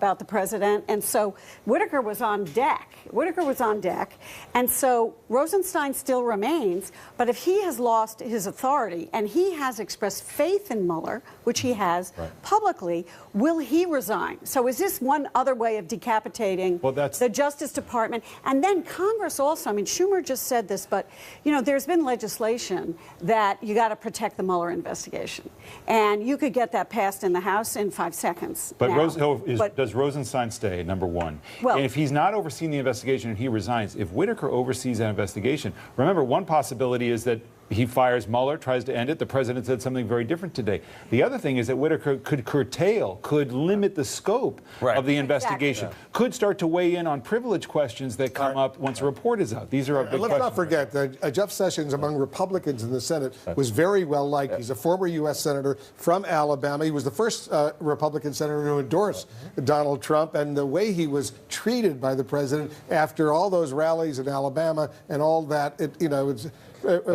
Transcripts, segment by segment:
about the president, and so Whitaker was on deck. And so Rosenstein still remains, but if he has lost his authority and he has expressed faith in Mueller, which he has publicly, will he resign? So is this one other way of decapitating the Justice Department? And then Congress also, I mean, Schumer just said this, but, you know, there's been legislation that you got to protect the Mueller investigation. And you could get that passed in the House in 5 seconds. But, does Rosenstein stay, number one? Well, and if he's not overseeing the investigation and he resigns, if Whitaker oversees that investigation, remember, one possibility is that he fires Mueller, tries to end it. The president said something very different today. The other thing is that Whitaker could limit the scope of the investigation, could start to weigh in on privilege questions that come up once a report is out. These are our big questions. Let's not forget that Jeff Sessions, among Republicans in the Senate, was very well liked. He's a former U.S. Senator from Alabama. He was the first Republican senator to endorse Donald Trump, and the way he was treated by the president after all those rallies in Alabama and all that, it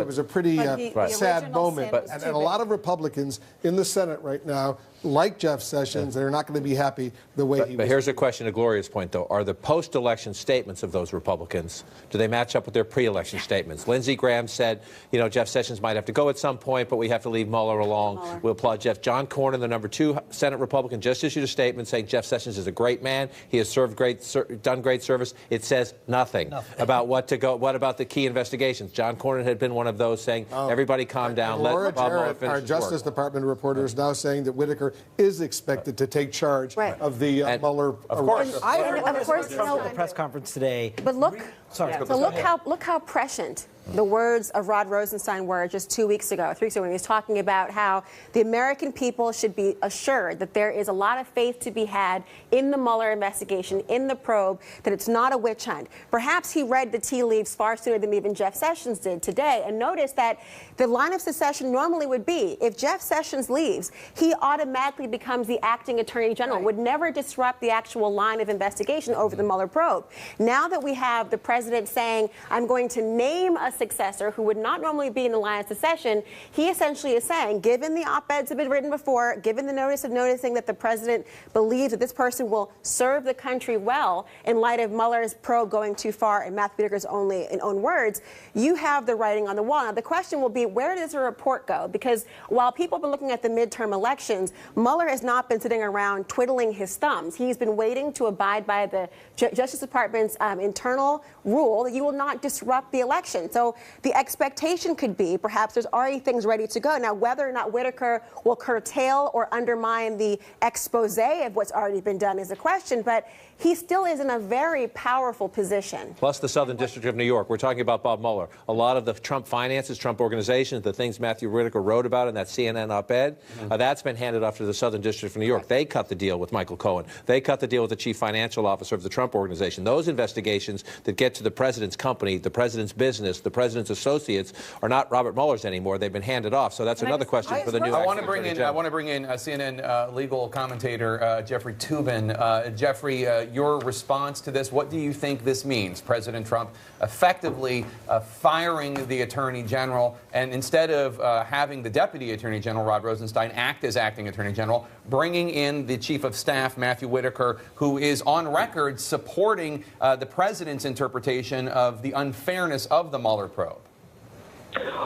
was a pretty sad moment. And a lot of Republicans in the Senate right now, like Jeff Sessions, they're not going to be happy the way he was. But here's a question to Gloria's point, though. Are the post-election statements of those Republicans, do they match up with their pre-election statements? Lindsey Graham said, you know, Jeff Sessions might have to go at some point, but we have to leave Mueller alone. We'll applaud Jeff. John Cornyn, the number 2 Senate Republican, just issued a statement saying Jeff Sessions is a great man. He has done great service. It says nothing about what about the key investigations. John Cornyn had been one of those saying, everybody calm down. Laura let Bob Mueller Jarrett, finish our Justice Department reporter, is now saying that Whitaker is expected to take charge of the Mueller arrest. Of course, the press conference today. But look, look how prescient the words of Rod Rosenstein were just 2 weeks ago, 3 weeks ago, when he was talking about how the American people should be assured that there is a lot of faith to be had in the Mueller investigation, in the probe, that it's not a witch hunt. Perhaps he read the tea leaves far sooner than even Jeff Sessions did today, and noticed that the line of succession normally would be, if Jeff Sessions leaves, he automatically becomes the acting attorney general, would never disrupt the actual line of investigation over the Mueller probe. Now that we have the president saying, I'm going to name a successor who would not normally be in the line of succession, he essentially is saying, given the op-eds have been written before, given the notice of noticing that the president believes that this person will serve the country well in light of Mueller's probe going too far, in Matthew Whitaker's own words, you have the writing on the wall. Now, the question will be, where does the report go? Because while people have been looking at the midterm elections, Mueller has not been sitting around twiddling his thumbs. He's been waiting to abide by the Justice Department's internal rule that you will not disrupt the election. So the expectation could be perhaps there's already things ready to go. Now, whether or not Whitaker will curtail or undermine the expose of what's already been done is a question, but he still is in a very powerful position. Plus the Southern District of New York. We're talking about Bob Mueller. A lot of the Trump finances, Trump organizations, the things Matthew Whitaker wrote about in that CNN op-ed, that's been handed off to the Southern District of New York. They cut the deal with Michael Cohen. They cut the deal with the chief financial officer of the Trump organization. Those investigations that get to the president's company, the president's business, the president's associates are not Robert Mueller's anymore. They've been handed off. So that's another question for the new. I want to bring in CNN legal commentator Jeffrey Toobin. Jeffrey, your response to this, what do you think this means? President Trump effectively firing the Attorney General, and instead of having the Deputy Attorney General, Rod Rosenstein, act as acting Attorney General, bringing in the Chief of Staff, Matthew Whitaker, who is on record supporting the President's interpretation of the unfairness of the Mueller probe.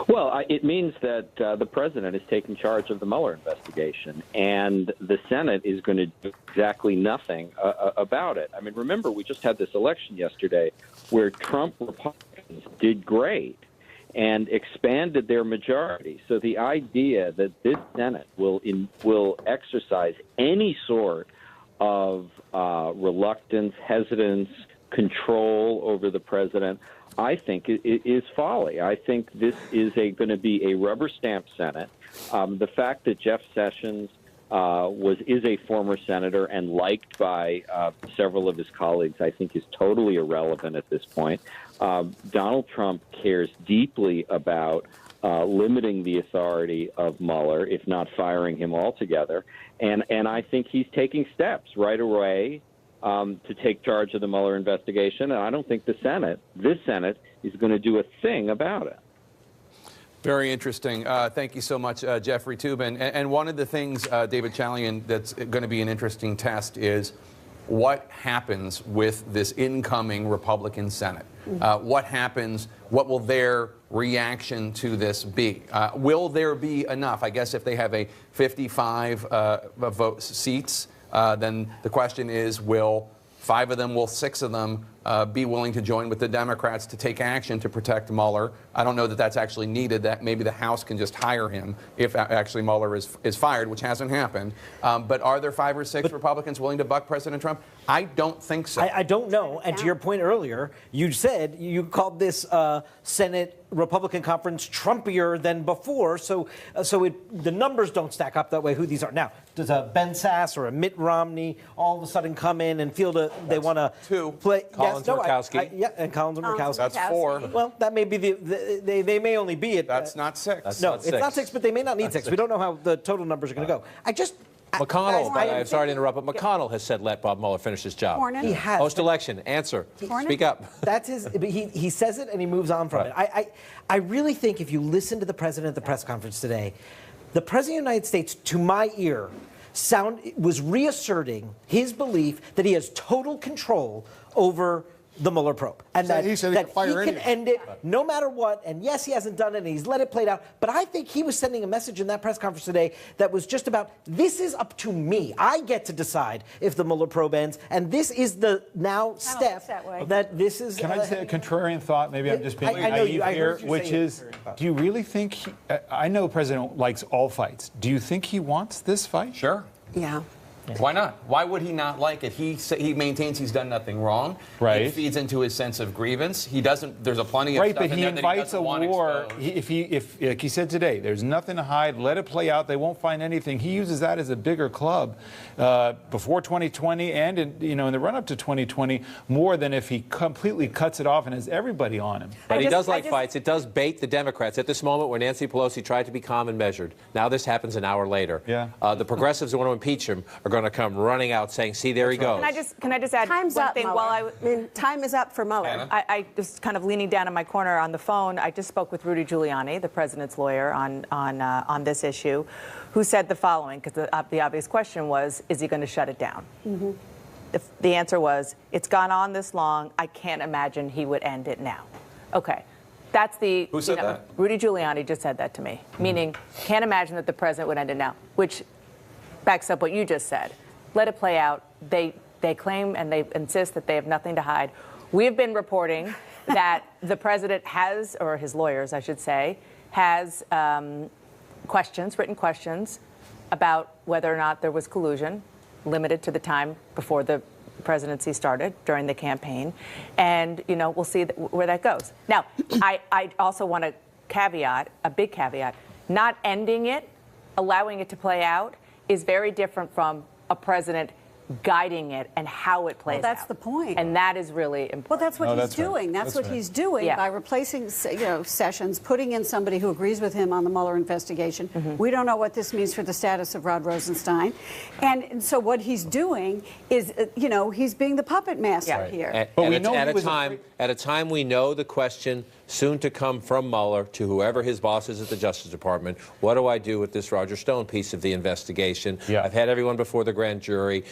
Well, it means that the president is taking charge of the Mueller investigation, and the Senate is going to do exactly nothing about it. I mean, remember, we just had this election yesterday where Trump Republicans did great and expanded their majority. So the idea that this Senate will exercise any sort of reluctance, hesitance, control over the president, I think it is folly. I think this is going to be a rubber stamp Senate. The fact that Jeff Sessions is a former senator and liked by several of his colleagues, I think, is totally irrelevant at this point. Donald Trump cares deeply about limiting the authority of Mueller, if not firing him altogether. And I think he's taking steps right away to take charge of the Mueller investigation, and I don't think this Senate, is going to do a thing about it. Very interesting. Thank you so much, Jeffrey Toobin. And one of the things, David Chalian, that's going to be an interesting test is what happens with this incoming Republican Senate. What happens? What will their reaction to this be? Will there be enough? I guess if they have a 55 vote seats, then the question is, will 6 of them be willing to join with the Democrats to take action to protect Mueller? I don't know that that's actually needed. That maybe the House can just hire him if actually Mueller is fired, which hasn't happened. But are there 5 or 6 Republicans willing to buck President Trump? I don't think so. I don't know. And to your point earlier, you said you called this Senate Republican conference Trumpier than before. So the numbers don't stack up that way. Who these are now? Does a Ben Sasse or a Mitt Romney all of a sudden come in and feel they want to play? Collins, Murkowski. Yeah, and Collins and Murkowski. That's 4. Well, that may be they may only be at. That's not 6. No, it's not 6, but they may not need 6. We don't know how the total numbers are going to go. McConnell, I'm sorry to interrupt, but McConnell has said let Bob Mueller finish his job. He has. Post-election, answer. Speak up. That's his. But he says it and he moves on from it. I really think if you listen to the president at the press conference today, the president of the United States, to my ear, was reasserting his belief that he has total control over the Mueller probe, and that he can end it no matter what. And yes, he hasn't done it, and he's let it play out. But I think he was sending a message in that press conference today that was just about, this is up to me. I get to decide if the Mueller probe ends, and this is the step that this is. Can I say a contrarian thought? Maybe I'm just being naive here, which is, do you really think I know the president likes all fights. Do you think he wants this fight? Sure. Yeah. Why not? Why would he not like it? He maintains he's done nothing wrong. Right. It feeds into his sense of grievance. He doesn't. There's a plenty of stuff but in he there that invites doesn't a want war. exposed. If like he said today, there's nothing to hide. Let it play out. They won't find anything. He uses that as a bigger club before 2020 and in the run up to 2020 more than if he completely cuts it off and has everybody on him. But he does like fights. It does bait the Democrats. At this moment where Nancy Pelosi tried to be calm and measured, now this happens an hour later. Yeah. The progressives who want to impeach him are going to come running out saying, see, there he goes. Can I just add one thing? Time is up for Mueller. I just kind of leaning down in my corner on the phone. I just spoke with Rudy Giuliani, the president's lawyer, on this issue, who said the following, because the obvious question was, is he going to shut it down? Mm-hmm. The answer was, it's gone on this long, I can't imagine he would end it now. Okay. That's the. Who said that? Rudy Giuliani just said that to me, meaning can't imagine that the president would end it now, which backs up what you just said. Let it play out. They claim and they insist that they have nothing to hide. We have been reporting that the president has, or his lawyers, I should say, has written questions about whether or not there was collusion, limited to the time before the presidency started during the campaign, and we'll see where that goes. Now, I also want to caveat, a big caveat, not ending it, allowing it to play out, is very different from a president guiding it and how it plays out. Well, that's the point. And that is really important. Well, that's what he's doing. That's what he's doing by replacing, Sessions, putting in somebody who agrees with him on the Mueller investigation. Mm-hmm. We don't know what this means for the status of Rod Rosenstein. And so what he's doing is, he's being the puppet master here. But at a time we know the question soon to come from Mueller to whoever his boss is at the Justice Department, what do I do with this Roger Stone piece of the investigation? Yeah. I've had everyone before the grand jury.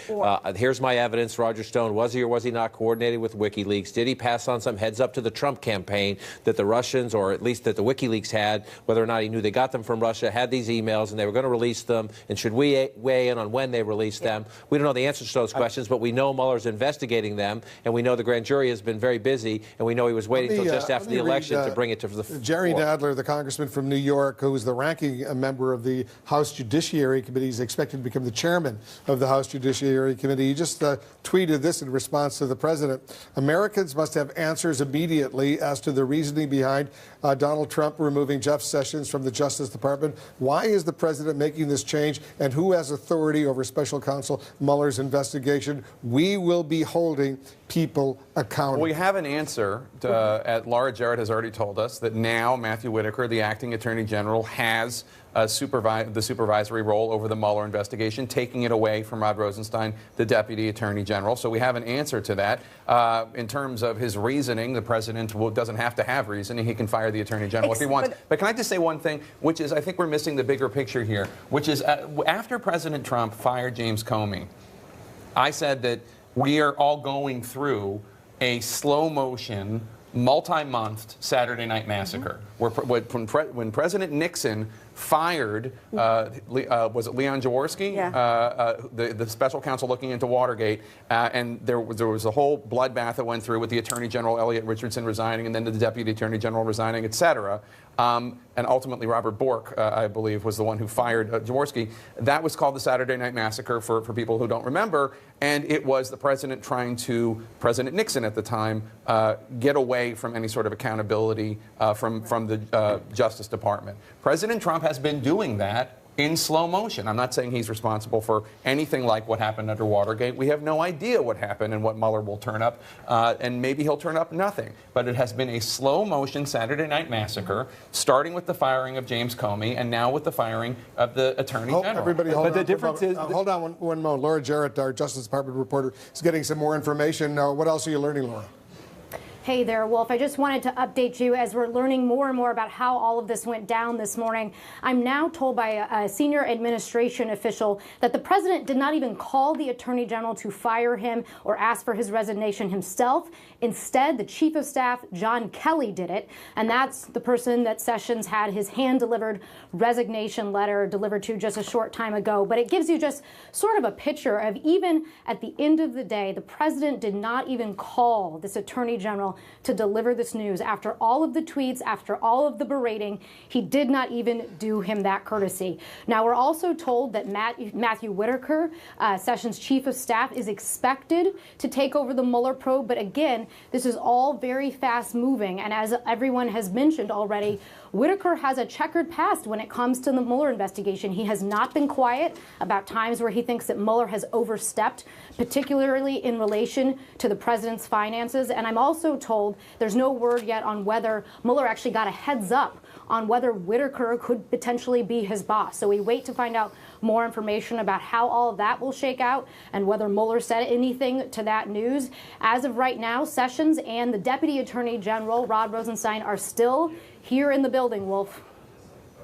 Here's my evidence. Roger Stone, was he or was he not coordinated with WikiLeaks? Did he pass on some heads up to the Trump campaign that the Russians, or at least that the WikiLeaks had, whether or not he knew they got them from Russia, had these emails and they were going to release them? And should we weigh in on when they released them? We don't know the answers to those questions, but we know Mueller's investigating them, and we know the grand jury has been very busy, and we know he was waiting until just after the election to bring it to the floor. Jerry Nadler, the congressman from New York, who is the ranking member of the House Judiciary Committee, is expected to become the chairman of the House Judiciary Committee. He just tweeted this in response to the president. Americans must have answers immediately as to the reasoning behind Donald Trump removing Jeff Sessions from the Justice Department. Why is the president making this change, and who has authority over Special Counsel Mueller's investigation? We will be holding people accountable. We have an answer at large. Jared has already told us that now Matthew Whitaker, the acting attorney general, has the supervisory role over the Mueller investigation, taking it away from Rod Rosenstein, the deputy attorney general. So we have an answer to that. In terms of his reasoning, the president doesn't have to have reasoning. He can fire the attorney general if he wants. But can I just say one thing, which is I think we're missing the bigger picture here, which is after President Trump fired James Comey, I said that we are all going through a slow motion, multi-month Saturday Night Massacre, where when President Nixon fired, was it Leon Jaworski, the special counsel looking into Watergate, and there was a whole bloodbath that went through with the Attorney General Elliot Richardson resigning, and then the Deputy Attorney General resigning, et cetera. And ultimately, Robert Bork, I believe, was the one who fired Jaworski. That was called the Saturday Night Massacre for people who don't remember. And it was the president trying to, President Nixon at the time, get away from any sort of accountability from the Justice Department. President Trump has been doing that in slow motion. I'm not saying he's responsible for anything like what happened under Watergate. We have no idea what happened and what Mueller will turn up, and maybe he'll turn up nothing. But it has been a slow motion Saturday Night Massacre, starting with the firing of James Comey and now with the firing of the Attorney General. Everybody, hold but on. The difference is... hold on one moment. Laura Jarrett, our Justice Department reporter, is getting some more information. What else are you learning, Laura? Hey there, Wolf. I just wanted to update you as we're learning more and more about how all of this went down this morning. I'm now told by a senior administration official that the president did not even call the attorney general to fire him or ask for his resignation himself. Instead, the chief of staff, John Kelly, did it. And that's the person that Sessions had his hand-delivered resignation letter delivered to just a short time ago. But it gives you just sort of a picture of, even at the end of the day, the president did not even call this attorney general to deliver this news. After all of the tweets, after all of the berating, he did not even do him that courtesy. Now, we're also told that Matthew Whitaker, Sessions' chief of staff, is expected to take over the Mueller probe. But again, this is all very fast moving. And as everyone has mentioned already, Whitaker has a checkered past when it comes to the Mueller investigation. He has not been quiet about times where he thinks that Mueller has overstepped, particularly in relation to the president's finances. And I'm also told there's no word yet on whether Mueller actually got a heads up on whether Whitaker could potentially be his boss. So we wait to find out more information about how all of that will shake out and whether Mueller said anything to that news. As of right now, Sessions and the Deputy Attorney General, Rod Rosenstein, are still here in the building, Wolf.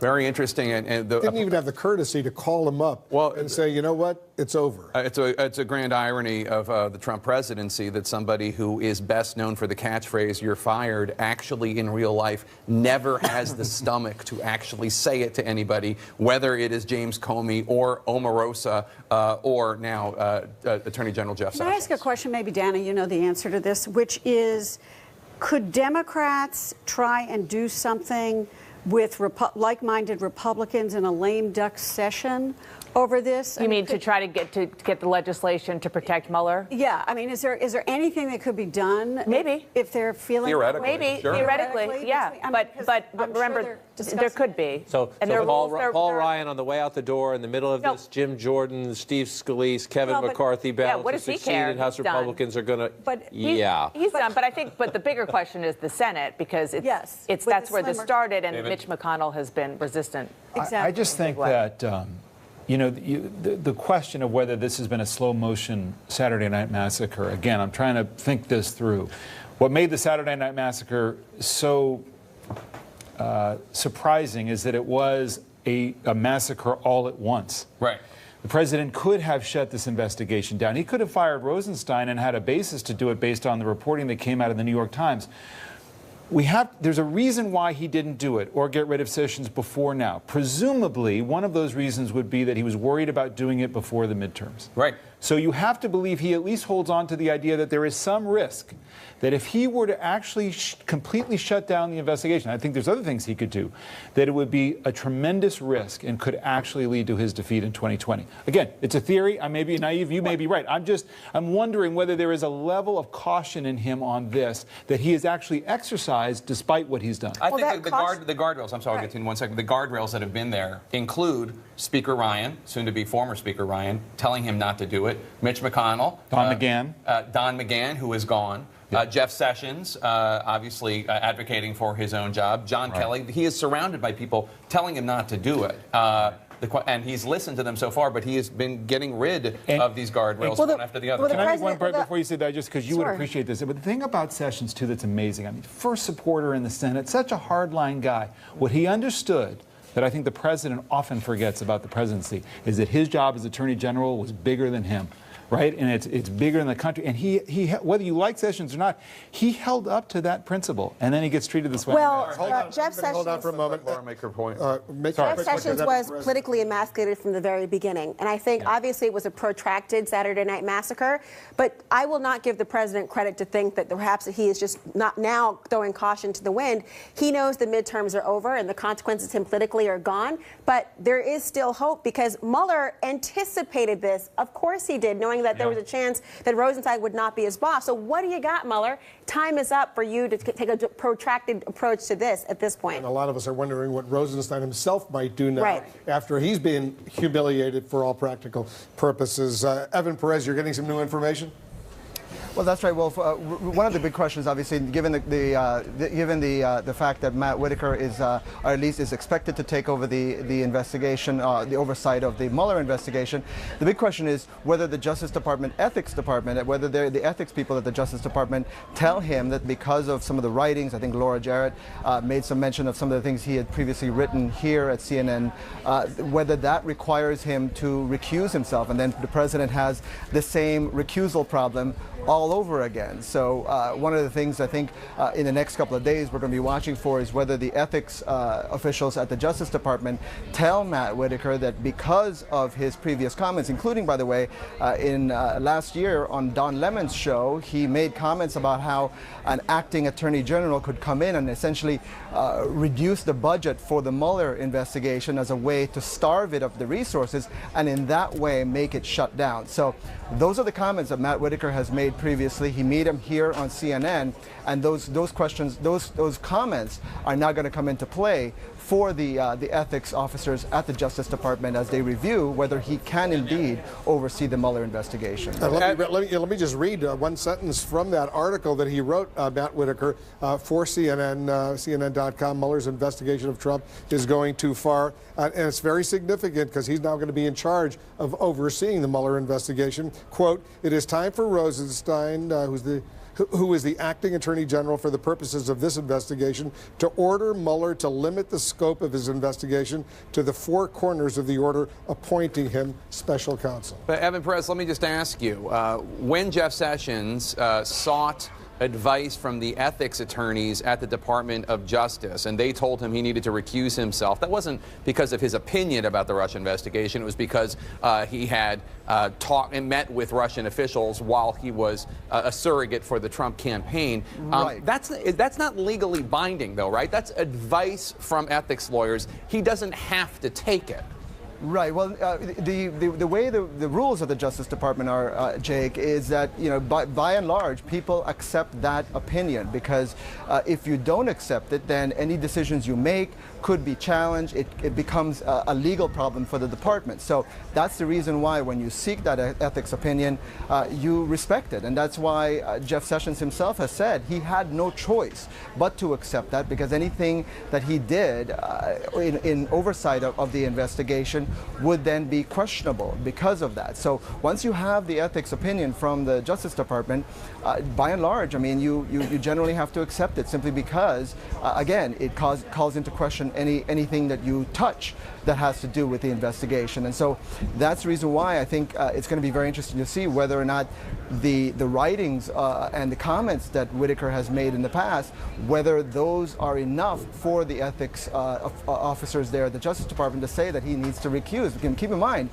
Very interesting. And didn't even have the courtesy to call him up and say, you know what, it's over. It's a grand irony of the Trump presidency that somebody who is best known for the catchphrase, "you're fired," actually in real life never has the stomach to actually say it to anybody, whether it is James Comey or Omarosa or now Attorney General Jeff Sessions. Can I ask a question? Maybe, Dana, you know the answer to this, which is, could Democrats try and do something with like-minded Republicans in a lame duck session over this? You mean to try to get the legislation to protect Mueller? Yeah, I mean, is there anything that could be done? Maybe if they're feeling theoretically, maybe sure. theoretically, yeah. But remember, there could be. So Paul Ryan on the way out the door in the middle of this, Jim Jordan, Steve Scalise, Kevin McCarthy, balance to succeed, and House Republicans are going to. He's done. But I think, the bigger question is the Senate, because that's where this started, and Mitch McConnell has been resistant. Exactly. I just think that. You know, the question of whether this has been a slow-motion Saturday Night Massacre, again, I'm trying to think this through. What made the Saturday Night Massacre so surprising is that it was a massacre all at once. Right. The president could have shut this investigation down. He could have fired Rosenstein and had a basis to do it based on the reporting that came out of the New York Times. There's a reason why he didn't do it or get rid of Sessions before now. Presumably, one of those reasons would be that he was worried about doing it before the midterms. Right. So you have to believe he at least holds on to the idea that there is some risk that if he were to actually completely shut down the investigation, I think there's other things he could do, that it would be a tremendous risk and could actually lead to his defeat in 2020. Again, it's a theory. I may be naive. You may be right. I'm wondering whether there is a level of caution in him on this that he has actually exercised despite what he's done. I think the guardrails, I'm sorry, I'll get to you in 1 second. The guardrails that have been there include Speaker Ryan, soon to be former Speaker Ryan, telling him not to do it. Mitch McConnell. Don McGahn, who is gone. Jeff Sessions, obviously advocating for his own job. John Kelly. He is surrounded by people telling him not to do it. And he's listened to them so far, but he has been getting rid of these guardrails one after the other. Can I make one point before you say that, just because you would appreciate this? But the thing about Sessions, too, that's amazing, I mean, first supporter in the Senate, such a hardline guy. What he understood that I think the president often forgets about the presidency is that his job as Attorney General was bigger than him. right? And it's bigger than the country. And he whether you like Sessions or not, he held up to that principle, and then he gets treated this way. Well, Jeff Jeff Sessions. Hold on for a moment. Laura, make her point. Jeff Sessions was politically emasculated from the very beginning. And I think obviously it was a protracted Saturday night massacre, but I will not give the president credit to think that perhaps he is just not now throwing caution to the wind. He knows the midterms are over and the consequences to him politically are gone, but there is still hope because Mueller anticipated this. Of course he did, knowing that there was a chance that Rosenstein would not be his boss. So what do you got, Mueller? Time is up for you to take a protracted approach to this at this point. And a lot of us are wondering what Rosenstein himself might do now after he's been humiliated for all practical purposes. Evan Perez, you're getting some new information? Well, that's right, Wolf. One of the big questions, obviously, given the fact that Matt Whitaker is, or at least is expected to take over the investigation, the oversight of the Mueller investigation, the big question is whether the Justice Department Ethics Department, whether the ethics people at the Justice Department tell him that because of some of the writings, I think Laura Jarrett made some mention of some of the things he had previously written here at CNN, whether that requires him to recuse himself, and then the president has the same recusal problem all over again. So one of the things I think in the next couple of days we're going to be watching for is whether the ethics officials at the Justice Department tell Matt Whitaker that because of his previous comments, including, by the way, in last year on Don Lemon's show, he made comments about how an acting attorney general could come in and essentially reduce the budget for the Mueller investigation as a way to starve it of the resources and in that way make it shut down. So those are the comments that Matt Whitaker has made previously. He made them here on CNN, and those comments are now going to come into play for the ethics officers at the Justice Department as they review whether he can indeed oversee the Mueller investigation. Let me just read one sentence from that article that he wrote, Matt Whitaker, for CNN, CNN.com. Mueller's investigation of Trump is going too far. And it's very significant because he's now going to be in charge of overseeing the Mueller investigation. Quote, "It is time for Rosenstein, who is the acting attorney general for the purposes of this investigation, to order Mueller to limit the scope of his investigation to the four corners of the order appointing him special counsel." But Evan Perez, let me just ask you, when Jeff Sessions sought advice from the ethics attorneys at the Department of Justice, and they told him he needed to recuse himself, that wasn't because of his opinion about the Russia investigation. It was because he had talked and met with Russian officials while he was a surrogate for the Trump campaign. Right. That's not legally binding, though, right? That's advice from ethics lawyers. He doesn't have to take it. Right. Well, the way the rules of the Justice Department are, Jake, is that by and large people accept that opinion because if you don't accept it, then any decisions you make could be challenged. It becomes a legal problem for the department. So that's the reason why when you seek that ethics opinion, you respect it, and that's why Jeff Sessions himself has said he had no choice but to accept that because anything that he did in oversight of the investigation would then be questionable because of that. So once you have the ethics opinion from the Justice Department, by and large, I mean, you generally have to accept it simply because, again, it calls into question anything that you touch that has to do with the investigation. And so that's the reason why I think it's going to be very interesting to see whether or not the writings and the comments that Whitaker has made in the past, whether those are enough for the ethics officers there at the Justice Department to say that he needs to recuse. Keep in mind,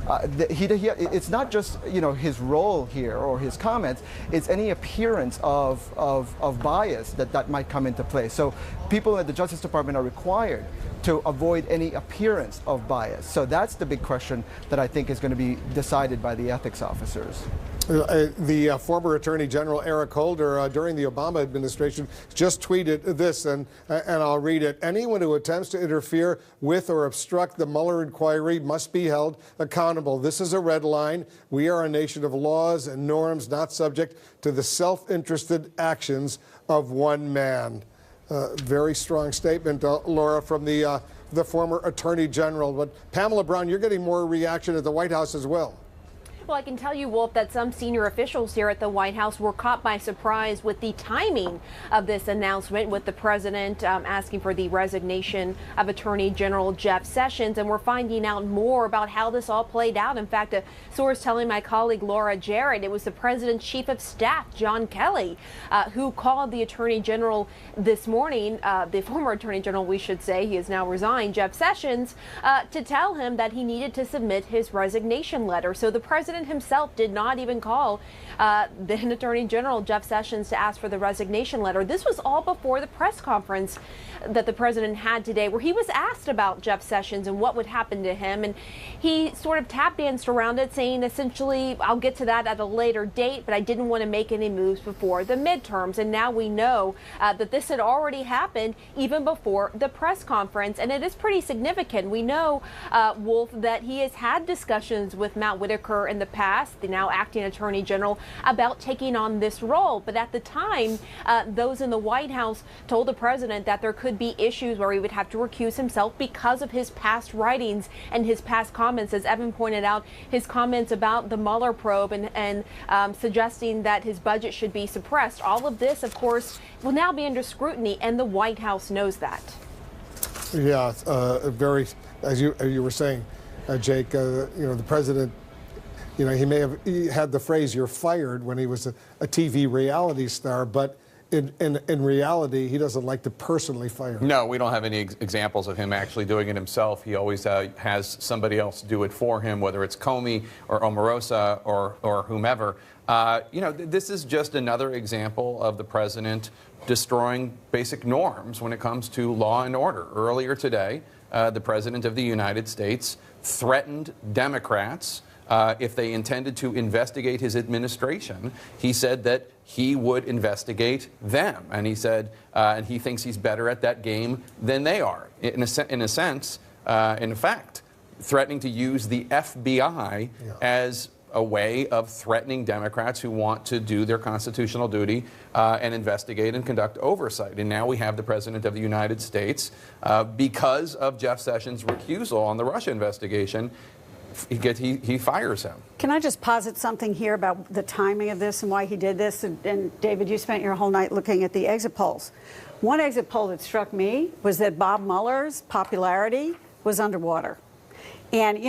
it's not just his role here or his comments, it's any appearance of bias that might come into play. So people at the Justice Department are required to avoid any appearance of bias. So that's the big question that I think is going to be decided by the ethics officers. The former Attorney General Eric Holder during the Obama administration just tweeted this, and I'll read it. "Anyone who attempts to interfere with or obstruct the Mueller inquiry must be held accountable. This is a red line. We are a nation of laws and norms, not subject to the self-interested actions of one man." Very strong statement, Laura, from the former Attorney General. But Pamela Brown, you're getting more reaction at the White House as well. Well, I can tell you, Wolf, that some senior officials here at the White House were caught by surprise with the timing of this announcement, with the president asking for the resignation of Attorney General Jeff Sessions. And we're finding out more about how this all played out. In fact, a source telling my colleague Laura Jarrett it was the president's chief of staff, John Kelly, who called the Attorney General this morning, the former Attorney General, we should say, he has now resigned, Jeff Sessions, to tell him that he needed to submit his resignation letter. So the president himself did not even call then Attorney General Jeff Sessions to ask for the resignation letter. This was all before the press conference that the president had today, where he was asked about Jeff Sessions and what would happen to him. And he sort of tap danced around it, saying essentially, I'll get to that at a later date, but I didn't want to make any moves before the midterms. And now we know that this had already happened even before the press conference. And it is pretty significant. We know, Wolf, that he has had discussions with Matt Whitaker in the past, the now acting Attorney General, about taking on this role. But at the time, those in the White House told the president that there could be issues where he would have to recuse himself because of his past writings and his past comments. As Evan pointed out, his comments about the Mueller probe and suggesting that his budget should be suppressed. All of this, of course, will now be under scrutiny, and the White House knows that. Yeah, very, as you were saying, Jake, the president, he may have had the phrase "you're fired" when he was a TV reality star, but in reality, he doesn't like to personally fire. No, we don't have any examples of him actually doing it himself. He always has somebody else do it for him, whether it's Comey or Omarosa or whomever. This is just another example of the president destroying basic norms when it comes to law and order. Earlier today, the president of the United States threatened Democrats if they intended to investigate his administration. He said that he would investigate them, and he said, and he thinks he's better at that game than they are. In fact, threatening to use the FBI as a way of threatening Democrats who want to do their constitutional duty and investigate and conduct oversight. And now we have the President of the United States, because of Jeff Sessions' recusal on the Russia investigation, he fires him. Can I just posit something here about the timing of this and why he did this? And David, you spent your whole night looking at the exit polls. One exit poll that struck me was that Bob Mueller's popularity was underwater. And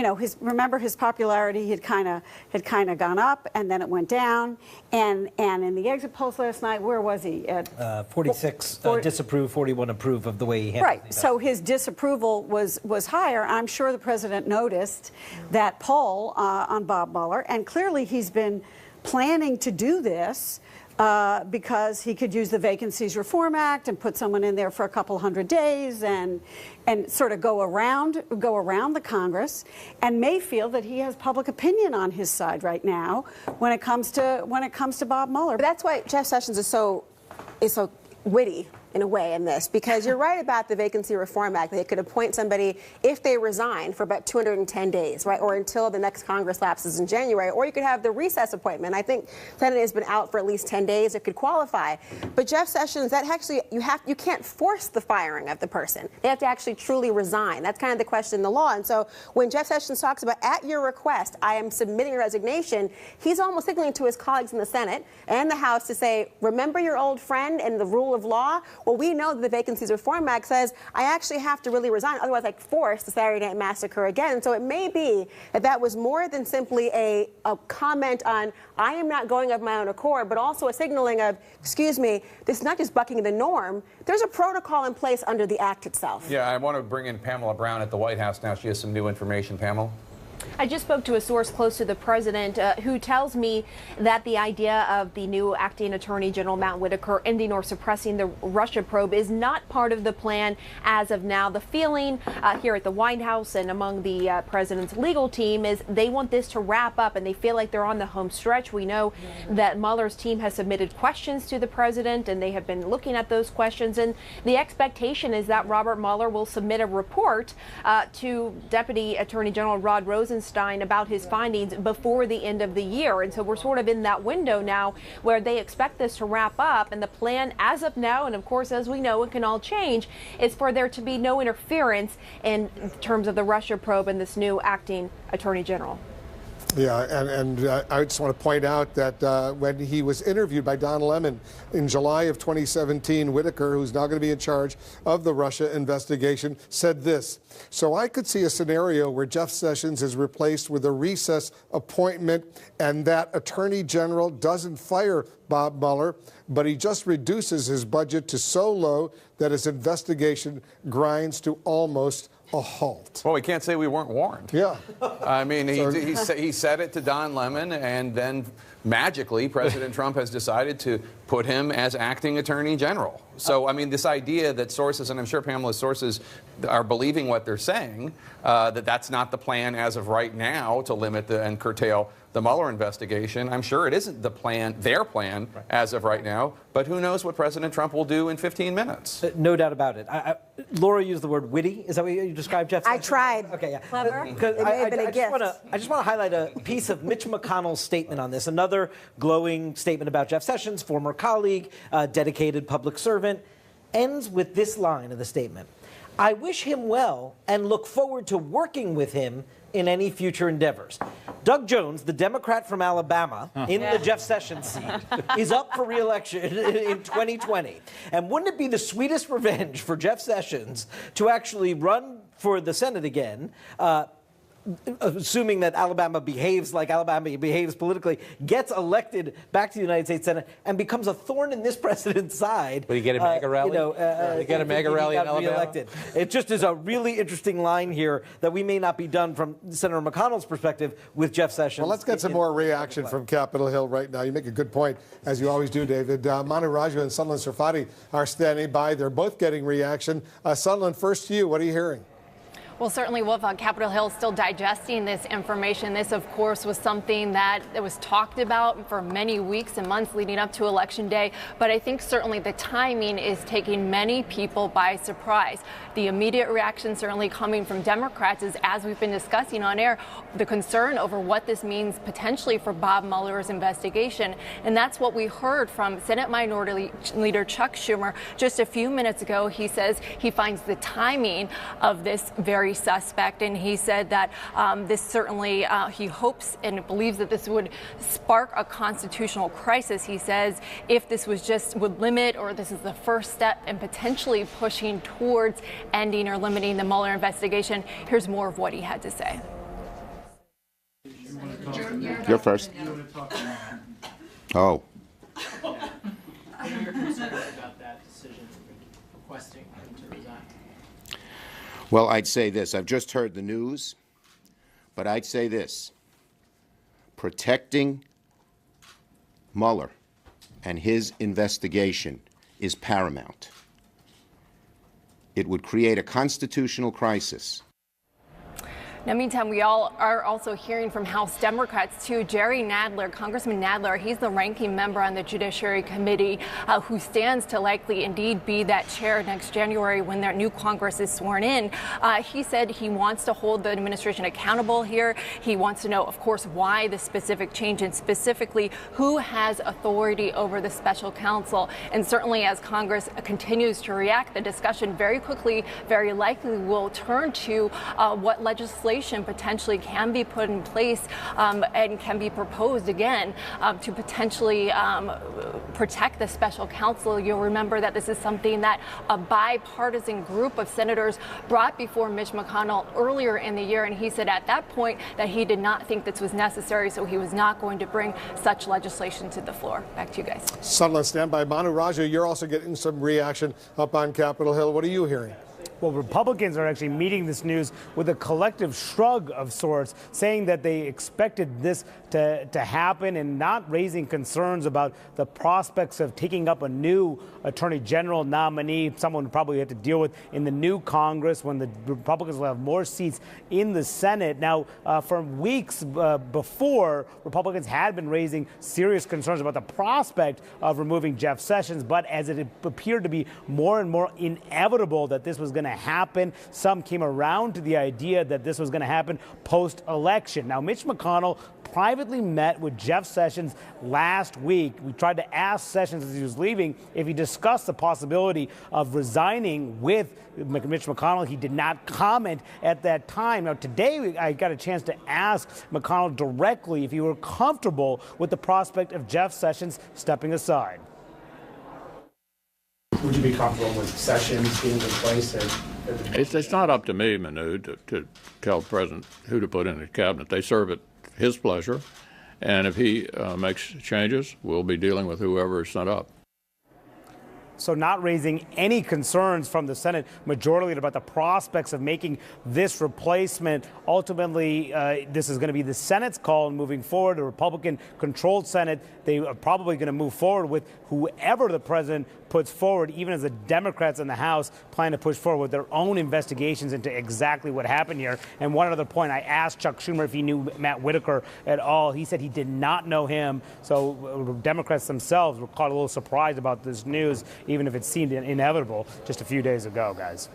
remember his popularity had kind of gone up, and then it went down. And in the exit polls last night, where was he? At 46 disapprove, 41 approve of the way he handled it. Right. So his disapproval was higher. I'm sure the president noticed that poll on Bob Mueller, and clearly he's been planning to do this. Because he could use the Vacancies Reform Act and put someone in there for a couple hundred days and sort of go around the Congress, and may feel that he has public opinion on his side right now when it comes to Bob Mueller. But that's why Jeff Sessions is so witty in a way in this, because you're right about the Vacancy Reform Act. They could appoint somebody if they resign for about 210 days, right, or until the next Congress lapses in January, or you could have the recess appointment. I think Senate has been out for at least 10 days. It could qualify. But Jeff Sessions, that actually, you can't force the firing of the person. They have to actually truly resign. That's kind of the question in the law. And so when Jeff Sessions talks about, at your request, I am submitting a resignation, he's almost signaling to his colleagues in the Senate and the House to say, remember your old friend and the rule of law? Well, we know that the Vacancies Reform Act says I actually have to really resign, otherwise I force the Saturday Night Massacre again. So it may be that was more than simply a comment on I am not going of my own accord, but also a signaling of, excuse me, this is not just bucking the norm. There's a protocol in place under the act itself. Yeah, I want to bring in Pamela Brown at the White House now. She has some new information. Pamela? I just spoke to a source close to the president who tells me that the idea of the new acting Attorney General Matt Whitaker ending or suppressing the Russia probe is not part of the plan as of now. The feeling here at the White House and among the president's legal team is they want this to wrap up, and they feel like they're on the home stretch. We know that Mueller's team has submitted questions to the president, and they have been looking at those questions. And the expectation is that Robert Mueller will submit a report to Deputy Attorney General Rod Rosenstein about his findings before the end of the year. And so we're sort of in that window now where they expect this to wrap up. And the plan as of now, and of course, as we know, it can all change, is for there to be no interference in terms of the Russia probe and this new acting Attorney General. Yeah, and I just want to point out that when he was interviewed by Don Lemon in July of 2017, Whitaker, who's now going to be in charge of the Russia investigation, said this: "So I could see a scenario where Jeff Sessions is replaced with a recess appointment and that Attorney General doesn't fire Bob Mueller, but he just reduces his budget to so low that his investigation grinds to almost a halt." Well, we can't say we weren't warned. Yeah. I mean, he said it to Don Lemon, and then magically, President Trump has decided to put him as acting attorney general. So, I mean, this idea that sources, and I'm sure Pamela's sources are believing what they're saying, that that's not the plan as of right now to limit and curtail the Mueller investigation. I'm sure it isn't their plan as of right now, but who knows what President Trump will do in 15 minutes. No doubt about it. Laura used the word witty. Is that what you described, Jeff? I tried. Okay, yeah. Clever. I just want to highlight a piece of Mitch McConnell's statement on this. Another glowing statement about Jeff Sessions, former colleague, dedicated public servant, ends with this line of the statement: "I wish him well and look forward to working with him in any future endeavors." Doug Jones, the Democrat from Alabama, in the Jeff Sessions seat, is up for re-election in 2020. And wouldn't it be the sweetest revenge for Jeff Sessions to actually run for the Senate again, assuming that Alabama behaves like Alabama behaves politically, gets elected back to the United States Senate, and becomes a thorn in this president's side? Will you get a mega rally? You get a mega rally in Alabama? Re-elected. It just is a really interesting line here that we may not be done from Senator McConnell's perspective with Jeff Sessions. Well, let's get some more reaction from Capitol Hill right now. You make a good point, as you always do, David. Manu Raju and Sunland Sarfati are standing by. They're both getting reaction. Sunland, first to you. What are you hearing? Well, certainly, Wolf, Capitol Hill is still digesting this information. This, of course, was something that was talked about for many weeks and months leading up to Election Day. But I think certainly the timing is taking many people by surprise. The immediate reaction certainly coming from Democrats is, as we've been discussing on air, the concern over what this means potentially for Bob Mueller's investigation. And that's what we heard from Senate Minority Leader Chuck Schumer just a few minutes ago. He says he finds the timing of this very suspect, and he said that this certainly, he hopes and believes that this would spark a constitutional crisis. He says if this would limit, or this is the first step in potentially pushing towards ending or limiting the Mueller investigation. Here's more of what he had to say. You're first. Oh. You're concerned about that decision, requesting him to resign. Well, I'd say this. I've just heard the news, but I'd say this. Protecting Mueller and his investigation is paramount. It would create a constitutional crisis. Now, meantime, we all are also hearing from House Democrats, too. Jerry Nadler, Congressman Nadler, he's the ranking member on the Judiciary Committee who stands to likely indeed be that chair next January when their new Congress is sworn in. He said he wants to hold the administration accountable here. He wants to know, of course, why the specific change, and specifically who has authority over the special counsel. And certainly as Congress continues to react, the discussion very quickly, very likely will turn to what legislation potentially can be put in place and can be proposed again to potentially protect the special counsel. You'll remember that this is something that a bipartisan group of senators brought before Mitch McConnell earlier in the year, and he said at that point that he did not think this was necessary, so he was not going to bring such legislation to the floor. Back to you guys. Sunland, stand by. Manu Raju, you're also getting some reaction up on Capitol Hill. What are you hearing? Well, Republicans are actually meeting this news with a collective shrug of sorts, saying that they expected this to happen and not raising concerns about the prospects of taking up a new Attorney General nominee, someone who probably have to deal with in the new Congress when the Republicans will have more seats in the Senate. Now, for weeks before, Republicans had been raising serious concerns about the prospect of removing Jeff Sessions, but as it appeared to be more and more inevitable that this was going to happen, some came around to the idea that this was going to happen post-election. Now, Mitch McConnell privately met with Jeff Sessions last week. We tried to ask Sessions as he was leaving if he discussed the possibility of resigning with Mitch McConnell. He did not comment at that time. Now, today I got a chance to ask McConnell directly if he were comfortable with the prospect of Jeff Sessions stepping aside. Would you be comfortable with Sessions being replaced? It's not up to me, Manu, to tell the president who to put in his cabinet. They serve at his pleasure, and if he makes changes, we'll be dealing with whoever is sent up. So not raising any concerns from the Senate majority leader about the prospects of making this replacement. Ultimately, this is going to be the Senate's call moving forward, a Republican-controlled Senate. They are probably going to move forward with whoever the president puts forward, even as the Democrats in the House plan to push forward with their own investigations into exactly what happened here. And one other point, I asked Chuck Schumer if he knew Matt Whitaker at all. He said he did not know him. So Democrats themselves were caught a little surprised about this news, even if it seemed inevitable just a few days ago, guys.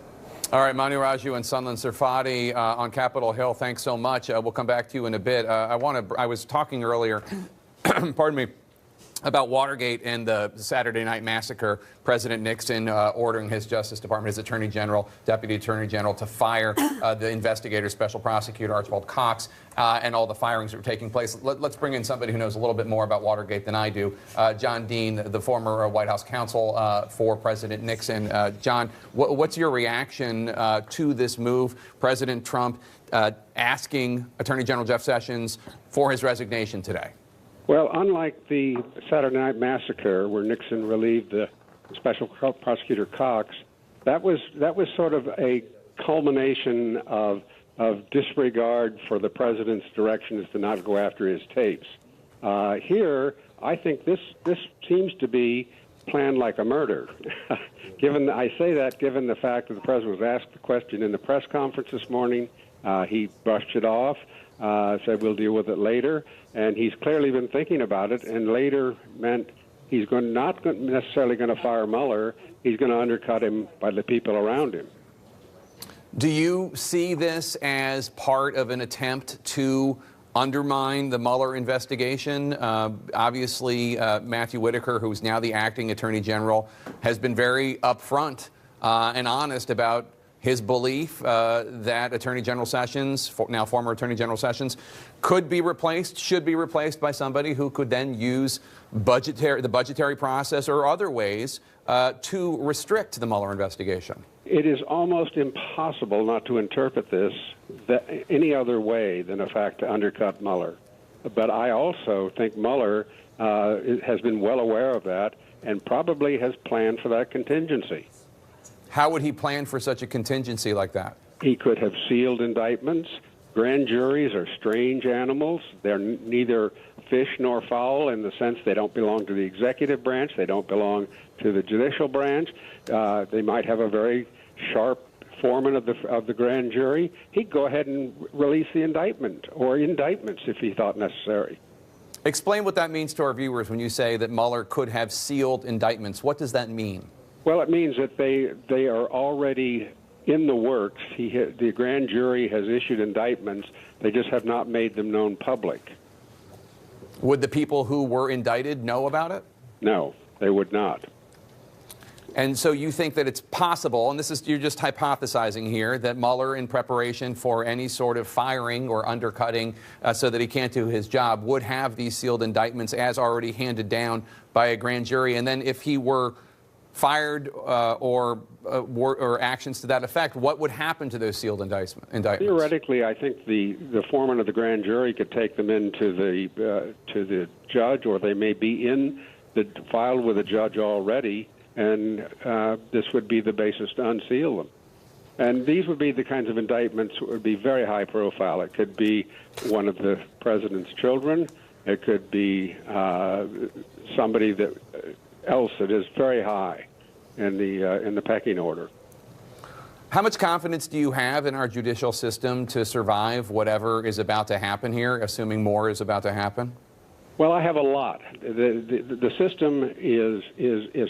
All right, Manu Raju and Sunlen Sirfati on Capitol Hill, thanks so much. We'll come back to you in a bit. I was talking earlier, pardon me, about Watergate and the Saturday night massacre. President Nixon ordering his Justice Department, his Attorney General, Deputy Attorney General, to fire the investigator, Special Prosecutor Archibald Cox, and all the firings that were taking place. Let's bring in somebody who knows a little bit more about Watergate than I do. John Dean, the former White House counsel for President Nixon. John, what's your reaction to this move? President Trump asking Attorney General Jeff Sessions for his resignation today. Well, unlike the Saturday Night Massacre, where Nixon relieved the Special Prosecutor Cox, that was sort of a culmination of disregard for the president's directions to not go after his tapes. Here, I think this seems to be planned like a murder. I say that given the fact that the president was asked the question in the press conference this morning, he brushed it off. Said we'll deal with it later, and he's clearly been thinking about it, and later meant he's not necessarily going to fire Mueller. He's going to undercut him by the people around him. Do you see this as part of an attempt to undermine the Mueller investigation? Obviously, Matthew Whitaker, who's now the acting Attorney General, has been very upfront and honest about his belief that Attorney General Sessions, now former Attorney General Sessions, should be replaced by somebody who could then use the budgetary process or other ways to restrict the Mueller investigation. It is almost impossible not to interpret this any other way than a fact to undercut Mueller. But I also think Mueller has been well aware of that and probably has planned for that contingency. How would he plan for such a contingency like that? He could have sealed indictments. Grand juries are strange animals. They're neither fish nor fowl in the sense they don't belong to the executive branch. They don't belong to the judicial branch. They might have a very sharp foreman of the grand jury. He'd go ahead and release the indictment or indictments if he thought necessary. Explain what that means to our viewers when you say that Mueller could have sealed indictments. What does that mean? Well, it means that they are already in the works. The grand jury has issued indictments. They just have not made them known public. Would the people who were indicted know about it? No, they would not. And so you think that it's possible, and you're just hypothesizing here, that Mueller, in preparation for any sort of firing or undercutting so that he can't do his job, would have these sealed indictments as already handed down by a grand jury. And then if he were fired or actions to that effect, what would happen to those sealed indictments? Theoretically, I think the foreman of the grand jury could take them into to the judge, or they may be filed with a judge already, and this would be the basis to unseal them. And these would be the kinds of indictments that would be very high profile. It could be one of the president's children. It could be somebody else that is very high in the pecking order. How much confidence do you have in our judicial system to survive whatever is about to happen here, assuming more is about to happen? Well, I have a lot. The system is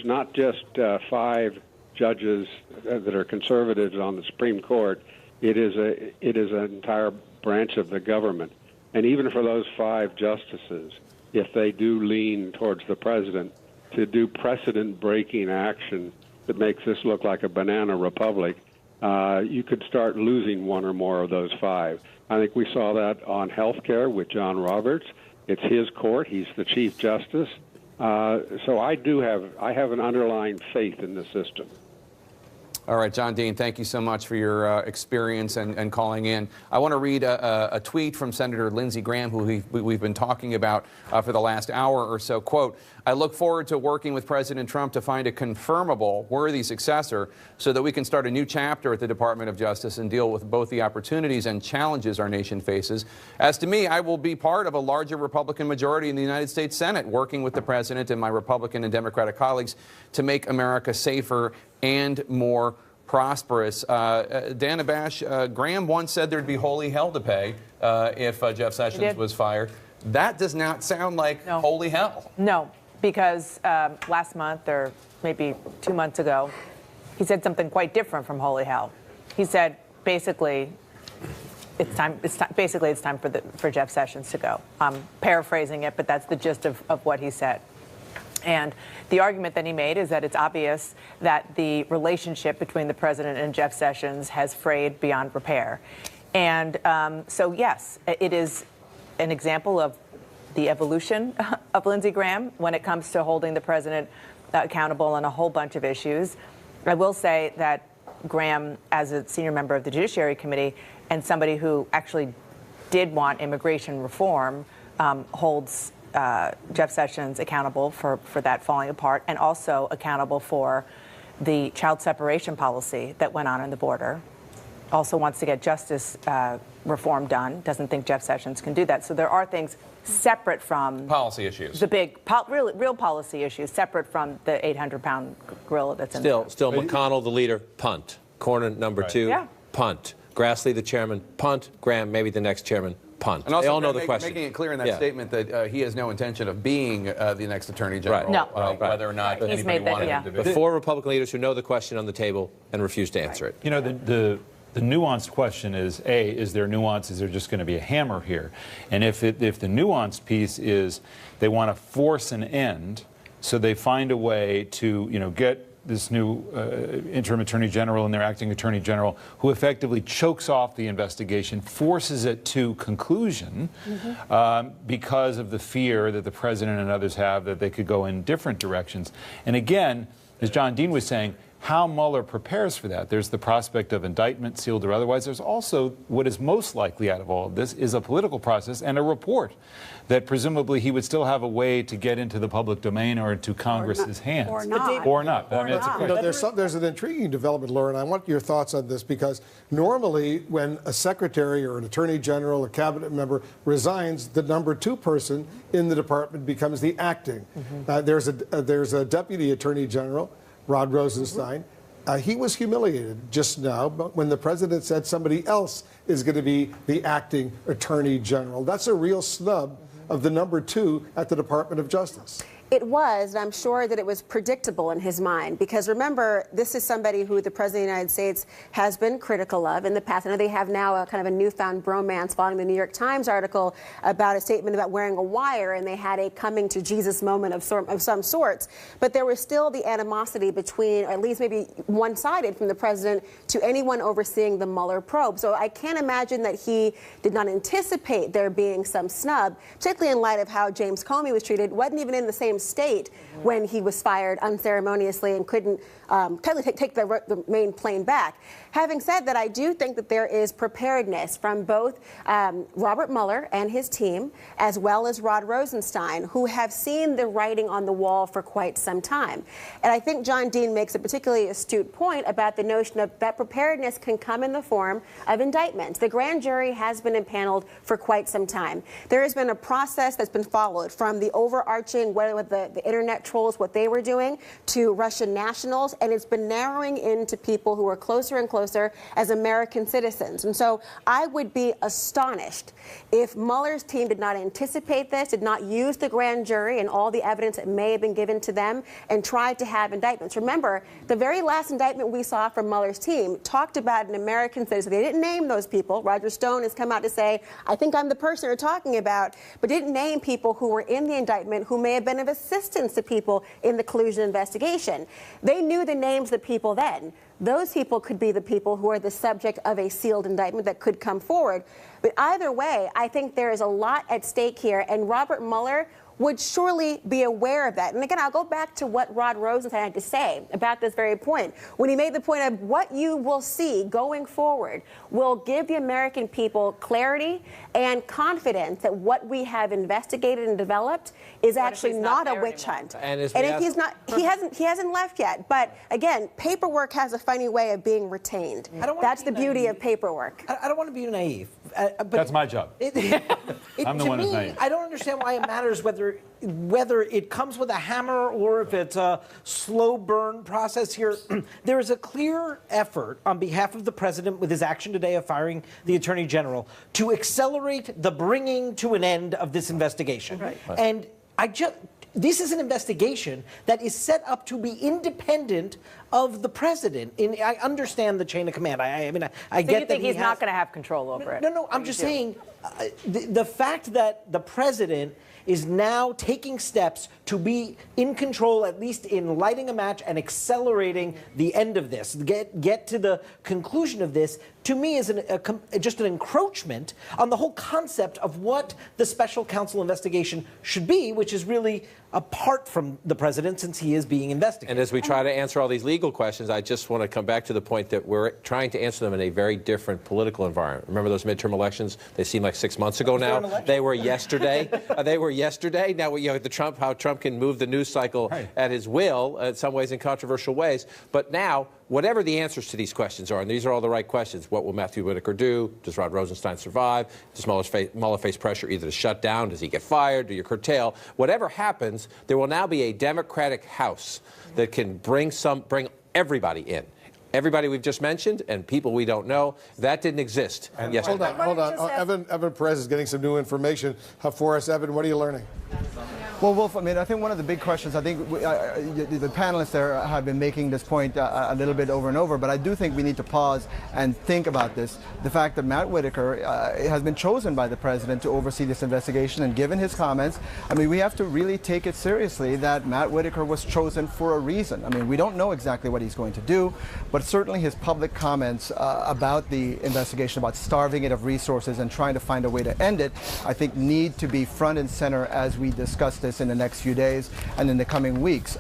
not just 5 judges that are conservatives on the Supreme Court. It is an entire branch of the government. And even for those 5 justices, if they do lean towards the president to do precedent-breaking action that makes this look like a banana republic, you could start losing 1 or more of those 5. I think we saw that on health care with John Roberts. It's his court. He's the Chief Justice. So I have an underlying faith in the system. All right, John Dean, thank you so much for your experience and calling in. I want to read a tweet from Senator Lindsey Graham, who we've been talking about for the last hour or so. Quote, I look forward to working with President Trump to find a confirmable, worthy successor so that we can start a new chapter at the Department of Justice and deal with both the opportunities and challenges our nation faces. As to me, I will be part of a larger Republican majority in the United States Senate, working with the president and my Republican and Democratic colleagues to make America safer and more prosperous. Dan Abash, Graham once said there'd be holy hell to pay if Jeff Sessions was fired. That does not sound like holy hell. No, because last month or maybe 2 months ago, he said something quite different from holy hell. He said basically it's time for Jeff Sessions to go. I'm paraphrasing it, but that's the gist of what he said. And the argument that he made is that it's obvious that the relationship between the president and Jeff Sessions has frayed beyond repair. And so, yes, it is an example of the evolution of Lindsey Graham when it comes to holding the president accountable on a whole bunch of issues. I will say that Graham, as a senior member of the Judiciary Committee and somebody who actually did want immigration reform, holds Jeff Sessions accountable for that falling apart, and also accountable for the child separation policy that went on the border. Also wants to get justice reform done. Doesn't think Jeff Sessions can do that. So there are things separate from policy issues. The big, real policy issues, separate from the 800-pound gorilla that's in there. Still, McConnell, the leader, punt. Cornyn, number 2, punt. Grassley, the chairman, punt. Graham, maybe the next chairman, punt. And also, they all know the question. Making it clear in that statement that he has no intention of being the next attorney general, whether or not anybody wanted him to be. The 4 Republican leaders who know the question on the table and refuse to answer it. You know, the nuanced question is, A, is there nuance? Is there just going to be a hammer here? And if the nuanced piece is they want to force an end, so they find a way to, get this new interim attorney general and their acting attorney general who effectively chokes off the investigation, forces it to conclusion because of the fear that the president and others have that they could go in different directions. And again, as John Dean was saying, how Mueller prepares for that. There's the prospect of indictment, sealed or otherwise. There's also what is most likely out of all of this is a political process and a report that presumably he would still have a way to get into the public domain or into Congress's hands. Or not. Or not. I mean, it's a question. There's an intriguing development, Laura, and I want your thoughts on this, because normally when a secretary or an attorney general, a cabinet member resigns, the number 2 person in the department becomes the acting. There's a deputy attorney general, Rod Rosenstein. He was humiliated just now, but when the president said somebody else is going to be the acting attorney general, that's a real snub of the number 2 at the Department of Justice. It was, and I'm sure that it was predictable in his mind, because remember, this is somebody who the President of the United States has been critical of in the past. I know they have now a kind of a newfound bromance following the New York Times article about a statement about wearing a wire, and they had a coming to Jesus moment of some sorts. But there was still the animosity between, or at least maybe one-sided from the president to anyone overseeing the Mueller probe. So I can't imagine that he did not anticipate there being some snub, particularly in light of how James Comey was treated. Wasn't even in the same state when he was fired unceremoniously and couldn't take the main plane back. Having said that, I do think that there is preparedness from both Robert Mueller and his team, as well as Rod Rosenstein, who have seen the writing on the wall for quite some time. And I think John Dean makes a particularly astute point about the notion of that preparedness can come in the form of indictments. The grand jury has been impaneled for quite some time. There has been a process that's been followed from the overarching, whether the internet trolls, what they were doing to Russian nationals, and it's been narrowing into people who are closer and closer as American citizens. And so I would be astonished if Mueller's team did not anticipate this, did not use the grand jury and all the evidence that may have been given to them, and tried to have indictments. Remember, the very last indictment we saw from Mueller's team talked about an American citizen. They didn't name those people. Roger Stone has come out to say, I think I'm the person you're talking about, but didn't name people who were in the indictment who may have been of assistance to people in the collusion investigation. They knew the names of the people then. Those people could be the people who are the subject of a sealed indictment that could come forward. But either way, I think there is a lot at stake here, and Robert Mueller would surely be aware of that. And again, I'll go back to what Rod Rosenstein had to say about this very point, when he made the point of what you will see going forward will give the American people clarity and confidence that what we have investigated and developed is actually not a witch hunt. And if he's not, he hasn't left yet. But again, paperwork has a funny way of being retained. That's the beauty of paperwork. I don't want to be naive. But that's my job. I'm the one who's naive. I don't understand why it matters whether it comes with a hammer or if it's a slow burn process here. There is a clear effort on behalf of the president with his action today of firing the attorney general to accelerate the bringing to an end of this investigation. Right. And this is an investigation that is set up to be independent of the president. I understand the chain of command. I mean, I get that he's not going to have control over it. No, I'm just saying the fact that the president is now taking steps to be in control, at least in lighting a match and accelerating the end of this, get to the conclusion of this, to me is just an encroachment on the whole concept of what the special counsel investigation should be, which is really apart from the president since he is being investigated. And as we try to answer all these legal questions, I just want to come back to the point that we're trying to answer them in a very different political environment. Remember those midterm elections? They seem like 6 months ago now. They were yesterday. They were yesterday. Now, how Trump can move the news cycle at his will, in some ways in controversial ways. But now, whatever the answers to these questions are, and these are all the right questions, what will Matthew Whitaker do? Does Rod Rosenstein survive? Does Mueller face pressure either to shut down? Does he get fired? Do you curtail? Whatever happens, there will now be a Democratic House that can bring everybody in. Everybody we've just mentioned and people we don't know. That didn't exist yesterday. Hold on. Evan Perez is getting some new information for us. Evan, what are you learning? Well, Wolf, I mean, I think one of the big questions, I think the panelists there have been making this point a little bit over and over, but I do think we need to pause and think about this. The fact that Matt Whitaker has been chosen by the president to oversee this investigation, and given his comments, I mean, we have to really take it seriously that Matt Whitaker was chosen for a reason. I mean, we don't know exactly what he's going to do, but certainly his public comments about the investigation, about starving it of resources and trying to find a way to end it, I think need to be front and center as we discuss this in the next few days and in the coming weeks.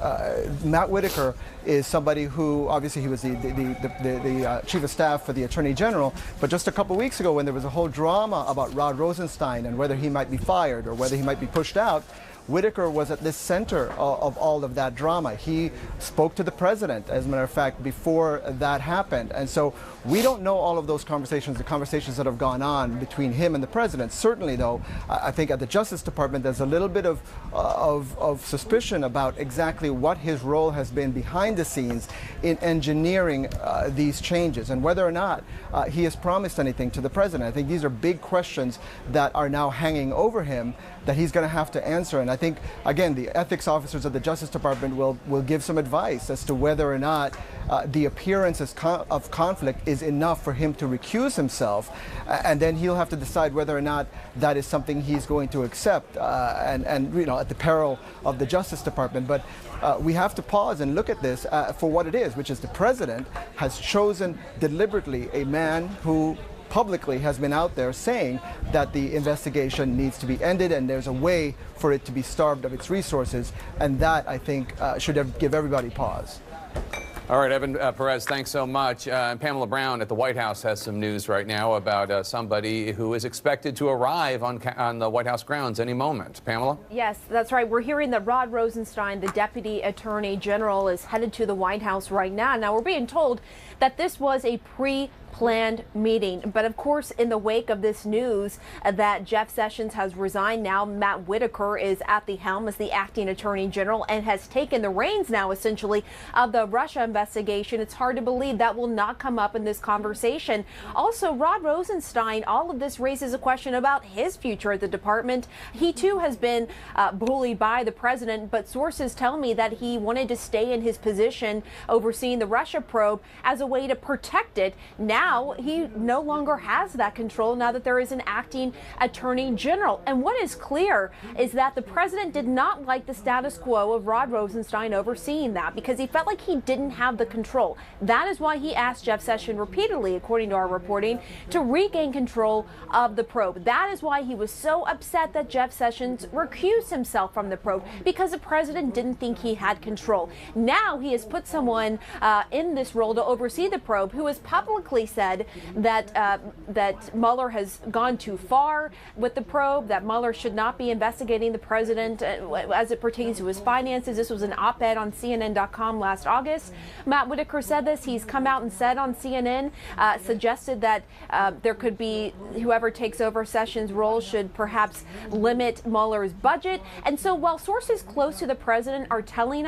Matt Whitaker is somebody who, obviously he was the chief of staff for the attorney general, but just a couple weeks ago when there was a whole drama about Rod Rosenstein and whether he might be fired or whether he might be pushed out, Whitaker was at the center of all of that drama. He spoke to the president, as a matter of fact, before that happened. And so we don't know all of those conversations, the conversations that have gone on between him and the president. Certainly, though, I think at the Justice Department, there's a little bit of suspicion about exactly what his role has been behind the scenes in engineering these changes and whether or not he has promised anything to the president. I think these are big questions that are now hanging over him that he's going to have to answer. And I think, again, the ethics officers of the Justice Department will give some advice as to whether or not the appearance of conflict is enough for him to recuse himself. And then he'll have to decide whether or not that is something he's going to accept, and you know, at the peril of the Justice Department. But we have to pause and look at this for what it is, which is the president has chosen deliberately a man who publicly has been out there saying that the investigation needs to be ended and there's a way for it to be starved of its resources, and that, I think, should give everybody pause. All right, Evan Perez, thanks so much. Pamela Brown at the White House has some news right now about somebody who is expected to arrive on the White House grounds any moment. Pamela? Yes, that's right. We're hearing that Rod Rosenstein, the Deputy Attorney General, is headed to the White House right now. Now, we're being told that this was a planned meeting. But of course, in the wake of this news that Jeff Sessions has resigned, now Matt Whitaker is at the helm as the acting attorney general and has taken the reins now essentially of the Russia investigation. It's hard to believe that will not come up in this conversation. Also, Rod Rosenstein, all of this raises a question about his future at the department. He too has been bullied by the president, but sources tell me that he wanted to stay in his position overseeing the Russia probe as a way to protect it. Now he no longer has that control now that there is an acting attorney general. And what is clear is that the president did not like the status quo of Rod Rosenstein overseeing that because he felt like he didn't have the control. That is why he asked Jeff Sessions repeatedly, according to our reporting, to regain control of the probe. That is why he was so upset that Jeff Sessions recused himself from the probe, because the president didn't think he had control. Now he has put someone in this role to oversee the probe who has publicly said that Mueller has gone too far with the probe, that Mueller should not be investigating the president as it pertains to his finances. This was an op-ed on CNN.com last August. Matt Whitaker said this. He's come out and said on CNN, suggested that there could be whoever takes over Sessions' role should perhaps limit Mueller's budget. And so while sources close to the president are telling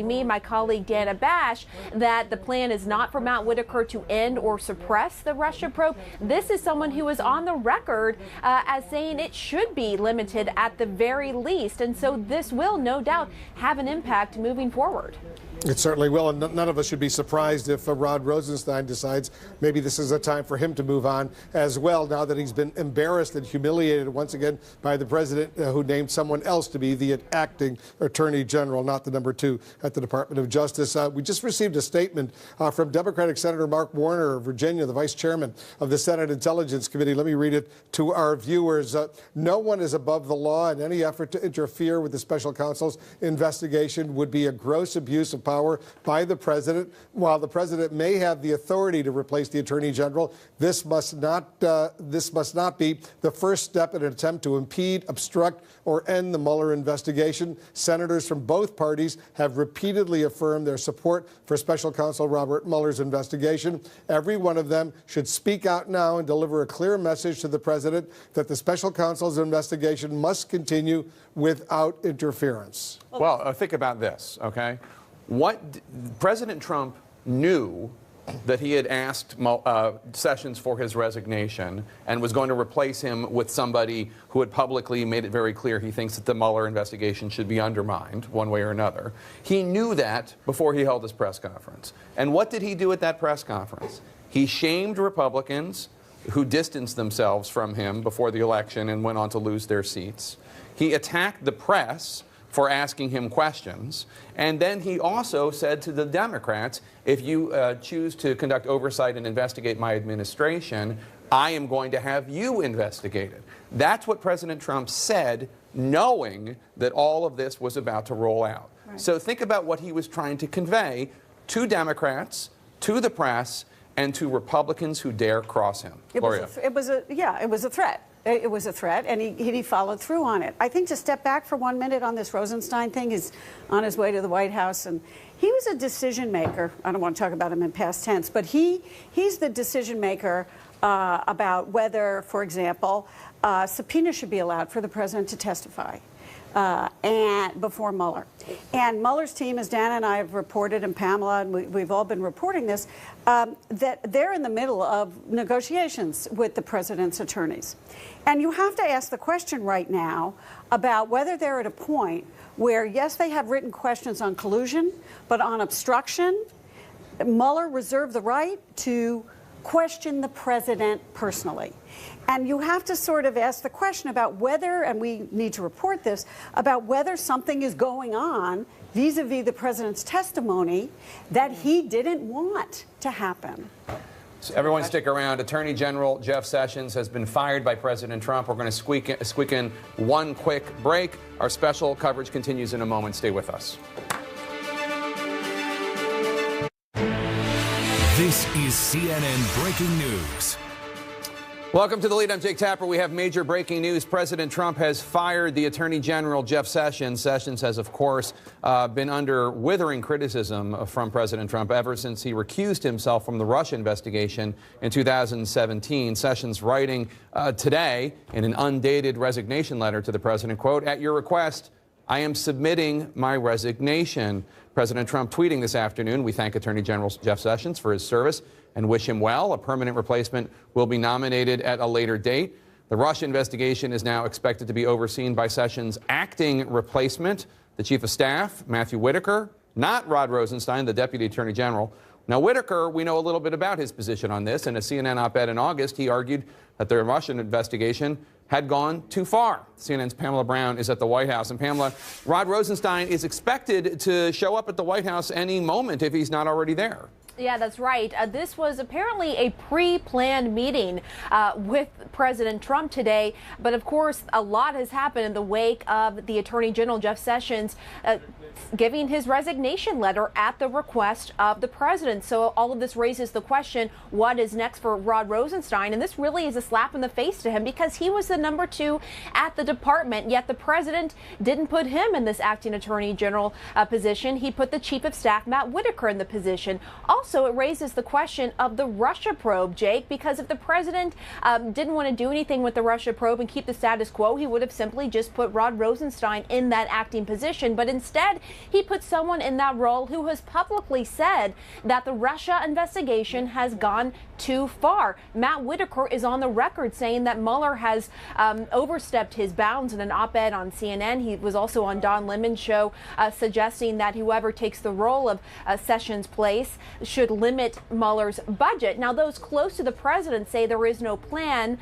me, my colleague Dana Bash, that the plan is not for Matt Whitaker to end or suppress the Russia probe, this is someone who is on the record as saying it should be limited at the very least. And so this will no doubt have an impact moving forward. It certainly will, and none of us should be surprised if Rod Rosenstein decides maybe this is a time for him to move on as well, now that he's been embarrassed and humiliated once again by the president, who named someone else to be the acting attorney general, not the number 2 at the Department of Justice. We just received a statement from Democratic Senator Mark Warner of Virginia, the vice chairman of the Senate Intelligence Committee. Let me read it to our viewers. No one is above the law, and any effort to interfere with the special counsel's investigation would be a gross abuse of power by the president. While the president may have the authority to replace the attorney general, this must not be the first step in an attempt to impede, obstruct, or end the Mueller investigation. Senators from both parties have repeatedly affirmed their support for special counsel Robert Mueller's investigation. Every one of them should speak out now and deliver a clear message to the president that the special counsel's investigation must continue without interference. Well, think about this, okay? President Trump knew that he had asked Sessions for his resignation and was going to replace him with somebody who had publicly made it very clear he thinks that the Mueller investigation should be undermined one way or another. He knew that before he held his press conference. And what did he do at that press conference? He shamed Republicans who distanced themselves from him before the election and went on to lose their seats. He attacked the press for asking him questions. And then he also said to the Democrats, if you choose to conduct oversight and investigate my administration, I am going to have you investigated. That's what President Trump said, knowing that all of this was about to roll out. Right. So think about what he was trying to convey to Democrats, to the press, and to Republicans who dare cross him. It was a threat. It was a threat, and he followed through on it. I think to step back for 1 minute on this Rosenstein thing, he's on his way to the White House, and he was a decision maker. I don't want to talk about him in past tense, but he's the decision maker about whether, for example, subpoena should be allowed for the president to testify. And before Mueller. And Mueller's team, as Dan and I have reported, and Pamela, and we've all been reporting this, that they're in the middle of negotiations with the president's attorneys. And you have to ask the question right now about whether they're at a point where, yes, they have written questions on collusion, but on obstruction, Mueller reserved the right to question the president personally. And you have to sort of ask the question about whether, and we need to report this, about whether something is going on vis-a-vis the president's testimony that he didn't want to happen. So everyone stick around. Attorney General Jeff Sessions has been fired by President Trump. We're going to squeak in one quick break. Our special coverage continues in a moment. Stay with us. This is CNN Breaking News. Welcome to The Lead. I'm Jake Tapper. We have major breaking news. President Trump has fired the Attorney General, Jeff Sessions. Sessions has, of course, been under withering criticism from President Trump ever since he recused himself from the Russia investigation in 2017. Sessions writing today in an undated resignation letter to the president, quote, "At your request, I am submitting my resignation." President Trump tweeting this afternoon, "We thank Attorney General Jeff Sessions for his service and wish him well. A permanent replacement will be nominated at a later date." The Russia investigation is now expected to be overseen by Sessions' acting replacement, the Chief of Staff, Matthew Whitaker, not Rod Rosenstein, the Deputy Attorney General. Now, Whitaker, we know a little bit about his position on this. In a CNN op-ed in August, he argued that the Russian investigation had gone too far. CNN's Pamela Brown is at the White House. And Pamela, Rod Rosenstein is expected to show up at the White House any moment if he's not already there. Yeah, that's right. This was apparently a pre-planned meeting with President Trump today. But of course, a lot has happened in the wake of the Attorney General, Jeff Sessions, giving his resignation letter at the request of the president. So all of this raises the question, what is next for Rod Rosenstein? And this really is a slap in the face to him because he was the number 2 at the department, yet the president didn't put him in this acting attorney general position. He put the chief of staff, Matt Whitaker, in the position. Also, it raises the question of the Russia probe, Jake, because if the president didn't want to do anything with the Russia probe and keep the status quo, he would have simply just put Rod Rosenstein in that acting position. But instead, he put someone in that role who has publicly said that the Russia investigation has gone too far. Matt Whitaker is on the record saying that Mueller has overstepped his bounds in an op-ed on CNN. He was also on Don Lemon's show suggesting that whoever takes the role of Sessions' place should limit Mueller's budget. Now, those close to the president say there is no plan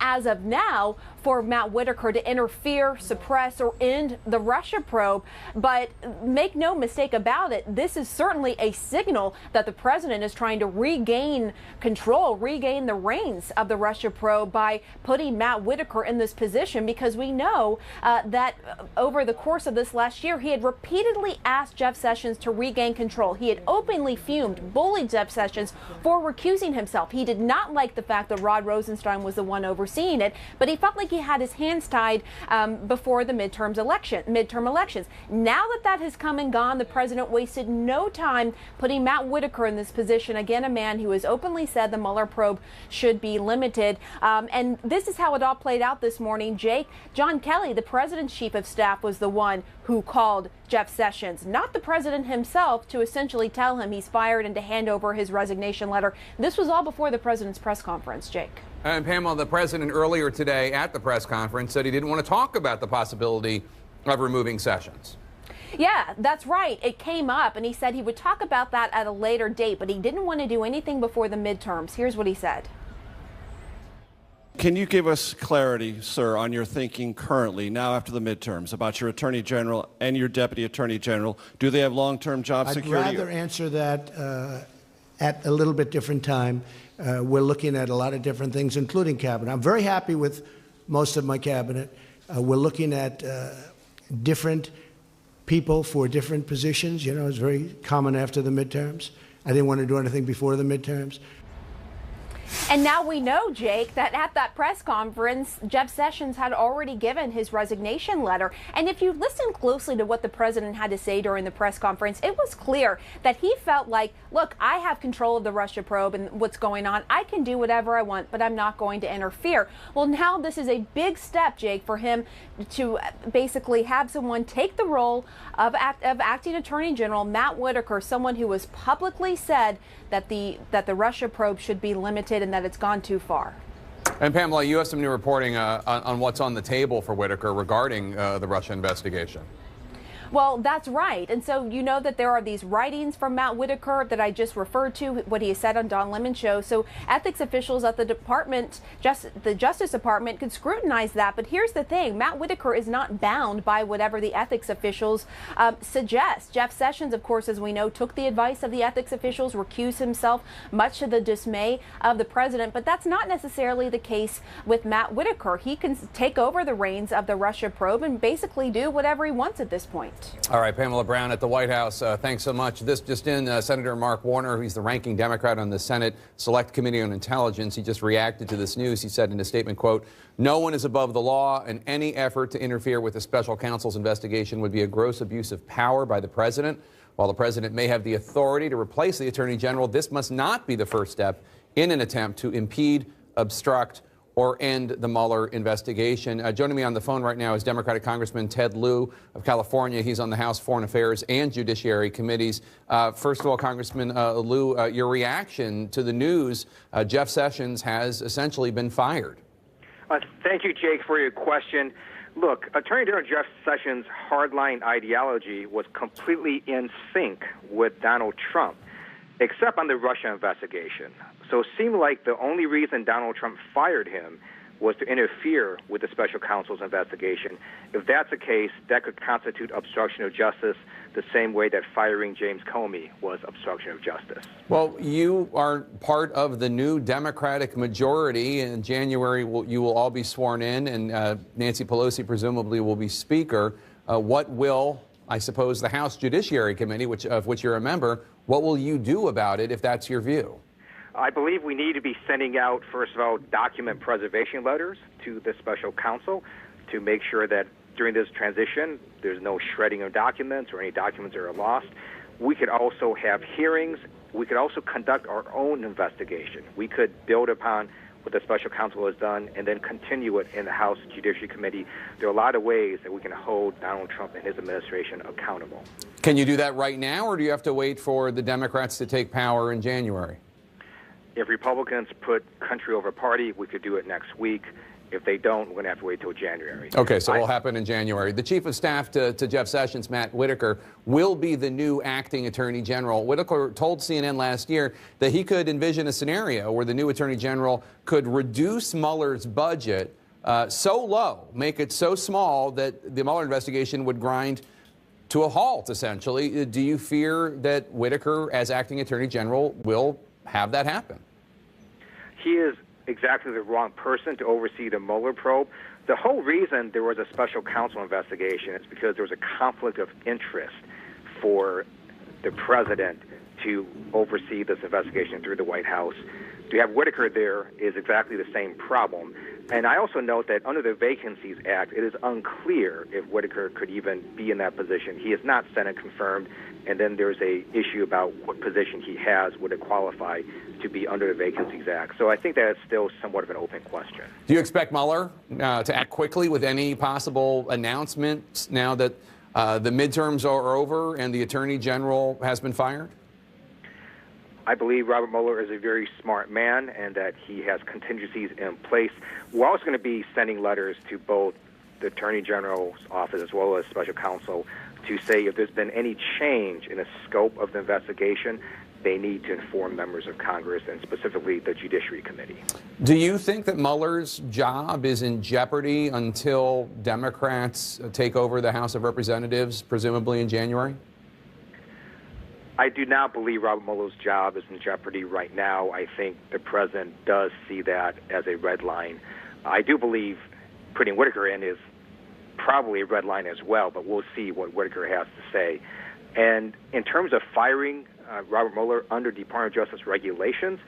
as of now for Matt Whitaker to interfere, suppress, or end the Russia probe. But make no mistake about it, this is certainly a signal that the president is trying to regain control, regain the reins of the Russia probe by putting Matt Whitaker in this position, because we know that over the course of this last year, he had repeatedly asked Jeff Sessions to regain control. He had openly fumed, bullied Jeff Sessions for recusing himself. He did not like the fact that Rod Rosenstein was the one overseeing it, but he felt like he had his hands tied before the midterm elections. Now that that has come and gone, the president wasted no time putting Matt Whitaker in this position. Again, a man who has openly said the Mueller probe should be limited. And this is how it all played out this morning. Jake, John Kelly, the president's chief of staff, was the one who called Jeff Sessions, not the president himself, to essentially tell him he's fired and to hand over his resignation letter. This was all before the president's press conference, Jake. And Pamela, the president earlier today at the press conference said he didn't want to talk about the possibility of removing Sessions. Yeah, that's right. It came up, and he said he would talk about that at a later date, but he didn't want to do anything before the midterms. Here's what he said. Can you give us clarity, sir, on your thinking currently, now after the midterms, about your Attorney General and your Deputy Attorney General? Do they have long-term job security? I'd rather answer that at a little bit different time. We're looking at a lot of different things, including cabinet. I'm very happy with most of my cabinet. We're looking at different people for different positions. You know, it's very common after the midterms. I didn't want to do anything before the midterms. And now we know, Jake, that at that press conference, Jeff Sessions had already given his resignation letter. And if you listen closely to what the president had to say during the press conference, it was clear that he felt like, look, I have control of the Russia probe and what's going on. I can do whatever I want, but I'm not going to interfere. Well, now this is a big step, Jake, for him to basically have someone take the role of acting attorney general, Matt Whitaker, someone who has publicly said that the Russia probe should be limited and that it's gone too far. And Pamela, you have some new reporting on what's on the table for Whitaker regarding the Russia investigation. Well, that's right. And so you know that there are these writings from Matt Whitaker that I just referred to, what he has said on Don Lemon's show. So ethics officials at the department, the Justice Department, could scrutinize that. But here's the thing. Matt Whitaker is not bound by whatever the ethics officials suggest. Jeff Sessions, of course, as we know, took the advice of the ethics officials, recused himself, much to the dismay of the president. But that's not necessarily the case with Matt Whitaker. He can take over the reins of the Russia probe and basically do whatever he wants at this point. All right, Pamela Brown at the White House. Thanks so much. This just in, Senator Mark Warner, who's the ranking Democrat on the Senate Select Committee on Intelligence, he just reacted to this news. He said in a statement, quote, "No one is above the law, and any effort to interfere with the special counsel's investigation would be a gross abuse of power by the president. While the president may have the authority to replace the attorney general, this must not be the first step in an attempt to impede, obstruct, or end the Mueller investigation." Joining me on the phone right now is Democratic Congressman Ted Lieu of California. He's on the House Foreign Affairs and Judiciary Committees. First of all, Congressman Lieu, your reaction to the news, Jeff Sessions has essentially been fired. Thank you, Jake, for your question. Look, Attorney General Jeff Sessions' hardline ideology was completely in sync with Donald Trump, except on the Russia investigation. So it seemed like the only reason Donald Trump fired him was to interfere with the special counsel's investigation. If that's the case, that could constitute obstruction of justice the same way that firing James Comey was obstruction of justice. Well, you are part of the new Democratic majority. In January, you will all be sworn in, and Nancy Pelosi presumably will be Speaker. What will, I suppose, the House Judiciary Committee, of which you're a member, what will you do about it if that's your view? I believe we need to be sending out, first of all, document preservation letters to the special counsel to make sure that during this transition there's no shredding of documents or any documents that are lost. We could also have hearings. We could also conduct our own investigation. We could build upon what the special counsel has done and then continue it in the House Judiciary Committee. There are a lot of ways that we can hold Donald Trump and his administration accountable. Can you do that right now, or do you have to wait for the Democrats to take power in January? If Republicans put country over party, we could do it next week. If they don't, we're going to have to wait till January. Okay, so it'll happen in January. The Chief of Staff to Jeff Sessions, Matt Whitaker, will be the new acting Attorney General. Whitaker told CNN last year that he could envision a scenario where the new Attorney General could reduce Mueller's budget so low, make it so small that the Mueller investigation would grind to a halt, essentially. Do you fear that Whitaker, as acting Attorney General, will have that happen? He is exactly the wrong person to oversee the Mueller probe. The whole reason there was a special counsel investigation is because there was a conflict of interest for the president to oversee this investigation through the White House. To have Whitaker there is exactly the same problem. And I also note that under the Vacancies Act, it is unclear if Whitaker could even be in that position. He is not Senate confirmed, and then there's a issue about what position he has, would it qualify to be under the Vacancies Act. So I think that is still somewhat of an open question. Do you expect Mueller to act quickly with any possible announcements now that the midterms are over and the Attorney General has been fired? I believe Robert Mueller is a very smart man and that he has contingencies in place. We're also going to be sending letters to both the Attorney General's office as well as Special Counsel to say if there's been any change in the scope of the investigation, they need to inform members of Congress and specifically the Judiciary Committee. Do you think that Mueller's job is in jeopardy until Democrats take over the House of Representatives, presumably in January? I do not believe Robert Mueller's job is in jeopardy right now. I think the president does see that as a red line. I do believe putting Whitaker in is probably a red line as well, but we'll see what Whitaker has to say. And in terms of firing Robert Mueller under Department of Justice regulations,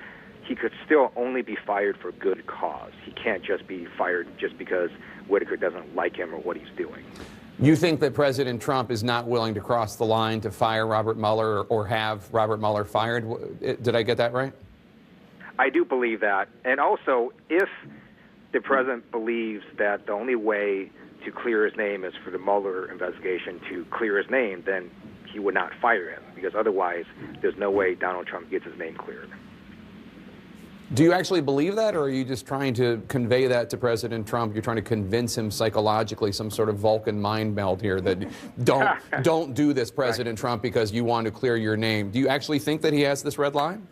he could still only be fired for good cause. He can't just be fired just because Whitaker doesn't like him or what he's doing. You think that President Trump is not willing to cross the line to fire Robert Mueller or have Robert Mueller fired? Did I get that right? I do believe that. And also, if the president believes that the only way to clear his name is for the Mueller investigation to clear his name, then he would not fire him, because otherwise there's no way Donald Trump gets his name cleared. Do you actually believe that, or are you just trying to convey that to President Trump? You're trying to convince him psychologically, some sort of Vulcan mind meld here, that don't do this, President Trump, because you want to clear your name. Do you actually think that he has this red line?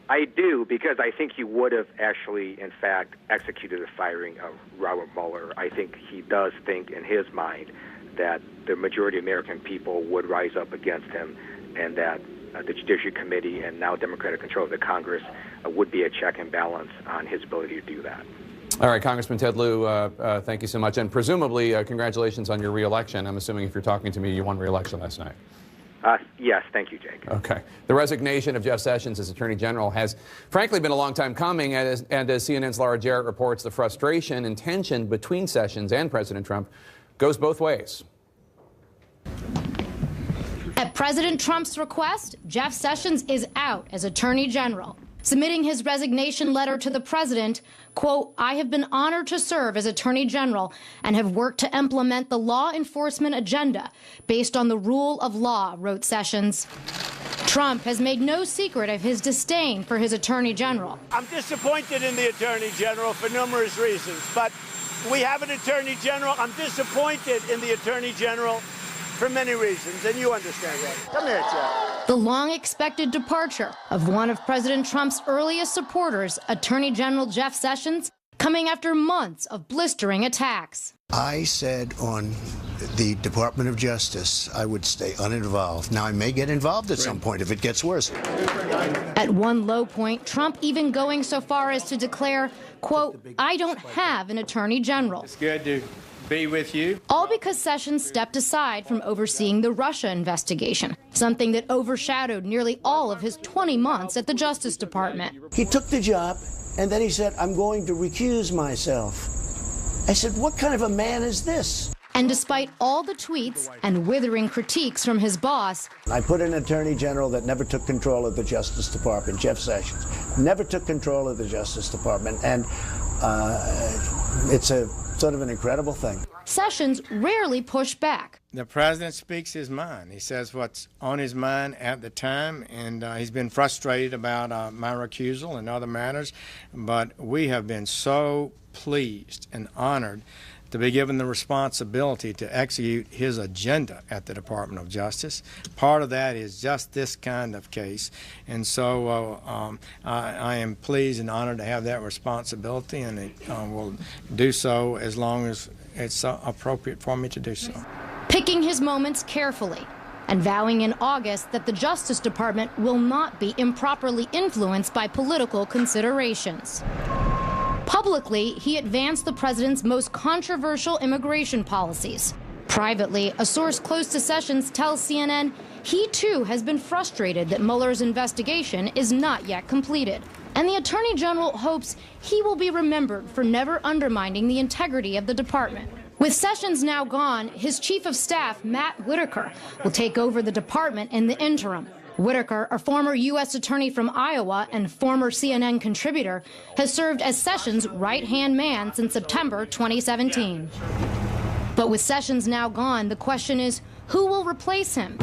I do, because I think he would have actually, in fact, executed the firing of Robert Mueller. I think he does think in his mind that the majority of American people would rise up against him, and that the Judiciary Committee and now Democratic control of the Congress would be a check and balance on his ability to do that. All right, Congressman Ted Lieu, thank you so much. And presumably, congratulations on your re-election. I'm assuming if you're talking to me, you won re-election last night. Yes, thank you, Jake. Okay. The resignation of Jeff Sessions as Attorney General has, frankly, been a long time coming. And as CNN's Laura Jarrett reports, the frustration and tension between Sessions and President Trump goes both ways. At President Trump's request, Jeff Sessions is out as Attorney General, submitting his resignation letter to the president. Quote, I have been honored to serve as Attorney General and have worked to implement the law enforcement agenda based on the rule of law, wrote Sessions. Trump has made no secret of his disdain for his Attorney General. I'm disappointed in the Attorney General for numerous reasons, but we have an Attorney General. I'm disappointed in the Attorney General for many reasons, and you understand that. Come here, Jeff. The long-expected departure of one of President Trump's earliest supporters, Attorney General Jeff Sessions, coming after months of blistering attacks. I said on the Department of Justice I would stay uninvolved. Now, I may get involved at some point if it gets worse. At one low point, Trump even going so far as to declare, quote, I don't have an Attorney General. It's good to be with you. All because Sessions stepped aside from overseeing the Russia investigation, something that overshadowed nearly all of his 20 months at the Justice Department. He took the job, and then he said, I'm going to recuse myself. I said, what kind of a man is this? And despite all the tweets and withering critiques from his boss, I put an Attorney General that never took control of the Justice Department, Jeff Sessions, never took control of the Justice Department, and it's a sort of an incredible thing. Sessions rarely pushed back. The president speaks his mind. He says what's on his mind at the time, and he's been frustrated about my recusal and other matters, but we have been so pleased and honored to be given the responsibility to execute his agenda at the Department of Justice. Part of that is just this kind of case, and so I am pleased and honored to have that responsibility, and it will do so as long as it's appropriate for me to do so. Picking his moments carefully and vowing in August that the Justice Department will not be improperly influenced by political considerations. Publicly, he advanced the president's most controversial immigration policies. Privately, a source close to Sessions tells CNN he too has been frustrated that Mueller's investigation is not yet completed. And the Attorney General hopes he will be remembered for never undermining the integrity of the department. With Sessions now gone, his chief of staff, Matt Whitaker, will take over the department in the interim. Whitaker, a former U.S. attorney from Iowa and former CNN contributor, has served as Sessions' right-hand man since September 2017. But with Sessions now gone, the question is, who will replace him?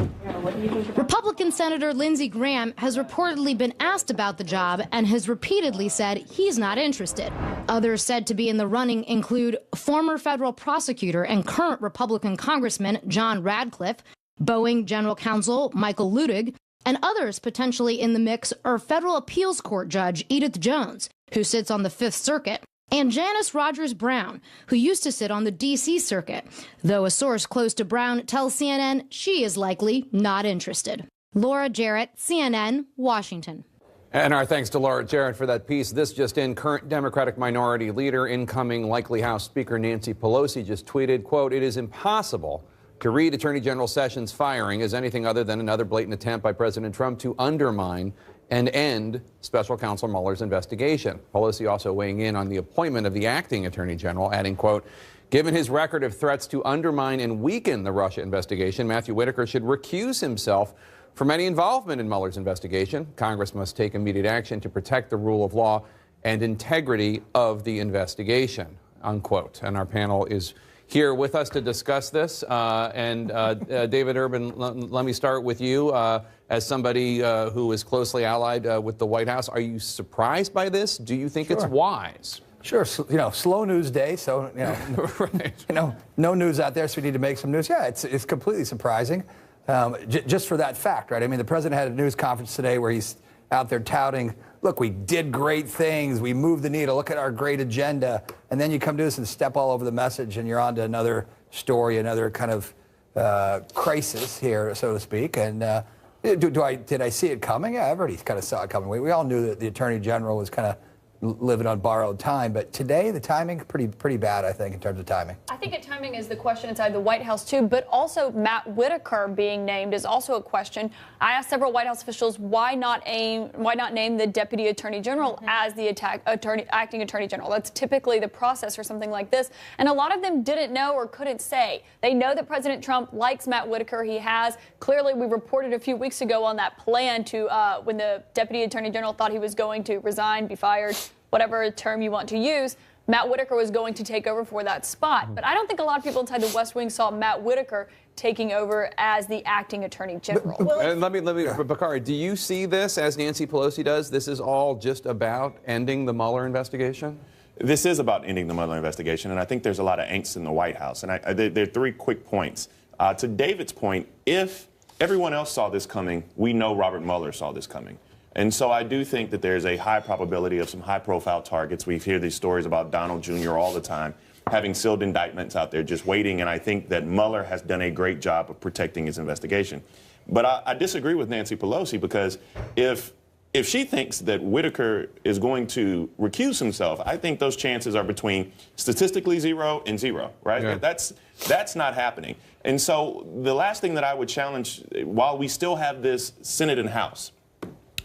Republican Senator Lindsey Graham has reportedly been asked about the job and has repeatedly said he's not interested. Others said to be in the running include former federal prosecutor and current Republican Congressman John Radcliffe, Boeing General Counsel Michael Luttig, and others potentially in the mix are federal appeals court judge Edith Jones, who sits on the Fifth Circuit, and Janice Rogers Brown, who used to sit on the D.C. Circuit, though a source close to Brown tells CNN she is likely not interested. Laura Jarrett, CNN, Washington. And our thanks to Laura Jarrett for that piece. This just in, current Democratic Minority Leader, incoming likely House Speaker Nancy Pelosi just tweeted, quote, it is impossible to read Attorney General Sessions' firing as anything other than another blatant attempt by President Trump to undermine and end Special Counsel Mueller's investigation. Pelosi also weighing in on the appointment of the acting Attorney General, adding, quote, given his record of threats to undermine and weaken the Russia investigation, Matthew Whitaker should recuse himself from any involvement in Mueller's investigation. Congress must take immediate action to protect the rule of law and integrity of the investigation, unquote. And our panel is here with us to discuss this. David Urban, let me start with you. As somebody who is closely allied with the White House, are you surprised by this? Do you think it's wise? Sure. You know, slow news day, so, you know, right. You know, no news out there, so we need to make some news. Yeah, it's completely surprising, just for that fact, right? I mean, the president had a news conference today where he's out there touting, look, we did great things, we moved the needle, look at our great agenda, and then you come to us and step all over the message, and you're on to another story, another kind of crisis here, so to speak. And did I see it coming? Yeah, everybody kind of saw it coming. We all knew that the Attorney General was kind of living on borrowed time. But today, the timing pretty bad, I think, in terms of timing. I think timing is the question inside the White House, too, but also Matt Whitaker being named is also a question. I asked several White House officials why not name the Deputy Attorney General as the acting Attorney General. That's typically the process for something like this. And a lot of them didn't know or couldn't say. They know that President Trump likes Matt Whitaker. He has. Clearly, we reported a few weeks ago on that plan to when the Deputy Attorney General thought he was going to resign, be fired, whatever term you want to use, Matt Whitaker was going to take over for that spot. But I don't think a lot of people inside the West Wing saw Matt Whitaker taking over as the acting Attorney General. And let me, Bakari, do you see this as Nancy Pelosi does? This is all just about ending the Mueller investigation? This is about ending the Mueller investigation, and I think there's a lot of angst in the White House. And there are 3 quick points. To David's point, if everyone else saw this coming, we know Robert Mueller saw this coming. And so I do think that there's a high probability of some high-profile targets. We hear these stories about Donald Jr. all the time, having sealed indictments out there just waiting, and I think that Mueller has done a great job of protecting his investigation. But I disagree with Nancy Pelosi, because if she thinks that Whitaker is going to recuse himself, I think those chances are between statistically 0 and 0, right? Yeah. That's not happening. And so the last thing that I would challenge, while we still have this Senate and House,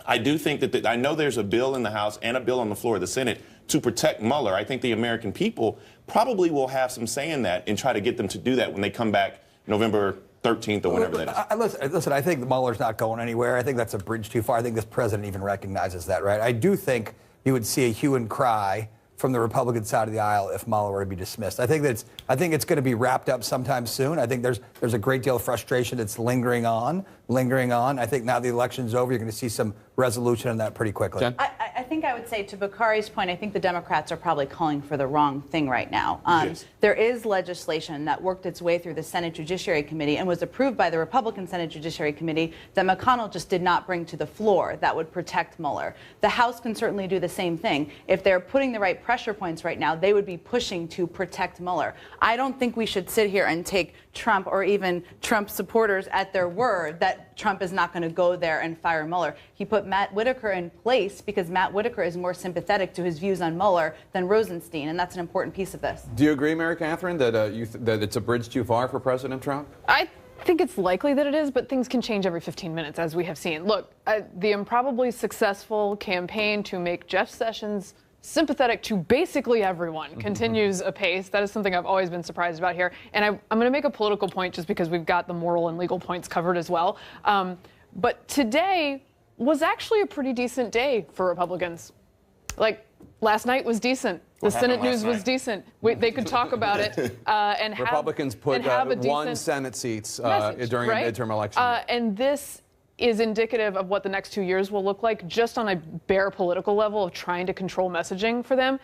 I do think that I know there's a bill in the House and a bill on the floor of the Senate to protect Mueller. I think the American people probably will have some say in that and try to get them to do that when they come back November 13th or whenever that is. Listen, I think Mueller's not going anywhere. I think that's a bridge too far. I think this president even recognizes that, right? I do think you would see a hue and cry from the Republican side of the aisle if Mueller were to be dismissed. I think it's going to be wrapped up sometime soon. I think there's a great deal of frustration that's lingering on. I think now the election's over, you're going to see some resolution on that pretty quickly. I think I would say, to Bakari's point, I think the Democrats are probably calling for the wrong thing right now. Yes. There is legislation that worked its way through the Senate Judiciary Committee and was approved by the Republican Senate Judiciary Committee that McConnell just did not bring to the floor that would protect Mueller. The House can certainly do the same thing. If they're putting the right pressure points right now, they would be pushing to protect Mueller. I don't think we should sit here and take Trump or even Trump supporters at their word that Trump is not going to go there and fire Mueller. He put Matt Whitaker in place because Matt Whitaker is more sympathetic to his views on Mueller than Rosenstein, and that's an important piece of this. Do you agree, Mary Catherine, that that it's a bridge too far for President Trump? I think it's likely that it is, but things can change every 15 minutes, as we have seen. Look, the improbably successful campaign to make Jeff Sessions sympathetic to basically everyone continues apace. That is something I've always been surprised about here. And I'm going to make a political point just because we've got the moral and legal points covered as well. But today was actually a pretty decent day for Republicans. Like, last night was decent. The Senate news was decent. They could talk about it and have Republicans put one Senate seats during a midterm election. And this is indicative of what the next 2 years will look like, just on a bare political level of trying to control messaging for them.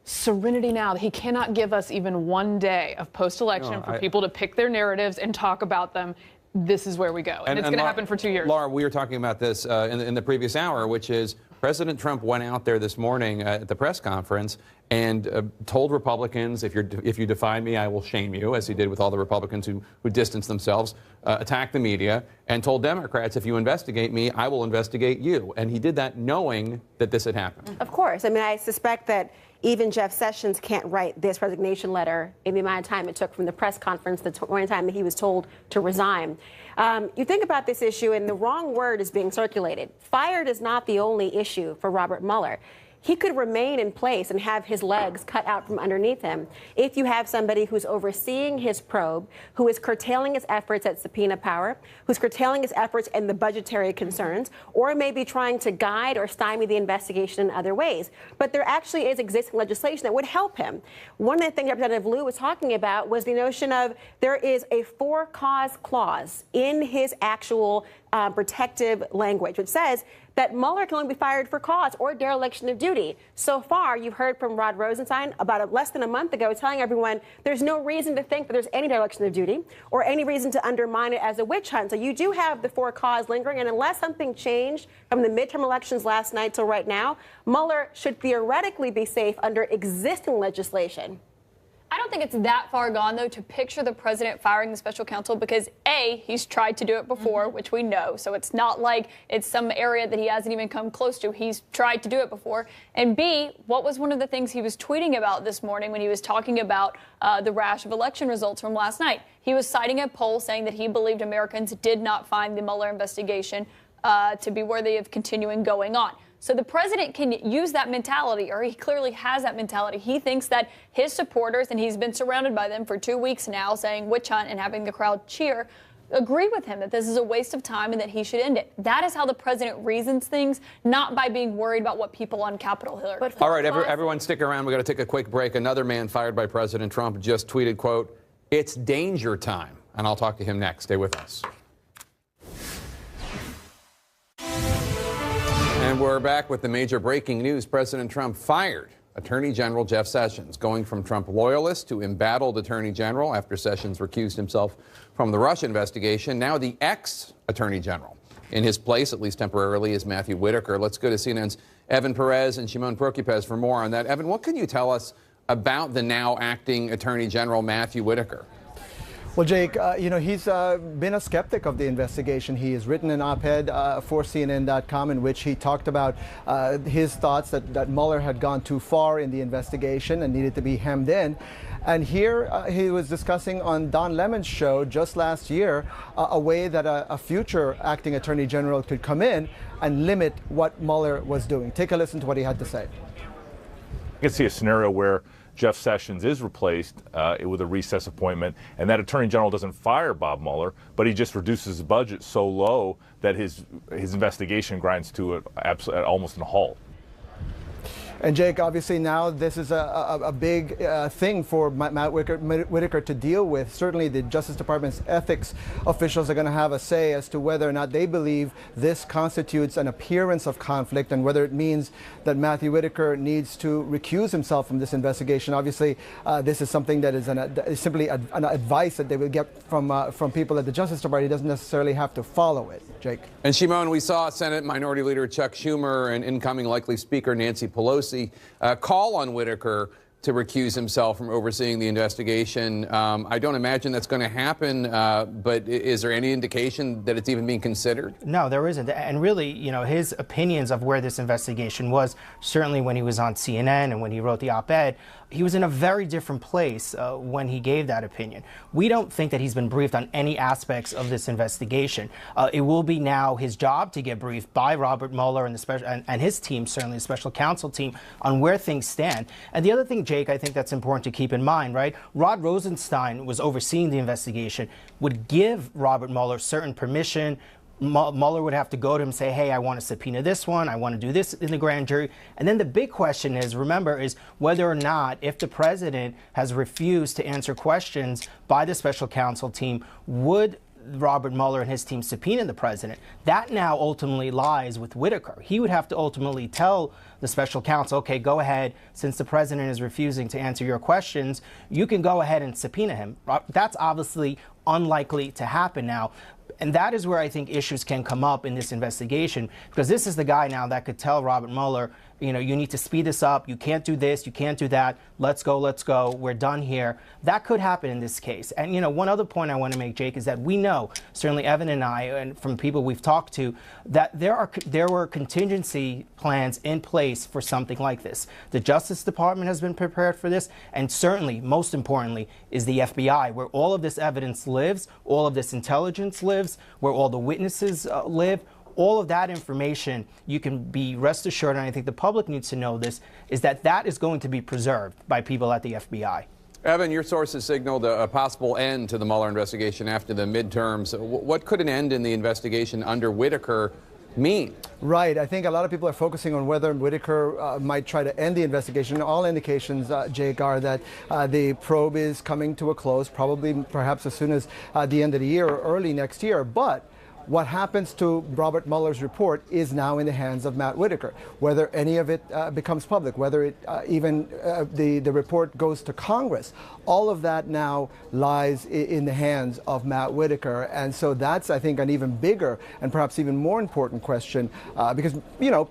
Serenity now. He cannot give us even one day of post-election for people to pick their narratives and talk about them. This is where we go. And it's going to happen for 2 years. Laura, we were talking about this in the previous hour, which is President Trump went out there this morning at the press conference and told Republicans, if you defy me, I will shame you, as he did with all the Republicans who distanced themselves, attacked the media, and told Democrats, if you investigate me, I will investigate you. And he did that knowing that this had happened. Of course. I mean, I suspect that even Jeff Sessions can't write this resignation letter in the amount of time it took from the press conference, the one time that he was told to resign. You think about this issue, and the wrong word is being circulated. Fired is not the only issue for Robert Mueller. He could remain in place and have his legs cut out from underneath him if you have somebody who's overseeing his probe, who is curtailing his efforts at subpoena power, who's curtailing his efforts in the budgetary concerns, or maybe trying to guide or stymie the investigation in other ways. But there actually is existing legislation that would help him. One of the things Representative Lieu was talking about was the notion of there is a for-cause clause in his actual protective language, which says that Mueller can only be fired for cause or dereliction of duty. So far, you've heard from Rod Rosenstein about less than a month ago telling everyone there's no reason to think that there's any dereliction of duty or any reason to undermine it as a witch hunt. So you do have the for cause lingering, and unless something changed from the midterm elections last night till right now, Mueller should theoretically be safe under existing legislation. I don't think it's that far gone, though, to picture the president firing the special counsel because, A, he's tried to do it before, which we know. So it's not like it's some area that he hasn't even come close to. He's tried to do it before. And B, what was one of the things he was tweeting about this morning when he was talking about the rash of election results from last night? He was citing a poll saying that he believed Americans did not find the Mueller investigation to be worthy of continuing going on. So the president can use that mentality, or he clearly has that mentality. He thinks that his supporters, and he's been surrounded by them for 2 weeks now, saying witch hunt and having the crowd cheer, agree with him that this is a waste of time and that he should end it. That is how the president reasons things, not by being worried about what people on Capitol Hill are. All right, everyone stick around. We've got to take a quick break. Another man fired by President Trump just tweeted, quote, "It's danger time." And I'll talk to him next. Stay with us. And we're back with the major breaking news. President Trump fired Attorney General Jeff Sessions, going from Trump loyalist to embattled Attorney General after Sessions recused himself from the Russia investigation. Now the ex-Attorney General. In his place, at least temporarily, is Matthew Whitaker. Let's go to CNN's Evan Perez and Shimon Prokupecz for more on that. Evan, what can you tell us about the now acting Attorney General Matthew Whitaker? Well, Jake, he's been a skeptic of the investigation. He has written an op-ed for CNN.com in which he talked about his thoughts that Mueller had gone too far in the investigation and needed to be hemmed in. And here he was discussing on Don Lemon's show just last year a way that a future acting attorney general could come in and limit what Mueller was doing. Take a listen to what he had to say. I can see a scenario where Jeff Sessions is replaced with a recess appointment, and that Attorney General doesn't fire Bob Mueller, but he just reduces his budget so low that his investigation grinds to almost a halt. And Jake, obviously now this is a big thing for Matt Whitaker to deal with. Certainly the Justice Department's ethics officials are going to have a say as to whether or not they believe this constitutes an appearance of conflict and whether it means that Matthew Whitaker needs to recuse himself from this investigation. Obviously, this is something that is simply an advice that they will get from people at the Justice Department. He doesn't necessarily have to follow it. Jake. And Shimon, we saw Senate Minority Leader Chuck Schumer and incoming likely Speaker Nancy Pelosi call on Whitaker to recuse himself from overseeing the investigation. I don't imagine that's going to happen, but is there any indication that it's even being considered? No, there isn't. And really, his opinions of where this investigation was, certainly when he was on CNN and when he wrote the op-ed, he was in a very different place when he gave that opinion. We don't think that he's been briefed on any aspects of this investigation. It will be now his job to get briefed by Robert Mueller and his team, certainly the special counsel team, on where things stand. And the other thing, Jake, I think that's important to keep in mind, right? Rod Rosenstein was overseeing the investigation, would give Robert Mueller certain permission. Mueller would have to go to him and say, hey, I want to subpoena this one, I want to do this in the grand jury. And then the big question is, remember, is whether or not, if the president has refused to answer questions by the special counsel team, would Robert Mueller and his team subpoena the president? That now ultimately lies with Whitaker. He would have to ultimately tell the special counsel, okay, go ahead, since the president is refusing to answer your questions, you can go ahead and subpoena him. That's obviously unlikely to happen now. And that is where I think issues can come up in this investigation, because this is the guy now that could tell Robert Mueller, you need to speed this up. You can't do this. You can't do that. Let's go. We're done here. That could happen in this case. And, one other point I want to make, Jake, is that we know, certainly Evan and I, and from people we've talked to, that there were contingency plans in place for something like this. The Justice Department has been prepared for this. And certainly, most importantly, is the FBI, where all of this evidence lives, all of this intelligence lives, where all the witnesses live. All of that information, you can be rest assured, and I think the public needs to know this, is that is going to be preserved by people at the FBI. Evan, your sources signaled a possible end to the Mueller investigation after the midterms. What could an end in the investigation under Whitaker mean? Right. I think a lot of people are focusing on whether Whitaker might try to end the investigation. All indications, Jake, are that the probe is coming to a close, probably perhaps as soon as the end of the year or early next year. But What happens to Robert Mueller's report is now in the hands of Matt Whitaker. Whether any of it becomes public, whether it the report goes to Congress, all of that now lies in the hands of Matt Whitaker. And so that's, I think, an even bigger and perhaps even more important question because,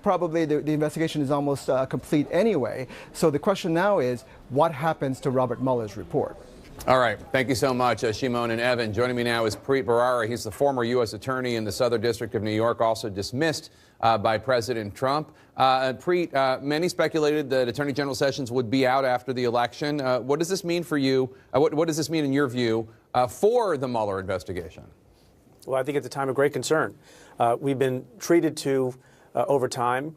probably the investigation is almost complete anyway. So the question now is, what happens to Robert Mueller's report? All right. Thank you so much, Shimon and Evan. Joining me now is Preet Bharara. He's the former U.S. attorney in the Southern District of New York, also dismissed by President Trump. Preet, many speculated that Attorney General Sessions would be out after the election. What does this mean for you? What does this mean, in your view, for the Mueller investigation? Well, I think it's a time of great concern. We've been treated to, over time,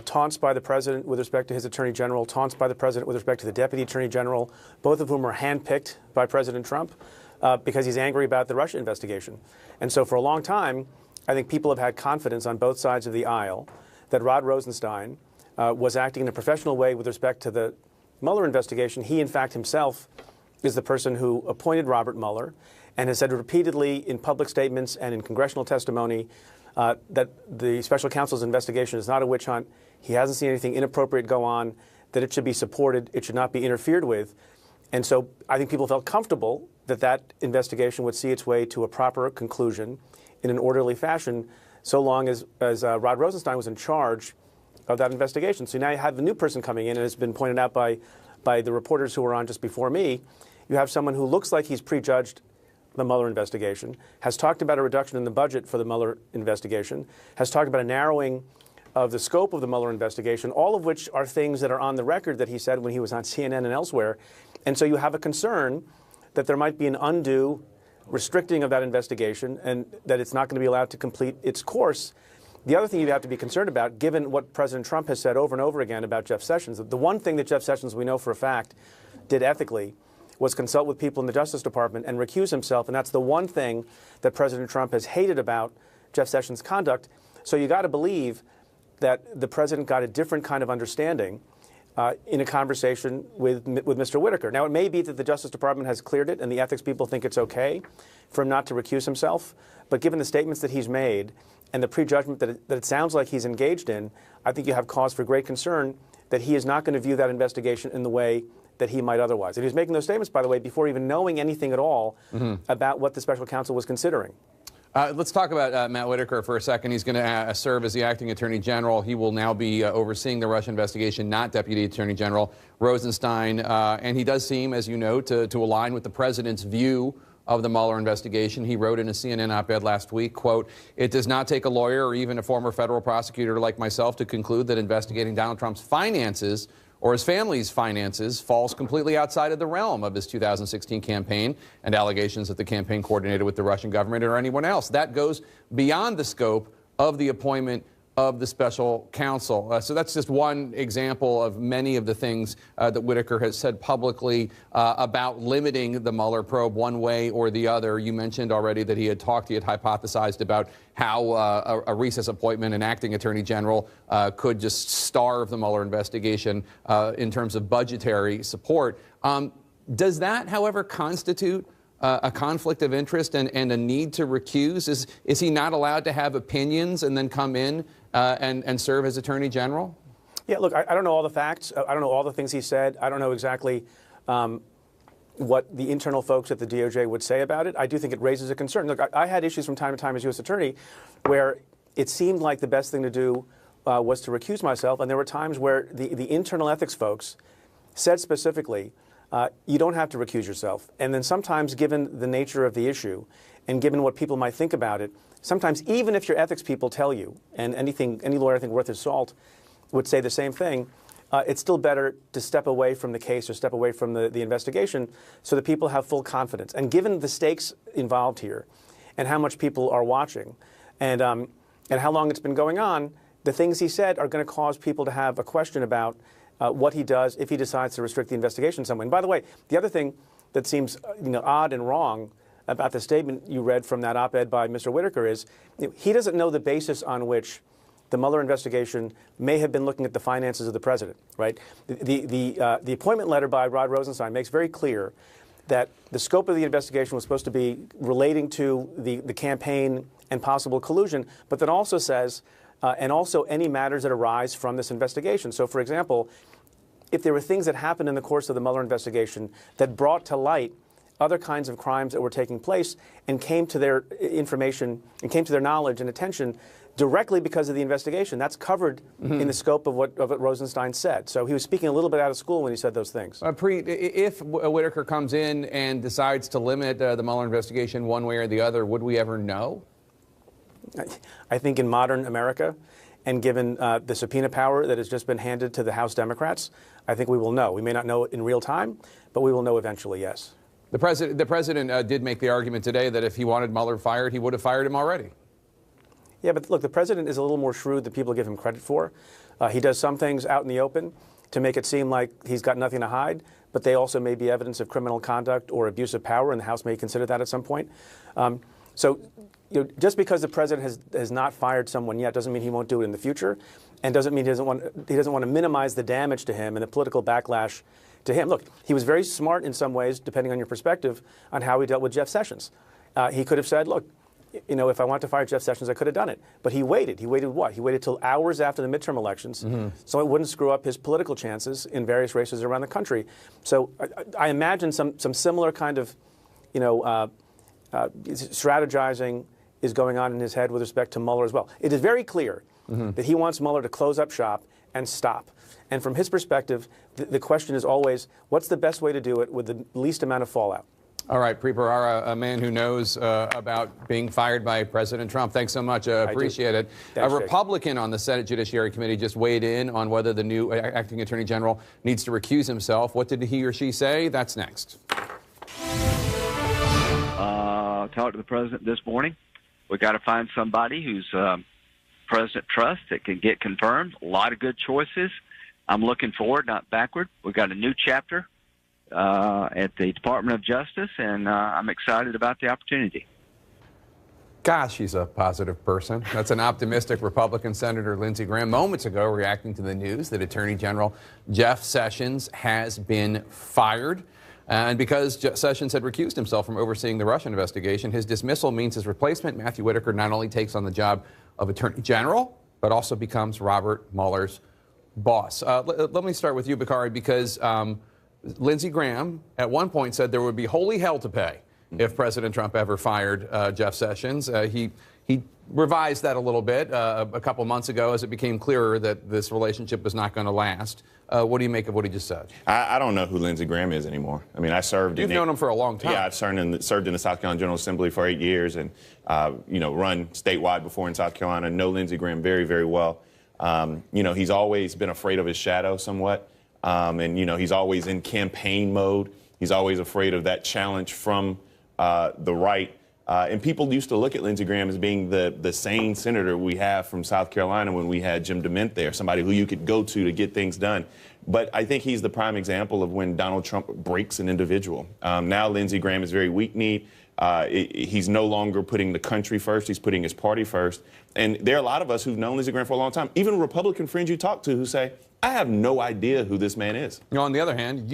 taunts by the president with respect to his attorney general, taunts by the president with respect to the deputy attorney general, both of whom are handpicked by President Trump because he's angry about the Russia investigation. And so for a long time, I think people have had confidence on both sides of the aisle that Rod Rosenstein was acting in a professional way with respect to the Mueller investigation. He, in fact, himself is the person who appointed Robert Mueller and has said repeatedly in public statements and in congressional testimony that the special counsel's investigation is not a witch hunt. He hasn't seen anything inappropriate go on, that it should be supported, it should not be interfered with. And so I think people felt comfortable that that investigation would see its way to a proper conclusion in an orderly fashion, so long as Rod Rosenstein was in charge of that investigation. So now you have the new person coming in, and it's been pointed out by the reporters who were on just before me. You have someone who looks like he's prejudged the Mueller investigation, has talked about a reduction in the budget for the Mueller investigation, has talked about a narrowing of the scope of the Mueller investigation, all of which are things that are on the record that he said when he was on CNN and elsewhere. And so you have a concern that there might be an undue restricting of that investigation and that it's not going to be allowed to complete its course. The other thing you have to be concerned about, given what President Trump has said over and over again about Jeff Sessions, the one thing that Jeff Sessions, we know for a fact, did ethically was consult with people in the Justice Department and recuse himself. And that's the one thing that President Trump has hated about Jeff Sessions' conduct. So you got to believe that the president got a different kind of understanding in a conversation with Mr. Whitaker. Now, it may be that the Justice Department has cleared it and the ethics people think it's okay for him not to recuse himself. But given the statements that he's made and the prejudgment that it sounds like he's engaged in, I think you have cause for great concern that he is not going to view that investigation in the way that he might otherwise. And he was making those statements, by the way, before even knowing anything at all about what the special counsel was considering. Let's talk about Matt Whitaker for a second. He's going to serve as the acting attorney general. He will now be overseeing the Russia investigation, not deputy attorney general Rosenstein. And he does seem, as you know, to align with the president's view of the Mueller investigation. He wrote in a CNN op-ed last week, quote, "It does not take a lawyer or even a former federal prosecutor like myself to conclude that investigating Donald Trump's finances or his family's finances falls completely outside of the realm of his 2016 campaign and allegations that the campaign coordinated with the Russian government or anyone else. That goes beyond the scope of the appointment of the special counsel." So that's just one example of many of the things that Whitaker has said publicly about limiting the Mueller probe one way or the other. You mentioned already that he had hypothesized about how a recess appointment, an acting attorney general, could just starve the Mueller investigation in terms of budgetary support. Does that, however, constitute a conflict of interest and a need to recuse? Is he not allowed to have opinions and then come in and serve as Attorney General? Yeah, look, I don't know all the facts. I don't know all the things he said. I don't know exactly what the internal folks at the DOJ would say about it. I do think it raises a concern. Look, I had issues from time to time as U.S. Attorney where it seemed like the best thing to do was to recuse myself, and there were times where the internal ethics folks said specifically, you don't have to recuse yourself. And then sometimes, given the nature of the issue and given what people might think about it, sometimes even if your ethics people tell you, and any lawyer I think worth his salt would say the same thing, it's still better to step away from the case or step away from the investigation so that people have full confidence. And given the stakes involved here and how much people are watching and how long it's been going on, the things he said are going to cause people to have a question about what he does if he decides to restrict the investigation in some way. And by the way, the other thing that seems odd and wrong about the statement you read from that op-ed by Mr. Whitaker is he doesn't know the basis on which the Mueller investigation may have been looking at the finances of the president, right? The appointment letter by Rod Rosenstein makes very clear that the scope of the investigation was supposed to be relating to the campaign and possible collusion, but then also says, and also any matters that arise from this investigation. So, for example, if there were things that happened in the course of the Mueller investigation that brought to light other kinds of crimes that were taking place and came to their information and came to their knowledge and attention directly because of the investigation, that's covered in the scope of what Rosenstein said. So he was speaking a little bit out of school when he said those things. Preet, if Whitaker comes in and decides to limit the Mueller investigation one way or the other, would we ever know? I think in modern America, and given the subpoena power that has just been handed to the House Democrats, I think we will know. We may not know it in real time, but we will know eventually, yes. The president did make the argument today that if he wanted Mueller fired, he would have fired him already. Yeah, but look, the president is a little more shrewd than people give him credit for. He does some things out in the open to make it seem like he's got nothing to hide, but they also may be evidence of criminal conduct or abuse of power, and the House may consider that at some point. So, just because the president has not fired someone yet doesn't mean he won't do it in the future, and doesn't mean he doesn't want to minimize the damage to him and the political backlash to him. Look, he was very smart in some ways, depending on your perspective, on how he dealt with Jeff Sessions. He could have said, look, if I want to fire Jeff Sessions, I could have done it. But he waited. He waited what? He waited till hours after the midterm elections so it wouldn't screw up his political chances in various races around the country. So I imagine some similar kind of, strategizing is going on in his head with respect to Mueller as well. It is very clear that he wants Mueller to close up shop and stop. And from his perspective, the question is always, what's the best way to do it with the least amount of fallout? All right, Preet Bharara, a man who knows about being fired by President Trump. Thanks so much. Appreciate it. Thanks, a Republican on the Senate Judiciary Committee just weighed in on whether the new acting attorney general needs to recuse himself. What did he or she say? That's next. Talked to the president this morning. We got to find somebody who's President trusts that can get confirmed. A lot of good choices. I'm looking forward, not backward. We've got a new chapter at the Department of Justice, and I'm excited about the opportunity. Gosh, he's a positive person. That's an optimistic Republican Senator Lindsey Graham moments ago reacting to the news that Attorney General Jeff Sessions has been fired. And because Sessions had recused himself from overseeing the Russian investigation, his dismissal means his replacement, Matthew Whitaker, not only takes on the job of Attorney General, but also becomes Robert Mueller's boss. Let me start with you, Bakari, because Lindsey Graham at one point said there would be holy hell to pay if President Trump ever fired Jeff Sessions. He revised that a little bit a couple months ago as it became clearer that this relationship was not going to last. What do you make of what he just said? I don't know who Lindsey Graham is anymore. I mean, I served. You've known him for a long time. Yeah, I've served in the South Carolina General Assembly for 8 years, and run statewide before in South Carolina. Know Lindsey Graham very, very well. He's always been afraid of his shadow somewhat, and he's always in campaign mode. He's always afraid of that challenge from the right. And people used to look at Lindsey Graham as being the sane senator we have from South Carolina when we had Jim DeMint there, somebody who you could go to get things done. But I think he's the prime example of when Donald Trump breaks an individual. Now Lindsey Graham is very weak-kneed. He's no longer putting the country first. He's putting his party first. And there are a lot of us who've known Lindsey Graham for a long time, even Republican friends you talk to who say, I have no idea who this man is. On the other hand,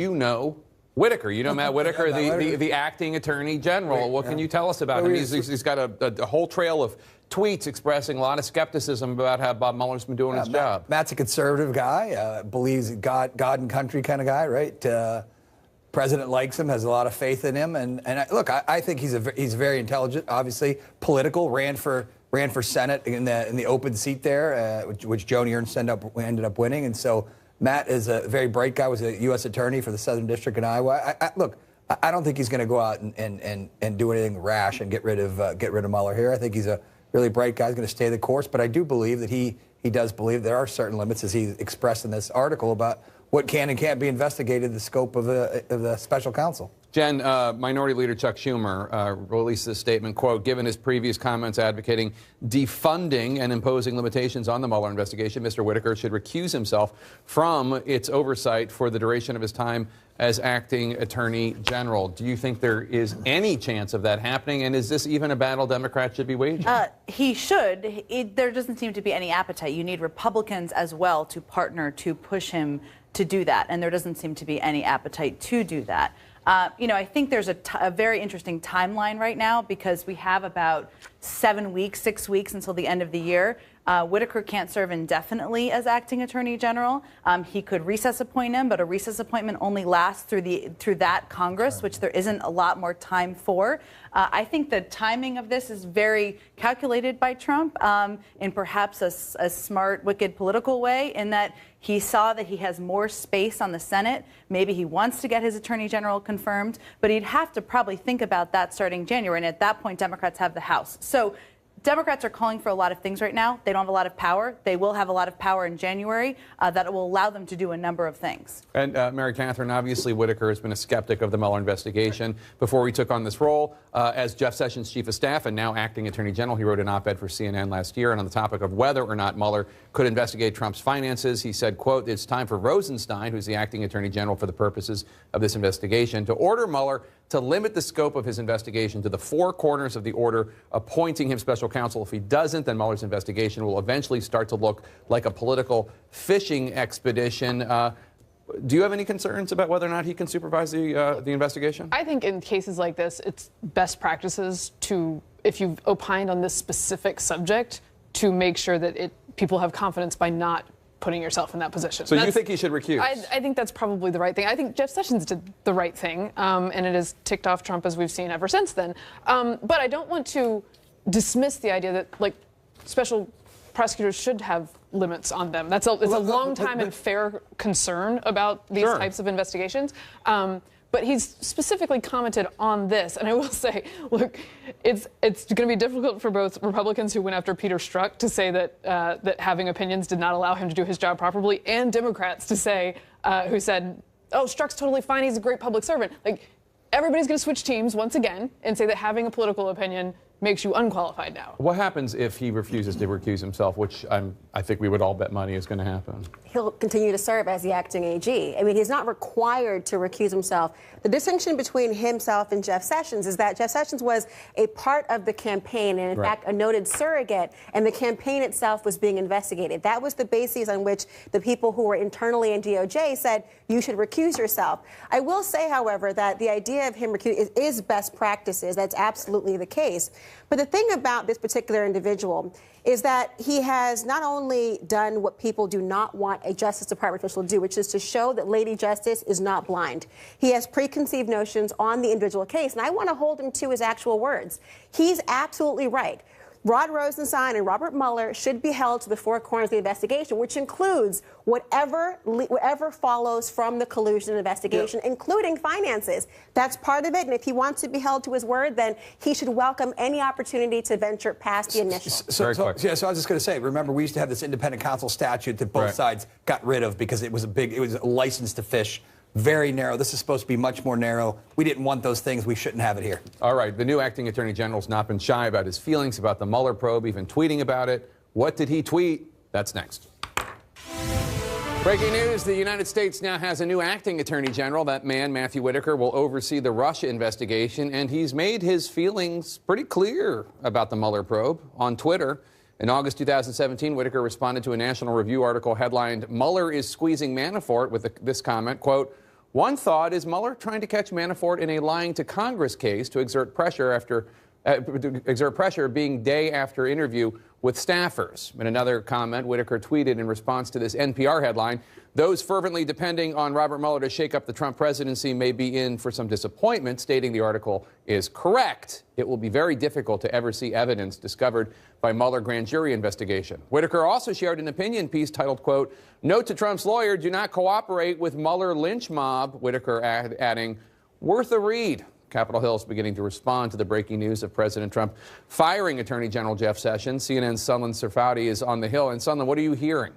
Whitaker. You know Matt Whitaker, the acting attorney general. What can you tell us about him? He's got a whole trail of tweets expressing a lot of skepticism about how Bob Mueller's been doing his job. Matt's a conservative guy, believes God and country kind of guy, right? President likes him, has a lot of faith in him, and look, I think he's very intelligent. Obviously, political. Ran for Senate in the open seat there, which Joni Ernst ended up winning, and so. Matt is a very bright guy, was a U.S. attorney for the Southern District in Iowa. Look, I don't think he's going to go out and do anything rash and get rid of Mueller here. I think he's a really bright guy. He's going to stay the course. But I do believe that he does believe there are certain limits, as he expressed in this article, about what can and can't be investigated, the scope of the special counsel. Jen, Minority Leader Chuck Schumer released this statement, quote, given his previous comments advocating defunding and imposing limitations on the Mueller investigation, Mr. Whitaker should recuse himself from its oversight for the duration of his time as acting attorney general. Do you think there is any chance of that happening? And is this even a battle Democrats should be waging? He should. There doesn't seem to be any appetite. You need Republicans as well to partner to push him to do that. And there doesn't seem to be any appetite to do that. I think there's a very interesting timeline right now because we have about 6 weeks until the end of the year. Whitaker can't serve indefinitely as acting attorney general. He could recess appoint him, but a recess appointment only lasts through that Congress, which there isn't a lot more time for. I think the timing of this is very calculated by Trump in perhaps a smart, wicked political way, in that he saw that he has more space on the Senate. Maybe he wants to get his attorney general confirmed, but he'd have to probably think about that starting January. And at that point, Democrats have the House. So Democrats are calling for a lot of things right now. They don't have a lot of power. They will have a lot of power in January that will allow them to do a number of things. And Mary Catherine, obviously Whitaker has been a skeptic of the Mueller investigation before he took on this role as Jeff Sessions' chief of staff and now acting attorney general. He wrote an op-ed for CNN last year, and on the topic of whether or not Mueller could investigate Trump's finances, he said, quote, "It's time for Rosenstein, who's the acting attorney general for the purposes of this investigation, to order Mueller to limit the scope of his investigation to the four corners of the order, appointing him special counsel. If he doesn't, then Mueller's investigation will eventually start to look like a political fishing expedition." Do you have any concerns about whether or not he can supervise the investigation? I think in cases like this, it's best practices to, if you've opined on this specific subject, to make sure that people have confidence by not putting yourself in that position. So you think he should recuse? I think that's probably the right thing. I think Jeff Sessions did the right thing, and it has ticked off Trump as we've seen ever since then. But I don't want to dismiss the idea that, special prosecutors should have limits on them. It's a long time and fair concern about these types of investigations. But he's specifically commented on this, and I will say, look, it's going to be difficult for both Republicans who went after Peter Strzok to say that having opinions did not allow him to do his job properly, and Democrats to say who said, "Oh, Strzok's totally fine. He's a great public servant." Everybody's going to switch teams once again and say that having a political opinion makes you unqualified now. What happens if he refuses to recuse himself, which I think we would all bet money is going to happen? He'll continue to serve as the acting AG. I mean, he's not required to recuse himself. The distinction between himself and Jeff Sessions is that Jeff Sessions was a part of the campaign and, in fact, a noted surrogate, and the campaign itself was being investigated. That was the basis on which the people who were internally in DOJ said, you should recuse yourself. I will say, however, that the idea of him recusing is best practices. That's absolutely the case. But the thing about this particular individual is that he has not only done what people do not want a Justice Department official to do, which is to show that Lady Justice is not blind. He has preconceived notions on the individual case, and I want to hold him to his actual words. He's absolutely right. Rod Rosenstein and Robert Mueller should be held to the four corners of the investigation, which includes whatever follows from the collusion investigation, including finances. That's part of it, and if he wants to be held to his word, then he should welcome any opportunity to venture past the initial. So I was just going to say, remember, we used to have this independent counsel statute that both sides got rid of because it was a license to fish. Very narrow. This is supposed to be much more narrow. We didn't want those things. We shouldn't have it here. All right. The new acting attorney general's not been shy about his feelings about the Mueller probe, even tweeting about it. What did he tweet? That's next. Breaking news, the United States now has a new acting attorney general. That man, Matthew Whitaker, will oversee the Russia investigation, and he's made his feelings pretty clear about the Mueller probe on Twitter. In August 2017, Whitaker responded to a National Review article headlined, "Mueller is squeezing Manafort," with this comment, quote, "One thought is Mueller trying to catch Manafort in a lying to Congress case to exert pressure being day after interview with staffers." In another comment, Whitaker tweeted in response to this NPR headline, "Those fervently depending on Robert Mueller to shake up the Trump presidency may be in for some disappointment," stating the article is correct. It will be very difficult to ever see evidence discovered by Mueller grand jury investigation. Whitaker also shared an opinion piece titled, quote, "Note to Trump's lawyer, do not cooperate with Mueller lynch mob," Whitaker adding, "Worth a read." Capitol Hill is beginning to respond to the breaking news of President Trump firing Attorney General Jeff Sessions. CNN's Sunlen Serfati is on the Hill. And Sunlen, what are you hearing?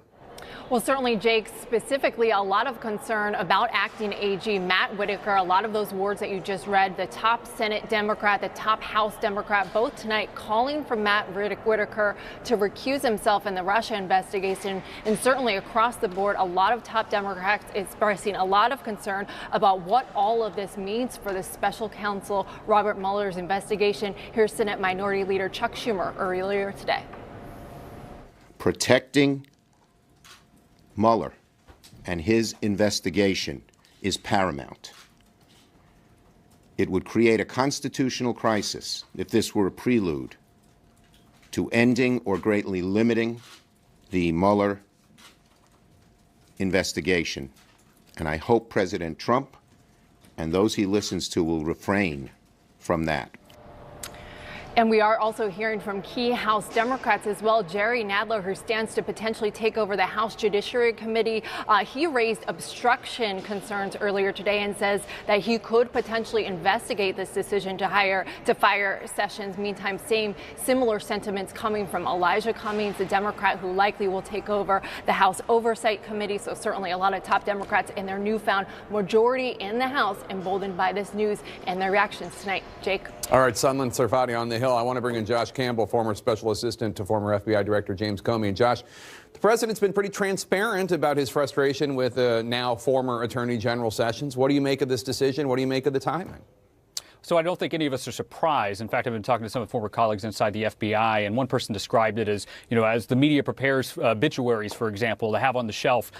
Well, certainly, Jake, specifically a lot of concern about acting AG Matt Whitaker. A lot of those words that you just read, the top Senate Democrat, the top House Democrat, both tonight calling for Matt Whitaker to recuse himself in the Russia investigation. And certainly across the board, a lot of top Democrats expressing a lot of concern about what all of this means for the special counsel Robert Mueller's investigation. Here's Senate Minority Leader Chuck Schumer earlier today. Protecting Mueller and his investigation is paramount. It would create a constitutional crisis if this were a prelude to ending or greatly limiting the Mueller investigation. And I hope President Trump and those he listens to will refrain from that. And we are also hearing from key House Democrats as well. Jerry Nadler, who stands to potentially take over the House Judiciary Committee, he raised obstruction concerns earlier today and says that he could potentially investigate this decision to fire Sessions. Meantime, similar sentiments coming from Elijah Cummings, the Democrat who likely will take over the House Oversight Committee. So certainly a lot of top Democrats in their newfound majority in the House emboldened by this news and their reactions tonight. Jake. All right, Sunland Sarfati on the Hill. I want to bring in Josh Campbell, former special assistant to former FBI Director James Comey. And Josh, the president's been pretty transparent about his frustration with now former Attorney General Sessions. What do you make of this decision? What do you make of the timing? So I don't think any of us are surprised. In fact, I've been talking to some of the former colleagues inside the FBI, and one person described it as, as the media prepares obituaries, for example, to have on the shelf.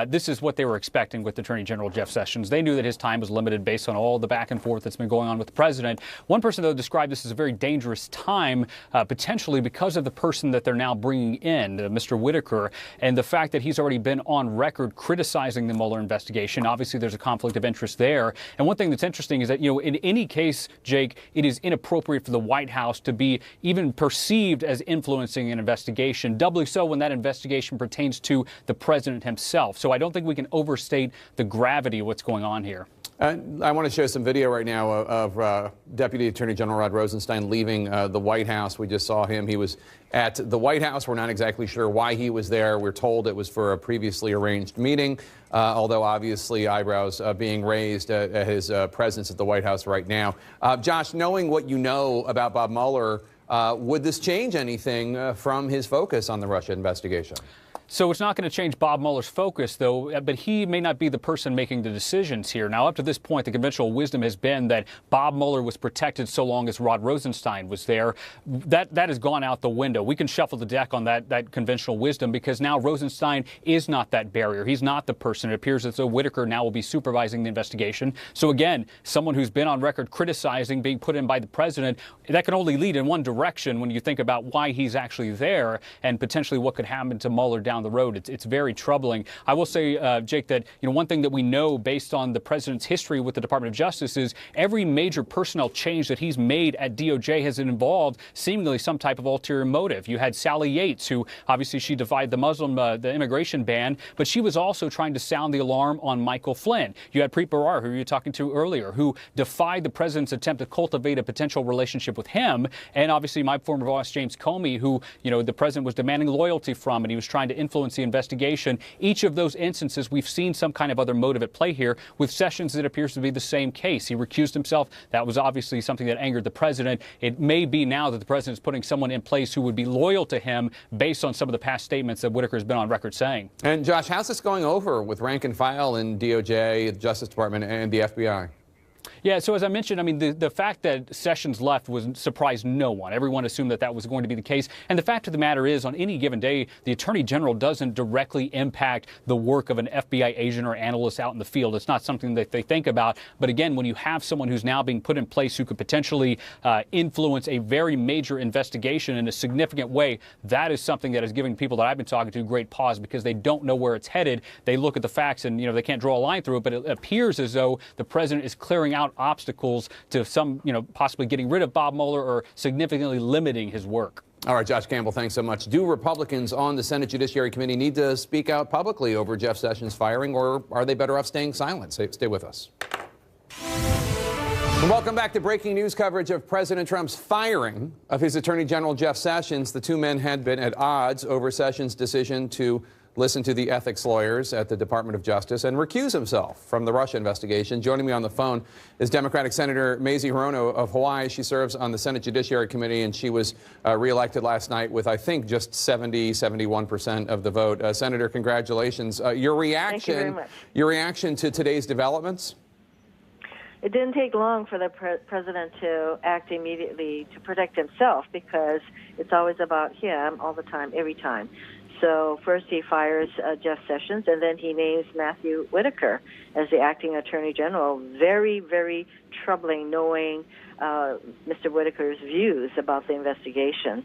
This is what they were expecting with Attorney General Jeff Sessions. They knew that his time was limited based on all the back and forth that's been going on with the president. One person, though, described this as a very dangerous time, potentially because of the person that they're now bringing in, Mr. Whitaker, and the fact that he's already been on record criticizing the Mueller investigation. Obviously, there's a conflict of interest there. And one thing that's interesting is that, in any case, Jake, it is inappropriate for the White House to be even perceived as influencing an investigation, doubly so when that investigation pertains to the president himself. So I don't think we can overstate the gravity of what's going on here. I want to show some video right now of Deputy Attorney General Rod Rosenstein leaving the White House. We just saw him. He was at the White House. We're not exactly sure why he was there. We're told it was for a previously arranged meeting, although obviously eyebrows being raised at his presence at the White House right now. Josh, knowing what you know about Bob Mueller, would this change anything from his focus on the Russia investigation? So it's not going to change Bob Mueller's focus, though, but he may not be the person making the decisions here. Now, up to this point, the conventional wisdom has been that Bob Mueller was protected so long as Rod Rosenstein was there. That has gone out the window. We can shuffle the deck on that conventional wisdom because now Rosenstein is not that barrier. He's not the person. It appears as though Whitaker now will be supervising the investigation. So again, someone who's been on record criticizing being put in by the president, that can only lead in one direction when you think about why he's actually there and potentially what could happen to Mueller down the road. It's very troubling. I will say, Jake, that one thing that we know based on the president's history with the Department of Justice is every major personnel change that he's made at DOJ has involved seemingly some type of ulterior motive. You had Sally Yates, who obviously she defied the immigration ban, but she was also trying to sound the alarm on Michael Flynn. You had Preet Bharara, who you were talking to earlier, who defied the president's attempt to cultivate a potential relationship with him, and obviously my former boss James Comey, who the president was demanding loyalty from, and he was trying to influence the investigation. Each of those instances, we've seen some kind of other motive at play here. With Sessions, it appears to be the same case. He recused himself. That was obviously something that angered the president. It may be now that the president is putting someone in place who would be loyal to him based on some of the past statements that Whitaker has been on record saying. And Josh, how's this going over with rank and file in DOJ, the Justice Department, and the FBI? Yeah, so as I mentioned, I mean, the fact that Sessions left surprised no one. Everyone assumed that was going to be the case. And the fact of the matter is, on any given day, the Attorney General doesn't directly impact the work of an FBI agent or analyst out in the field. It's not something that they think about. But again, when you have someone who's now being put in place who could potentially influence a very major investigation in a significant way, that is something that is giving people that I've been talking to great pause because they don't know where it's headed. They look at the facts and, they can't draw a line through it, but it appears as though the president is clearing out obstacles to some, possibly getting rid of Bob Mueller or significantly limiting his work. All right, Josh Campbell, thanks so much. Do Republicans on the Senate Judiciary Committee need to speak out publicly over Jeff Sessions' firing, or are they better off staying silent? Stay with us. Welcome back to breaking news coverage of President Trump's firing of his Attorney General Jeff Sessions. The two men had been at odds over Sessions' decision to listen to the ethics lawyers at the Department of Justice and recuse himself from the Russia investigation. Joining me on the phone is Democratic Senator Mazie Hirono of Hawaii. She serves on the Senate Judiciary Committee, and she was reelected last night with, I think, just 71% of the vote. Senator, congratulations. Your reaction, Thank you very much. Your reaction to today's developments? It didn't take long for the president to act immediately to protect himself, because it's always about him all the time, every time. So first he fires Jeff Sessions, and then he names Matthew Whitaker as the acting attorney general. Very, very troubling, knowing Mr. Whitaker's views about the investigation.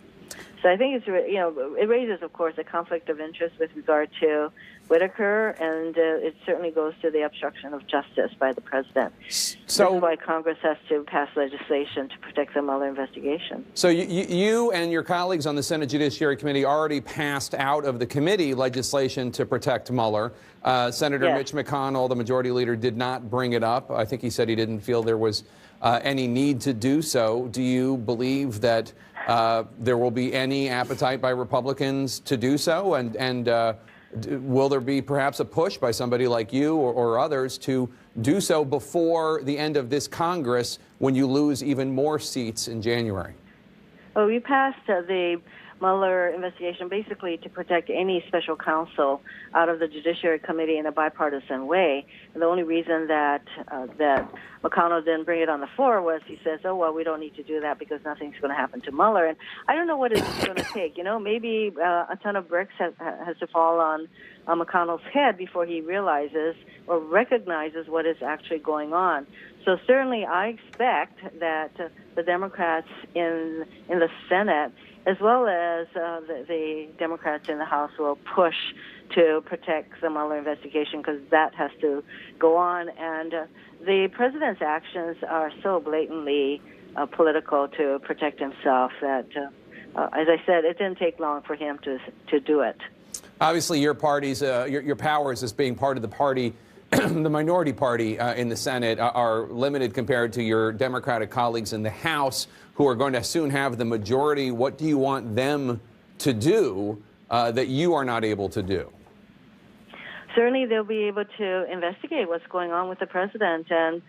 So I think it's, it raises, of course, a conflict of interest with regard to Whitaker, and it certainly goes to the obstruction of justice by the president. So this is why Congress has to pass legislation to protect the Mueller investigation. So you and your colleagues on the Senate Judiciary Committee already passed out of the committee legislation to protect Mueller. Senator Mitch McConnell, the majority leader, did not bring it up. I think he said he didn't feel there was any need to do so. Do you believe that there will be any appetite by Republicans to do so? And will there be perhaps a push by somebody like you or others to do so before the end of this Congress when you lose even more seats in January? Well, we passed the Mueller investigation basically to protect any special counsel out of the Judiciary Committee in a bipartisan way. And the only reason that McConnell didn't bring it on the floor was he says, oh, well, we don't need to do that because nothing's going to happen to Mueller. And I don't know what it's going to take. Maybe a ton of bricks has to fall on McConnell's head before he realizes or recognizes what is actually going on. So certainly I expect that the Democrats in the Senate, as well as the Democrats in the House, will push to protect the Mueller investigation because that has to go on. And the president's actions are so blatantly political to protect himself that, as I said, it didn't take long for him to do it. Obviously, your party's your powers as being part of the party, the minority party in the Senate, are limited compared to your Democratic colleagues in the House, who are going to soon have the majority. What do you want them to do that you are not able to do? Certainly, they'll be able to investigate what's going on with the president. And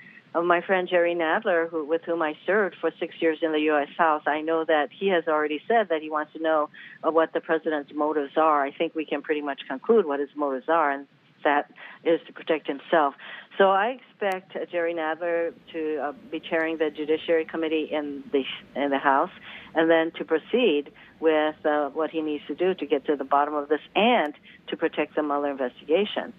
my friend Jerry Nadler, with whom I served for 6 years in the U.S. House, I know that he has already said that he wants to know what the president's motives are. I think we can pretty much conclude what his motives are, and that is to protect himself. So I expect Jerry Nadler to be chairing the Judiciary Committee in the House, and then to proceed with what he needs to do to get to the bottom of this and to protect the Mueller investigation.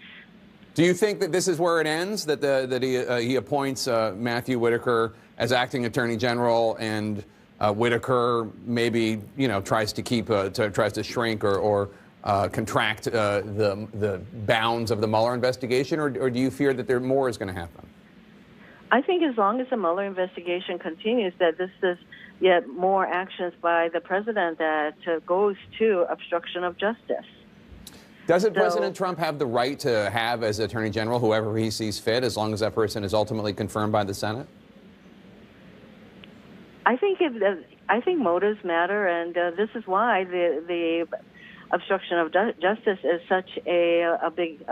Do you think that this is where it ends, that he appoints Matthew Whitaker as acting attorney general, and Whitaker maybe tries to shrink or contract the bounds of the Mueller investigation, or do you fear that there more is going to happen? I think as long as the Mueller investigation continues, that this is yet more actions by the president that goes to obstruction of justice. Doesn't President Trump have the right to have as Attorney General whoever he sees fit, as long as that person is ultimately confirmed by the Senate? I think motives matter, and this is why the obstruction of justice is such a big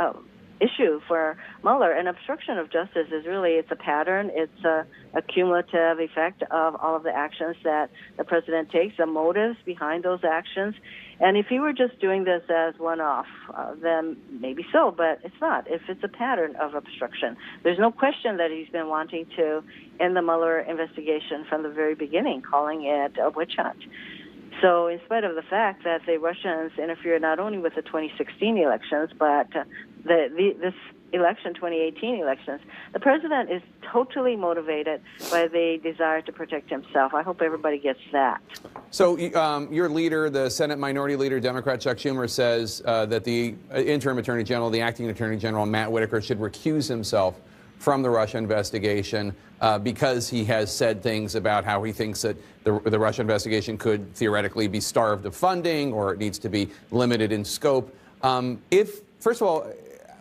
issue for Mueller. And obstruction of justice is really, it's a pattern. It's a cumulative effect of all of the actions that the president takes, the motives behind those actions. And if he were just doing this as one-off, then maybe so, but it's not. If it's a pattern of obstruction, there's no question that he's been wanting to end the Mueller investigation from the very beginning, calling it a witch hunt. So in spite of the fact that the Russians interfered not only with the 2016 elections, but this election, 2018 elections, the president is totally motivated by the desire to protect himself. I hope everybody gets that. So your leader, the Senate Minority Leader, Democrat Chuck Schumer, says that the interim Attorney General, the acting Attorney General, Matt Whitaker, should recuse himself from the Russia investigation because he has said things about how he thinks that the Russia investigation could theoretically be starved of funding, or it needs to be limited in scope. First of all,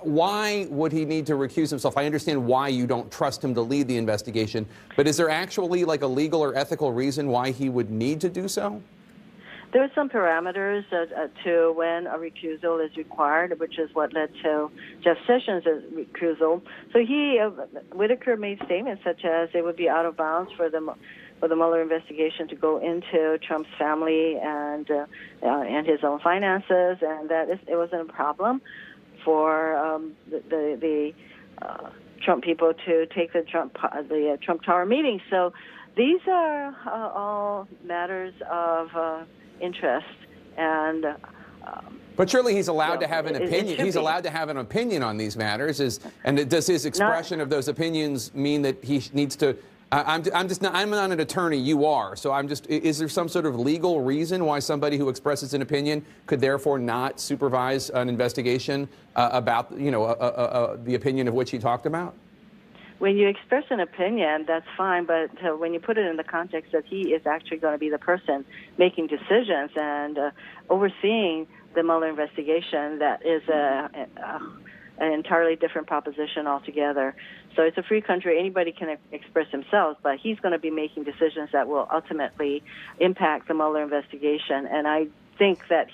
why would he need to recuse himself? I understand why you don't trust him to lead the investigation, but is there actually like a legal or ethical reason why he would need to do so? There are some parameters to when a recusal is required, which is what led to Jeff Sessions' recusal. So Whitaker made statements such as it would be out of bounds for the Mueller investigation to go into Trump's family and his own finances, and that it wasn't a problem for the Trump people to take the Trump Tower meeting. So these are all matters of interest, and But surely he's allowed to have an it opinion. should He's be. allowed to have an opinion on these matters. And does his expression of those opinions mean that he needs to? I'm not an attorney. You are. So is there some sort of legal reason why somebody who expresses an opinion could therefore not supervise an investigation about, the opinion of which he talked about? When you express an opinion, that's fine, but when you put it in the context that he is actually going to be the person making decisions and overseeing the Mueller investigation, that is an entirely different proposition altogether. So it's a free country. Anybody can express themselves, but he's going to be making decisions that will ultimately impact the Mueller investigation. And I think that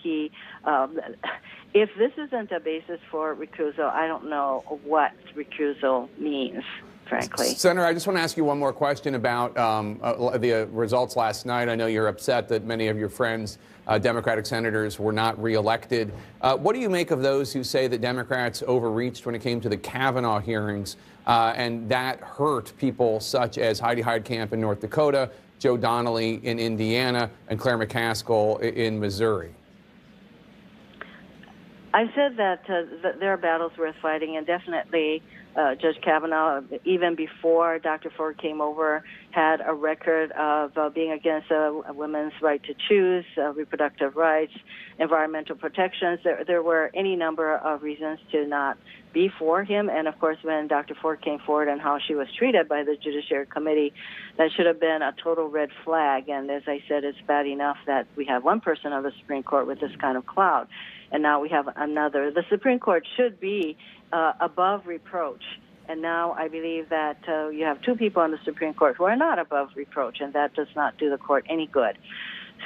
if this isn't a basis for recusal, I don't know what recusal means, frankly. Senator, I just want to ask you one more question about the results last night. I know you're upset that many of your friends, Democratic senators, were not reelected. What do you make of those who say that Democrats overreached when it came to the Kavanaugh hearings, and that hurt people such as Heidi Heitkamp in North Dakota, Joe Donnelly in Indiana, and Claire McCaskill in Missouri? I said that there are battles worth fighting, and definitely Judge Kavanaugh, even before Dr. Ford came over, had a record of being against a women's right to choose, reproductive rights, environmental protections. There were any number of reasons to not be for him. And, of course, when Dr. Ford came forward and how she was treated by the Judiciary Committee, that should have been a total red flag. And as I said, it's bad enough that we have one person on the Supreme Court with this kind of clout, and now we have another. The Supreme Court should be above reproach. And now I believe that you have two people on the Supreme Court who are not above reproach, and that does not do the court any good.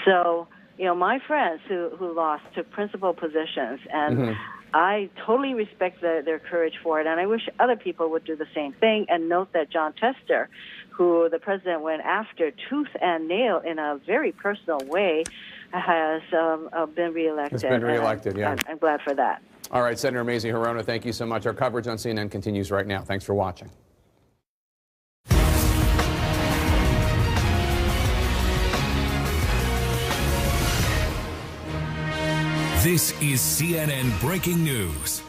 So, my friends who lost took principal positions, and I totally respect their courage for it, and I wish other people would do the same thing. And note that John Tester, who the president went after tooth and nail in a very personal way, has been reelected. Has been reelected, yeah. I'm glad for that. All right, Senator Mazie Hirono, thank you so much. Our coverage on CNN continues right now. Thanks for watching. This is CNN Breaking News.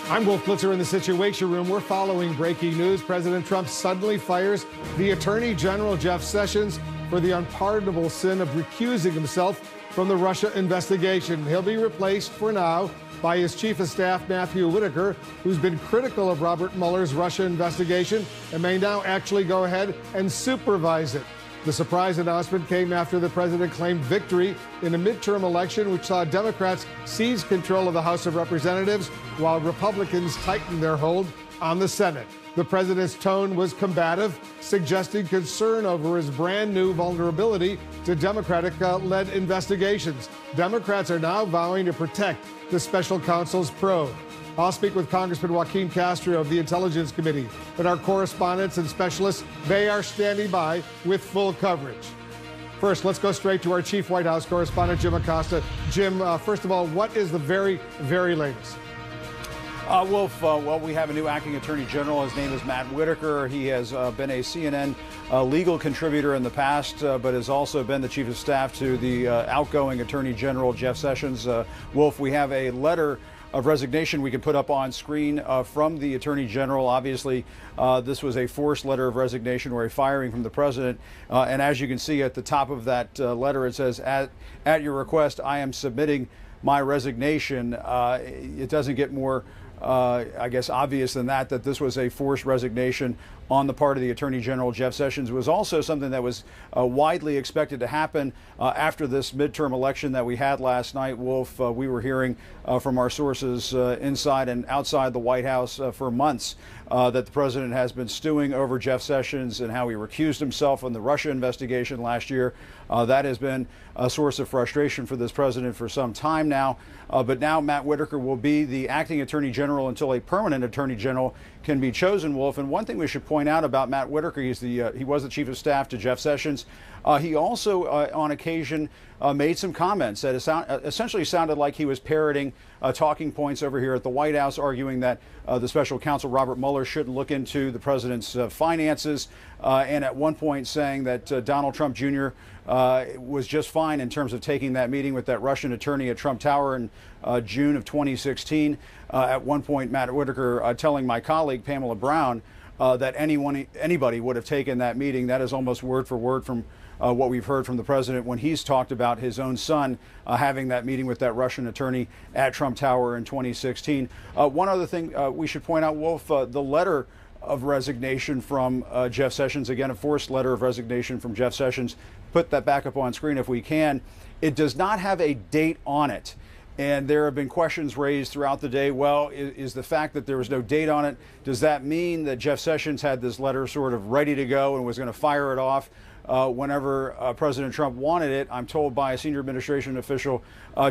I'm Wolf Blitzer in the Situation Room. We're following breaking news. President Trump suddenly fires the Attorney General, Jeff Sessions, for the unpardonable sin of recusing himself from the Russia investigation. He'll be replaced for now by his Chief of Staff, Matthew Whitaker, who's been critical of Robert Mueller's Russia investigation and may now actually go ahead and supervise it. The surprise announcement came after the president claimed victory in a midterm election which saw Democrats seize control of the House of Representatives while Republicans tightened their hold on the Senate. The president's tone was combative, suggesting concern over his brand new vulnerability to Democratic-led investigations. Democrats are now vowing to protect the special counsel's probe. I'll speak with Congressman Joaquin Castro of the Intelligence Committee and our correspondents and specialists. They are standing by with full coverage. First, let's go straight to our chief White House correspondent, Jim Acosta. Jim, first of all, what is the very, very latest? Wolf, well, we have a new acting attorney general. His name is Matt Whitaker. He has been a CNN legal contributor in the past, but has also been the chief of staff to the outgoing attorney general, Jeff Sessions. Wolf, we have a letter of resignation we can put up on screen from the attorney general. Obviously, this was a forced letter of resignation or a firing from the president. And as you can see at the top of that letter, it says, at your request, I am submitting my resignation. It doesn't get more I guess, obvious than that this was a forced resignation on the part of the Attorney General, Jeff Sessions. It was also something that was widely expected to happen after this midterm election that we had last night. Wolf, we were hearing from our sources inside and outside the White House for months that the president has been stewing over Jeff Sessions and how he recused himself on the Russia investigation last year. That has been a source of frustration for this president for some time now. But now Matt Whitaker will be the acting attorney general until a permanent attorney general can be chosen, Wolf. And one thing we should point point out about Matt Whitaker, he was the chief of staff to Jeff Sessions. He also, on occasion, made some comments that essentially sounded like he was parroting talking points over here at the White House, arguing that the special counsel Robert Mueller shouldn't look into the president's finances, and at one point saying that Donald Trump Jr. Was just fine in terms of taking that meeting with that Russian attorney at Trump Tower in June of 2016. At one point, Matt Whitaker telling my colleague Pamela Brown that anybody would have taken that meeting. That is almost word for word from what we've heard from the president when he's talked about his own son having that meeting with that Russian attorney at Trump Tower in 2016. One other thing we should point out, Wolf, the letter of resignation from Jeff Sessions, again, a forced letter of resignation from Jeff Sessions. Put that back up on screen if we can. It does not have a date on it. And there have been questions raised throughout the day. Well, is the fact that there was no date on it, does that mean that Jeff Sessions had this letter sort of ready to go and was going to fire it off whenever President Trump wanted it? I'm told by a senior administration official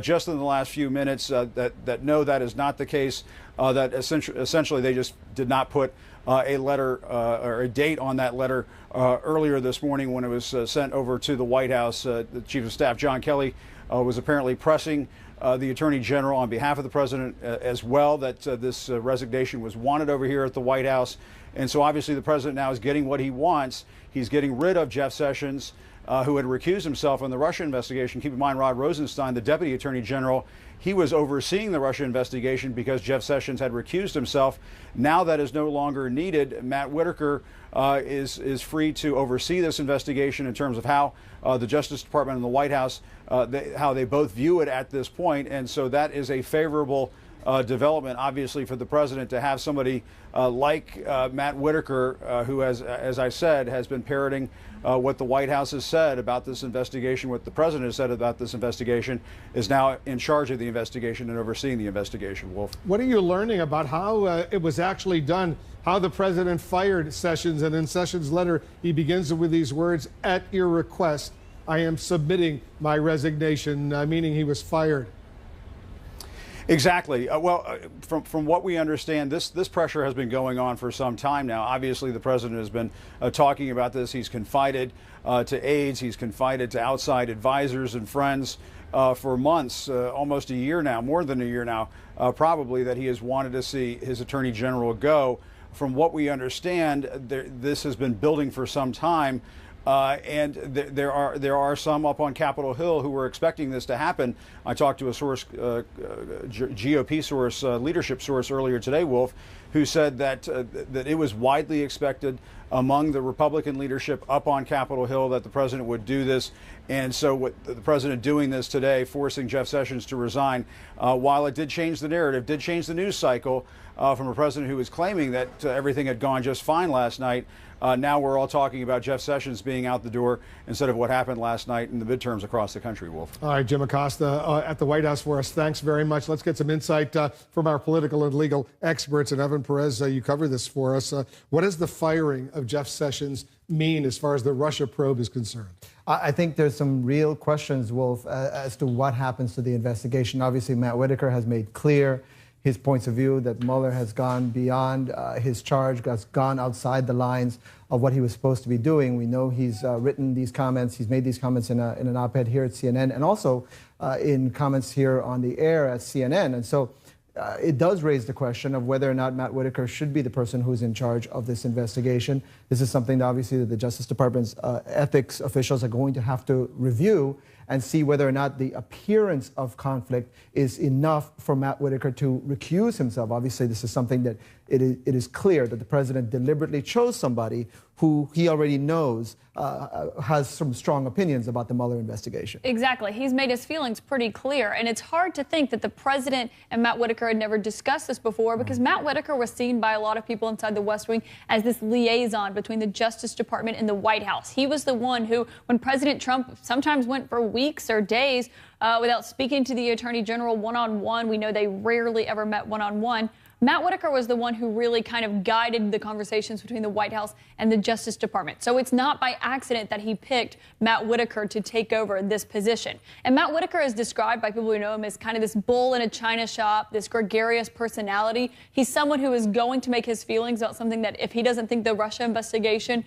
just in the last few minutes that no, that is not the case, that essentially they just did not put a letter or a date on that letter earlier this morning when it was sent over to the White House. The Chief of Staff, John Kelly, was apparently pressing the Attorney General on behalf of the President as well that this resignation was wanted over here at the White House. And so obviously the President now is getting what he wants. He's getting rid of Jeff Sessions, who had recused himself in the Russia investigation. Keep in mind, Rod Rosenstein, the Deputy Attorney General, he was overseeing the Russia investigation because Jeff Sessions had recused himself. Now that is no longer needed. Matt Whitaker is free to oversee this investigation in terms of how the Justice Department and the White House, how they both view it at this point. And so that is a favorable development, obviously, for the president to have somebody like Matt Whitaker, who, as I said, has been parroting what the White House has said about this investigation, what the president has said about this investigation, is now in charge of the investigation and overseeing the investigation. Wolf. What are you learning about how it was actually done, how the president fired Sessions, and in Sessions' letter, he begins with these words, "At your request, I am submitting my resignation," meaning he was fired. Exactly. From what we understand, this pressure has been going on for some time now. Obviously, the president has been talking about this. He's confided to aides. He's confided to outside advisors and friends for months, almost a year now, more than a year now, probably, that he has wanted to see his attorney general go. From what we understand, this has been building for some time. And there are some up on Capitol Hill who were expecting this to happen. I talked to a source, GOP source, leadership source earlier today, Wolf, who said that it was widely expected among the Republican leadership up on Capitol Hill that the president would do this. And so what the president doing this today, forcing Jeff Sessions to resign, while it did change the narrative, did change the news cycle from a president who was claiming that everything had gone just fine last night. Now we're all talking about Jeff Sessions being out the door instead of what happened last night in the midterms across the country, Wolf. All right, Jim Acosta at the White House for us. Thanks very much. Let's get some insight from our political and legal experts. And Evan Perez, you cover this for us. What does the firing of Jeff Sessions mean as far as the Russia probe is concerned? I think there's some real questions, Wolf, as to what happens to the investigation. Obviously, Matt Whitaker has made clear his points of view that Mueller has gone beyond his charge, has gone outside the lines of what he was supposed to be doing. We know he's written these comments. He's made these comments in an op-ed here at CNN and also in comments here on the air at CNN. And so it does raise the question of whether or not Matt Whitaker should be the person who's in charge of this investigation. This is something that obviously the Justice Department's ethics officials are going to have to review and see whether or not the appearance of conflict is enough for Matt Whitaker to recuse himself. Obviously, this is something that it is clear that the president deliberately chose somebody who he already knows has some strong opinions about the Mueller investigation. Exactly. He's made his feelings pretty clear. And it's hard to think that the president and Matt Whitaker had never discussed this before, because Matt Whitaker was seen by a lot of people inside the West Wing as this liaison between the Justice Department and the White House. He was the one who, when President Trump sometimes went for weeks or days without speaking to the Attorney General one-on-one. We know they rarely ever met one-on-one. Matt Whitaker was the one who really kind of guided the conversations between the White House and the Justice Department. So it's not by accident that he picked Matt Whitaker to take over this position. And Matt Whitaker is described by people who know him as kind of this bull in a china shop, this gregarious personality. He's someone who is going to make his feelings about something that if he doesn't think the Russia investigation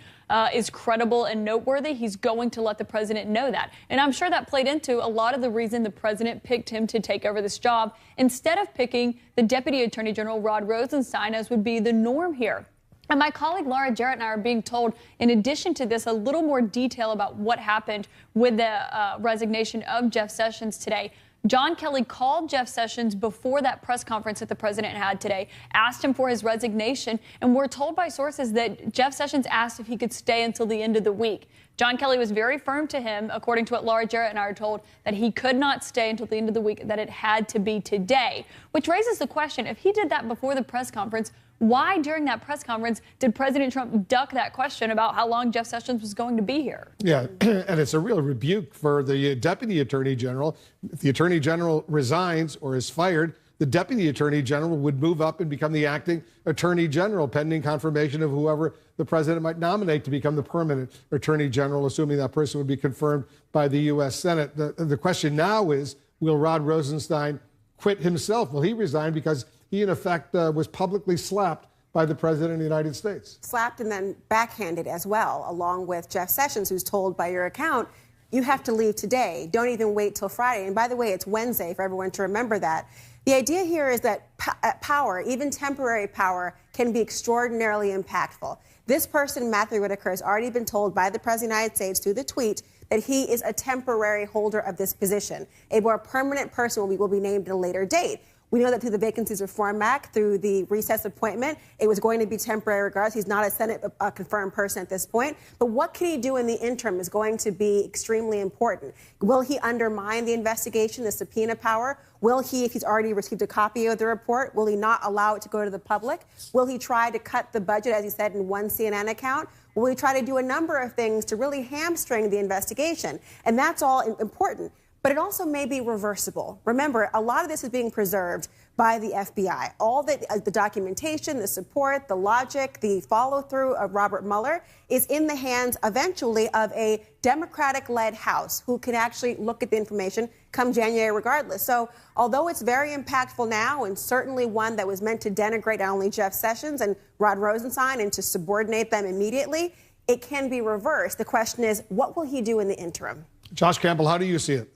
is credible and noteworthy, he's going to let the president know that. And I'm sure that played into a lot of the reason the president picked him to take over this job instead of picking the Deputy Attorney General Rod Rosenstein, as would be the norm here. And my colleague Laura Jarrett and I are being told, in addition to this, a little more detail about what happened with the resignation of Jeff Sessions today. John Kelly called Jeff Sessions before that press conference that the president had today, asked him for his resignation, and we're told by sources that Jeff Sessions asked if he could stay until the end of the week. John Kelly was very firm to him, according to what Laura Jarrett and I are told, that he could not stay until the end of the week, that it had to be today, which raises the question, if he did that before the press conference, why during that press conference did President Trump duck that question about how long Jeff Sessions was going to be here? Yeah, and it's a real rebuke for the Deputy Attorney General. If the Attorney General resigns or is fired, the Deputy Attorney General would move up and become the acting Attorney General, pending confirmation of whoever the president might nominate to become the permanent Attorney General, assuming that person would be confirmed by the U.S. Senate. The question now is, will Rod Rosenstein quit himself? Will he resign because he, in effect, was publicly slapped by the President of the United States? Slapped and then backhanded as well, along with Jeff Sessions, who's told by your account, you have to leave today. Don't even wait till Friday. And by the way, it's Wednesday for everyone to remember that. The idea here is that power, even temporary power, can be extraordinarily impactful. This person, Matthew Whitaker, has already been told by the President of the United States through the tweet that he is a temporary holder of this position. A more permanent person will be named at a later date. We know that through the Vacancies Reform Act, through the recess appointment, it was going to be temporary regardless. He's not a Senate confirmed person at this point. But what can he do in the interim is going to be extremely important. Will he undermine the investigation, the subpoena power? Will he, if he's already received a copy of the report, will he not allow it to go to the public? Will he try to cut the budget, as he said, in one CNN account? Will he try to do a number of things to really hamstring the investigation? And that's all important. But it also may be reversible. Remember, a lot of this is being preserved by the FBI. All the documentation, the support, the logic, the follow-through of Robert Mueller is in the hands, eventually, of a Democratic-led House who can actually look at the information come January regardless. So although it's very impactful now and certainly one that was meant to denigrate not only Jeff Sessions and Rod Rosenstein and to subordinate them immediately, it can be reversed. The question is, what will he do in the interim? Josh Campbell, how do you see it?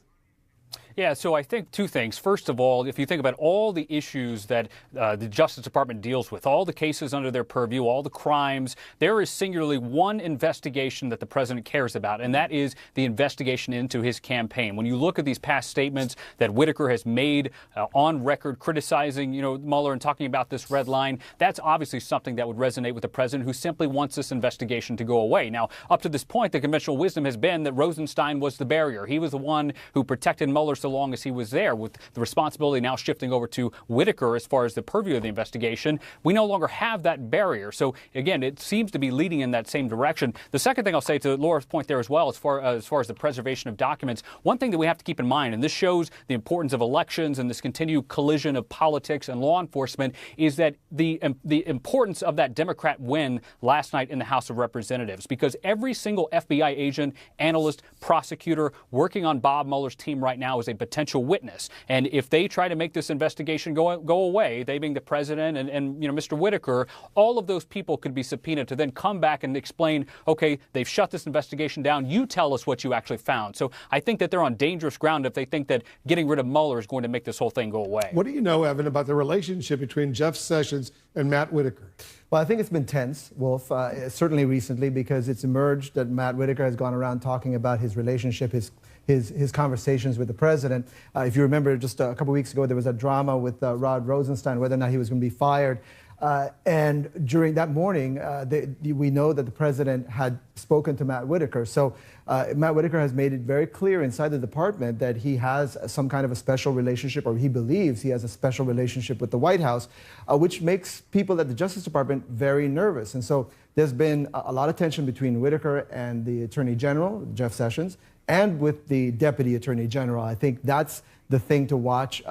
Yeah, so I think two things. First of all, if you think about all the issues that the Justice Department deals with, all the cases under their purview, all the crimes, there is singularly one investigation that the president cares about, and that is the investigation into his campaign. When you look at these past statements that Whitaker has made on record criticizing, Mueller and talking about this red line, that's obviously something that would resonate with the president, who simply wants this investigation to go away. Now, up to this point, the conventional wisdom has been that Rosenstein was the barrier. He was the one who protected Mueller so long as he was there, with the responsibility now shifting over to Whitaker as far as the purview of the investigation. We no longer have that barrier. So again, it seems to be leading in that same direction. The second thing I'll say to Laura's point there as well, as far as the preservation of documents, one thing that we have to keep in mind, and this shows the importance of elections and this continued collision of politics and law enforcement, is that the importance of that Democrat win last night in the House of Representatives, because every single FBI agent, analyst, prosecutor working on Bob Mueller's team right now is a potential witness. And if they try to make this investigation go away, they being the president and Mr. Whitaker, all of those people could be subpoenaed to then come back and explain, okay, they've shut this investigation down. You tell us what you actually found. So I think that they're on dangerous ground if they think that getting rid of Mueller is going to make this whole thing go away. What do you know, Evan, about the relationship between Jeff Sessions and Matt Whitaker? Well, I think it's been tense, Wolf, certainly recently, because it's emerged that Matt Whitaker has gone around talking about his relationship, his conversations with the president. If you remember, just a couple weeks ago, there was a drama with Rod Rosenstein, whether or not he was going to be fired. And during that morning, we know that the president had spoken to Matt Whitaker. So Matt Whitaker has made it very clear inside the department that he has some kind of a special relationship, or he believes he has a special relationship with the White House, which makes people at the Justice Department very nervous. And so there's been a lot of tension between Whitaker and the Attorney General, Jeff Sessions, and with the Deputy Attorney General. I think that's the thing to watch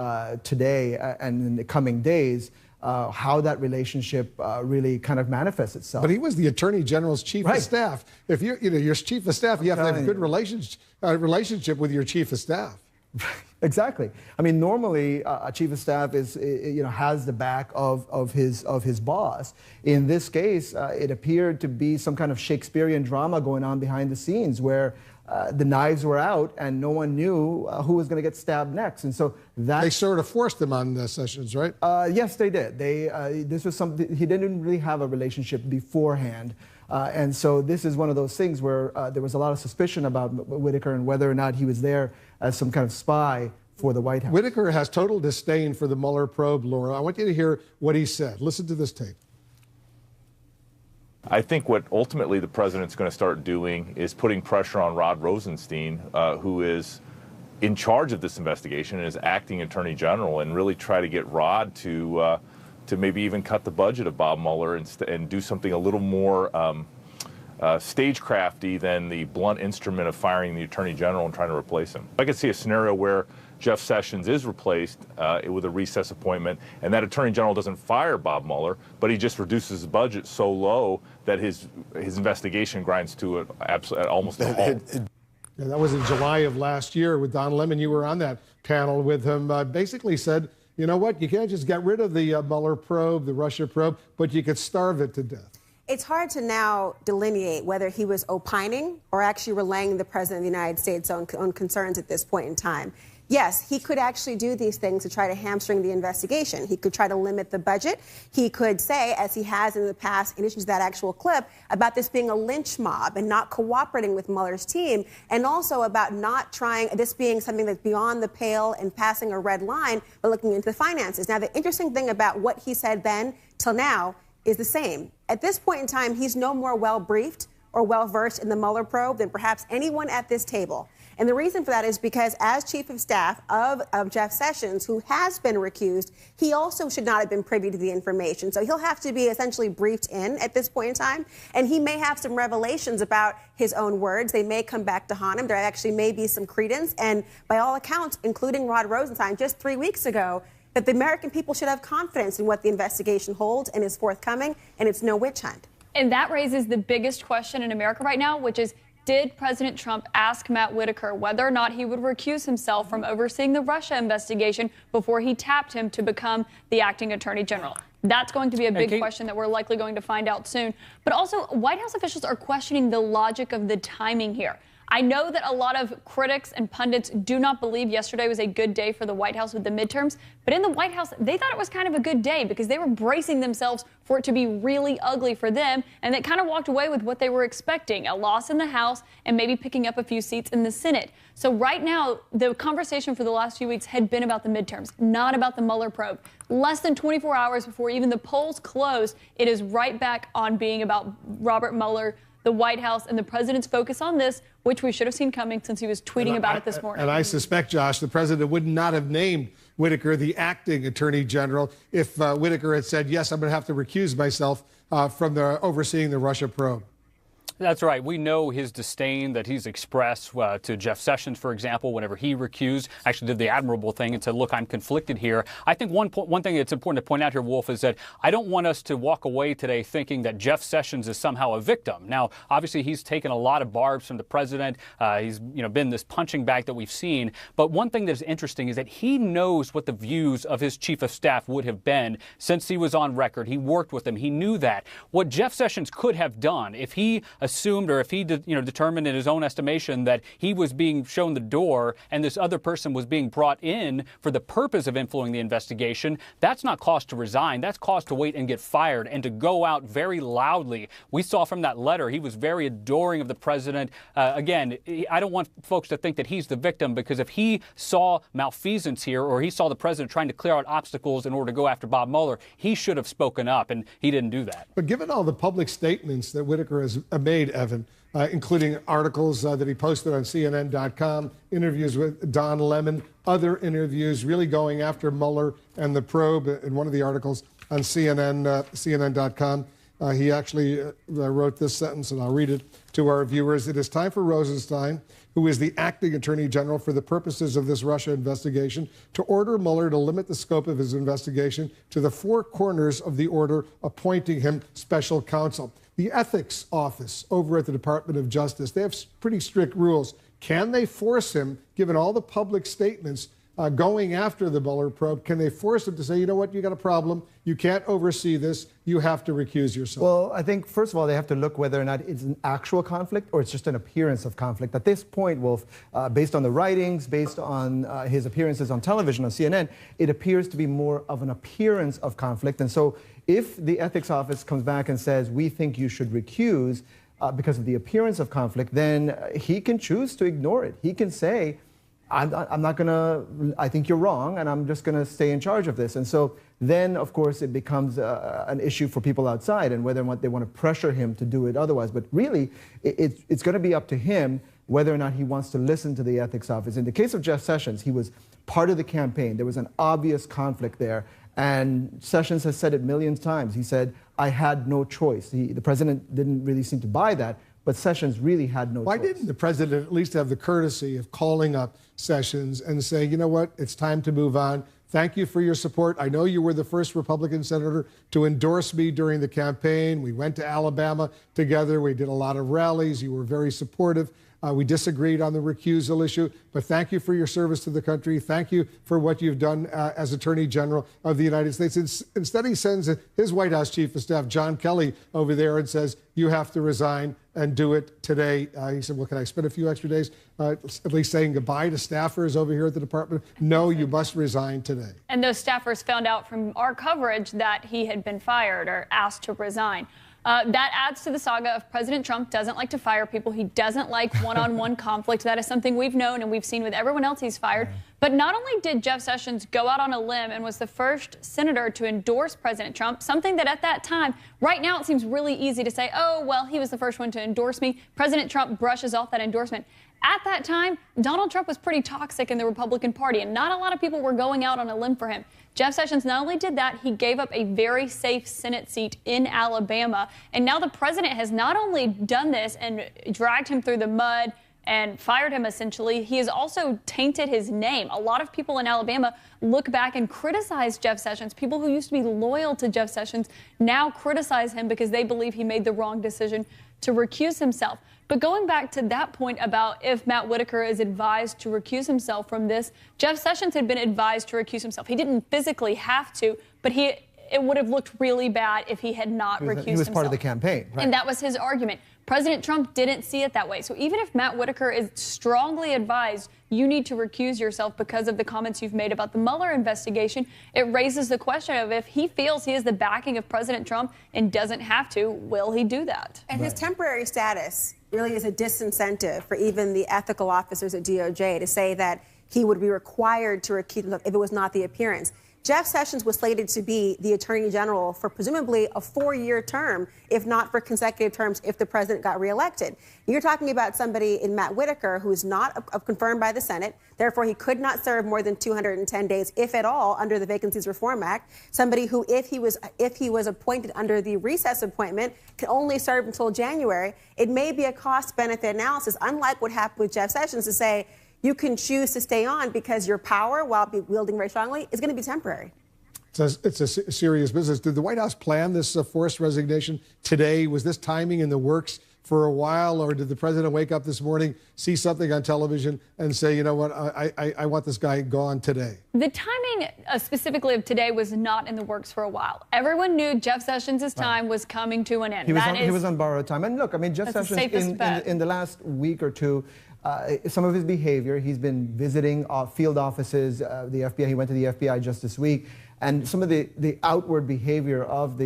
today and in the coming days, how that relationship really kind of manifests itself. But he was the Attorney General's chief of staff. If you're, your chief of staff, you have to have a good relationship with your chief of staff. Exactly. I mean, normally a chief of staff is, has the back of his boss. In this case, it appeared to be some kind of Shakespearean drama going on behind the scenes where the knives were out and no one knew who was going to get stabbed next. And so that they sort of forced him on Sessions, right? Yes, they did. This was something he didn't really have a relationship beforehand. And so this is one of those things where there was a lot of suspicion about Whitaker and whether or not he was there as some kind of spy for the White House. Whitaker has total disdain for the Mueller probe, Laura. I want you to hear what he said. Listen to this tape. I think what ultimately the president's going to start doing is putting pressure on Rod Rosenstein, who is in charge of this investigation and is acting attorney general, and really try to get Rod to maybe even cut the budget of Bob Mueller and do something a little more stagecrafty than the blunt instrument of firing the attorney general and trying to replace him. I could see a scenario where Jeff Sessions is replaced with a recess appointment, and that attorney general doesn't fire Bob Mueller, but he just reduces his budget so low that his investigation grinds to almost a halt. Yeah, that was in July of last year with Don Lemon. You were on that panel with him. Basically said, you know what, you can't just get rid of the Mueller probe, the Russia probe, but you could starve it to death. It's hard to now delineate whether he was opining or actually relaying the President of the United States' own concerns at this point in time. Yes, he could actually do these things to try to hamstring the investigation. He could try to limit the budget. He could say, as he has in the past, in addition to that actual clip, about this being a lynch mob and not cooperating with Mueller's team, and also about not trying, this being something that's beyond the pale and passing a red line, but looking into the finances. Now, the interesting thing about what he said then till now is the same. At this point in time, he's no more well-briefed or well-versed in the Mueller probe than perhaps anyone at this table. And the reason for that is because as chief of staff of Jeff Sessions, who has been recused, he also should not have been privy to the information. So he'll have to be essentially briefed in at this point in time. And he may have some revelations about his own words. They may come back to haunt him. There actually may be some credence. And by all accounts, including Rod Rosenstein, just 3 weeks ago, that the American people should have confidence in what the investigation holds and is forthcoming, and it's no witch hunt. And that raises the biggest question in America right now, which is, did President Trump ask Matt Whitaker whether or not he would recuse himself from overseeing the Russia investigation before he tapped him to become the acting attorney general? That's going to be a big question that we're likely going to find out soon. But also, White House officials are questioning the logic of the timing here. I know that a lot of critics and pundits do not believe yesterday was a good day for the White House with the midterms, but in the White House, they thought it was kind of a good day because they were bracing themselves for it to be really ugly for them, and they kind of walked away with what they were expecting, a loss in the House and maybe picking up a few seats in the Senate. So right now, the conversation for the last few weeks had been about the midterms, not about the Mueller probe. Less than 24 hours before even the polls closed, it is right back on being about Robert Mueller, the White House, and the president's focus on this, which we should have seen coming since he was tweeting about it this morning. And I suspect, Josh, the president would not have named Whitaker the acting attorney general if Whitaker had said, yes, I'm going to have to recuse myself from overseeing the Russia probe. That's right. We know his disdain that he's expressed to Jeff Sessions, for example, whenever he recused, actually did the admirable thing and said, look, I'm conflicted here. I think one thing that's important to point out here, Wolf, is that I don't want us to walk away today thinking that Jeff Sessions is somehow a victim. Now, obviously, he's taken a lot of barbs from the president. He's been this punching bag that we've seen. But one thing that's interesting is that he knows what the views of his chief of staff would have been since he was on record. He worked with them. He knew that. What Jeff Sessions could have done if he assumed or if he determined in his own estimation that he was being shown the door and this other person was being brought in for the purpose of influencing the investigation, that's not cause to resign. That's cause to wait and get fired and to go out very loudly. We saw from that letter he was very adoring of the president. Again, I don't want folks to think that he's the victim, because if he saw malfeasance here or he saw the president trying to clear out obstacles in order to go after Bob Mueller, he should have spoken up, and he didn't do that. But given all the public statements that Whitaker has made, Evan, including articles that he posted on CNN.com, interviews with Don Lemon, other interviews really going after Mueller and the probe in one of the articles on CNN.com. He actually wrote this sentence, and I'll read it to our viewers. It is time for Rosenstein, who is the acting attorney general for the purposes of this Russia investigation, to order Mueller to limit the scope of his investigation to the four corners of the order appointing him special counsel. The ethics office over at the Department of Justice, they have pretty strict rules. Can they force him, given all the public statements going after the Mueller probe, can they force him to say, you know what, you got a problem, you can't oversee this, you have to recuse yourself? Well, I think, first of all, they have to look whether or not it's an actual conflict or it's just an appearance of conflict. At this point, Wolf, based on the writings, based on his appearances on television, on CNN, it appears to be more of an appearance of conflict. And so if the ethics office comes back and says, we think you should recuse because of the appearance of conflict, then he can choose to ignore it. He can say, I'm not going to, I think you're wrong, and I'm just going to stay in charge of this. And so then, of course, it becomes an issue for people outside and whether or not they want to pressure him to do it otherwise. But really, it's going to be up to him whether or not he wants to listen to the ethics office. In the case of Jeff Sessions, he was part of the campaign. There was an obvious conflict there. And Sessions has said it millions of times. He said, I had no choice. The president didn't really seem to buy that. But Sessions really had no choice. Why didn't the president at least have the courtesy of calling up Sessions and saying, you know what, it's time to move on. Thank you for your support. I know you were the first Republican senator to endorse me during the campaign. We went to Alabama together. We did a lot of rallies. You were very supportive. We disagreed on the recusal issue, but thank you for your service to the country. Thank you for what you've done as Attorney General of the United States. Instead, he sends his White House Chief of Staff, John Kelly, over there and says, you have to resign and do it today. He said, well, can I spend a few extra days at least saying goodbye to staffers over here at the department? No, you must resign today. And those staffers found out from our coverage that he had been fired or asked to resign. That adds to the saga of President Trump doesn't like to fire people. He doesn't like one-on-one conflict. That is something we've known and we've seen with everyone else he's fired. But not only did Jeff Sessions go out on a limb and was the first senator to endorse President Trump, something that at that time, right now it seems really easy to say, oh, well, he was the first one to endorse me. President Trump brushes off that endorsement. At that time, Donald Trump was pretty toxic in the Republican Party, and not a lot of people were going out on a limb for him. Jeff Sessions not only did that, he gave up a very safe Senate seat in Alabama. And now the president has not only done this and dragged him through the mud and fired him, essentially, he has also tainted his name. A lot of people in Alabama look back and criticize Jeff Sessions. People who used to be loyal to Jeff Sessions now criticize him because they believe he made the wrong decision to recuse himself. But going back to that point about if Matt Whitaker is advised to recuse himself from this, Jeff Sessions had been advised to recuse himself. He didn't physically have to, but it would have looked really bad if he had not recused himself. He was part of the campaign. Right. And that was his argument. President Trump didn't see it that way. So even if Matt Whitaker is strongly advised, you need to recuse yourself because of the comments you've made about the Mueller investigation, it raises the question of if he feels he has the backing of President Trump and doesn't have to, will he do that? And his temporary status really is a disincentive for even the ethical officers at DOJ to say that he would be required to recuse himself if it was not the appearance. Jeff Sessions was slated to be the Attorney General for presumably a 4-year term, if not for consecutive terms, if the president got reelected. You're talking about somebody in Matt Whitaker who is not confirmed by the Senate. Therefore, he could not serve more than 210 days, if at all, under the Vacancies Reform Act. Somebody who, if he was appointed under the recess appointment, can only serve until January. It may be a cost-benefit analysis, unlike what happened with Jeff Sessions, to say, you can choose to stay on because your power, while wielding very strongly, is going to be temporary. It's a serious business. Did the White House plan this forced resignation today? Was this timing in the works for a while, or did the president wake up this morning, see something on television, and say, you know what, I want this guy gone today? The timing specifically of today was not in the works for a while. Everyone knew Jeff Sessions' time was coming to an end. He was on borrowed time. And look, I mean, Jeff Sessions, in the last week or two, some of his behavior, he's been visiting field offices, the FBI. He went to the FBI just this week. And some of the outward behavior of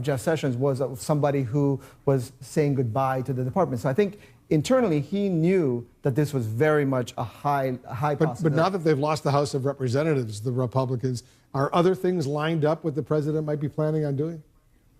Jeff Sessions was of somebody who was saying goodbye to the department. So I think internally he knew that this was very much a high possibility. But now that they've lost the House of Representatives, the Republicans, are other things lined up what the president might be planning on doing?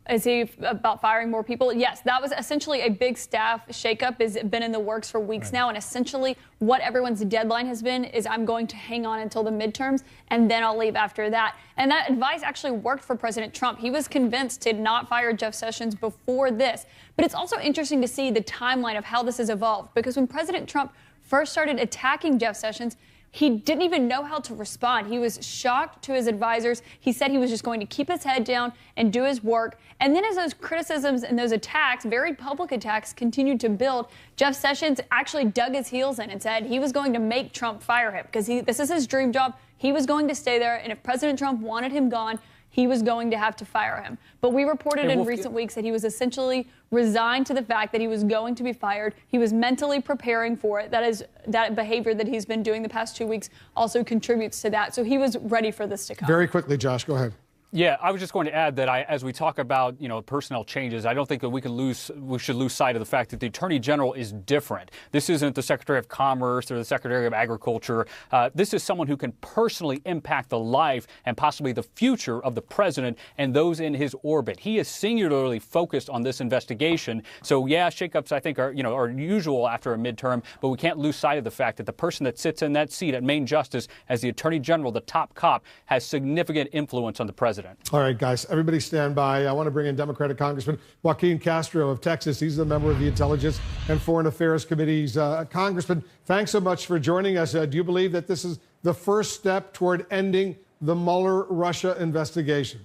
Is he about firing more people? Yes, that was essentially a big staff shakeup. Has been in the works for weeks now, and essentially what everyone's deadline has been is I'm going to hang on until the midterms, and then I'll leave after that. And that advice actually worked for President Trump. He was convinced to not fire Jeff Sessions before this. But it's also interesting to see the timeline of how this has evolved, because when President Trump first started attacking Jeff Sessions, he didn't even know how to respond. He was shocked to his advisors. He said he was just going to keep his head down and do his work. And then as those criticisms and those attacks, very public attacks, continued to build, Jeff Sessions actually dug his heels in and said he was going to make Trump fire him because this is his dream job. He was going to stay there. And if President Trump wanted him gone, he was going to have to fire him. But we reported in recent weeks that he was essentially resigned to the fact that he was going to be fired. He was mentally preparing for it. That behavior that he's been doing the past 2 weeks also contributes to that. So he was ready for this to come. Very quickly, Josh, go ahead. Yeah, I was just going to add that as we talk about, personnel changes, I don't think that we should lose sight of the fact that the Attorney General is different. This isn't the Secretary of Commerce or the Secretary of Agriculture. This is someone who can personally impact the life and possibly the future of the president and those in his orbit. He is singularly focused on this investigation. So yeah, shakeups I think are usual after a midterm, but we can't lose sight of the fact that the person that sits in that seat at Main Justice as the Attorney General, the top cop, has significant influence on the president. All right, guys, everybody stand by. I want to bring in Democratic Congressman Joaquin Castro of Texas. He's a member of the Intelligence and Foreign Affairs Committees. Congressman, thanks so much for joining us. Do you believe that this is the first step toward ending the Mueller Russia investigation?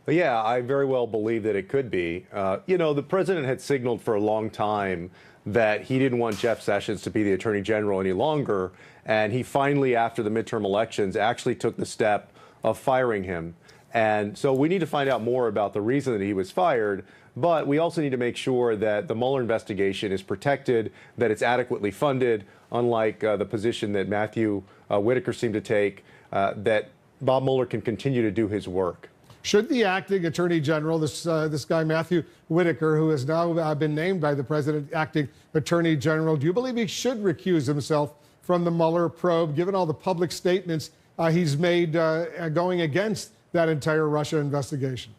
Yeah, I very well believe that it could be. The president had signaled for a long time that he didn't want Jeff Sessions to be the Attorney General any longer. And he finally, after the midterm elections, actually took the step of firing him. And so we need to find out more about the reason that he was fired, but we also need to make sure that the Mueller investigation is protected, that it's adequately funded, unlike the position that Matthew Whitaker seemed to take, that Bob Mueller can continue to do his work. Should the acting Attorney General, this guy Matthew Whitaker, who has now been named by the president acting Attorney General, do you believe he should recuse himself from the Mueller probe, given all the public statements he's made going against that entire Russia investigation?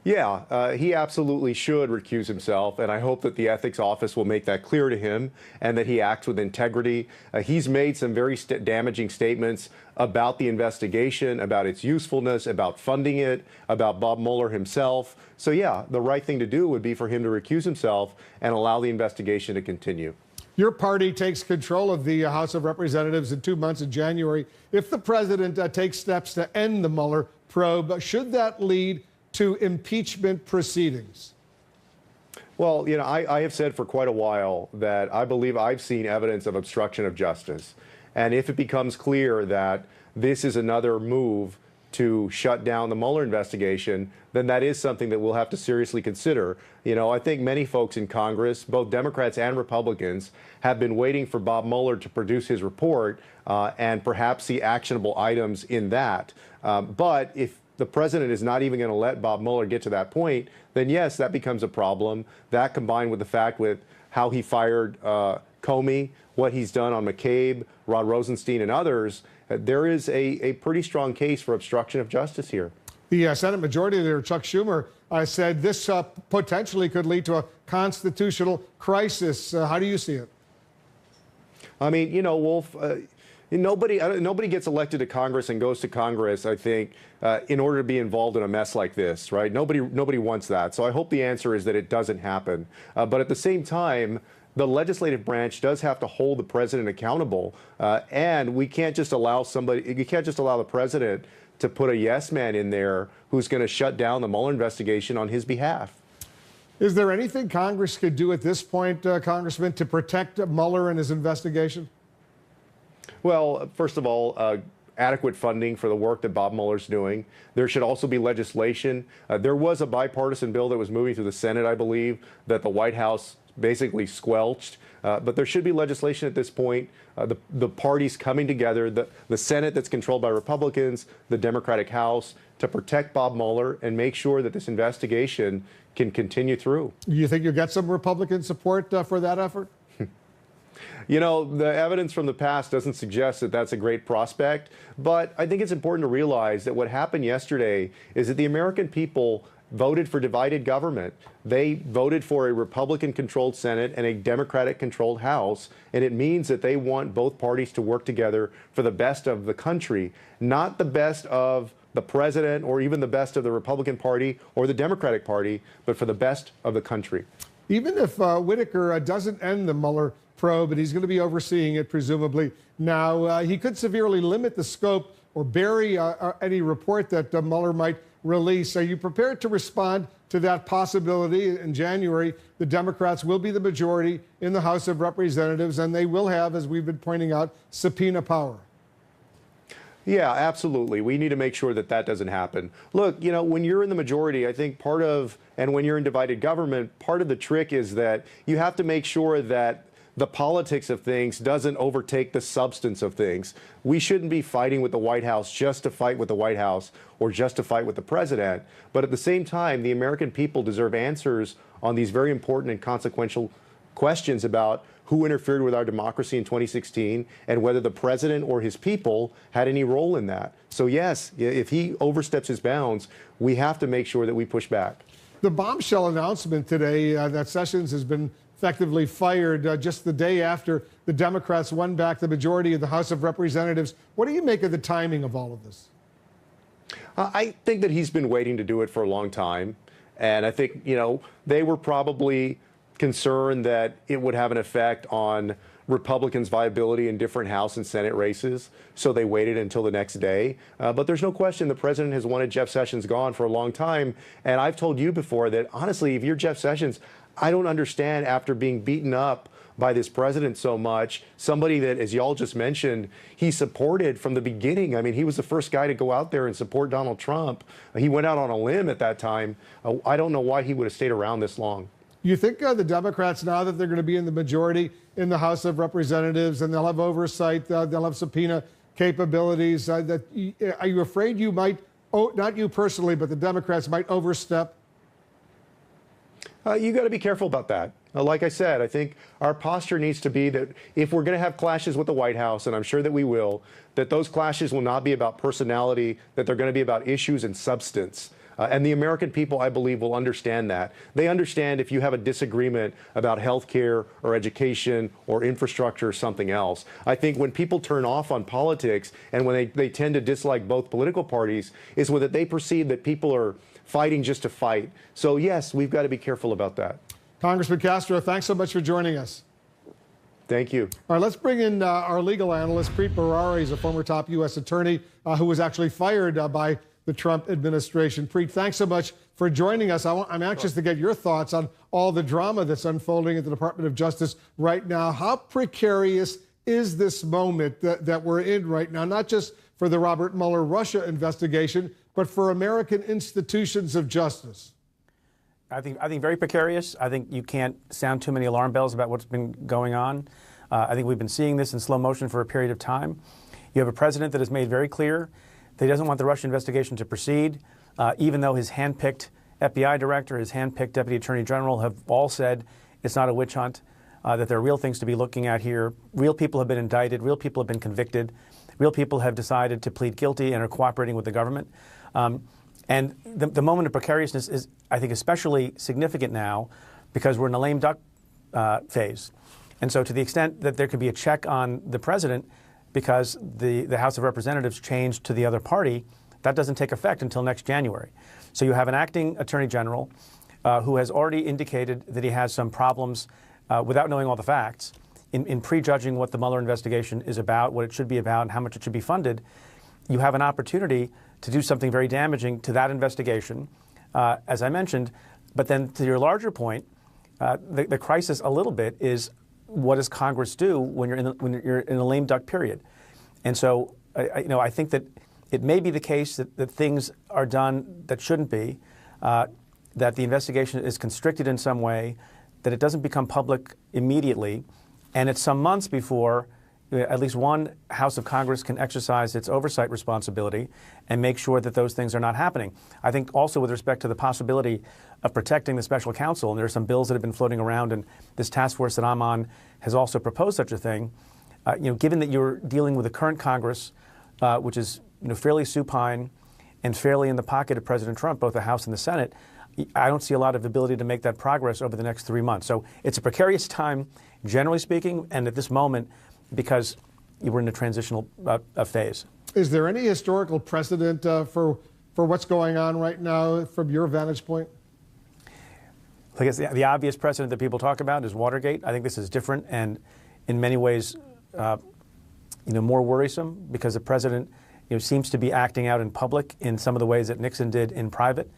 Yeah, he absolutely should recuse himself, and I hope that the ethics office will make that clear to him and that he acts with integrity. He's made some very damaging statements about the investigation, about its usefulness, about funding it, about Bob Mueller himself. So yeah, the right thing to do would be for him to recuse himself and allow the investigation to continue. Your party takes control of the House of Representatives in 2 months in January. If the president takes steps to end the Mueller probe, should that lead to impeachment proceedings? Well, I have said for quite a while that I believe I've seen evidence of obstruction of justice. And if it becomes clear that this is another move to shut down the Mueller investigation, then that is something that we'll have to seriously consider. I think many folks in Congress, both Democrats and Republicans, have been waiting for Bob Mueller to produce his report and perhaps see actionable items in that. But if the president is not even going to let Bob Mueller get to that point, then yes, that becomes a problem. That combined with the fact with how he fired Comey, what he's done on McCabe, Rod Rosenstein, and others, there is a pretty strong case for obstruction of justice here. The Senate Majority Leader, Chuck Schumer, said this potentially could lead to a constitutional crisis. How do you see it? I mean, Wolf, nobody gets elected to Congress and goes to Congress, I think, in order to be involved in a mess like this, right? Nobody wants that. So I hope the answer is that it doesn't happen. But at the same time, the legislative branch does have to hold the president accountable, and we can't just allow the president to put a yes man in there who's going to shut down the Mueller investigation on his behalf. Is there anything Congress could do at this point, Congressman, to protect Mueller and his investigation? Well, first of all, adequate funding for the work that Bob Mueller's doing. There should also be legislation. There was a bipartisan bill that was moving through the Senate, I believe, that the White House basically squelched. But there should be legislation at this point. The parties coming together, the Senate that's controlled by Republicans, the Democratic House, to protect Bob Mueller and make sure that this investigation can continue through. You think you'll get some Republican support for that effort? The evidence from the past doesn't suggest that that's a great prospect, but I think it's important to realize that what happened yesterday is that the American people voted for divided government. They voted for a Republican-controlled Senate and a Democratic-controlled House, and it means that they want both parties to work together for the best of the country, not the best of the president or even the best of the Republican Party or the Democratic Party, but for the best of the country. Even if Whitaker doesn't end the Mueller probe, and he's going to be overseeing it, presumably, now, he could severely limit the scope or bury any report that Mueller might release. Are you prepared to respond to that possibility? In January, the Democrats will be the majority in the House of Representatives, and they will have, as we've been pointing out, subpoena power. Yeah, absolutely. We need to make sure that that doesn't happen. Look, you know, when you're in the majority, I think part of, and when you're in divided government, part of the trick is that you have to make sure that the politics of things doesn't overtake the substance of things. We shouldn't be fighting with the White House just to fight with the White House or just to fight with the president. But at the same time, the American people deserve answers on these very important and consequential questions about who interfered with our democracy in 2016 and whether the president or his people had any role in that. So yes, if he oversteps his bounds, we have to make sure that we push back. The bombshell announcement today that Sessions has been effectively fired just the day after the Democrats won back the majority of the House of Representatives. What do you make of the timing of all of this? I think that he's been waiting to do it for a long time. And I think, you know, they were probably concerned that it would have an effect on Republicans' viability in different House and Senate races, so they waited until the next day. But there's no question the president has wanted Jeff Sessions gone for a long time. And I've told you before that, honestly, if you're Jeff Sessions, I don't understand, after being beaten up by this president so much, somebody that, as y'all just mentioned, he supported from the beginning. I mean, he was the first guy to go out there and support Donald Trump. He went out on a limb at that time. I don't know why he would have stayed around this long. You think the Democrats, now that they're going to be in the majority in the House of Representatives and they'll have oversight, they'll have subpoena capabilities, are you afraid you might, not you personally, but the Democrats might overstep? You got to be careful about that. Like I said, I think our posture needs to be that if we're going to have clashes with the White House, and I'm sure that we will, that those clashes will not be about personality, that they're going to be about issues and substance. And the American people, I believe, will understand that. They understand if you have a disagreement about health care or education or infrastructure or something else. I think when people turn off on politics and when they tend to dislike both political parties is when they perceive that people are fighting just to fight. So, yes, we've got to be careful about that. Congressman Castro, thanks so much for joining us. Thank you. All right, let's bring in our legal analyst, Preet Bharara. He's a former top U.S. attorney who was actually fired by the Trump administration. Preet, thanks so much for joining us. I'm anxious to get your thoughts on all the drama that's unfolding at the Department of Justice right now. How precarious is this moment that we're in right now, not just for the Robert Mueller Russia investigation, but for American institutions of justice? I think very precarious. I think you can't sound too many alarm bells about what's been going on. I think we've been seeing this in slow motion for a period of time. You have a president that has made very clear that he doesn't want the Russia investigation to proceed, even though his handpicked FBI director, his handpicked Deputy Attorney General have all said it's not a witch hunt, that there are real things to be looking at here. Real people have been indicted. Real people have been convicted. Real people have decided to plead guilty and are cooperating with the government. And the moment of precariousness is, I think, especially significant now because we're in a lame duck phase. And so to the extent that there could be a check on the president because the House of Representatives changed to the other party, that doesn't take effect until next January. So you have an acting attorney general who has already indicated that he has some problems without knowing all the facts in prejudging what the Mueller investigation is about, what it should be about, and how much it should be funded. You have an opportunity to do something very damaging to that investigation, as I mentioned. But then to your larger point, the crisis a little bit is what does Congress do when you're in a lame duck period? And so I think that it may be the case that things are done that shouldn't be, that the investigation is constricted in some way, that it doesn't become public immediately, and it's some months before at least one House of Congress can exercise its oversight responsibility and make sure that those things are not happening. I think also with respect to the possibility of protecting the special counsel, and there are some bills that have been floating around, and this task force that I'm on has also proposed such a thing. Given that you're dealing with the current Congress, which is fairly supine and fairly in the pocket of President Trump, both the House and the Senate, I don't see a lot of ability to make that progress over the next 3 months. So it's a precarious time, generally speaking, and at this moment, because we're in a transitional phase. Is there any historical precedent for what's going on right now from your vantage point? I guess the obvious precedent that people talk about is Watergate. I think this is different and in many ways, more worrisome because the president seems to be acting out in public in some of the ways that Nixon did in private.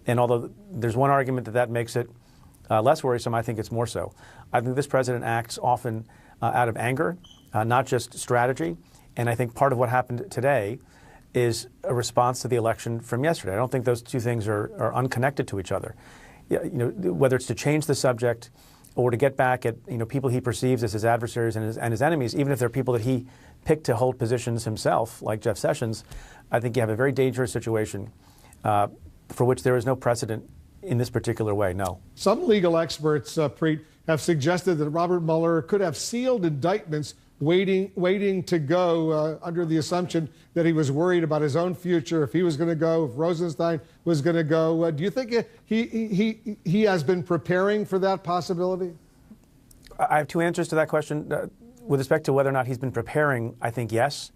And although there's one argument that makes it less worrisome, I think it's more so. I think this president acts often out of anger, not just strategy. And I think part of what happened today is a response to the election from yesterday. I don't think those two things are unconnected to each other. Whether it's to change the subject or to get back at people he perceives as his adversaries and his enemies, even if they're people that he picked to hold positions himself, like Jeff Sessions, I think you have a very dangerous situation for which there is no precedent in this particular way, no. Some legal experts, Preet, have suggested that Robert Mueller could have sealed indictments waiting to go under the assumption that he was worried about his own future, if he was going to go, if Rosenstein was going to go. Do you think he has been preparing for that possibility? I have two answers to that question. With respect to whether or not he's been preparing, I think yes.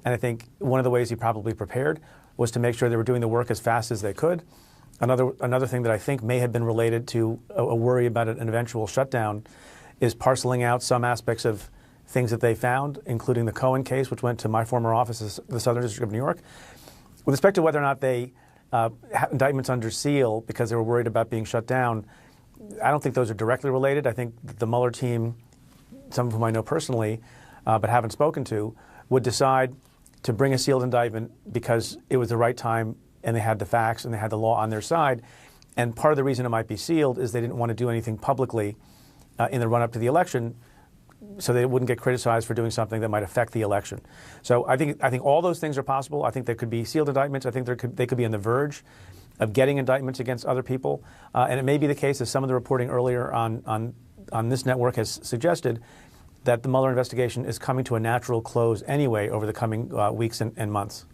And I think one of the ways he probably prepared was to make sure they were doing the work as fast as they could. Another thing that I think may have been related to a worry about an eventual shutdown is parceling out some aspects of things that they found, including the Cohen case, which went to my former office, the Southern District of New York. With respect to whether or not they have indictments under seal because they were worried about being shut down, I don't think those are directly related. I think the Mueller team, some of whom I know personally, but haven't spoken to, would decide to bring a sealed indictment because it was the right time and they had the facts and they had the law on their side. And part of the reason it might be sealed is they didn't want to do anything publicly in the run-up to the election so they wouldn't get criticized for doing something that might affect the election. So I think all those things are possible. I think there could be sealed indictments. I think they could be on the verge of getting indictments against other people. And it may be the case, as some of the reporting earlier on this network has suggested, that the Mueller investigation is coming to a natural close anyway over the coming weeks and months.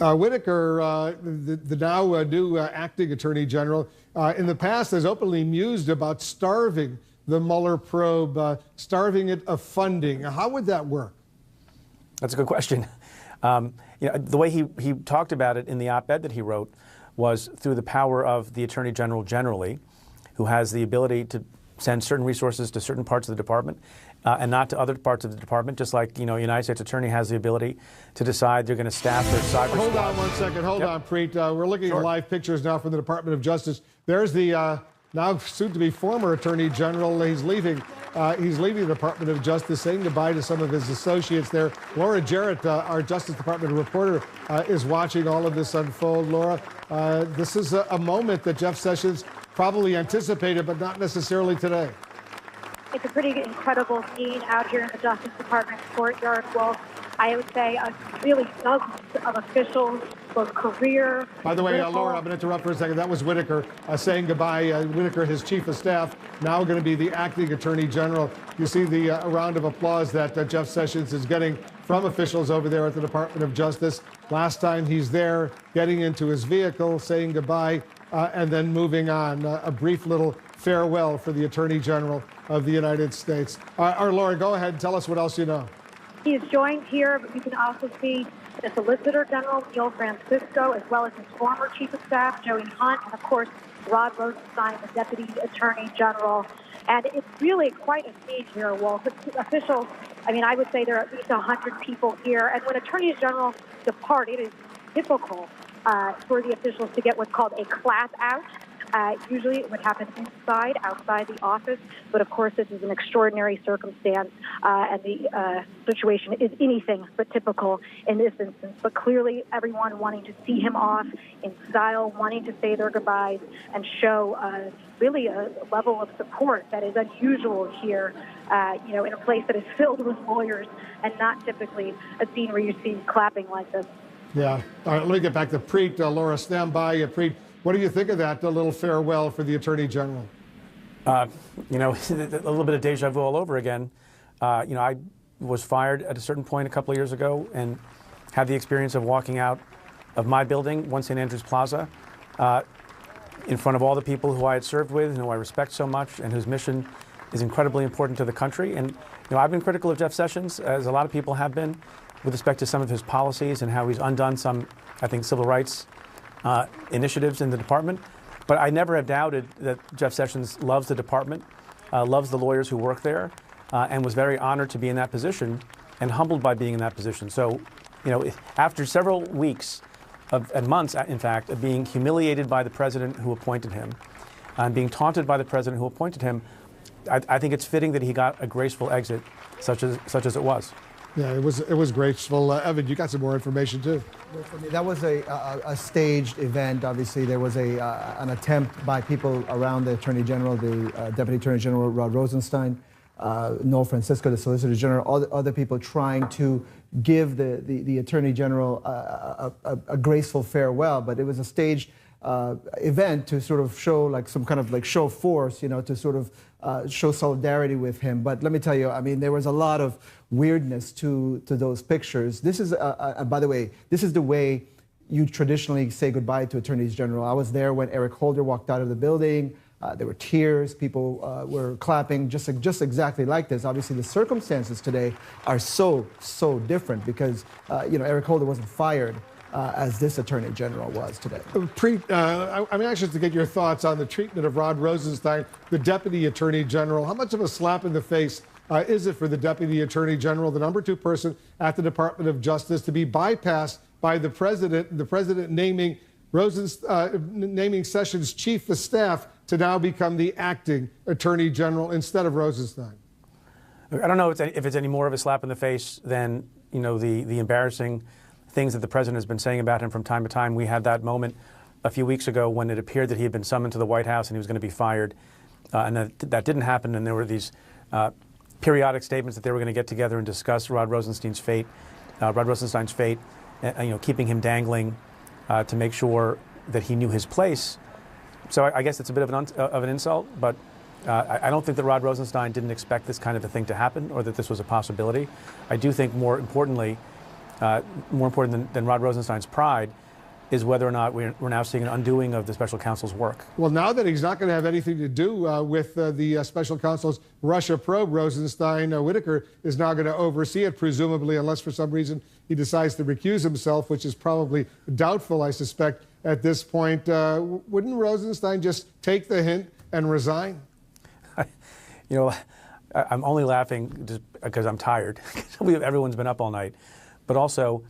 Whitaker, the now new acting attorney general, in the past has openly mused about starving the Mueller probe, starving it of funding. How would that work? That's a good question. The way he talked about it in the op-ed that he wrote was through the power of the attorney general generally, who has the ability to send certain resources to certain parts of the department and not to other parts of the department, just like, United States Attorney has the ability to decide they're going to staff their cyber Hold squad. on one second. Hold on, Preet. We're looking at live pictures now from the Department of Justice. There's the now soon-to-be former Attorney General. He's leaving the Department of Justice, saying goodbye to some of his associates there. Laura Jarrett, our Justice Department reporter, is watching all of this unfold. Laura, this is a moment that Jeff Sessions probably anticipated, but not necessarily today. It's a pretty incredible scene out here in the Justice Department courtyard. Well, I would say really dozens of officials, both career. By the way, Laura, I'm going to interrupt for a second. That was Whitaker saying goodbye. Whitaker, his chief of staff, now going to be the acting attorney general. You see the round of applause that Jeff Sessions is getting from officials over there at the Department of Justice. Last time he's there, getting into his vehicle, saying goodbye, and then moving on. A brief little farewell for the Attorney General of the United States. Laura, go ahead and tell us what else you know. He is joined here, but you can also see the Solicitor General, Neil Francisco, as well as his former Chief of Staff, Joey Hunt, and, of course, Rod Rosenstein, the Deputy Attorney General. And it's really quite a scene here, Wolf. Officials, I would say there are at least 100 people here. And when Attorneys General depart, it is difficult for the officials to get what's called a clap out. Usually it would happen outside the office, but of course this is an extraordinary circumstance, and the situation is anything but typical in this instance. But clearly everyone wanting to see him off in style, wanting to say their goodbyes and show really a level of support that is unusual here, in a place that is filled with lawyers and not typically a scene where you see clapping like this. Yeah. All right, let me get back to Preet. Laura, stand by. Preet, what do you think of that, little farewell for the Attorney General? A little bit of deja vu all over again. I was fired at a certain point a couple of years ago and had the experience of walking out of my building, 1 St. Andrews Plaza, in front of all the people who I had served with and who I respect so much and whose mission is incredibly important to the country. And I've been critical of Jeff Sessions, as a lot of people have been, with respect to some of his policies and how he's undone some, I think, civil rights initiatives in the department. But I never have doubted that Jeff Sessions loves the department, loves the lawyers who work there, and was very honored to be in that position and humbled by being in that position. So, after several weeks and months, in fact, of being humiliated by the president who appointed him and being taunted by the president who appointed him, I think it's fitting that he got a graceful exit, such as it was. Yeah, it was graceful. Evan, you got some more information too. That was a staged event. Obviously, there was an attempt by people around the Attorney General, the Deputy Attorney General Rod Rosenstein, Noel Francisco, the Solicitor General, other people trying to give the Attorney General a graceful farewell. But it was a staged event to sort of show like some kind of like show force, to sort of show solidarity with him. But let me tell you, I mean, there was a lot of weirdness to those pictures. This is, by the way, this is the way you traditionally say goodbye to attorneys general. I was there when Eric Holder walked out of the building. There were tears. People were clapping, just exactly like this. Obviously, the circumstances today are so different because Eric Holder wasn't fired as this attorney general was today. I'm anxious to get your thoughts on the treatment of Rod Rosenstein, the deputy attorney general. How much of a slap in the face is it for the deputy attorney general, the number 2 person at the Department of Justice, to be bypassed by the president naming naming Sessions chief of staff to now become the acting attorney general instead of Rosenstein? I don't know if it's any more of a slap in the face than the embarrassing things that the president has been saying about him from time to time. We had that moment a few weeks ago when it appeared that he had been summoned to the White House and he was going to be fired, and that didn't happen. And there were these periodic statements that they were going to get together and discuss Rod Rosenstein's fate, keeping him dangling to make sure that he knew his place. So I guess it's a bit of an insult, but I don't think that Rod Rosenstein didn't expect this kind of a thing to happen or that this was a possibility. I do think more important than Rod Rosenstein's pride is whether or not we're now seeing an undoing of the special counsel's work. Well, now that he's not going to have anything to do with the special counsel's Russia probe, Rosenstein, Whitaker is now going to oversee it, presumably, unless for some reason he decides to recuse himself, which is probably doubtful, I suspect, at this point. Wouldn't Rosenstein just take the hint and resign? I'm only laughing just because I'm tired. Everyone's been up all night. But also,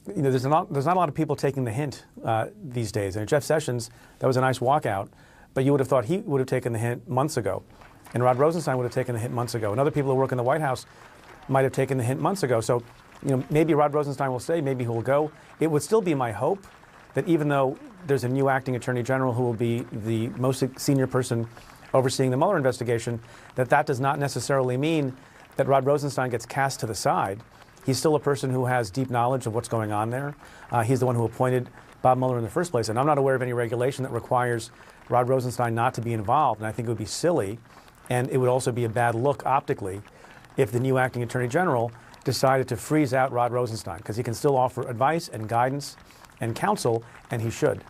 there's not a lot of people taking the hint these days. And Jeff Sessions, that was a nice walkout, but you would have thought he would have taken the hint months ago. And Rod Rosenstein would have taken the hint months ago. And other people who work in the White House might have taken the hint months ago. So, maybe Rod Rosenstein will stay, maybe he will go. It would still be my hope that even though there's a new acting attorney general who will be the most senior person overseeing the Mueller investigation, that does not necessarily mean that Rod Rosenstein gets cast to the side. He's still a person who has deep knowledge of what's going on there. He's the one who appointed Bob Mueller in the first place. And I'm not aware of any regulation that requires Rod Rosenstein not to be involved. And I think it would be silly, and it would also be a bad look optically, if the new acting attorney general decided to freeze out Rod Rosenstein, because he can still offer advice and guidance and counsel, and he should.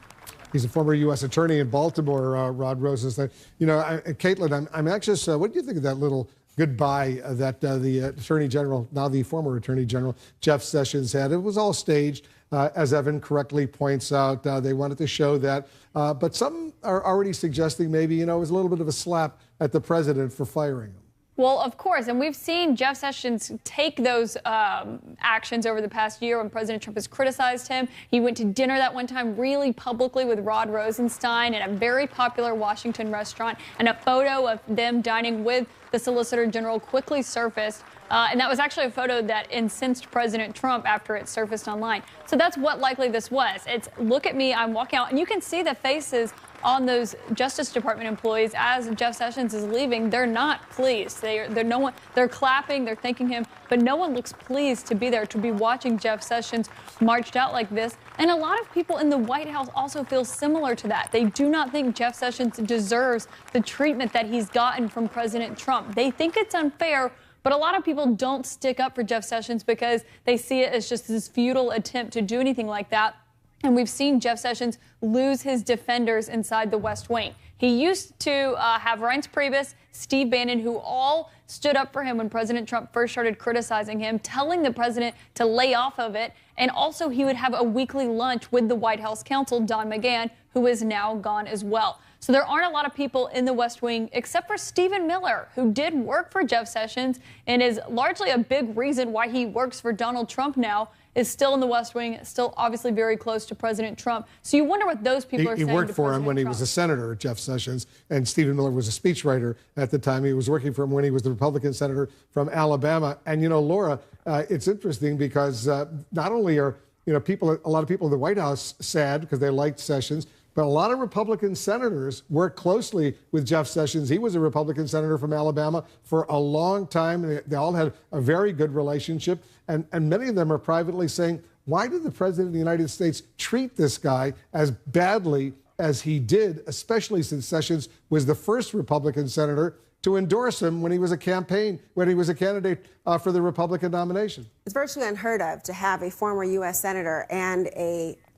He's a former U.S. attorney in Baltimore, Rod Rosenstein. Caitlin, I'm anxious. What do you think of that little goodbye that the Attorney General, now the former Attorney General, Jeff Sessions had? It was all staged, as Evan correctly points out. They wanted to show that. But some are already suggesting maybe, it was a little bit of a slap at the president for firing him. Well, of course, and we've seen Jeff Sessions take those actions over the past year when President Trump has criticized him. He went to dinner that one time really publicly with Rod Rosenstein at a very popular Washington restaurant, and a photo of them dining with the Solicitor General quickly surfaced. And that was actually a photo that incensed President Trump after it surfaced online. So that's what likely this was. It's, look at me, I'm walking out, and you can see the faces on those Justice Department employees as Jeff Sessions is leaving. They're not pleased. They're clapping, they're thanking him, but no one looks pleased to be there, to be watching Jeff Sessions marched out like this. And a lot of people in the White House also feel similar to that. They do not think Jeff Sessions deserves the treatment that he's gotten from President Trump. They think it's unfair, but a lot of people don't stick up for Jeff Sessions because they see it as just this futile attempt to do anything like that. And we've seen Jeff Sessions lose his defenders inside the West Wing. He used to have Reince Priebus, Steve Bannon, who all stood up for him when President Trump first started criticizing him, telling the president to lay off of it. And also he would have a weekly lunch with the White House counsel, Don McGahn, who is now gone as well. So there aren't a lot of people in the West Wing except for Stephen Miller, who did work for Jeff Sessions and is largely a big reason why he works for Donald Trump now, is still in the West Wing, still obviously very close to President Trump. So you wonder what those people are saying. He worked for him when he Trump. was a senator, Jeff Sessions, and Stephen Miller was a speechwriter at the time. He was working for him when he was the Republican senator from Alabama. And, you know, Laura, it's interesting because not only are, you know, a lot of people in the White House sad because they liked Sessions, but a lot of Republican senators worked closely with Jeff Sessions. He was a Republican senator from Alabama for a long time. They all had a very good relationship. And many of them are privately saying, why did the President of the United States treat this guy as badly as he did, especially since Sessions was the first Republican senator to endorse him when he was a candidate for the Republican nomination? It's virtually unheard of to have a former U.S. senator and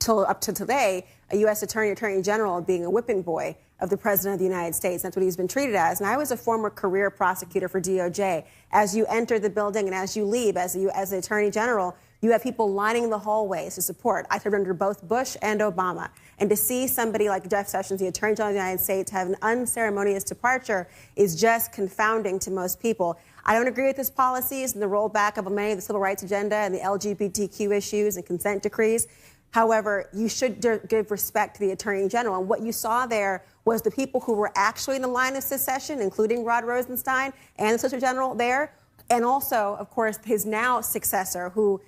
up to today, a U.S. Attorney General being a whipping boy of the President of the United States. That's what he's been treated as. And I was a former career prosecutor for DOJ. As you enter the building and as you leave, as the Attorney General, you have people lining the hallways to support. I served under both Bush and Obama. And to see somebody like Jeff Sessions, the Attorney General of the United States, have an unceremonious departure is just confounding to most people. I don't agree with his policies and the rollback of many of the civil rights agenda and the LGBTQ issues and consent decrees. However, you should give respect to the Attorney General. And what you saw there was the people who were actually in the line of secession, including Rod Rosenstein and the Solicitor General there, and also, of course, his now successor, who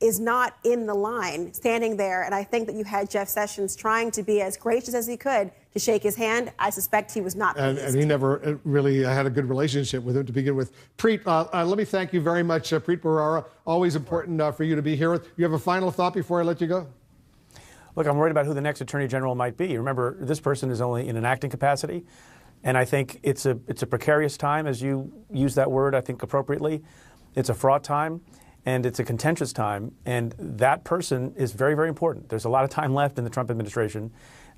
is not in the line, standing there. And I think that you had Jeff Sessions trying to be as gracious as he could to shake his hand. I suspect he was not pleased. And he never really had a good relationship with him to begin with. Preet, let me thank you very much, Preet Bharara. Always important for you to be here. You have a final thought before I let you go? Look, I'm worried about who the next Attorney General might be. Remember, this person is only in an acting capacity. And I think it's a precarious time, as you use that word, I think, appropriately. It's a fraught time. And it's a contentious time, and that person is very, very important. There's a lot of time left in the Trump administration,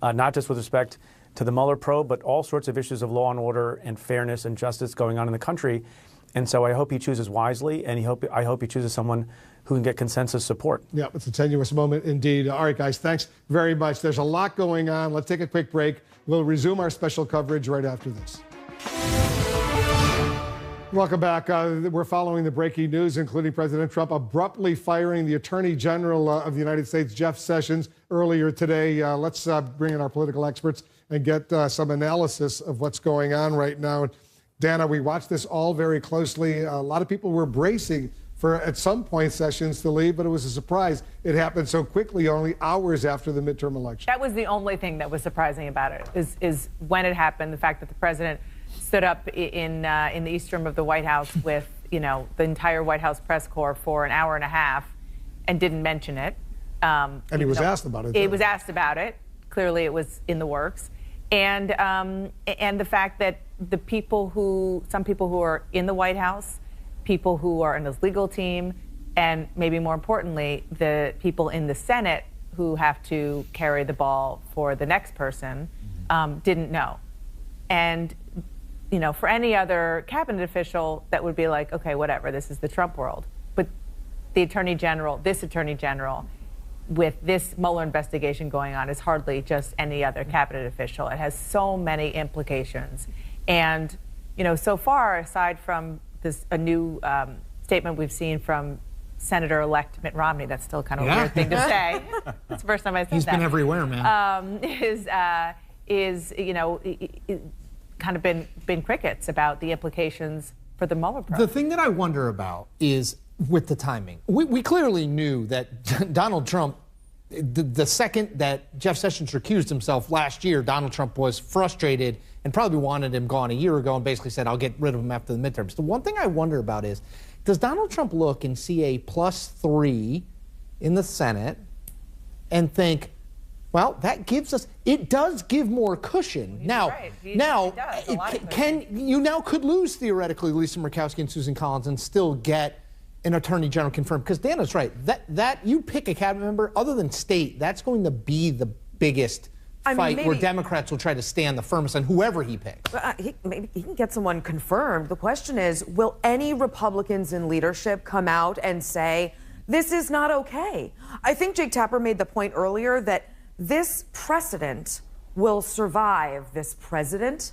not just with respect to the Mueller probe, but all sorts of issues of law and order and fairness and justice going on in the country. And so I hope he chooses wisely, and I hope he chooses someone who can get consensus support. Yeah, it's a tenuous moment indeed. All right, guys, thanks very much. There's a lot going on. Let's take a quick break. We'll resume our special coverage right after this. Welcome back. We're following the breaking news, including President Trump abruptly firing the Attorney General of the United States, Jeff Sessions, earlier today. Let's bring in our political experts and get some analysis of what's going on right now. Dana, we watched this all very closely. A lot of people were bracing for, at some point, Sessions to leave, but it was a surprise. It happened so quickly, only hours after the midterm election. That was the only thing that was surprising about it, is when it happened, the fact that the president stood up in the East Room of the White House with, the entire White House press corps for an hour and a half and didn't mention it. And he was asked about it. He was asked about it. Clearly it was in the works. And the fact that some people who are in the White House, people who are in his legal team, and maybe more importantly, the people in the Senate who have to carry the ball for the next person, didn't know. And for any other cabinet official, that would be like, okay, whatever, this is the Trump world. But this Attorney General, with this Mueller investigation going on, is hardly just any other cabinet official. It has so many implications. And, so far, aside from a new statement we've seen from Senator-elect Mitt Romney, that's still kind of a weird thing to say. It's the first time I said that. He's been everywhere, man. Kind of been crickets about the implications for the Mueller probe. The thing that I wonder about is with the timing. We clearly knew that Donald Trump, the second that Jeff Sessions recused himself last year, Donald Trump was frustrated and probably wanted him gone a year ago and basically said, I'll get rid of him after the midterms. The one thing I wonder about is, does Donald Trump look and see a +3 in the Senate and think, well, that gives us, it does give more cushion. Now, you now could lose theoretically Lisa Murkowski and Susan Collins and still get an attorney general confirmed, because Dana's right, that you pick a cabinet member, other than state, that's going to be the biggest fight where Democrats will try to stand the firmest on whoever he picks. Maybe he can get someone confirmed. The question is, will any Republicans in leadership come out and say, this is not okay? I think Jake Tapper made the point earlier that this precedent will survive this president.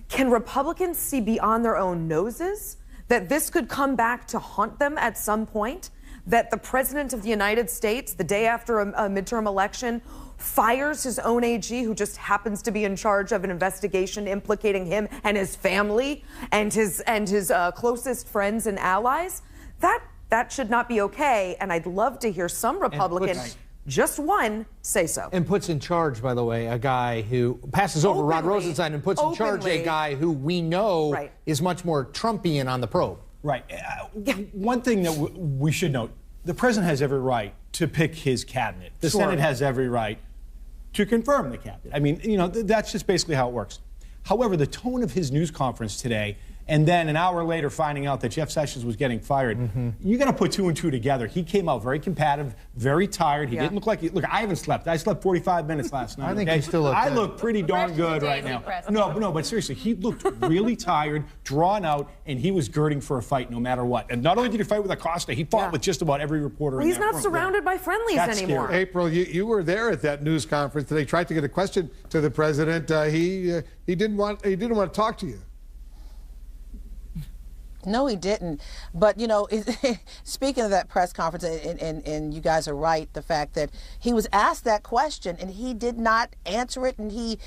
Can Republicans see beyond their own noses that this could come back to haunt them at some point? That the president of the United States, the day after a midterm election, fires his own AG, who just happens to be in charge of an investigation implicating him and his family and his closest friends and allies? That should not be okay, and I'd love to hear some Republican, just one, say so. And puts in charge, by the way, a guy who passes over Rod Rosenstein and puts in charge a guy who we know is much more Trumpian on the probe. Right. One thing that we should note, the president has every right to pick his cabinet. The Senate has every right to confirm the cabinet. I mean, you know, that's just basically how it works. However, the tone of his news conference today, and then an hour later finding out that Jeff Sessions was getting fired, you got to put two and two together. He came out very combative, very tired. He didn't look like look, I haven't slept. I slept 45 minutes last night. I think he still looked I look pretty darn good right now. No, but seriously, he looked really tired, drawn out, and he was girding for a fight no matter what. And not only did he fight with Acosta, he fought with just about every reporter in He's that not room. surrounded by friendlies anymore. Scary. April, you were there at that news conference today. Tried to get a question to the president. He didn't want to talk to you. No, he didn't. But, you know, speaking of that press conference, and you guys are right, the fact that he was asked that question and he did not answer it, and he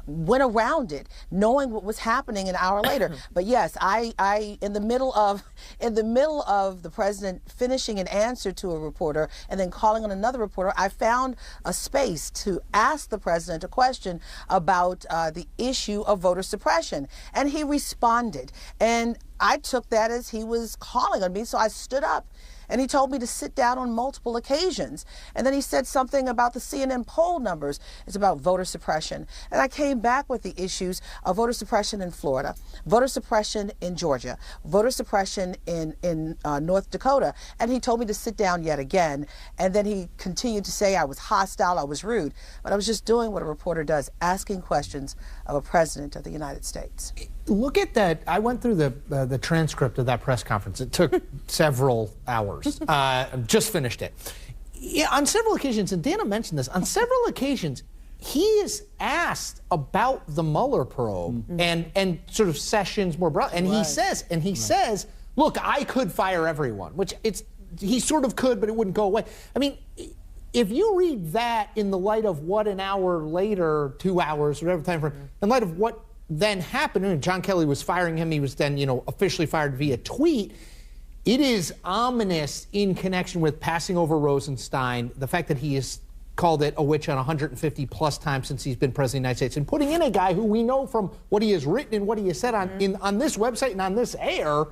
went around it, knowing what was happening an hour later. But yes, I in the middle of the president finishing an answer to a reporter and then calling on another reporter, I found a space to ask the president a question about the issue of voter suppression, and he responded. And I took that as he was calling on me, so I stood up. And he told me to sit down on multiple occasions. And then he said something about the CNN poll numbers. It's about voter suppression. And I came back with the issues of voter suppression in Florida, voter suppression in Georgia, voter suppression in North Dakota. And he told me to sit down yet again. And then he continued to say I was hostile, I was rude. But I was just doing what a reporter does, asking questions of a president of the United States. Look at that. I went through the transcript of that press conference. It took several hours. Just finished it. Yeah, on several occasions, and Dana mentioned this, on several occasions, he is asked about the Mueller probe and sort of Sessions more broadly. And he says, look, I could fire everyone, which he sort of could, but it wouldn't go away. I mean, if you read that in the light of what an hour later, 2 hours, whatever time frame, in light of what then happened, and John Kelly was firing him, he was then, officially fired via tweet. It is ominous in connection with passing over Rosenstein, the fact that he has called it a witch hunt 150 plus times since he's been president of the United States, and putting in a guy who we know from what he has written and what he has said on this website and on this air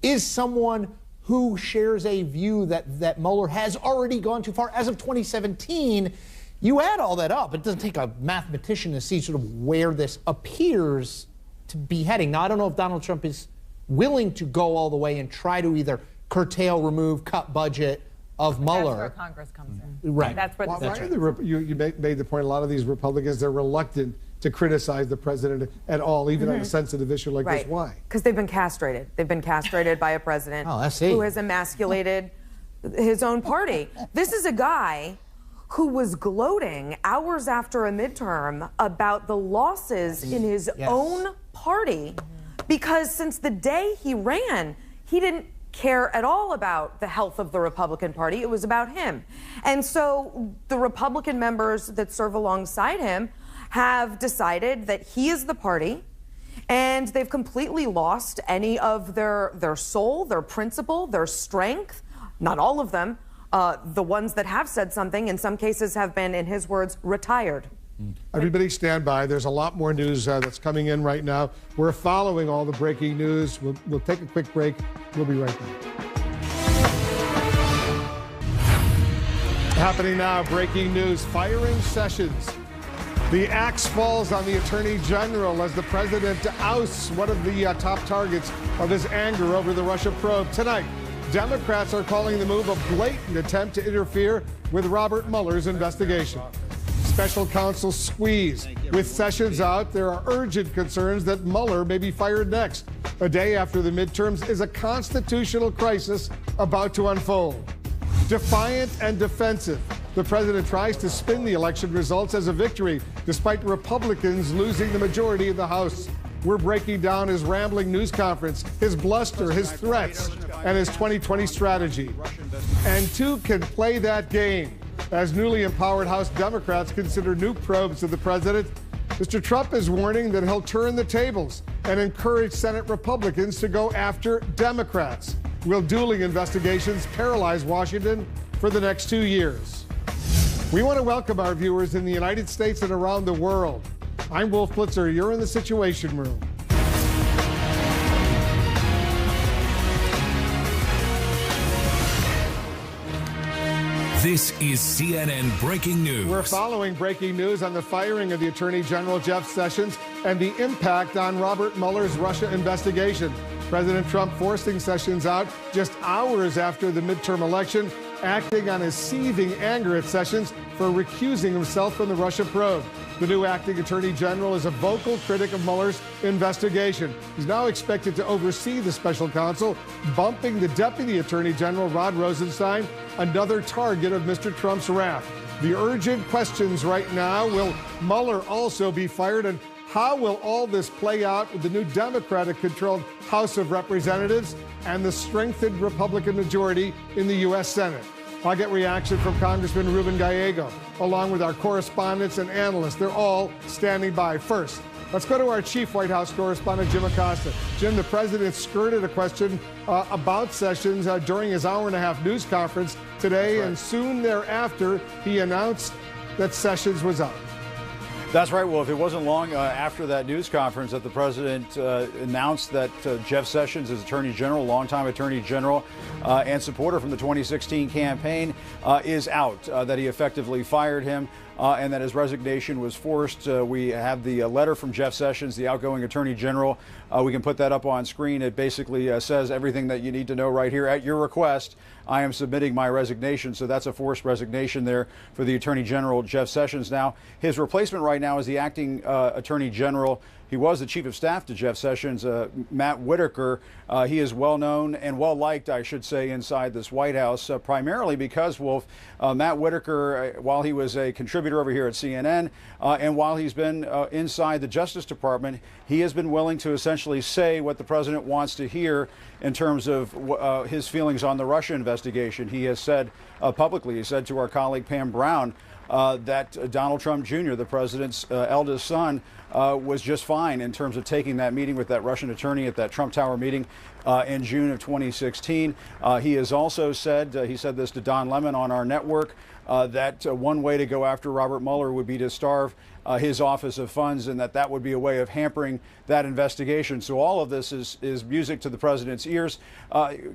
is someone who shares a view that Mueller has already gone too far. As of 2017, you add all that up, it doesn't take a mathematician to see sort of where this appears to be heading. Now, I don't know if Donald Trump is willing to go all the way and try to either curtail, remove, cut budget of Mueller. That's where Congress comes in. Right. That's where You made the point, a lot of these Republicans, they're reluctant to criticize the president at all, even on a sensitive issue like this. Why? Because they've been castrated. They've been castrated by a president who has emasculated his own party. This is a guy who was gloating hours after a midterm about the losses in his own party, because since the day he ran, he didn't care at all about the health of the Republican Party. It was about him. And so the Republican members that serve alongside him have decided that he is the party, and they've completely lost any of their soul, their principle, their strength. Not all of them. The ones that have said something, in some cases, have been, in his words, retired. Everybody stand by. There's a lot more news that's coming in right now. We're following all the breaking news. We'll take a quick break. We'll be right back. Happening now, breaking news, firing Sessions. The axe falls on the Attorney General as the president ousts one of the top targets of his anger over the Russia probe. Tonight, Democrats are calling the move a blatant attempt to interfere with Robert Mueller's investigation. Special counsel squeeze. With Sessions out, there are urgent concerns that Mueller may be fired next. A day after the midterms is a constitutional crisis about to unfold. Defiant and defensive, the president tries to spin the election results as a victory, despite Republicans losing the majority of the House. We're breaking down his rambling news conference, his bluster, his threats, and his 2020 strategy. And two can play that game. As newly empowered House Democrats consider new probes of the president, Mr. Trump is warning that he'll turn the tables and encourage Senate Republicans to go after Democrats. Will dueling investigations paralyze Washington for the next 2 years? We want to welcome our viewers in the United States and around the world. I'm Wolf Blitzer. You're in the Situation Room. This is CNN Breaking News. We're following breaking news on the firing of the Attorney General Jeff Sessions and the impact on Robert Mueller's Russia investigation. President Trump forcing Sessions out just hours after the midterm election, acting on his seething anger at Sessions for recusing himself from the Russia probe. The new acting Attorney General is a vocal critic of Mueller's investigation. He's now expected to oversee the special counsel, bumping the Deputy Attorney General Rod Rosenstein, another target of Mr. Trump's wrath. The urgent questions right now: will Mueller also be fired? And how will all this play out with the new Democratic-controlled House of Representatives and the strengthened Republican majority in the U.S. Senate? I'll get reaction from Congressman Ruben Gallego, along with our correspondents and analysts. They're all standing by. First, let's go to our chief White House correspondent, Jim Acosta. Jim, the president skirted a question about Sessions during his hour-and-a-half news conference today, and soon thereafter, he announced that Sessions was out. That's right, Wolf. It wasn't long after that news conference that the president announced that Jeff Sessions, as Attorney General, longtime Attorney General and supporter from the 2016 campaign, is out, that he effectively fired him. And that his resignation was forced. We have the letter from Jeff Sessions, the outgoing Attorney General. We can put that up on screen. It basically says everything that you need to know right here. At your request, I am submitting my resignation. So that's a forced resignation there for the Attorney General, Jeff Sessions. Now, his replacement right now is the acting Attorney General. He was the chief of staff to Jeff Sessions, Matt Whitaker. He is well known and well liked, I should say, inside this White House, primarily because, Wolf, Matt Whitaker, while he was a contributor over here at CNN, and while he's been inside the Justice Department, he has been willing to essentially say what the president wants to hear in terms of his feelings on the Russia investigation. He has said publicly, he said to our colleague Pam Brown, that Donald Trump Jr., the president's eldest son, was just fine in terms of taking that meeting with that Russian attorney at that Trump Tower meeting in June of 2016. He has also said, he said this to Don Lemon on our network, that one way to go after Robert Mueller would be to starve his office of funds, and that would be a way of hampering that investigation. So all of this is music to the president's ears.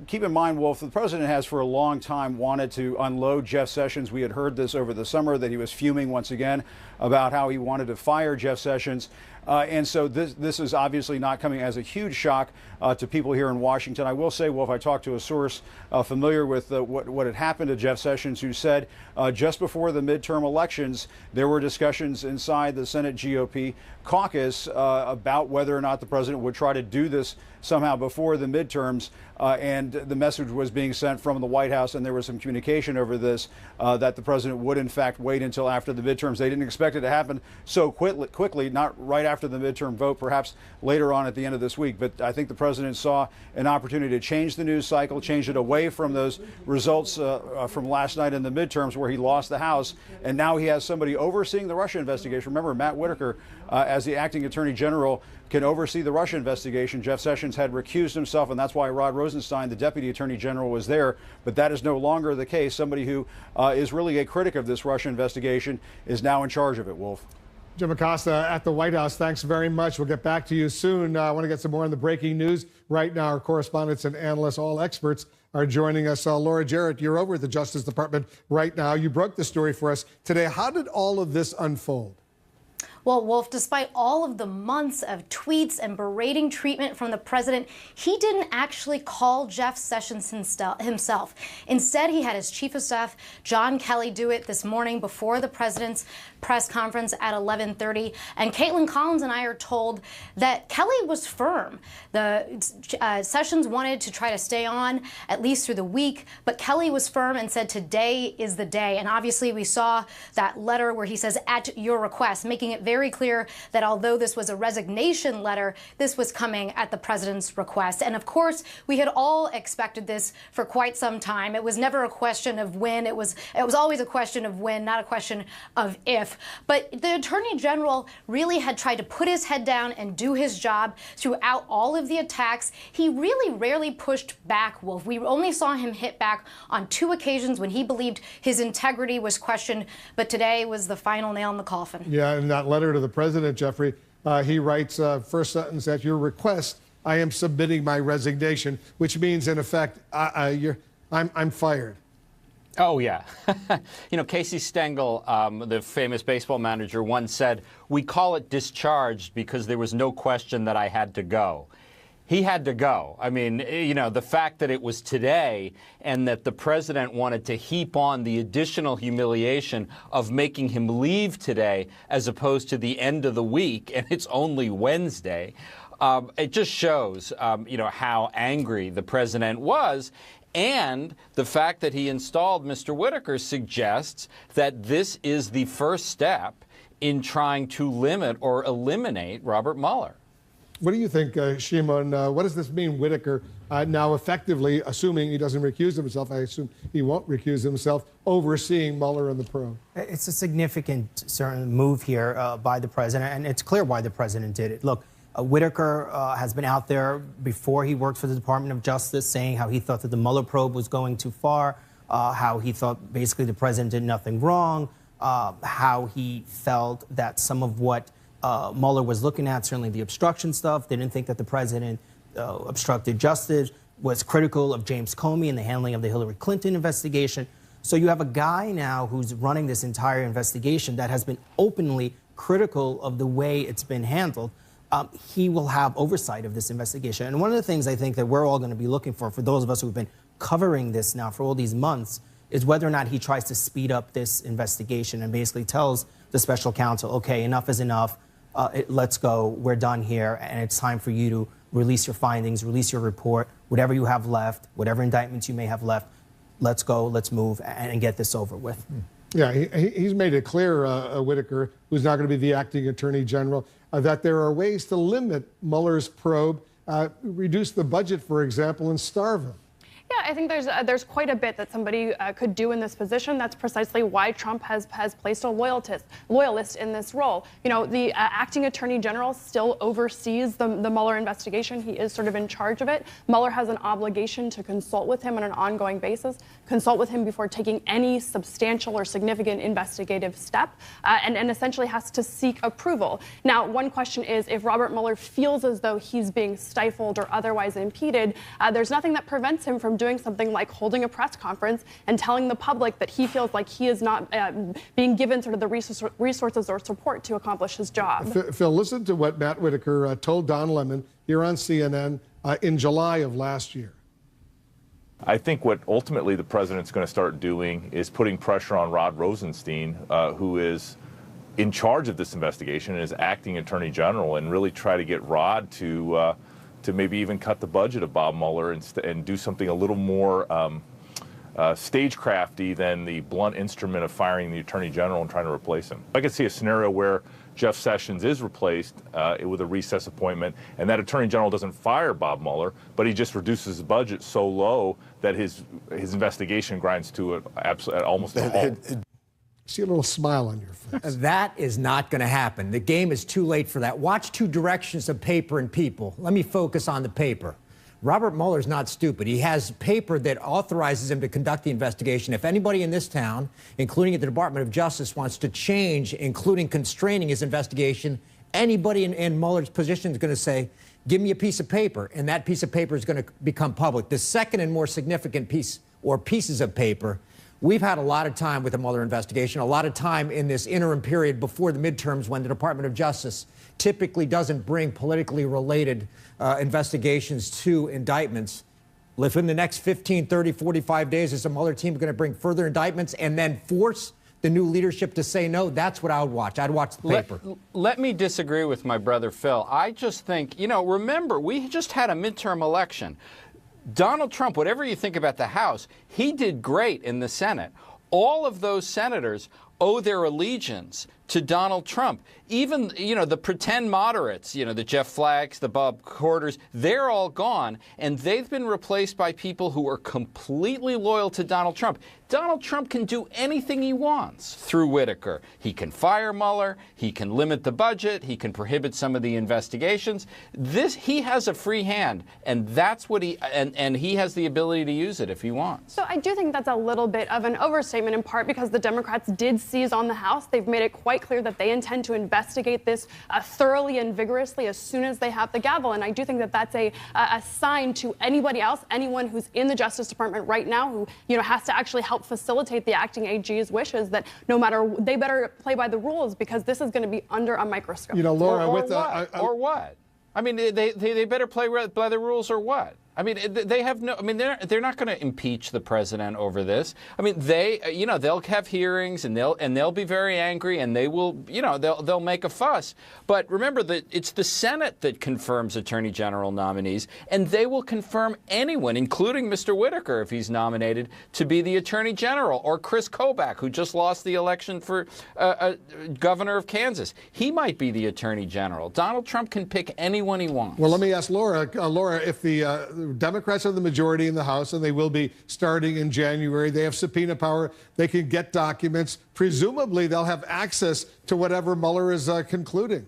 Keep in mind, Wolf, the president has for a long time wanted to unload Jeff Sessions. We had heard this over the summer, that he was fuming once again about how he wanted to fire Jeff Sessions. And so this is obviously not coming as a huge shock to people here in Washington. I will say, Wolf, I talked to a source familiar with what had happened to Jeff Sessions, who said just before the midterm elections, there were discussions inside the Senate GOP caucus about whether or not the president would try to do this somehow before the midterms, and the message was being sent from the White House, and there was some communication over this, that the president would in fact wait until after the midterms. They didn't expect it to happen so quickly, not right after the midterm vote, perhaps later on at the end of this week. But I think the president saw an opportunity to change the news cycle, change it away from those results from last night in the midterms where he lost the House, and now he has somebody overseeing the Russia investigation. Remember, Matt Whitaker, as the acting Attorney General, can oversee the Russia investigation. Jeff Sessions had recused himself, and that's why Rod Rosenstein, the Deputy Attorney General, was there. But that is no longer the case. Somebody who is really a critic of this Russia investigation is now in charge of it, Wolf. Jim Acosta at the White House, thanks very much. We'll get back to you soon. I want to get some more on the breaking news. Right now, our correspondents and analysts, all experts, are joining us. Laura Jarrett, you're over at the Justice Department right now. You broke the story for us today. How did all of this unfold? Well, Wolf, despite all of the months of tweets and berating treatment from the president, he didn't actually call Jeff Sessions himself. Instead, he had his chief of staff, John Kelly, do it this morning before the president's press conference at 11:30. And Caitlin Collins and I are told that Kelly was firm. Sessions wanted to try to stay on at least through the week, but Kelly was firm and said today is the day. And obviously we saw that letter where he says, at your request, making it very clear that although this was a resignation letter, this was coming at the president's request. And of course, we had all expected this for quite some time. It was never a question of when. It was always a question of when, not a question of if. But the Attorney General really had tried to put his head down and do his job throughout all of the attacks. He really rarely pushed back, Wolf. We only saw him hit back on 2 occasions when he believed his integrity was questioned, but today was the final nail in the coffin. Yeah, in that letter to the president, Jeffrey, he writes, first sentence, at your request, I am submitting my resignation, which means, in effect, I'm fired. Oh, yeah. You know, Casey Stengel, the famous baseball manager, once said, we call it discharged because there was no question that I had to go. He had to go. I mean, you know, the fact that it was today and that the president wanted to heap on the additional humiliation of making him leave today as opposed to the end of the week, and it's only Wednesday, it just shows, you know, how angry the president was. And the fact that he installed Mr. Whitaker suggests that this is the first step in trying to limit or eliminate Robert Mueller. What do you think, Shimon? What does this mean, Whitaker, now effectively, assuming he doesn't recuse himself, I assume he won't recuse himself, overseeing Mueller and the probe? It's a significant certain move here by the president, and it's clear why the president did it. Look, Whitaker has been out there before he worked for the Department of Justice saying how he thought that the Mueller probe was going too far, how he thought basically the president did nothing wrong, how he felt that some of what Mueller was looking at, certainly the obstruction stuff, they didn't think that the president obstructed justice, was critical of James Comey and the handling of the Hillary Clinton investigation. So you have a guy now who's running this entire investigation that has been openly critical of the way it's been handled. He will have oversight of this investigation. And one of the things I think that we're all going to be looking for those of us who've been covering this now for all these months, is whether or not he tries to speed up this investigation and basically tells the special counsel, okay, enough is enough, let's go, we're done here, and it's time for you to release your findings, release your report, whatever you have left, whatever indictments you may have left, let's go, let's move, and get this over with. Yeah, he's made it clear, Whitaker, who's now going to be the acting attorney general, that there are ways to limit Mueller's probe, reduce the budget, for example, and starve him. Yeah, I think there's quite a bit that somebody could do in this position. That's precisely why Trump has placed a loyalist in this role. You know, the acting attorney general still oversees the Mueller investigation. He is sort of in charge of it. Mueller has an obligation to consult with him on an ongoing basis, consult with him before taking any substantial or significant investigative step, and essentially has to seek approval. Now, one question is, if Robert Mueller feels as though he's being stifled or otherwise impeded, there's nothing that prevents him from doing something like holding a press conference and telling the public that he feels like he is not being given sort of the resources or support to accomplish his job. Phil, listen to what Matt Whitaker told Don Lemon here on CNN in July of last year. I think what ultimately the president's going to start doing is putting pressure on Rod Rosenstein, who is in charge of this investigation and is acting attorney general, and really try to get Rod to maybe even cut the budget of Bob Mueller and do something a little more stagecrafty than the blunt instrument of firing the attorney general and trying to replace him. I could see a scenario where Jeff Sessions is replaced with a recess appointment, and that attorney general doesn't fire Bob Mueller, but he just reduces the budget so low that his investigation grinds to almost a halt. See a little smile on your face. That is not going to happen. The game is too late for that. Watch two directions of paper and people. Let me focus on the paper. Robert Mueller's not stupid. He has paper that authorizes him to conduct the investigation. If anybody in this town, including at the Department of Justice, wants to change, including constraining his investigation, anybody in Mueller's position is going to say, give me a piece of paper, and that piece of paper is going to become public. The second and more significant piece or pieces of paper We've had a lot of time with the Mueller investigation, a lot of time in this interim period before the midterms when the Department of Justice typically doesn't bring politically related investigations to indictments. Within the next 15, 30, 45 days, is the Mueller team going to bring further indictments and then force the new leadership to say no? That's what I would watch. I'd watch the paper. Let me disagree with my brother Phil. I just think, remember, we just had a midterm election. Donald Trump, whatever you think about the House, he did great in the Senate. All of those senators owe their allegiance to Donald Trump. Even, the pretend moderates, the Jeff Flags, the Bob Corters, they're all gone, and they've been replaced by people who are completely loyal to Donald Trump. Donald Trump can do anything he wants through Whitaker. He can fire Mueller, he can limit the budget, he can prohibit some of the investigations. He has a free hand, and that's what and he has the ability to use it if he wants. So I do think that's a little bit of an overstatement, in part because the Democrats did seize on the House. They've made it quite clear that they intend to investigate this thoroughly and vigorously as soon as they have the gavel. And I do think that that's a sign to anybody else, anyone who's in the Justice Department right now who has to actually help facilitate the acting AG's wishes, that no matter, they better play by the rules, because this is going to be under a microscope. Laura, or what? I mean, they better play by the rules, or what? I mean, they have no. I mean, they're not going to impeach the president over this. I mean, they'll have hearings and they'll be very angry and they will, they'll make a fuss. But remember that it's the Senate that confirms Attorney General nominees, and they will confirm anyone, including Mr. Whitaker, if he's nominated to be the Attorney General, or Chris Kobach, who just lost the election for governor of Kansas. He might be the Attorney General. Donald Trump can pick anyone he wants. Well, let me ask Laura. Laura, if the Democrats are the majority in the House, and they will be starting in January. They have subpoena power. They can get documents. Presumably, they'll have access to whatever Mueller is concluding.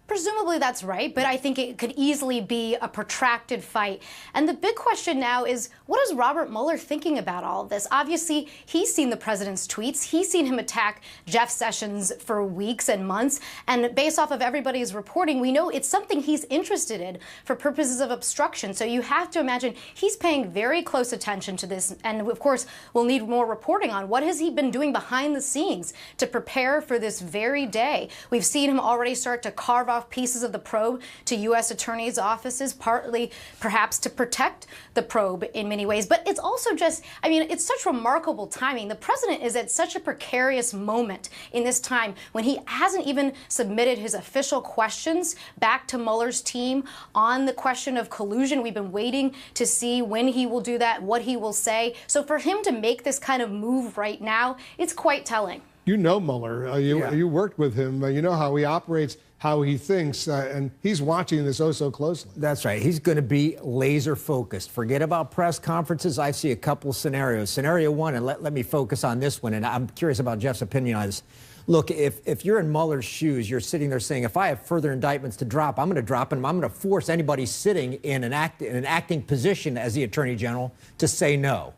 Presumably that's right, but I think it could easily be a protracted fight. And the big question now is, what is Robert Mueller thinking about all of this? Obviously, he's seen the president's tweets. He's seen him attack Jeff Sessions for weeks and months. And based off of everybody's reporting, we know it's something he's interested in for purposes of obstruction. So you have to imagine he's paying very close attention to this. And of course, we'll need more reporting on what has he been doing behind the scenes to prepare for this very day. We've seen him already start to carve off pieces of the probe to U.S. attorneys' offices, partly perhaps to protect the probe in many ways. But it's also just, I mean, it's such remarkable timing. The president is at such a precarious moment in this time when he hasn't even submitted his official questions back to Mueller's team on the question of collusion. We've been waiting to see when he will do that, what he will say. So for him to make this kind of move right now, it's quite telling. You know Mueller. You worked with him. You know how he operates, how he thinks, and he's watching this so closely. That's right. He's going to be laser focused. Forget about press conferences. I see a couple scenarios. Scenario one, and let me focus on this one, and I'm curious about Jeff's opinion on this. Look, if you're in Mueller's shoes, you're sitting there saying, if I have further indictments to drop, I'm going to drop them. I'm going to force anybody sitting in an acting position as the Attorney General to say no.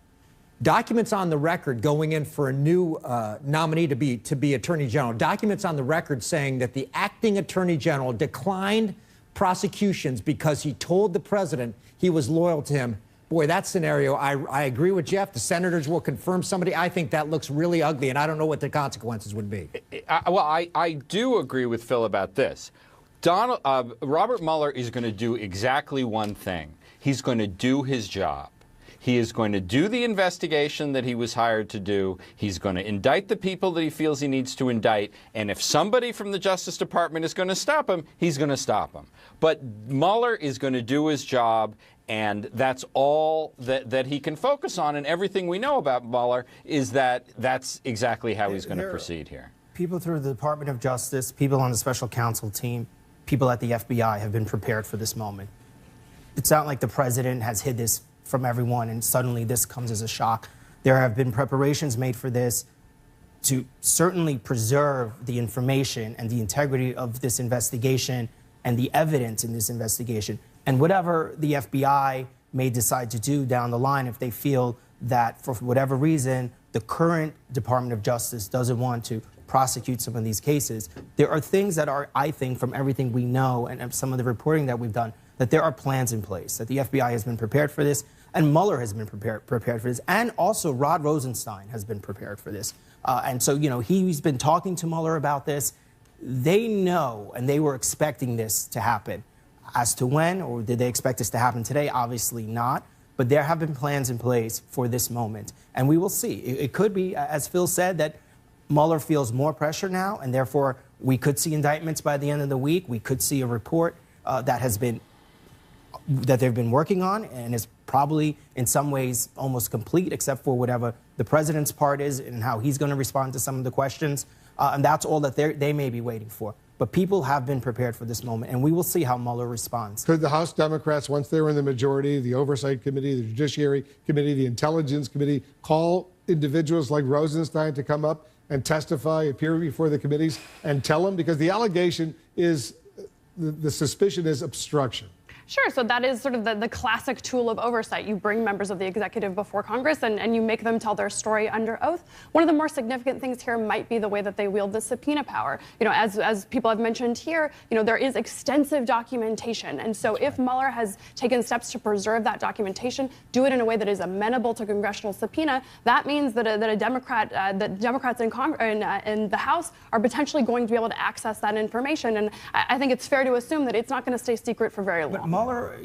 Documents on the record going in for a new nominee to be Attorney General. Documents on the record saying that the acting Attorney General declined prosecutions because he told the president he was loyal to him. Boy, that scenario, I agree with Jeff. The senators will confirm somebody. I think that looks really ugly, and I don't know what the consequences would be. I do agree with Phil about this. Robert Mueller is going to do exactly one thing. He's going to do his job. He is going to do the investigation that he was hired to do. He's going to indict the people that he feels he needs to indict. And if somebody from the Justice Department is going to stop him, he's going to stop him. But Mueller is going to do his job, and that's all that he can focus on. And everything we know about Mueller is that that's exactly how he's going to proceed here. People through the Department of Justice, people on the special counsel team, people at the FBI have been prepared for this moment. It's not like the president has hid this from everyone and suddenly this comes as a shock. There have been preparations made for this to certainly preserve the information and the integrity of this investigation and the evidence in this investigation. And whatever the FBI may decide to do down the line, if they feel that for whatever reason the current Department of Justice doesn't want to prosecute some of these cases, there are things that are, I think, from everything we know and some of the reporting that we've done, that there are plans in place, that the FBI has been prepared for this. And Mueller has been prepared for this. And also Rod Rosenstein has been prepared for this. And so, he's been talking to Mueller about this. They know, and they were expecting this to happen. As to when, or did they expect this to happen today? Obviously not. But there have been plans in place for this moment. And we will see. It could be, as Phil said, that Mueller feels more pressure now, and therefore we could see indictments by the end of the week. We could see a report that they've been working on and is probably in some ways almost complete, except for whatever the president's part is and how he's going to respond to some of the questions. And that's all that they may be waiting for. But people have been prepared for this moment, and we will see how Mueller responds. Could the House Democrats, once they were in the majority, the Oversight Committee, the Judiciary Committee, the Intelligence Committee, call individuals like Rosenstein to come up and testify, appear before the committees, and tell them? Because the allegation is, the suspicion is obstruction. Sure, so that is sort of the classic tool of oversight. You bring members of the executive before Congress and you make them tell their story under oath. One of the more significant things here might be the way that they wield the subpoena power. As people have mentioned here, there is extensive documentation. And so if Mueller has taken steps to preserve that documentation, do it in a way that is amenable to congressional subpoena, that means that Democrats in the House are potentially going to be able to access that information. And I think it's fair to assume that it's not going to stay secret for very long. Mueller,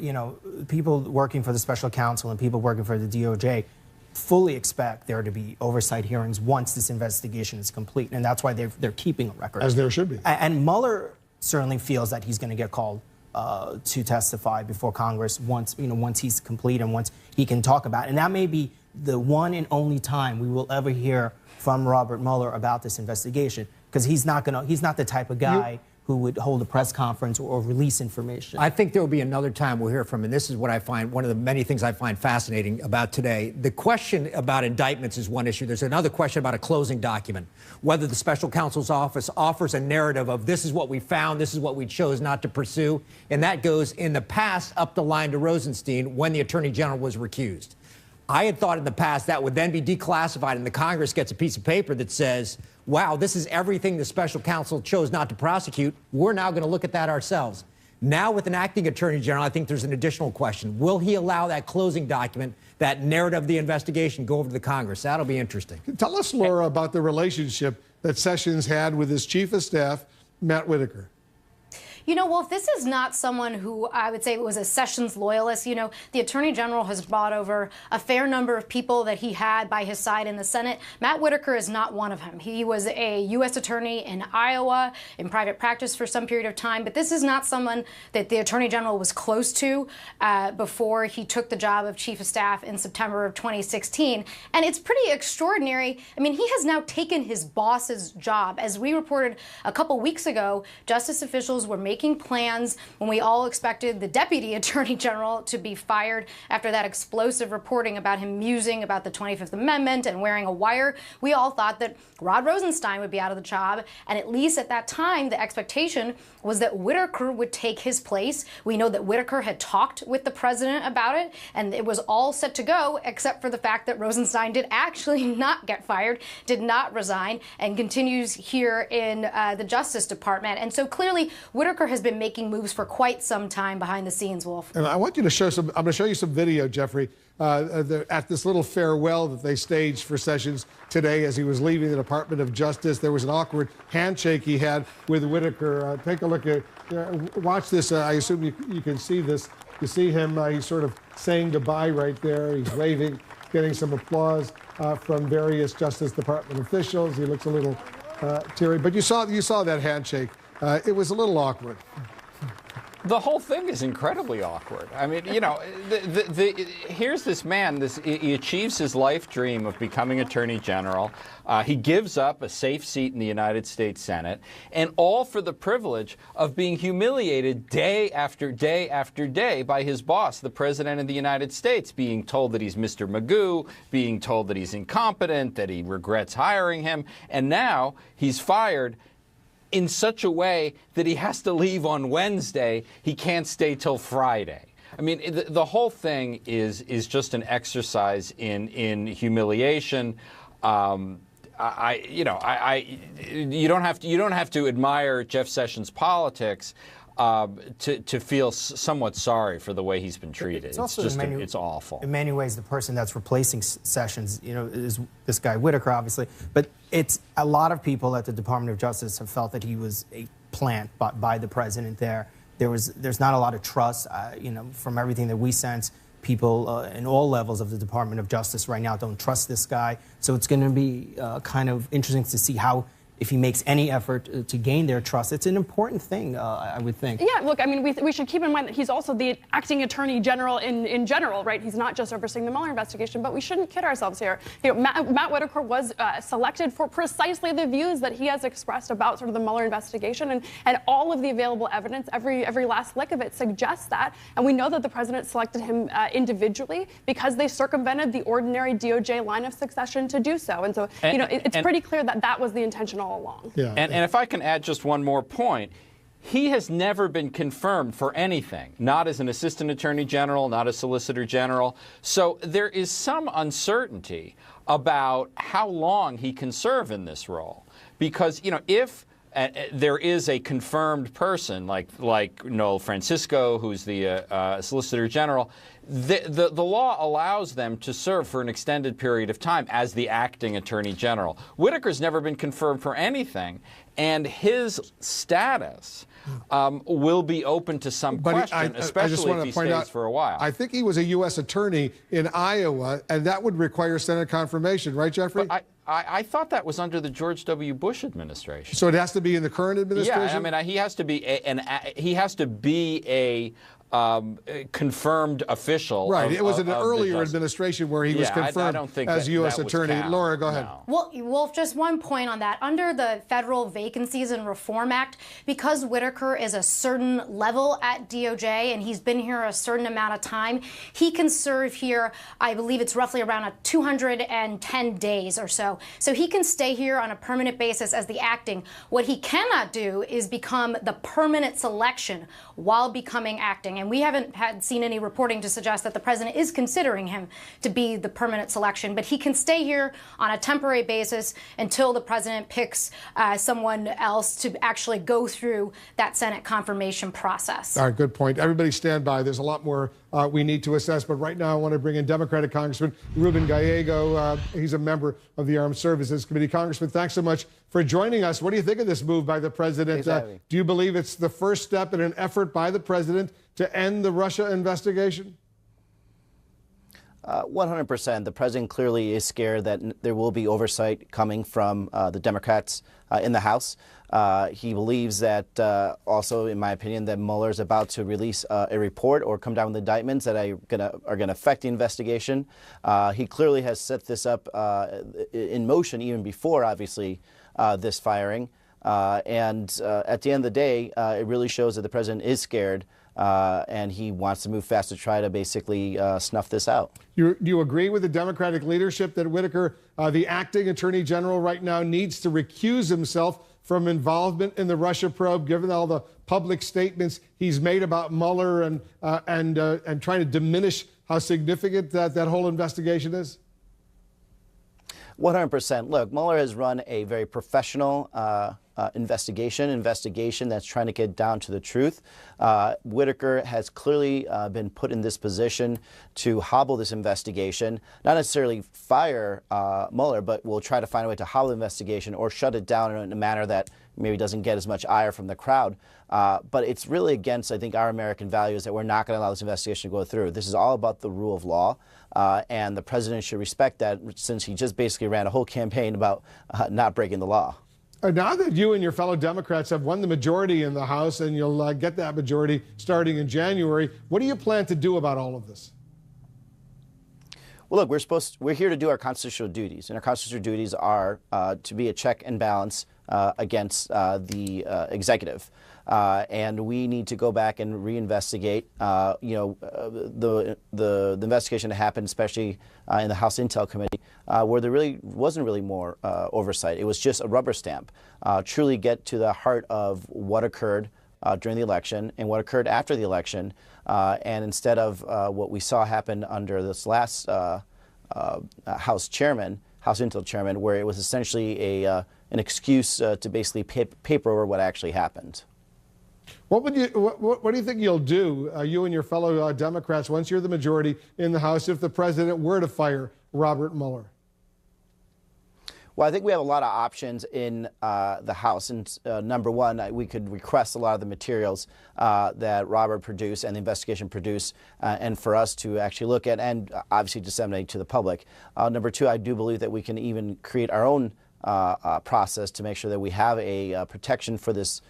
people working for the special counsel and people working for the DOJ fully expect there to be oversight hearings once this investigation is complete, and that's why they're keeping a record. As there should be. And Mueller certainly feels that he's going to get called to testify before Congress once he's complete and once he can talk about it. And that may be the one and only time we will ever hear from Robert Mueller about this investigation, because he's not the type of guy who would hold a press conference or release information. I think there will be another time we'll hear from him. And this is what I find, one of the many things I find fascinating about today. The question about indictments is one issue. There's another question about a closing document, whether the special counsel's office offers a narrative of this is what we found, this is what we chose not to pursue. And that goes in the past up the line to Rosenstein when the Attorney General was recused. I had thought in the past that would then be declassified and the Congress gets a piece of paper that says, wow, this is everything the special counsel chose not to prosecute. We're now going to look at that ourselves. Now with an acting attorney general, I think there's an additional question. Will he allow that closing document, that narrative of the investigation, go over to the Congress? That'll be interesting. Tell us, Laura, about the relationship that Sessions had with his chief of staff, Matt Whitaker. Well, if this is not someone who I would say was a Sessions loyalist, the Attorney General has brought over a fair number of people that he had by his side in the Senate. Matt Whitaker is not one of them. He was a U.S. attorney in Iowa in private practice for some period of time, but this is not someone that the Attorney General was close to before he took the job of Chief of Staff in September of 2016. And it's pretty extraordinary. I mean, he has now taken his boss's job. As we reported a couple weeks ago, justice officials were making plans when we all expected the Deputy Attorney General to be fired after that explosive reporting about him musing about the 25th Amendment and wearing a wire. We all thought that Rod Rosenstein would be out of the job, and at least at that time, the expectation was that Whitaker would take his place. We know that Whitaker had talked with the president about it, and it was all set to go, except for the fact that Rosenstein did actually not get fired, did not resign, and continues here in the Justice Department. And so clearly, Whitaker has been making moves for quite some time behind the scenes, Wolf. And I want you to show I'm going to show you some video, Jeffrey, at this little farewell that they staged for Sessions today as he was leaving the Department of Justice. There was an awkward handshake he had with Whitaker. Take a look at, watch this. I assume you can see this. You see him, he's sort of saying goodbye right there. He's waving, getting some applause from various Justice Department officials. He looks a little teary, but you saw that handshake. It was a little awkward. The whole thing is incredibly awkward. I mean, here's this man, he achieves his life dream of becoming Attorney General. He gives up a safe seat in the United States Senate, and all for the privilege of being humiliated day after day after day by his boss, the President of the United States, being told that he's Mr. Magoo, being told that he's incompetent, that he regrets hiring him, and now he's fired in such a way that he has to leave on Wednesday. He can't stay till Friday. I mean, the whole thing is just an exercise in humiliation. You don't have to admire Jeff Sessions' politics, to feel somewhat sorry for the way he's been treated. It's also it's awful. In many ways, the person that's replacing Sessions, is this guy Whitaker, obviously. But it's a lot of people at the Department of Justice have felt that he was a plant by the president there. There's not a lot of trust, from everything that we sense. People in all levels of the Department of Justice right now don't trust this guy. So it's going to be kind of interesting to see how, if he makes any effort to gain their trust. It's an important thing, I would think. Yeah, look, I mean, we should keep in mind that he's also the acting attorney general in general, right? He's not just overseeing the Mueller investigation, but we shouldn't kid ourselves here. Matt Whitaker was selected for precisely the views that he has expressed about sort of the Mueller investigation, and all of the available evidence, every last lick of it suggests that. And we know that the president selected him individually because they circumvented the ordinary DOJ line of succession to do so. And so, it's pretty clear that that was the intention all along. Yeah. And if I can add just one more point, he has never been confirmed for anything, not as an assistant attorney general, not as solicitor general. So there is some uncertainty about how long he can serve in this role. Because, if there is a confirmed person like Noel Francisco, who's the Solicitor General, the law allows them to serve for an extended period of time as the acting Attorney General. Whitaker's never been confirmed for anything, and his status will be open to some question, especially if he stays for a while. I think he was a U.S. attorney in Iowa, and that would require Senate confirmation, right, Jeffrey? But I thought that was under the George W. Bush administration. So it has to be in the current administration? Yeah, I mean, he has to be a confirmed official. Right. It was an earlier administration where he was confirmed as U.S. attorney. Laura, go ahead. No. Well, just one point on that. Under the Federal Vacancies and Reform Act, because Whitaker is a certain level at DOJ and he's been here a certain amount of time, he can serve here, I believe it's roughly around 210 days or so. So he can stay here on a permanent basis as the acting. What he cannot do is become the permanent selection while becoming acting. And we haven't seen any reporting to suggest that the president is considering him to be the permanent selection. But he can stay here on a temporary basis until the president picks someone else to actually go through that Senate confirmation process. All right, good point. Everybody stand by. There's a lot more we need to assess. But right now I want to bring in Democratic Congressman Ruben Gallego. He's a member of the Armed Services Committee. Congressman, thanks so much for joining us. What do you think of this move by the president? Do you believe it's the first step in an effort by the president to end the Russia investigation? 100%. The president clearly is scared that there will be oversight coming from the Democrats in the House. He believes that also, in my opinion, that Mueller is about to release a report or come down with indictments that are going to affect the investigation. He clearly has set this up in motion even before, obviously, this firing. And at the end of the day, it really shows that the president is scared. And he wants to move fast to try to basically snuff this out. Do you agree with the Democratic leadership that Whitaker, the acting attorney general right now, needs to recuse himself from involvement in the Russia probe, given all the public statements he's made about Mueller and trying to diminish how significant that whole investigation is? 100%. Look, Mueller has run a very professional investigation that's trying to get down to the truth. Whitaker has clearly been put in this position to hobble this investigation, not necessarily fire Mueller, but will try to find a way to hobble the investigation or shut it down in a manner that maybe doesn't get as much ire from the crowd. But it's really against, I think, our American values that we're not going to allow this investigation to go through. This is all about the rule of law, and the president should respect that, since he just basically ran a whole campaign about not breaking the law. Now that you and your fellow Democrats have won the majority in the House, and you'll get that majority starting in January, what do you plan to do about all of this? Well, look, we're here to do our constitutional duties, and our constitutional duties are to be a check and balance against the executive. And we need to go back and reinvestigate, the investigation that happened, especially in the House Intel Committee, where there really wasn't more oversight. It was just a rubber stamp. Truly get to the heart of what occurred during the election and what occurred after the election. And instead of what we saw happen under this last House Intel chairman, where it was essentially an excuse to basically paper over what actually happened. What do you think you'll do, you and your fellow Democrats, once you're the majority in the House, if the president were to fire Robert Mueller? Well, I think we have a lot of options in the House. And number one, we could request a lot of the materials that Robert produced and the investigation produced, and for us to actually look at and obviously disseminate to the public. Number two, I do believe that we can even create our own process to make sure that we have a protection for this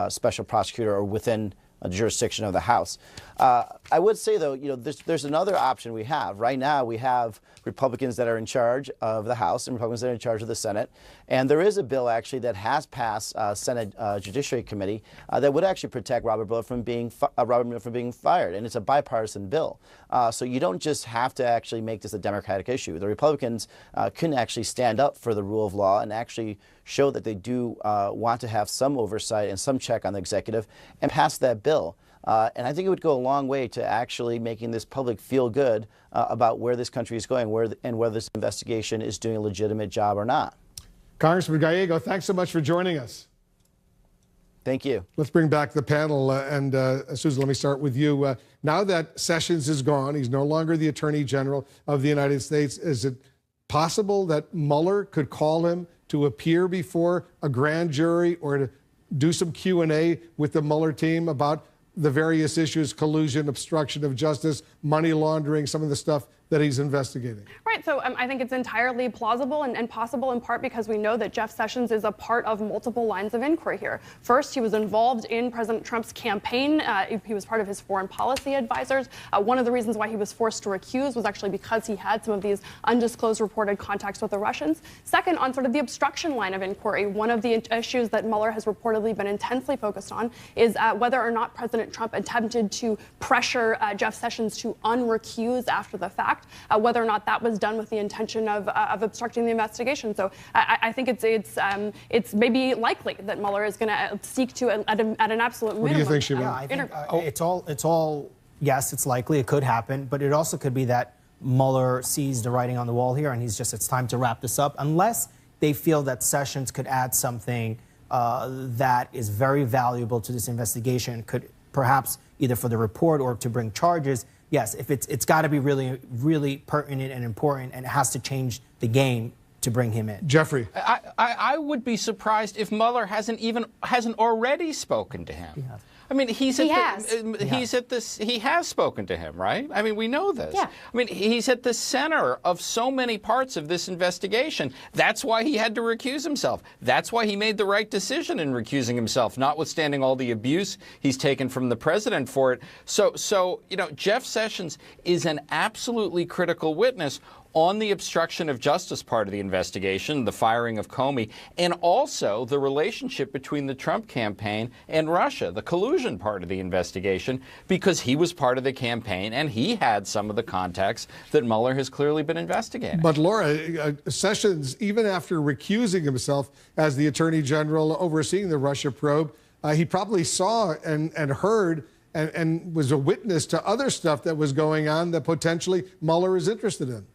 special prosecutor or within a jurisdiction of the House. I would say, though, there's another option we have. Right now, we have Republicans that are in charge of the House and Republicans that are in charge of the Senate. And there is a bill, actually, that has passed Senate Judiciary Committee that would actually protect Robert Mueller from being fired. And it's a bipartisan bill. So you don't just have to actually make this a Democratic issue. The Republicans can actually stand up for the rule of law and actually show that they do want to have some oversight and some check on the executive and pass that bill. And I think it would go a long way to actually making this public feel good about where this country is going and whether this investigation is doing a legitimate job or not. Congressman Gallego, thanks so much for joining us. Thank you. Let's bring back the panel. And Susan, let me start with you. Now that Sessions is gone, he's no longer the Attorney General of the United States, is it possible that Mueller could call him to appear before a grand jury or to do some Q&A with the Mueller team about the various issues, collusion, obstruction of justice, money laundering, some of the stuff that he's investigating? Right, so I think it's entirely plausible and possible in part because we know that Jeff Sessions is a part of multiple lines of inquiry here. First, he was involved in President Trump's campaign. He was part of his foreign policy advisors. One of the reasons why he was forced to recuse was actually because he had some of these undisclosed reported contacts with the Russians. Second, on sort of the obstruction line of inquiry, one of the issues that Mueller has reportedly been intensely focused on is whether or not President Trump attempted to pressure Jeff Sessions to unrecuse after the fact. Whether or not that was done with the intention of obstructing the investigation. So I think it's maybe likely that Mueller is going to seek to, at an absolute minimum. What do you think, Shiva? I think it's all, yes, it's likely, it could happen, but it also could be that Mueller sees the writing on the wall here and it's time to wrap this up, unless they feel that Sessions could add something that is very valuable to this investigation, could perhaps either for the report or to bring charges. Yes, if it's got to be really, really pertinent and important, and it has to change the game to bring him in. Jeffrey, I would be surprised if Mueller hasn't already spoken to him. I mean, he has spoken to him, right? I mean, we know this. Yeah. I mean, he's at the center of so many parts of this investigation. That's why he had to recuse himself. That's why he made the right decision in recusing himself, notwithstanding all the abuse he's taken from the president for it. So Jeff Sessions is an absolutely critical witness on the obstruction of justice part of the investigation, the firing of Comey, and also the relationship between the Trump campaign and Russia, the collusion part of the investigation, because he was part of the campaign and he had some of the contacts that Mueller has clearly been investigating. But Laura, Sessions, even after recusing himself as the Attorney General overseeing the Russia probe, he probably saw and heard and was a witness to other stuff that was going on that potentially Mueller is interested in.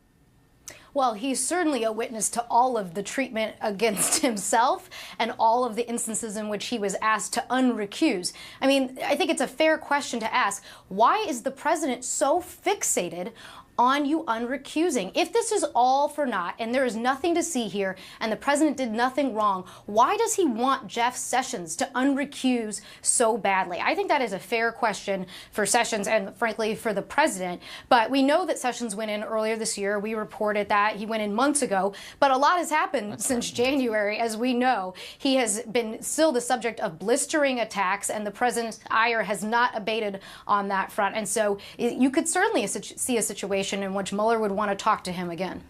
Well, he's certainly a witness to all of the treatment against himself and all of the instances in which he was asked to unrecuse. I mean, I think it's a fair question to ask. Why is the president so fixated on you unrecusing? If this is all for naught and there is nothing to see here and the president did nothing wrong, why does he want Jeff Sessions to unrecuse so badly? I think that is a fair question for Sessions and frankly for the president. But we know that Sessions went in earlier this year. We reported that he went in months ago, but a lot has happened since January, as we know. He has been still the subject of blistering attacks and the president's ire has not abated on that front. And so you could certainly see a situation in which Mueller would want to talk to him again.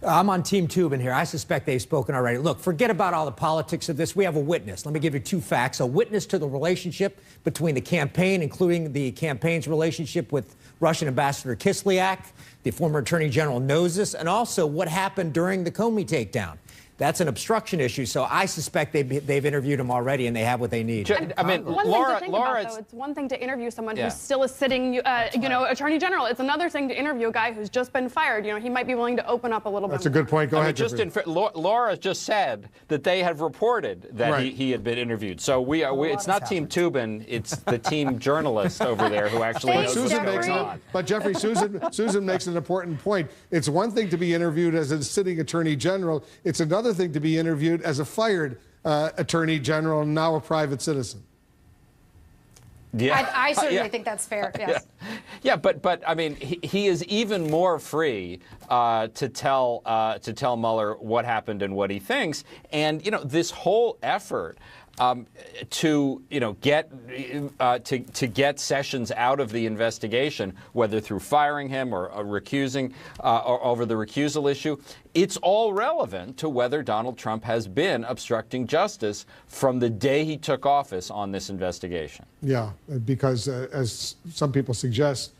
I'm on Team Tubin here. I suspect they've spoken already. Look, forget about all the politics of this. We have a witness. Let me give you two facts. A witness to the relationship between the campaign, including the campaign's relationship with Russian Ambassador Kislyak. The former Attorney General knows this, and also what happened during the Comey takedown. That's an obstruction issue. So I suspect they've interviewed him already and they have what they need. I mean, Laura, it's one thing to interview someone who's still a sitting, attorney general. It's another thing to interview a guy who's just been fired. He might be willing to open up a little bit. That's a good point. Go ahead, Laura just said that they have reported that he had been interviewed. So it's not Team Toobin, it's the team journalist over there who actually knows what's going on. But Jeffrey, Susan makes an important point. It's one thing to be interviewed as a sitting attorney general. It's another thing to be interviewed as a fired attorney general, now a private citizen. Yeah. I certainly think that's fair. Yes. Yeah, but I mean, he is even more free to tell Mueller what happened and what he thinks. And this whole effort to get Sessions out of the investigation, whether through firing him or recusing or over the recusal issue, it's all relevant to whether Donald Trump has been obstructing justice from the day he took office on this investigation. Yeah, because as some people suggest,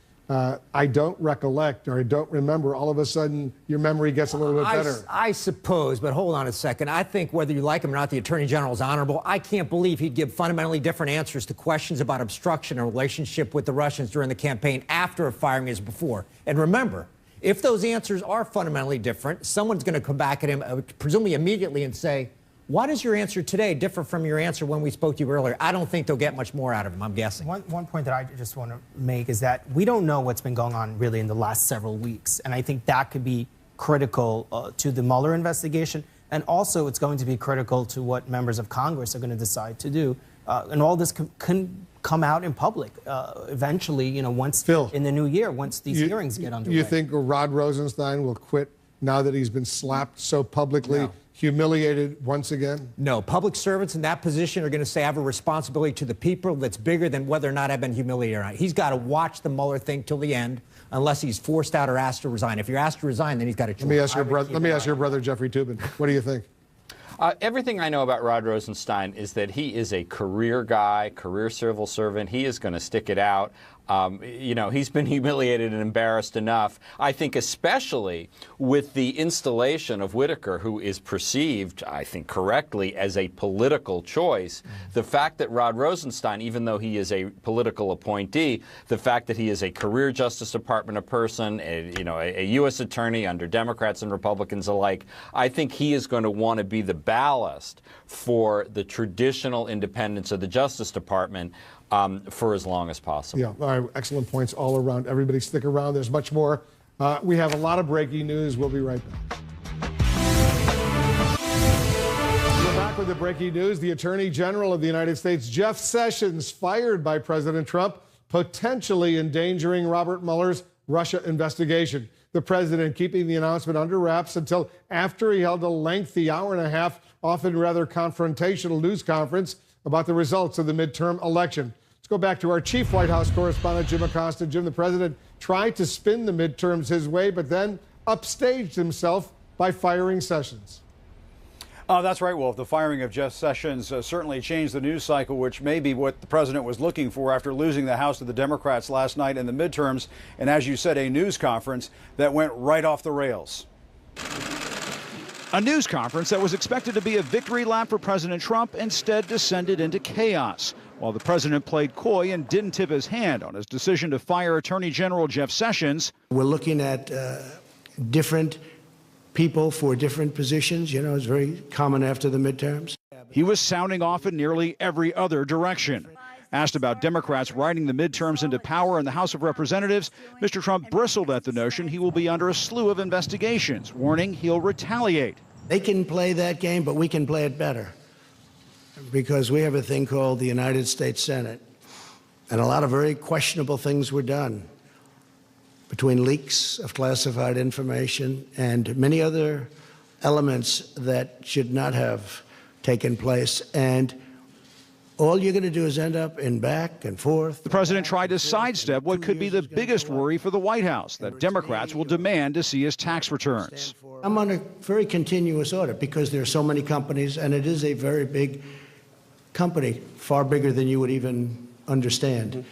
I don't recollect or I don't remember. All of a sudden, your memory gets a little bit better. I suppose, but hold on a second. I think whether you like him or not, the Attorney General is honorable. I can't believe he'd give fundamentally different answers to questions about obstruction and relationship with the Russians during the campaign after a firing as before. And remember, if those answers are fundamentally different, someone's going to come back at him, presumably immediately, and say, why does your answer today differ from your answer when we spoke to you earlier? I don't think they'll get much more out of him, I'm guessing. One point that I just want to make is that we don't know what's been going on really in the last several weeks. And I think that could be critical to the Mueller investigation. And also it's going to be critical to what members of Congress are going to decide to do. And all this can come out in public eventually, once in the new year, once these hearings get underway. You think Rod Rosenstein will quit now that he's been slapped so publicly? No. Humiliated once again? No. Public servants in that position are going to say, I have a responsibility to the people that's bigger than whether or not I've been humiliated or not. He's got to watch the Mueller thing till the end, unless he's forced out or asked to resign. If you're asked to resign, then he's got to choose. Let me ask your brother, Jeffrey Toobin. What do you think? Everything I know about Rod Rosenstein is that he is a career guy, career civil servant. He is going to stick it out. He's been humiliated and embarrassed enough. I think especially with the installation of Whitaker, who is perceived, I think correctly, as a political choice. The fact that Rod Rosenstein, even though he is a political appointee, the fact that he is a career Justice Department person, a U.S. attorney under Democrats and Republicans alike, I think he is going to want to be the ballast for the traditional independence of the Justice Department for as long as possible. Yeah, all right, excellent points all around. Everybody stick around. There's much more. We have a lot of breaking news. We'll be right back. We're back with the breaking news. The Attorney General of the United States, Jeff Sessions, fired by President Trump, potentially endangering Robert Mueller's Russia investigation. The president keeping the announcement under wraps until after he held a lengthy hour-and-a-half, often rather confrontational news conference about the results of the midterm election. Let's go back to our chief White House correspondent, Jim Acosta. Jim, the president tried to spin the midterms his way, but then upstaged himself by firing Sessions. That's right, Wolf. The firing of Jeff Sessions certainly changed the news cycle, which may be what the president was looking for after losing the House to the Democrats last night in the midterms. And as you said, a news conference that went right off the rails. A news conference that was expected to be a victory lap for President Trump instead descended into chaos. While the president played coy and didn't tip his hand on his decision to fire Attorney General Jeff Sessions. We're looking at different people for different positions. It's very common after the midterms. He was sounding off in nearly every other direction. Asked about Democrats riding the midterms into power in the House of Representatives, Mr. Trump bristled at the notion he will be under a slew of investigations, warning he'll retaliate. They can play that game, but we can play it better because we have a thing called the United States Senate, and a lot of very questionable things were done between leaks of classified information and many other elements that should not have taken place. And all you're going to do is end up in back and forth. The president tried to sidestep what could be the biggest worry for the White House, that Democrats will demand to see his tax returns. I'm on a very continuous audit because there are so many companies, and it is a very big company, far bigger than you would even understand.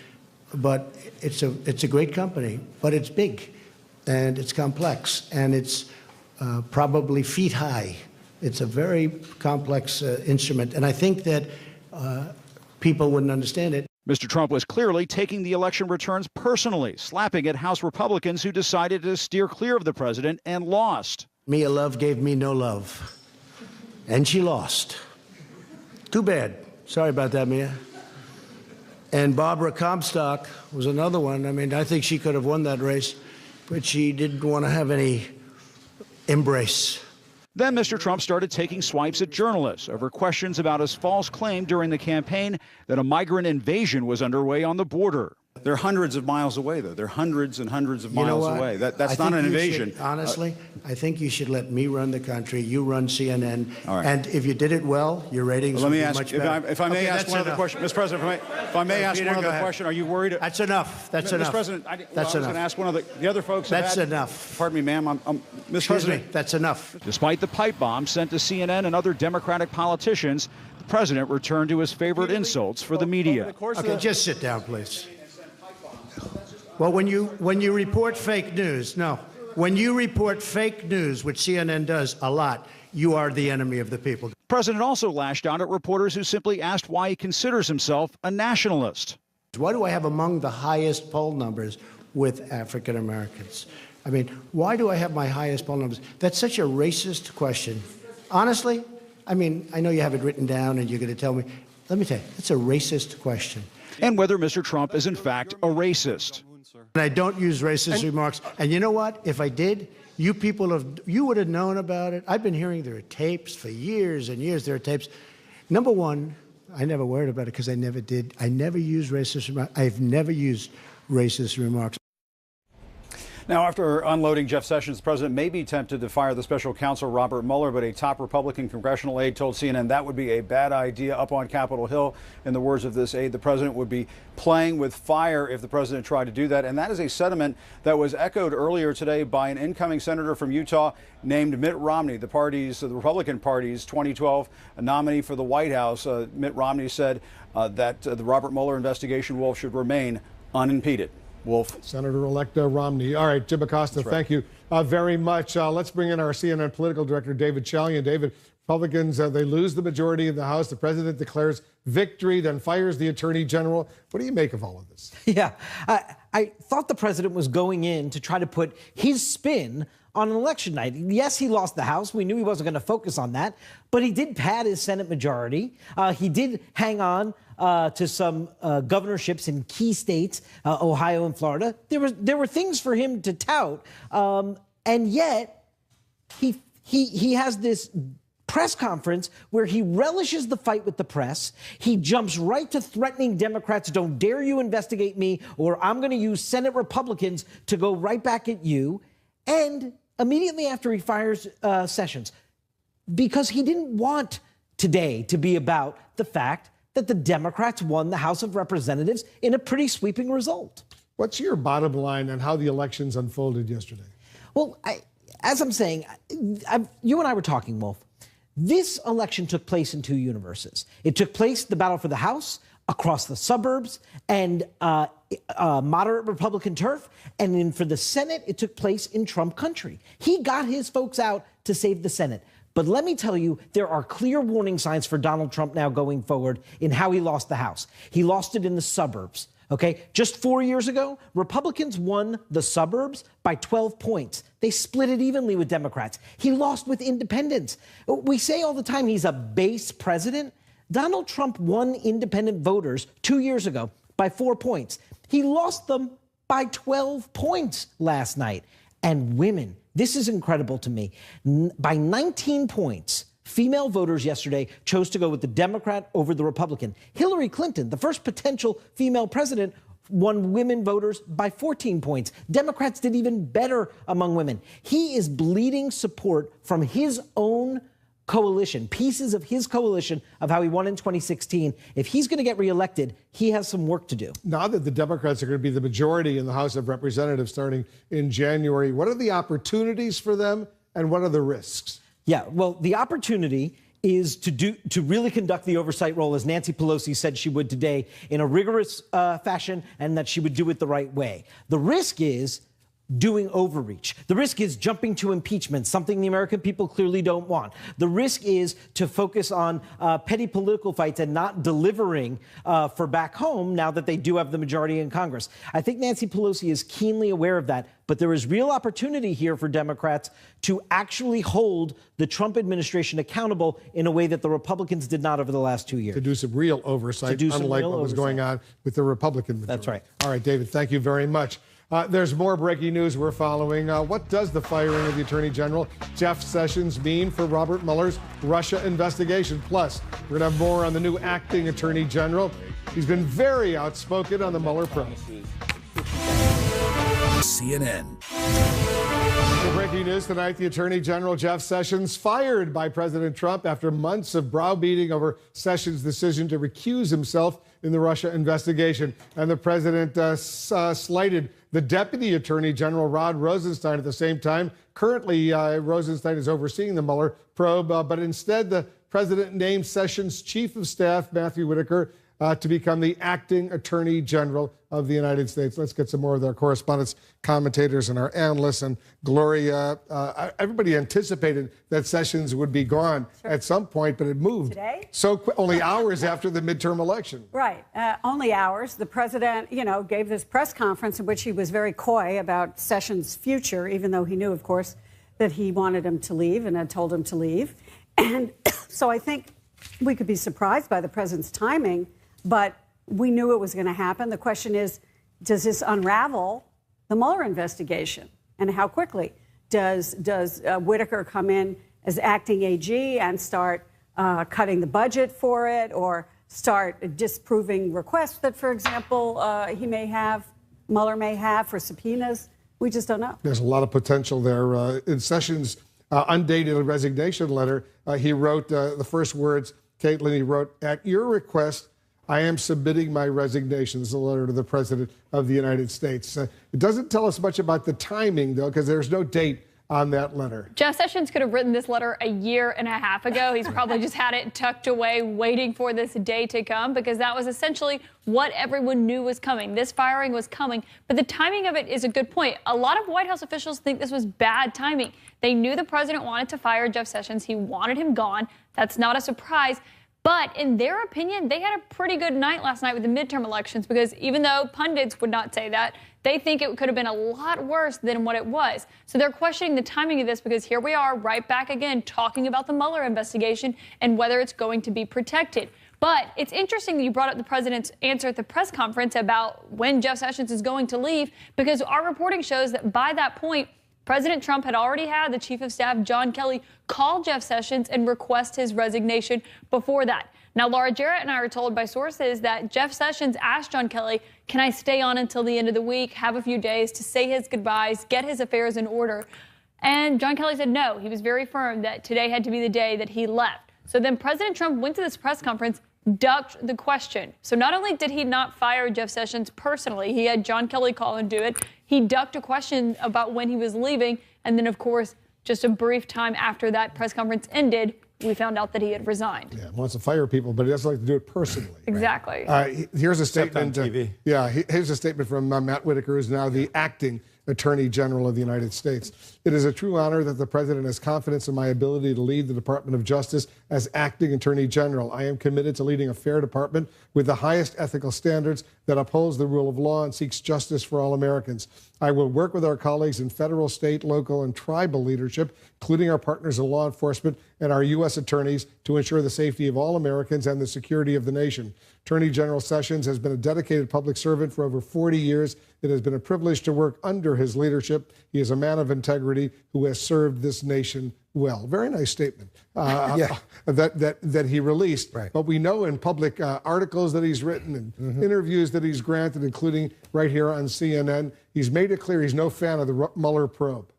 But it's a great company, but it's big, and it's complex, and it's probably feet high It's a very complex instrument, and I think that people wouldn't understand it. Mr. Trump was clearly taking the election returns personally, slapping at House Republicans who decided to steer clear of the president and lost. Mia Love gave me no love, and she lost. Too bad. Sorry about that, Mia. And Barbara Comstock was another one. I mean, I think she could have won that race, but she didn't want to have any embrace. Then Mr. Trump started taking swipes at journalists over questions about his false claim during the campaign that a migrant invasion was underway on the border. They're hundreds of miles away, though. They're hundreds and hundreds of miles away. That's not an invasion. Honestly, I think you should let me run the country. You run CNN. All right. And if you did it well, your ratings would be much better. If I may ask one other question, Mr. President, if I may ask one other question, are you worried? That's enough. That's enough. Mr. President, I was going to ask one of the other folks. That's enough. Pardon me, ma'am. Mr. President, that's enough. Despite the pipe bomb sent to CNN and other Democratic politicians, the president returned to his favorite insults for the media. Okay, just sit down, please. Well, when you report fake news, when you report fake news, which CNN does a lot, you are the enemy of the people. The president also lashed out at reporters who simply asked why he considers himself a nationalist. Why do I have among the highest poll numbers with African Americans? I mean, why do I have my highest poll numbers? That's such a racist question. Honestly, I mean, I know you have it written down and you're going to tell me. Let me tell you, it's a racist question. And whether Mr. Trump is in fact a racist. And I don't use racist remarks. And you know what? If I did, you would have known about it. I've been hearing there are tapes for years and years. There are tapes. Number one, I never worried about it because I never did. I never used racist remarks. I've never used racist remarks. Now, after unloading Jeff Sessions, the president may be tempted to fire the special counsel Robert Mueller, but a top Republican congressional aide told CNN that would be a bad idea up on Capitol Hill. In the words of this aide, the president would be playing with fire if the president tried to do that. And that is a sentiment that was echoed earlier today by an incoming senator from Utah named Mitt Romney, the Republican Party's 2012 nominee for the White House. Mitt Romney said that the Robert Mueller investigation, Wolf, should remain unimpeded. Wolf. Senator-elect Romney. All right, Jim Acosta, thank you very much. Let's bring in our CNN political director, David Chalian. David, Republicans, they lose the majority in the House. The president declares victory, then fires the attorney general. What do you make of all of this? Yeah, I thought the president was going in to try to put his spin on an election night. Yes, he lost the House. We knew he wasn't going to focus on that, but he did pad his Senate majority. He did hang on to some governorships in key states, Ohio and Florida. There were things for him to tout, and yet he has this press conference where he relishes the fight with the press. He jumps right to threatening Democrats, don't dare you investigate me, or I'm going to use Senate Republicans to go right back at you. And immediately after he fires Sessions, because he didn't want today to be about the fact that the Democrats won the House of Representatives in a pretty sweeping result. What's your bottom line on how the elections unfolded yesterday? Well, as I'm saying, you and I were talking, Wolf. This election took place in two universes. It took place, the battle for the House, across the suburbs and moderate Republican turf. And then for the Senate, it took place in Trump country. He got his folks out to save the Senate. But let me tell you, there are clear warning signs for Donald Trump now going forward in how he lost the House. He lost it in the suburbs. Okay, just 4 years ago, Republicans won the suburbs by 12 points. They split it evenly with Democrats. He lost with independents. We say all the time he's a base president. Donald Trump won independent voters 2 years ago by 4 points. He lost them by 12 points last night. And women, this is incredible to me. By 19 points, female voters yesterday chose to go with the Democrat over the Republican. Hillary Clinton, the first potential female president, won women voters by 14 points. Democrats did even better among women. He is bleeding support from his own coalition, pieces of his coalition of how he won in 2016. If he's going to get reelected, he has some work to do. Now that the Democrats are going to be the majority in the House of Representatives starting in January, what are the opportunities for them and what are the risks? Yeah, well, the opportunity is to really conduct the oversight role, as Nancy Pelosi said she would today, in a rigorous fashion, and that she would do it the right way. The risk is doing overreach. The risk is jumping to impeachment, something the American people clearly don't want. The risk is to focus on petty political fights and not delivering for back home now that they do have the majority in Congress. I think Nancy Pelosi is keenly aware of that, but there is real opportunity here for Democrats to actually hold the Trump administration accountable in a way that the Republicans did not over the last 2 years. To do some real oversight, unlike what was going on with the Republican majority. That's right. All right, David, thank you very much. There's more breaking news we're following. What does the firing of the Attorney General Jeff Sessions mean for Robert Mueller's Russia investigation? Plus, we're going to have more on the new acting Attorney General. He's been very outspoken on the Mueller probe. CNN. The breaking news tonight, the Attorney General Jeff Sessions fired by President Trump after months of browbeating over Sessions' decision to recuse himself in the Russia investigation. And the president slighted the Deputy Attorney General Rod Rosenstein at the same time. Currently, Rosenstein is overseeing the Mueller probe, but instead the president named Sessions' Chief of Staff, Matthew Whitaker, to become the acting Attorney General of the United States. Let's get some more of our correspondents, commentators, and our analysts. And Gloria, everybody anticipated that Sessions would be gone at some point, but it moved today. So only hours after the midterm election. Right, only hours. The president, gave this press conference in which he was very coy about Sessions' future, even though he knew, of course, that he wanted him to leave and had told him to leave. And so I think we could be surprised by the president's timing, but we knew it was going to happen. The question is, does this unravel the Mueller investigation? And how quickly? Does Whitaker come in as acting AG and start cutting the budget for it, or start disproving requests that, for example, Mueller may have for subpoenas? We just don't know. There's a lot of potential there. In Sessions' undated resignation letter, he wrote the first words, Caitlin, he wrote, "At your request, I am submitting my resignation." This is a letter to the President of the United States. It doesn't tell us much about the timing, though, because there's no date on that letter. Jeff Sessions could have written this letter a year and a half ago. He's probably just had it tucked away, waiting for this day to come, because that was essentially what everyone knew was coming. This firing was coming. But the timing of it is a good point. A lot of White House officials think this was bad timing. They knew the president wanted to fire Jeff Sessions. He wanted him gone. That's not a surprise. But in their opinion, they had a pretty good night last night with the midterm elections, because even though pundits would not say that, they think it could have been a lot worse than what it was. So they're questioning the timing of this, because here we are right back again talking about the Mueller investigation and whether it's going to be protected. But it's interesting that you brought up the president's answer at the press conference about when Jeff Sessions is going to leave, because our reporting shows that by that point, President Trump had already had the Chief of Staff, John Kelly, call Jeff Sessions and request his resignation before that. Now, Laura Jarrett and I are told by sources that Jeff Sessions asked John Kelly, can I stay on until the end of the week, have a few days to say his goodbyes, get his affairs in order? And John Kelly said no. He was very firm that today had to be the day that he left. So then President Trump went to this press conference, ducked the question. So not only did he not fire Jeff Sessions personally, he had John Kelly call and do it. He ducked a question about when he was leaving. And then, of course, just a brief time after that press conference ended, we found out that he had resigned. Yeah, wants to fire people, but he doesn't like to do it personally. Exactly. Here's a statement. On TV. Here's a statement from Matt Whitaker, who's now the acting Attorney General of the United States. It is a true honor that the President has confidence in my ability to lead the Department of Justice as acting Attorney General. I am committed to leading a fair department with the highest ethical standards that upholds the rule of law and seeks justice for all Americans. I will work with our colleagues in federal, state, local, and tribal leadership, including our partners in law enforcement and our U.S. attorneys, to ensure the safety of all Americans and the security of the nation. Attorney General Sessions has been a dedicated public servant for over 40 years. It has been a privilege to work under his leadership. He is a man of integrity who has served this nation well. Very nice statement that he released. Right. But we know in public articles that he's written and interviews that he's granted, including right here on CNN, he's made it clear he's no fan of the Mueller probe.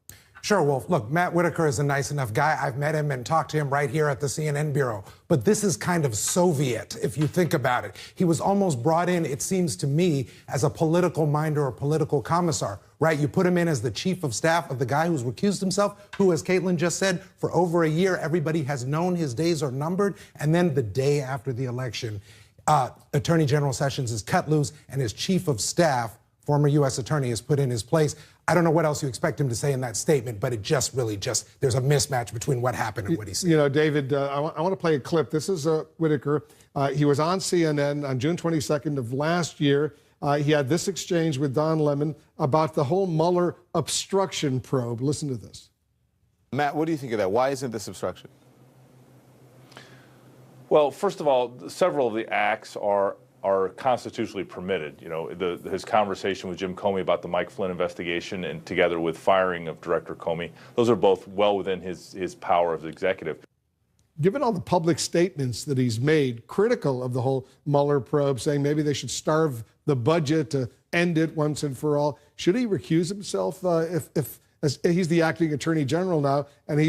Sure, Wolf. Look, Matt Whitaker is a nice enough guy. I've met him and talked to him right here at the CNN Bureau. But this is kind of Soviet, if you think about it. He was almost brought in, it seems to me, as a political mind or a political commissar, right? You put him in as the chief of staff of the guy who's recused himself, who, as Caitlin just said, for over a year, everybody has known his days are numbered. And then the day after the election, Attorney General Sessions is cut loose and his chief of staff former U.S. attorney, is put in his place. I don't know what else you expect him to say in that statement, but it just really there's a mismatch between what happened and what he said. You know, David, I want to play a clip. This is Whitaker. He was on CNN on June 22nd of last year. He had this exchange with Don Lemon about the whole Mueller obstruction probe. Listen to this. Matt, what do you think of that? Why isn't this obstruction? Well, first of all, several of the acts are constitutionally permitted. You know, his conversation with Jim Comey about the Mike Flynn investigation, and together with firing of Director Comey, those are both well within his power as executive. Given all the public statements that he's made critical of the whole Mueller probe, saying maybe they should starve the budget to end it once and for all, should he recuse himself if he's the acting attorney general now, and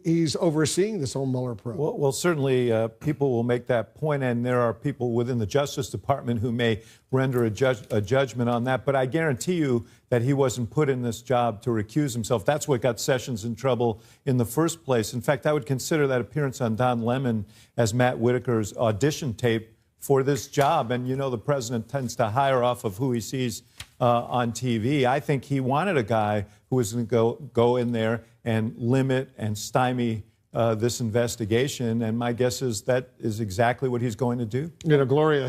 he's overseeing this whole Mueller probe? Well, certainly people will make that point, and there are people within the Justice Department who may render a judgment on that. But I guarantee you that he wasn't put in this job to recuse himself. That's what got Sessions in trouble in the first place. In fact, I would consider that appearance on Don Lemon as Matt Whitaker's audition tape for this job. And you know, the president tends to hire off of who he sees on TV. I think he wanted a guy who was going to go in there and limit and stymie this investigation. And my guess is that is exactly what he's going to do. You know, Gloria,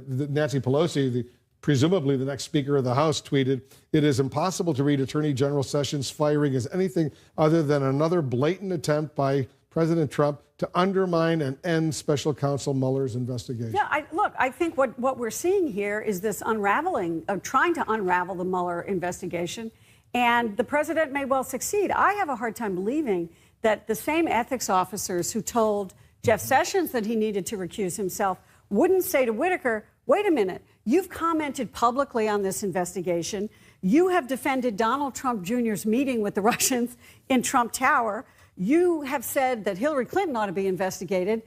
Nancy Pelosi, presumably the next Speaker of the House, tweeted, "It is impossible to read Attorney General Sessions' firing as anything other than another blatant attempt by President Trump to undermine and end Special Counsel Mueller's investigation." Yeah, look, I think what we're seeing here is this unraveling, of trying to unravel the Mueller investigation, and the president may well succeed. I have a hard time believing that the same ethics officers who told Jeff Sessions that he needed to recuse himself wouldn't say to Whitaker, wait a minute, you've commented publicly on this investigation. You have defended Donald Trump Jr.'s meeting with the Russians in Trump Tower. You have said that Hillary Clinton ought to be investigated.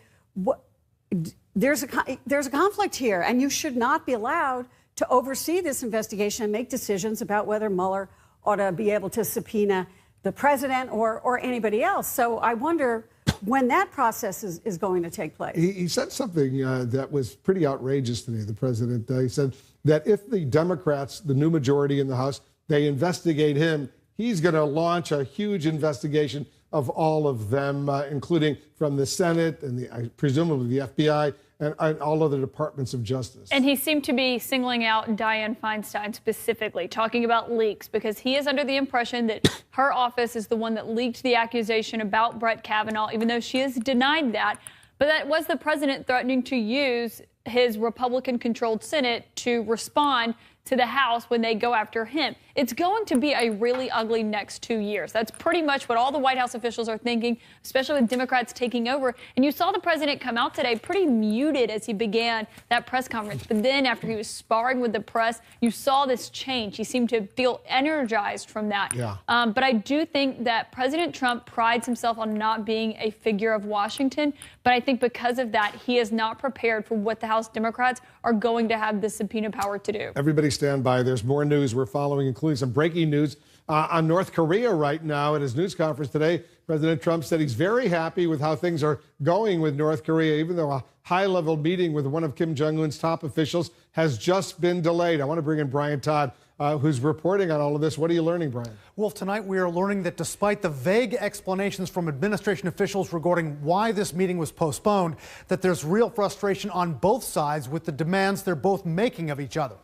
There's a conflict here, and you should not be allowed to oversee this investigation and make decisions about whether Mueller ought to be able to subpoena the president or anybody else. So I wonder when that process is going to take place. He said something that was pretty outrageous today, the president. He said that if the Democrats, the new majority in the House, they investigate him, he's going to launch a huge investigation of all of them, including from the Senate and presumably the FBI and all other departments of justice. And he seemed to be singling out Dianne Feinstein specifically, talking about leaks, because he is under the impression that her office is the one that leaked the accusation about Brett Kavanaugh, even though she has denied that. But that was the president threatening to use his Republican-controlled Senate to respond to the House when they go after him. It's going to be a really ugly next 2 years. That's pretty much what all the White House officials are thinking, especially with Democrats taking over. And you saw the president come out today pretty muted as he began that press conference. But then after he was sparring with the press, you saw this change. He seemed to feel energized from that. Yeah. But I do think that President Trump prides himself on not being a figure of Washington. But I think because of that, he is not prepared for what the House Democrats are going to have the subpoena power to do. Everybody stand by. There's more news we're following, including some breaking news on North Korea right now. At his news conference today, President Trump said he's very happy with how things are going with North Korea, even though a high-level meeting with one of Kim Jong-un's top officials has just been delayed. I want to bring in Brian Todd, who's reporting on all of this. What are you learning, Brian? Wolf, tonight we are learning that despite the vague explanations from administration officials regarding why this meeting was postponed, that there's real frustration on both sides with the demands they're both making of each other.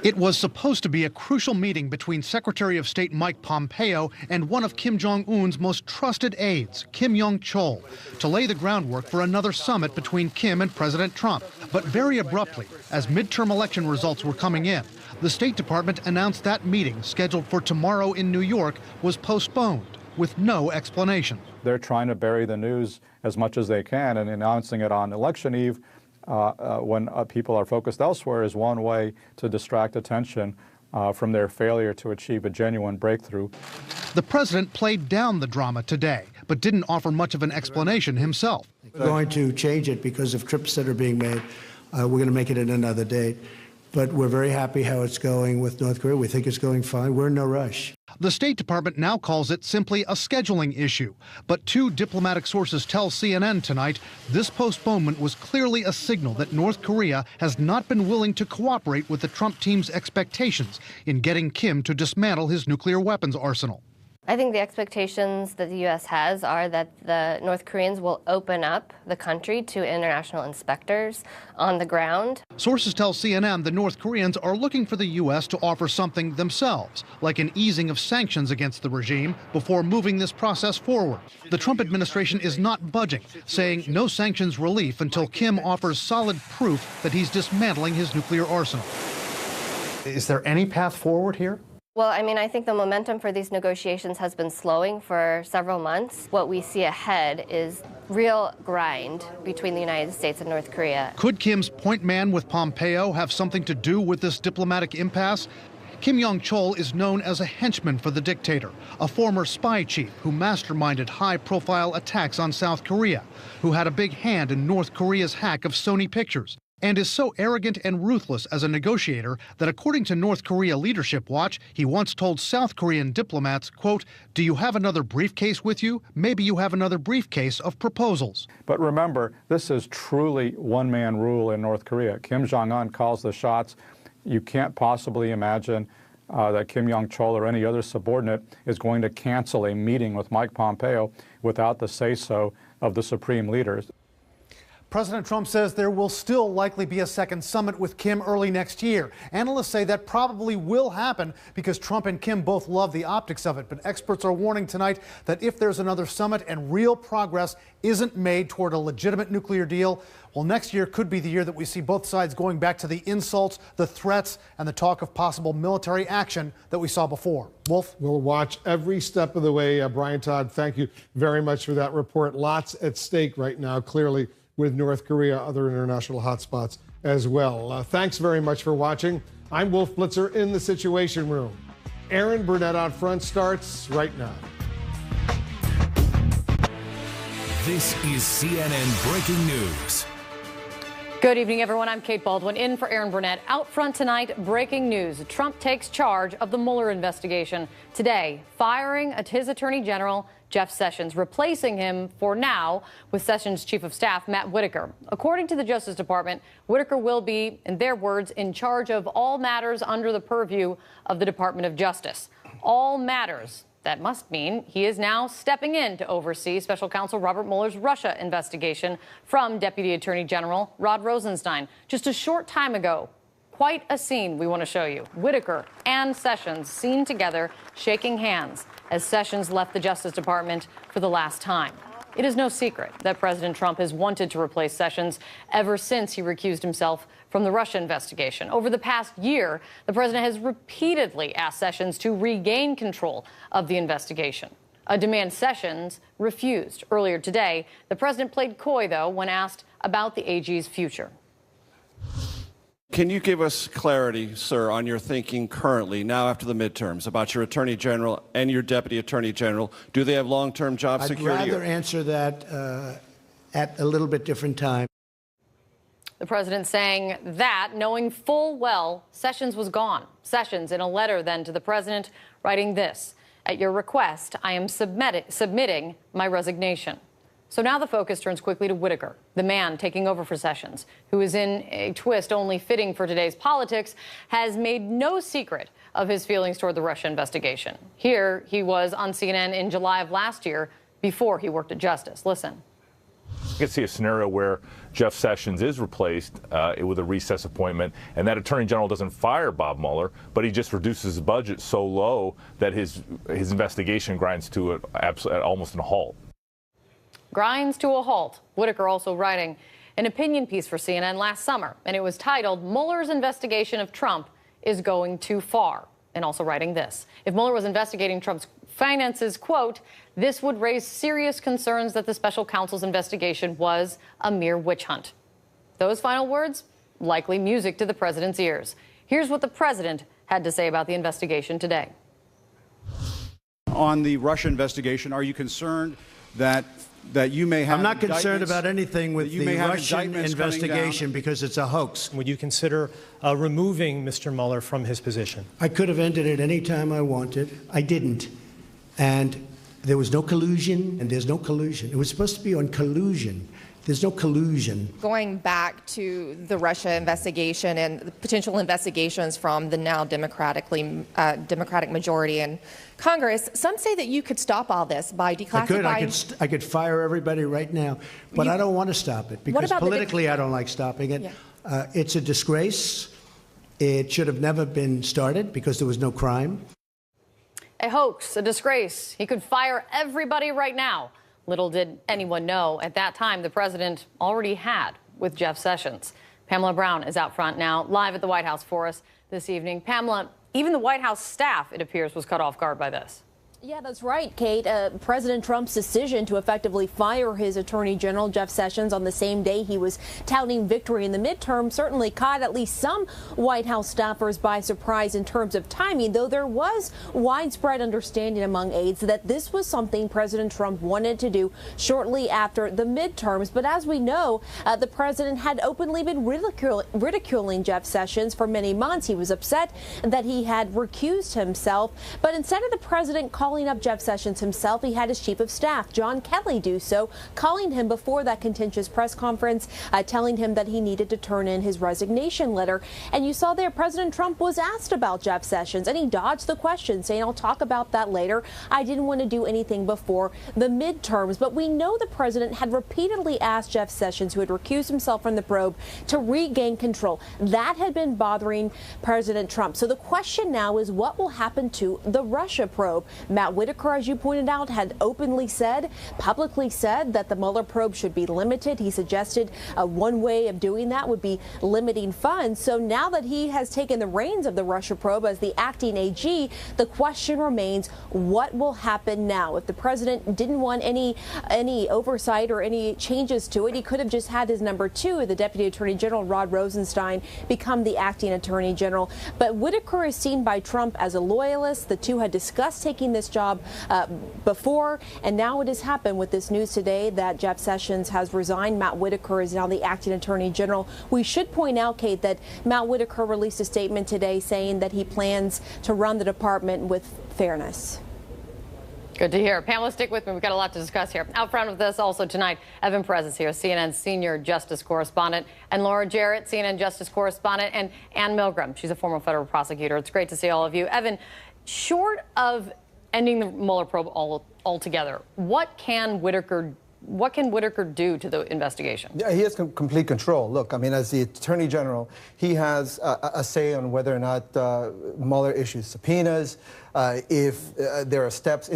It was supposed to be a crucial meeting between Secretary of State Mike Pompeo and one of Kim Jong-un's most trusted aides, Kim Yong-chol, to lay the groundwork for another summit between Kim and President Trump. But very abruptly, as midterm election results were coming in, the State Department announced that meeting, scheduled for tomorrow in New York, was postponed with no explanation. They're trying to bury the news as much as they can, and announcing it on election eve when people are focused elsewhere is one way to distract attention from their failure to achieve a genuine breakthrough. The president played down the drama today, but didn't offer much of an explanation himself. We're going to change it because of trips that are being made. We're going to make it at another date. But we're very happy how it's going with North Korea. We think it's going fine. We're in no rush. The State Department now calls it simply a scheduling issue. But two diplomatic sources tell CNN tonight this postponement was clearly a signal that North Korea has not been willing to cooperate with the Trump team's expectations in getting Kim to dismantle his nuclear weapons arsenal. I think the expectations that the U.S. has are that the North Koreans will open up the country to international inspectors on the ground. Sources tell CNN the North Koreans are looking for the U.S. to offer something themselves, like an easing of sanctions against the regime before moving this process forward. The Trump administration is not budging, saying no sanctions relief until Kim offers solid proof that he's dismantling his nuclear arsenal. Is there any path forward here? Well, I mean, I think the momentum for these negotiations has been slowing for several months. What we see ahead is real grind between the United States and North Korea. Could Kim's point man with Pompeo have something to do with this diplomatic impasse? Kim Yong-chol is known as a henchman for the dictator, a former spy chief who masterminded high-profile attacks on South Korea, who had a big hand in North Korea's hack of Sony Pictures, and is so arrogant and ruthless as a negotiator that, according to North Korea Leadership Watch, he once told South Korean diplomats, quote, "Do you have another briefcase with you? Maybe you have another briefcase of proposals." But remember, this is truly one-man rule in North Korea. Kim Jong-un calls the shots. You can't possibly imagine that Kim Yong-chol or any other subordinate is going to cancel a meeting with Mike Pompeo without the say-so of the supreme leaders. President Trump says there will still likely be a second summit with Kim early next year. Analysts say that probably will happen because Trump and Kim both love the optics of it. But experts are warning tonight that if there's another summit and real progress isn't made toward a legitimate nuclear deal, well, next year could be the year that we see both sides going back to the insults, the threats, and the talk of possible military action that we saw before. Wolf? We'll watch every step of the way. Brian Todd, thank you very much for that report. Lots at stake right now, clearly, with North Korea, other international hotspots as well. Thanks very much for watching. I'm Wolf Blitzer in the Situation Room. Aaron Burnett on front starts right now. This is CNN Breaking News. Good evening, everyone. I'm Kate Baldwin in for Aaron Burnett. Out front tonight, breaking news. Trump takes charge of the Mueller investigation. Today, firing his Attorney General, Jeff Sessions, replacing him for now with Sessions' Chief of Staff, Matt Whitaker. According to the Justice Department, Whitaker will be, in their words, in charge of all matters under the purview of the Department of Justice. All matters. That must mean he is now stepping in to oversee Special Counsel Robert Mueller's Russia investigation from Deputy Attorney General Rod Rosenstein. Just a short time ago, quite a scene we want to show you. Whitaker and Sessions seen together, shaking hands as Sessions left the Justice Department for the last time. It is no secret that President Trump has wanted to replace Sessions ever since he recused himself from the Russia investigation. Over the past year, the president has repeatedly asked Sessions to regain control of the investigation, a demand Sessions refused. Earlier today, the president played coy, though, when asked about the AG's future. Can you give us clarity, sir, on your thinking currently, now after the midterms, about your Attorney General and your Deputy Attorney General? Do they have long-term job security? I'd rather answer that at a little bit different time. The president saying that, knowing full well Sessions was gone. Sessions, in a letter then to the president, writing this: "At your request, I am submitting my resignation." So now the focus turns quickly to Whitaker, the man taking over for Sessions, who is in a twist only fitting for today's politics, has made no secret of his feelings toward the Russia investigation. Here he was on CNN in July of last year before he worked at Justice. Listen. I can see a scenario where Jeff Sessions is replaced with a recess appointment, and that Attorney General doesn't fire Bob Mueller, but he just reduces his budget so low that his investigation grinds to almost a halt. Grinds to a halt. Whitaker also writing an opinion piece for CNN last summer, and it was titled, "Mueller's investigation of Trump is going too far." And also writing this: if Mueller was investigating Trump's finances, quote, "this would raise serious concerns that the special counsel's investigation was a mere witch hunt." Those final words, likely music to the president's ears. Here's what the president had to say about the investigation today. On the Russia investigation, are you concerned that that you may have. I'm not concerned indictments- about anything with that you the may have Russian indictments coming down? investigation because it's a hoax. Would you consider removing Mr. Mueller from his position? I could have ended it any time I wanted. I didn't. And there was no collusion, and there's no collusion. It was supposed to be on collusion. There's no collusion. Going back to the Russia investigation and the potential investigations from the now Democratic majority in Congress, some say that you could stop all this by declassifying. I could fire everybody right now, but I don't want to stop it because politically I don't like stopping it. Yeah. It's a disgrace. It should have never been started because there was no crime. A hoax, a disgrace. He could fire everybody right now. Little did anyone know at that time the president already had with Jeff Sessions. Pamela Brown is out front now, live at the White House for us this evening. Pamela, even the White House staff, it appears, was caught off guard by this. Yeah, that's right, Kate. President Trump's decision to effectively fire his Attorney General, Jeff Sessions, on the same day he was touting victory in the midterm certainly caught at least some White House staffers by surprise in terms of timing, though there was widespread understanding among aides that this was something President Trump wanted to do shortly after the midterms. But as we know, the president had openly been ridiculing Jeff Sessions for many months. He was upset that he had recused himself. But instead of the president calling up Jeff Sessions himself, he had his chief of staff, John Kelly, do so, calling him before that contentious press conference, telling him that he needed to turn in his resignation letter. And you saw there, President Trump was asked about Jeff Sessions, and he dodged the question, saying, I'll talk about that later. I didn't want to do anything before the midterms. But we know the president had repeatedly asked Jeff Sessions, who had recused himself from the probe, to regain control. That had been bothering President Trump. So the question now is what will happen to the Russia probe? Matt Whitaker, as you pointed out, had openly said, publicly said, that the Mueller probe should be limited. He suggested one way of doing that would be limiting funds. So now that he has taken the reins of the Russia probe as the acting AG, the question remains, what will happen now? If the president didn't want any oversight or any changes to it, he could have just had his number two, the Deputy Attorney General, Rod Rosenstein, become the acting Attorney General. But Whitaker is seen by Trump as a loyalist. The two had discussed taking this job before, and now it has happened with this news today that Jeff Sessions has resigned. Matt Whitaker is now the acting Attorney General. We should point out, Kate, that Matt Whitaker released a statement today saying that he plans to run the department with fairness. Good to hear. Pamela, stick with me. We've got a lot to discuss here. Out front with us also tonight, Evan Perez is here, CNN's senior justice correspondent, and Laura Jarrett, CNN justice correspondent, and Ann Milgram. She's a former federal prosecutor. It's great to see all of you. Evan, short of ending the Mueller probe altogether, what can Whitaker do to the investigation? Yeah, he has complete control. Look, I mean, as the Attorney General, he has a say on whether or not Mueller issues subpoenas, if there are steps,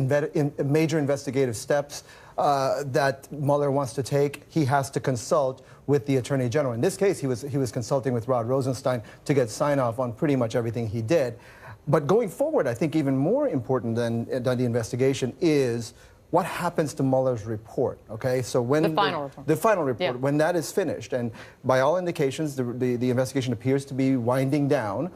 major investigative steps that Mueller wants to take. He has to consult with the Attorney General. In this case, he was consulting with Rod Rosenstein to get sign-off on pretty much everything he did. But going forward, I think even more important than the investigation is what happens to Mueller's report, okay? So when the final report, yeah, when that is finished, and by all indications, the investigation appears to be winding down.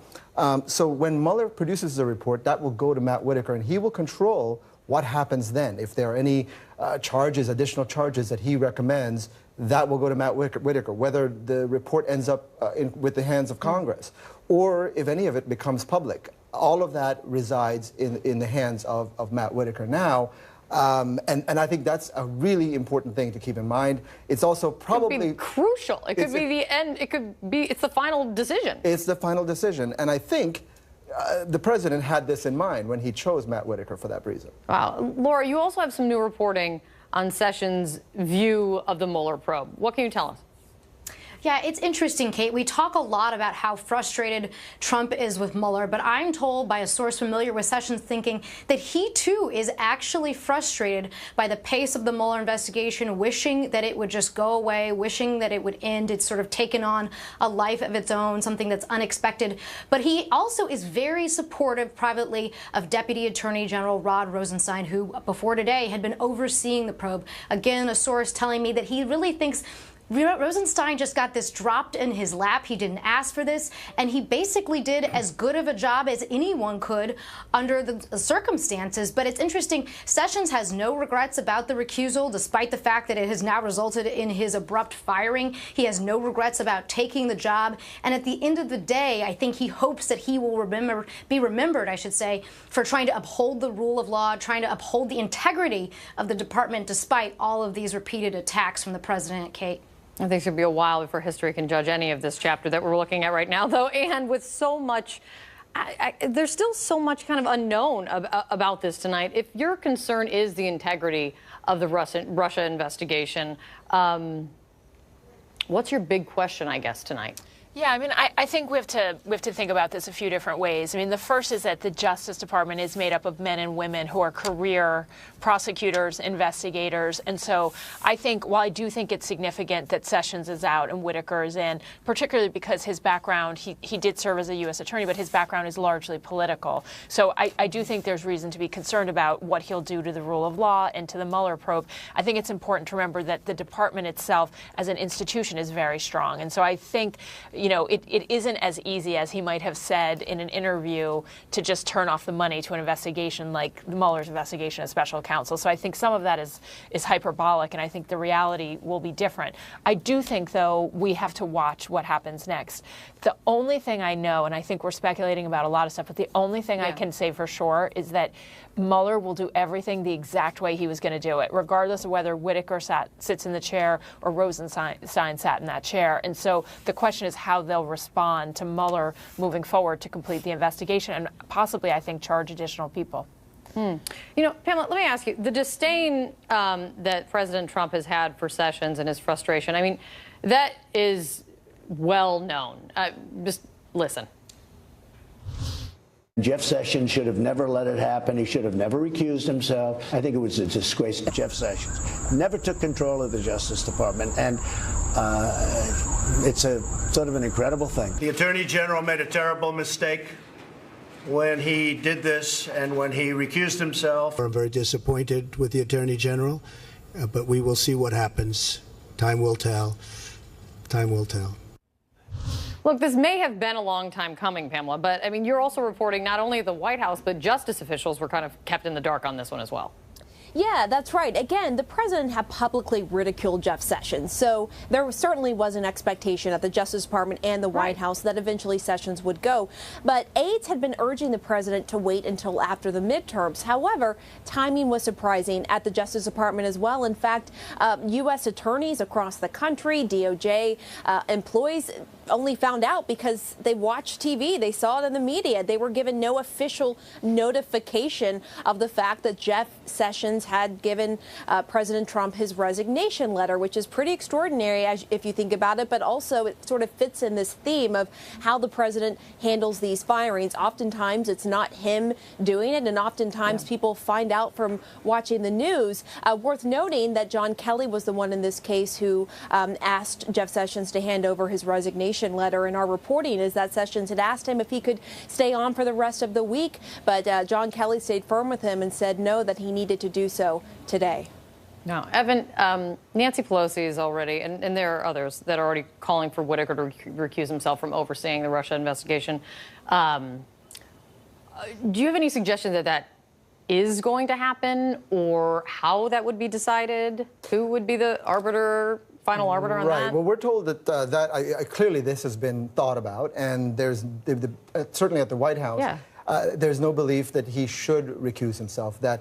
So when Mueller produces the report, that will go to Matt Whitaker, and he will control what happens then. If there are any additional charges that he recommends, that will go to Matt Whitaker, whether the report ends up with the hands of Congress, or if any of it becomes public. All of that resides in the hands of Matt Whitaker now. And I think that's a really important thing to keep in mind. It's also probably... It could be crucial. It could be the end. It's the final decision. It's the final decision. And I think the president had this in mind when he chose Matt Whitaker for that reason. Wow. Laura, you also have some new reporting on Sessions' view of the Mueller probe. What can you tell us? Yeah, it's interesting, Kate. We talk a lot about how frustrated Trump is with Mueller, but I'm told by a source familiar with Sessions thinking that he, too, is actually frustrated by the pace of the Mueller investigation, wishing that it would just go away, wishing that it would end. It's sort of taken on a life of its own, something that's unexpected. But he also is very supportive privately of Deputy Attorney General Rod Rosenstein, who before today had been overseeing the probe. Again, a source telling me that he really thinks Rosenstein just got this dropped in his lap. He didn't ask for this, and he basically did as good of a job as anyone could under the circumstances. But it's interesting, Sessions has no regrets about the recusal, despite the fact that it has now resulted in his abrupt firing. He has no regrets about taking the job. And at the end of the day, I think he hopes that he will be remembered, I should say, for trying to uphold the rule of law, trying to uphold the integrity of the department, despite all of these repeated attacks from the president, Kate. I think it's going to be a while before history can judge any of this chapter that we're looking at right now, though. And with so much, there's still so much kind of unknown about this tonight. If your concern is the integrity of the Russia investigation, what's your big question, I guess, tonight? Yeah, I mean, I think we have to think about this a few different ways. I mean, the first is that the Justice Department is made up of men and women who are career prosecutors, investigators. And so I think, while I do think it's significant that Sessions is out and Whitaker is in, particularly because his background, he did serve as a U.S. attorney, but his background is largely political. So I do think there's reason to be concerned about what he'll do to the rule of law and to the Mueller probe. I think it's important to remember that the department itself as an institution is very strong. And so I think, it isn't as easy as he might have said in an interview to just turn off the money to an investigation like Mueller's investigation of special counsel. So I think some of that is hyperbolic, and I think the reality will be different. I do think, though, we have to watch what happens next. The only thing I know, and I think we're speculating about a lot of stuff, but the only thing I can say for sure is that Mueller will do everything the exact way he was going to do it, regardless of whether Whitaker sits in the chair or Rosenstein sat in that chair. And so the question is how they'll respond to Mueller moving forward to complete the investigation and possibly, I think, charge additional people. Pamela, let me ask you, the disdain that President Trump has had for Sessions and his frustration, I mean, that is well known. Just listen. Jeff Sessions should have never let it happen. He should have never recused himself. I think it was a disgrace. Jeff Sessions never took control of the Justice Department, and it's a sort of an incredible thing. The Attorney General made a terrible mistake when he did this and when he recused himself. I'm very disappointed with the Attorney General, but we will see what happens. Time will tell. Time will tell. Look, this may have been a long time coming, Pamela, but I mean, you're also reporting not only the White House, but justice officials were kind of kept in the dark on this one as well. Yeah, that's right. Again, the president had publicly ridiculed Jeff Sessions, so there certainly was an expectation at the Justice Department and the White House that eventually Sessions would go. But aides had been urging the president to wait until after the midterms. However, timing was surprising at the Justice Department as well. In fact, U.S. attorneys across the country, DOJ employees, only found out because they watched TV. They saw it in the media. They were given no official notification of the fact that Jeff Sessions had given President Trump his resignation letter, which is pretty extraordinary if you think about it, but also it sort of fits in this theme of how the president handles these firings. Oftentimes it's not him doing it, and oftentimes people find out from watching the news. Worth noting that John Kelly was the one in this case who asked Jeff Sessions to hand over his resignation letter, and our reporting is that Sessions had asked him if he could stay on for the rest of the week, but John Kelly stayed firm with him and said no, that he needed to do so today. Now, Evan, Nancy Pelosi is already, and there are others that are already calling for Whitaker to recuse himself from overseeing the Russia investigation. Do you have any suggestion that that is going to happen, or how that would be decided? Who would be the arbiter? Final arbiter on that? Right. Well, we're told that clearly this has been thought about, and there's certainly at the White House. Yeah. There's no belief that he should recuse himself, that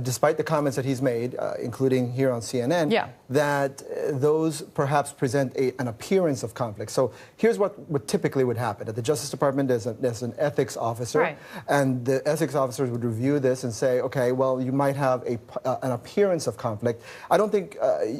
despite the comments that he's made, including here on CNN, that those perhaps present an appearance of conflict. So here's what typically would happen. At the Justice Department, there's an ethics officer, and the ethics officers would review this and say, okay, well, you might have an appearance of conflict. I don't think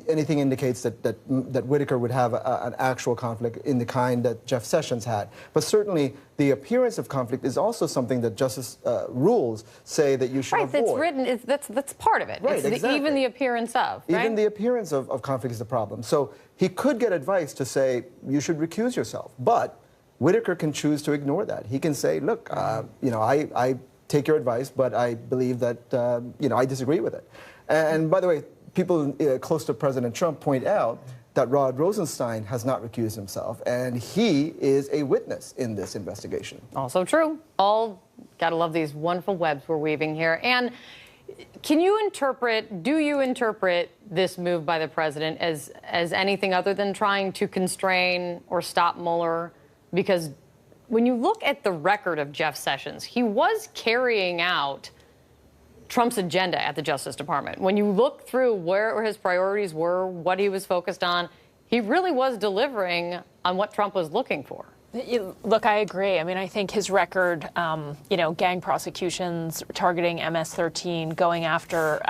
anything indicates that Whitaker would have an actual conflict in the kind that Jeff Sessions had. But certainly, the appearance of conflict is also something that justice rules say that you should avoid. Right, it's written, that's part of it. Right, exactly. Even the appearance of, right? Even the appearance of conflict is the problem. So he could get advice to say, you should recuse yourself. But Whitaker can choose to ignore that. He can say, look, I take your advice, but I believe that, I disagree with it. And by the way, people close to President Trump point out that Rod Rosenstein has not recused himself, and he is a witness in this investigation. Also true. All gotta love these wonderful webs we're weaving here. And do you interpret this move by the president as anything other than trying to constrain or stop Mueller? Because when you look at the record of Jeff Sessions, he was carrying out Trump's agenda at the Justice Department. When you look through where his priorities were, what he was focused on, he really was delivering on what Trump was looking for. Look, I agree. I mean, I think his record, gang prosecutions, targeting MS-13, going after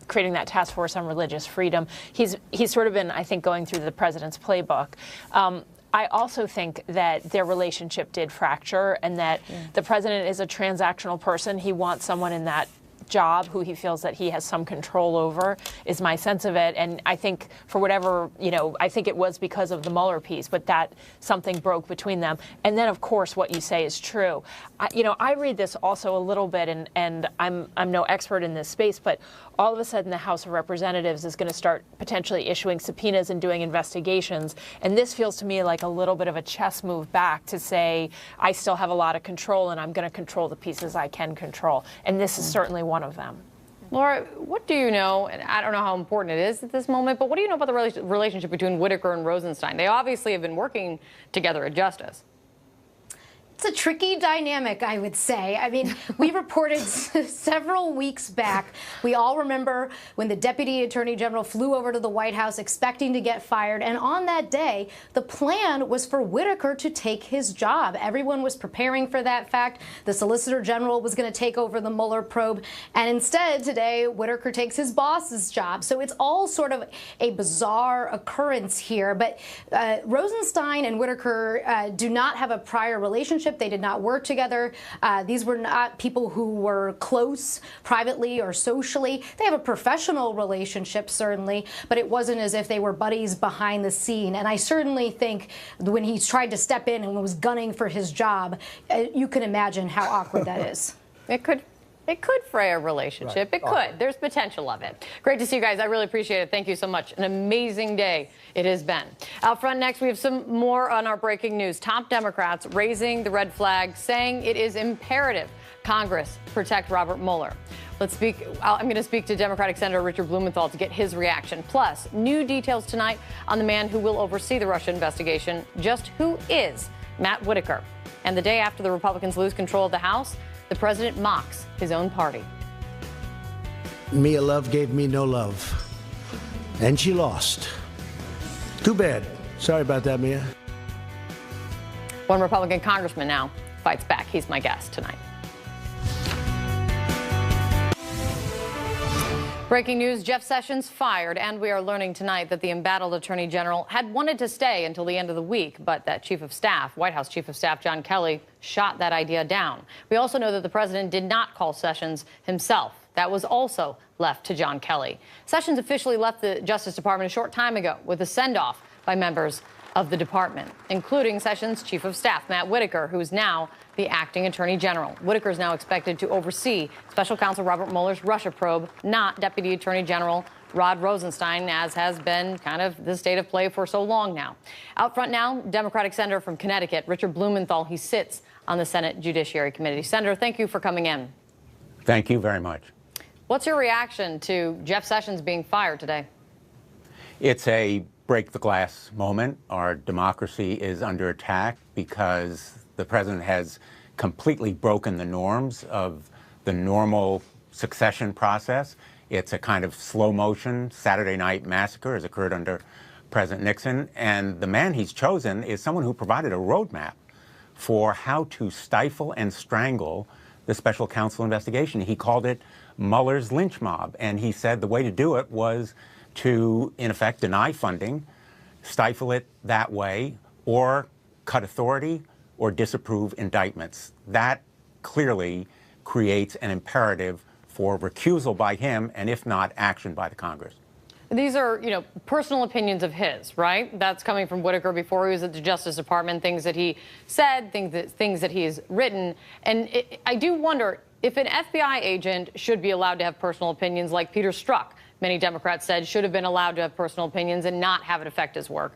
creating that task force on religious freedom, he's sort of been, I think, going through the president's playbook. I also think that their relationship did fracture, and that the president is a transactional person. He wants someone in that job who he feels that he has some control over, is my sense of it. And I think for whatever, I think it was because of the Mueller piece, but that something broke between them. And then, of course, what you say is true. I read this also a little bit, and I'm no expert in this space, but all of a sudden the House of Representatives is going to start potentially issuing subpoenas and doing investigations. And this feels to me like a little bit of a chess move back to say, I still have a lot of control, and I'm going to control the pieces I can control. And this is certainly one of them. Laura, what do you know, and I don't know how important it is at this moment, but what do you know about the relationship between Whitaker and Rosenstein? They obviously have been working together at Justice. It's a tricky dynamic, I would say. I mean, we reported several weeks back. We all remember when the Deputy Attorney General flew over to the White House expecting to get fired. And on that day, the plan was for Whitaker to take his job. Everyone was preparing for that fact. The Solicitor General was going to take over the Mueller probe. And instead, today, Whitaker takes his boss's job. So it's all sort of a bizarre occurrence here. But Rosenstein and Whitaker do not have a prior relationship. They did not work together. These were not people who were close privately or socially. They have a professional relationship, certainly, but it wasn't as if they were buddies behind the scene. And I certainly think when he tried to step in and was gunning for his job, you can imagine how awkward that is. It could fray a relationship. Right. It could. There's potential of it. Great to see you guys. I really appreciate it. Thank you so much. An amazing day it has been. Out front next, we have some more on our breaking news. Top Democrats raising the red flag, saying it is imperative Congress protect Robert Mueller. I'm going to speak to Democratic Senator Richard Blumenthal to get his reaction. Plus, new details tonight on the man who will oversee the Russia investigation. Just who is Matt Whitaker? And the day after the Republicans lose control of the House, the president mocks his own party. Mia Love gave me no love, and she lost. Too bad. Sorry about that, Mia. One Republican congressman now fights back. He's my guest tonight. Breaking news, Jeff Sessions fired, and we are learning tonight that the embattled Attorney General had wanted to stay until the end of the week, but that Chief of Staff, White House Chief of Staff John Kelly, shot that idea down. We also know that the president did not call Sessions himself. That was also left to John Kelly. Sessions officially left the Justice Department a short time ago with a send-off by members of the department, including Sessions' Chief of Staff, Matt Whitaker, who is now the acting Attorney General. Whitaker is now expected to oversee Special Counsel Robert Mueller's Russia probe, not Deputy Attorney General Rod Rosenstein, as has been kind of the state of play for so long now. Out front now, Democratic Senator from Connecticut, Richard Blumenthal. He sits on the Senate Judiciary Committee. Senator, thank you for coming in. Thank you very much. What's your reaction to Jeff Sessions being fired today? It's a break the glass moment. Our democracy is under attack because the president has completely broken the norms of the normal succession process. It's a kind of slow motion Saturday night massacre as occurred under President Nixon. And the man he's chosen is someone who provided a roadmap for how to stifle and strangle the special counsel investigation. He called it Mueller's lynch mob. And he said the way to do it was to, in effect, deny funding, stifle it that way, or cut authority, or disapprove indictments. That clearly creates an imperative for recusal by him, and if not, action by the Congress. These are, personal opinions of his, right? That's coming from Whitaker before he was at the Justice Department, things that he said, things that he's written. And I do wonder if an FBI agent should be allowed to have personal opinions like Peter Strzok many Democrats said should have been allowed to have personal opinions and not have it affect his work.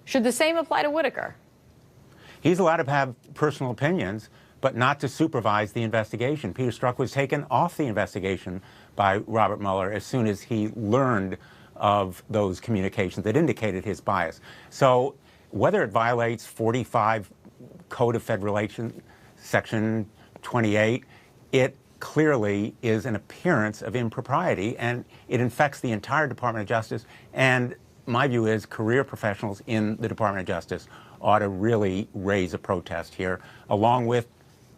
Should the same apply to Whitaker? He's allowed to have personal opinions, but not to supervise the investigation. Peter Strzok was taken off the investigation by Robert Mueller as soon as he learned of those communications that indicated his bias. So whether it violates 45 Code of Federal Relations, Section 28, it clearly is an appearance of impropriety, and it infects the entire Department of Justice. And my view is career professionals in the Department of Justice ought to really raise a protest here, along with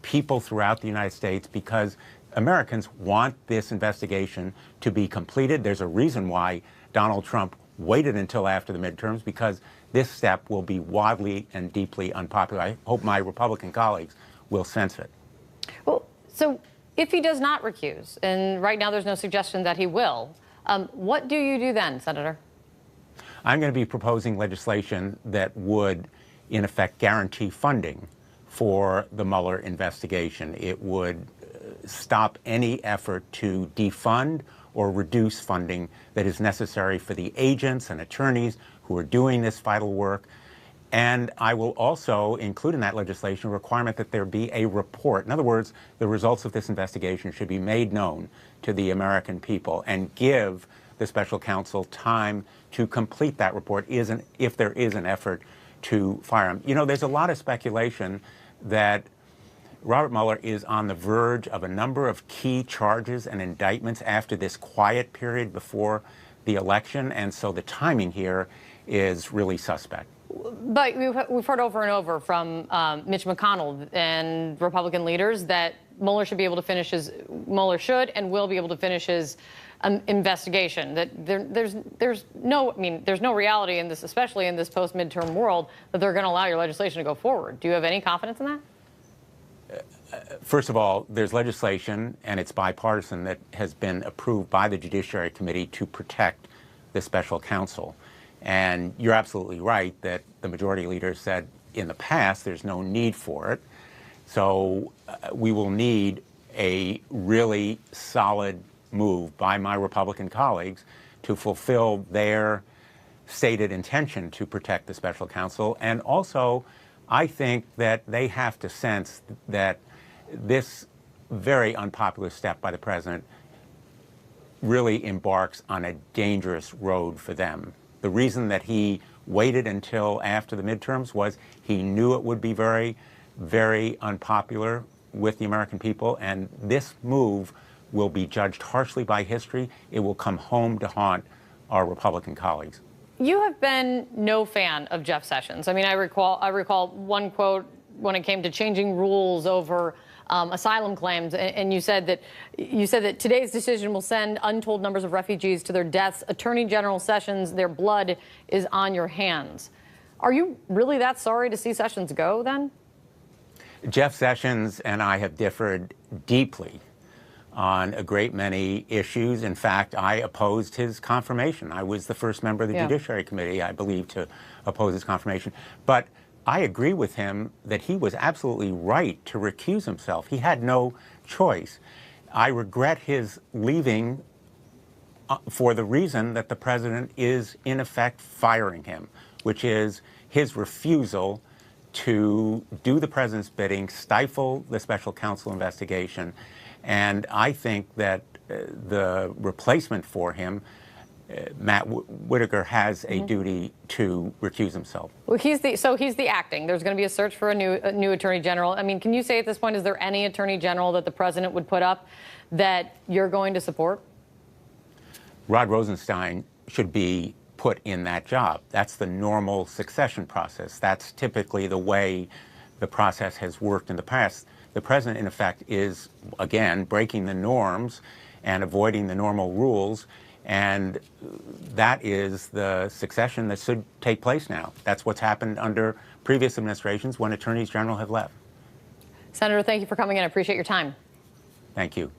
people throughout the United States, because Americans want this investigation to be completed. There's a reason why Donald Trump waited until after the midterms, because this step will be wildly and deeply unpopular. I hope my Republican colleagues will sense it. Well, so if he does not recuse, and right now there's no suggestion that he will, what do you do then, Senator? I'm going to be proposing legislation that would, in effect, guarantee funding for the Mueller investigation. It would stop any effort to defund or reduce funding that is necessary for the agents and attorneys who are doing this vital work. And I will also include in that legislation a requirement that there be a report. In other words, the results of this investigation should be made known to the American people and give the special counsel time to complete that report if there is an effort to fire him. You know, there's a lot of speculation that Robert Mueller is on the verge of a number of key charges and indictments after this quiet period before the election, and so the timing here is really suspect. But we've heard over and over from Mitch McConnell and Republican leaders that Mueller should be able to finish Mueller should and will be able to finish his investigation. That there's no reality in this, especially in this post-midterm world, that they're going to allow your legislation to go forward. Do you have any confidence in that? First of all, there's legislation, and it's bipartisan, that has been approved by the Judiciary Committee to protect the special counsel. And you're absolutely right that the majority leader said in the past there's no need for it. So we will need a really solid move by my Republican colleagues to fulfill their stated intention to protect the special counsel. And also, I think that they have to sense that this very unpopular step by the president really embarks on a dangerous road for them. The reason that he waited until after the midterms was he knew it would be very, very unpopular with the American people, and this move will be judged harshly by history. It will come home to haunt our Republican colleagues. You have been no fan of Jeff Sessions. I mean, I recall one quote when it came to changing rules over asylum claims, and you said that today's decision will send untold numbers of refugees to their deaths. Attorney General Sessions, their blood is on your hands. Are you really that sorry to see Sessions go then? Jeff Sessions and I have differed deeply on a great many issues. In fact, I opposed his confirmation. I was the first member of the Judiciary Committee, I believe, to oppose his confirmation. But I agree with him that he was absolutely right to recuse himself. He had no choice. I regret his leaving for the reason that the president is, in effect, firing him, which is his refusal to do the president's bidding, stifle the special counsel investigation. And I think that the replacement for him, Matt Whitaker, has a duty to recuse himself. Well, he's the acting. There's going to be a search for a new attorney general. I mean, can you say at this point, is there any attorney general that the president would put up that you're going to support? Rod Rosenstein should be put in that job. That's the normal succession process. That's typically the way the process has worked in the past. The president, in effect, is, again, breaking the norms and avoiding the normal rules, and that is the succession that should take place now. That's what's happened under previous administrations when attorneys general have left. Senator, thank you for coming in. I appreciate your time. Thank you.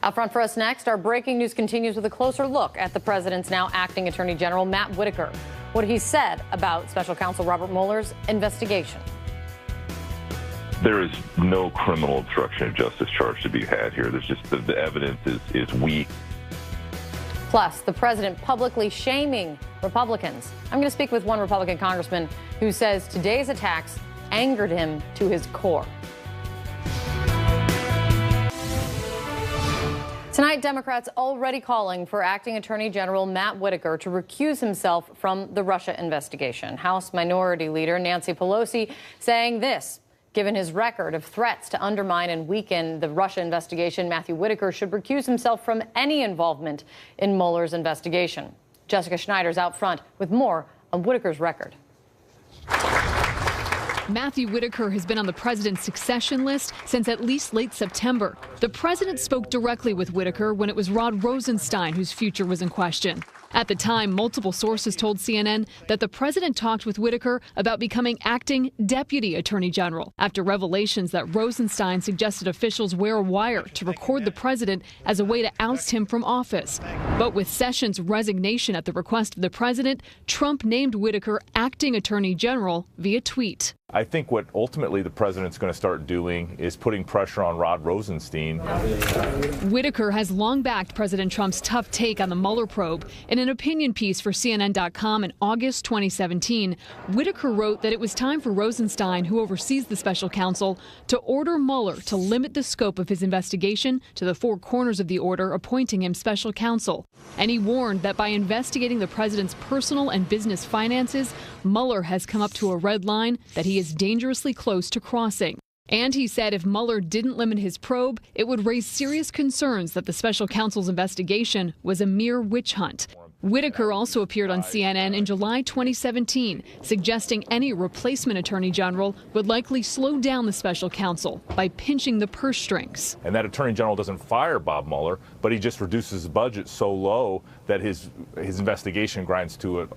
Up front for us next, our breaking news continues with a closer look at the president's now acting Attorney General, Matt Whitaker, what he said about Special Counsel Robert Mueller's investigation. There is no criminal obstruction of justice charge to be had here. There's just the evidence is weak. Plus, the president publicly shaming Republicans. I'm going to speak with one Republican congressman who says today's attacks angered him to his core. Tonight, Democrats already calling for Acting Attorney General Matt Whitaker to recuse himself from the Russia investigation. House Minority Leader Nancy Pelosi saying this: given his record of threats to undermine and weaken the Russia investigation, Matthew Whitaker should recuse himself from any involvement in Mueller's investigation. Jessica Schneider's out front with more on Whitaker's record. Matthew Whitaker has been on the president's succession list since at least late September. The president spoke directly with Whitaker when it was Rod Rosenstein whose future was in question. At the time, multiple sources told CNN that the president talked with Whitaker about becoming acting deputy attorney general after revelations that Rosenstein suggested officials wear a wire to record the president as a way to oust him from office. But with Sessions' resignation at the request of the president, Trump named Whitaker acting attorney general via tweet. I think what ultimately the president's going to start doing is putting pressure on Rod Rosenstein. Whitaker has long backed President Trump's tough take on the Mueller probe. In an opinion piece for CNN.com in August 2017, Whitaker wrote that it was time for Rosenstein, who oversees the special counsel, to order Mueller to limit the scope of his investigation to the four corners of the order appointing him special counsel. And he warned that by investigating the president's personal and business finances, Mueller has come up to a red line that he is dangerously close to crossing. And he said if Mueller didn't limit his probe, it would raise serious concerns that the special counsel's investigation was a mere witch hunt. Whitaker also appeared on CNN in July 2017, suggesting any replacement attorney general would likely slow down the special counsel by pinching the purse strings. And that attorney general doesn't fire Bob Mueller, but he just reduces his budget so low that his investigation grinds to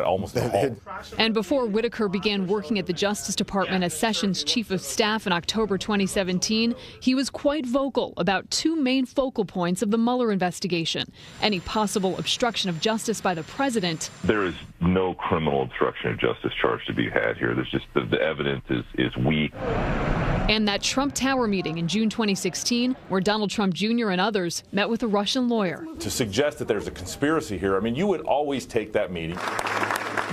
almost a halt. And before Whitaker began working at the Justice Department as Sessions' chief of staff in October 2017, he was quite vocal about two main focal points of the Mueller investigation: any possible obstruction of justice by the president. There is no criminal obstruction of justice charge to be had here. There's just the evidence is weak. And that Trump Tower meeting in June 2016, where Donald Trump Jr. and others met with a Russian lawyer. To suggest that there's a conspiracy here, I mean, you would always take that meeting.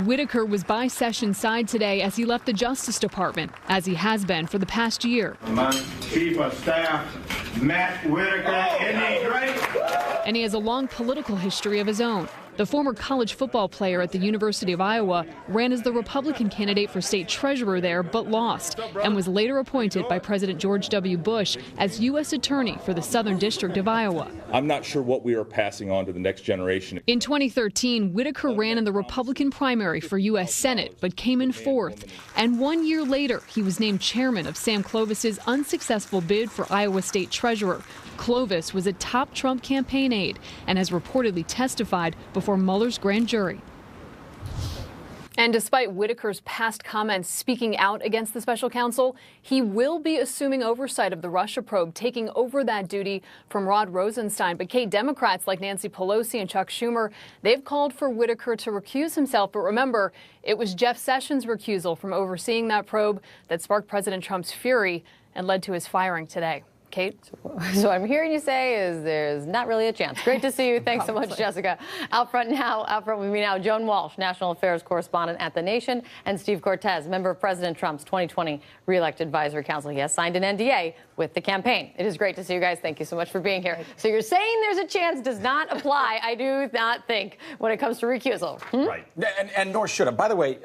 Whitaker was by Sessions' side today as he left the Justice Department, as he has been for the past year. My chief of staff, Matt Whitaker, isn't he great? And he has a long political history of his own. The former college football player at the University of Iowa ran as the Republican candidate for state treasurer there, but lost, and was later appointed by President George W. Bush as U.S. Attorney for the Southern District of Iowa. I'm not sure what we are passing on to the next generation. In 2013, Whitaker ran in the Republican primary for U.S. Senate, but came in fourth. And 1 year later, he was named chairman of Sam Clovis's unsuccessful bid for Iowa State Treasurer. Clovis was a top Trump campaign aide and has reportedly testified before Mueller's grand jury. And despite Whitaker's past comments speaking out against the special counsel, he will be assuming oversight of the Russia probe, taking over that duty from Rod Rosenstein. But Kate, Democrats like Nancy Pelosi and Chuck Schumer, they've called for Whitaker to recuse himself. But remember, it was Jeff Sessions' recusal from overseeing that probe that sparked President Trump's fury and led to his firing today. Kate? So I'm hearing you say is there's not really a chance. Great to see you. Thanks so much, Jessica. Out front with me now, Joan Walsh, national affairs correspondent at The Nation, and Steve Cortez, member of President Trump's 2020 Re-elect Advisory Council. He has signed an NDA with the campaign. It is great to see you guys. Thank you so much for being here. So you're saying there's a chance does not apply, I do not think, when it comes to recusal. Right. And nor should it. By the way,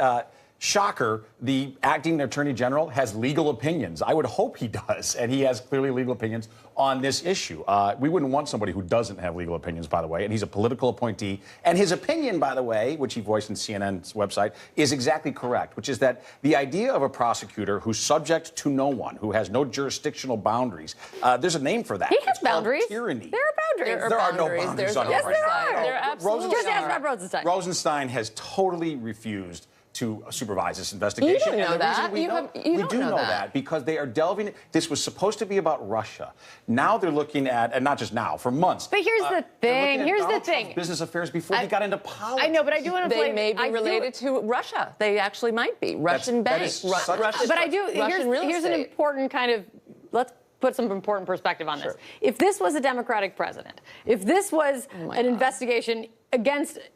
shocker, the acting attorney general has legal opinions. I would hope he does, and he has clearly legal opinions on this issue. We wouldn't want somebody who doesn't have legal opinions, by the way, and he's a political appointee. And his opinion, by the way, which he voiced on CNN's website, is exactly correct, which is that the idea of a prosecutor who's subject to no one, who has no jurisdictional boundaries, there's a name for that. He has boundaries. Tyranny. There are boundaries. There are no boundaries on yes, Rosenstein. there are. There absolutely Just ask about Rosenstein. Rosenstein has totally refused to supervise this investigation. You don't know and the that. reason we do know that because they are delving. This was supposed to be about Russia. Now they're looking at, and not just now, for months. But here's the thing. Here's the thing. Business affairs before he got into politics. I know, but I do want to play. They may be related to Russia. They actually might be. Russian banks. But I do. Here's an important kind of. Let's put some important perspective on this. If this was a Democratic president, if this was an investigation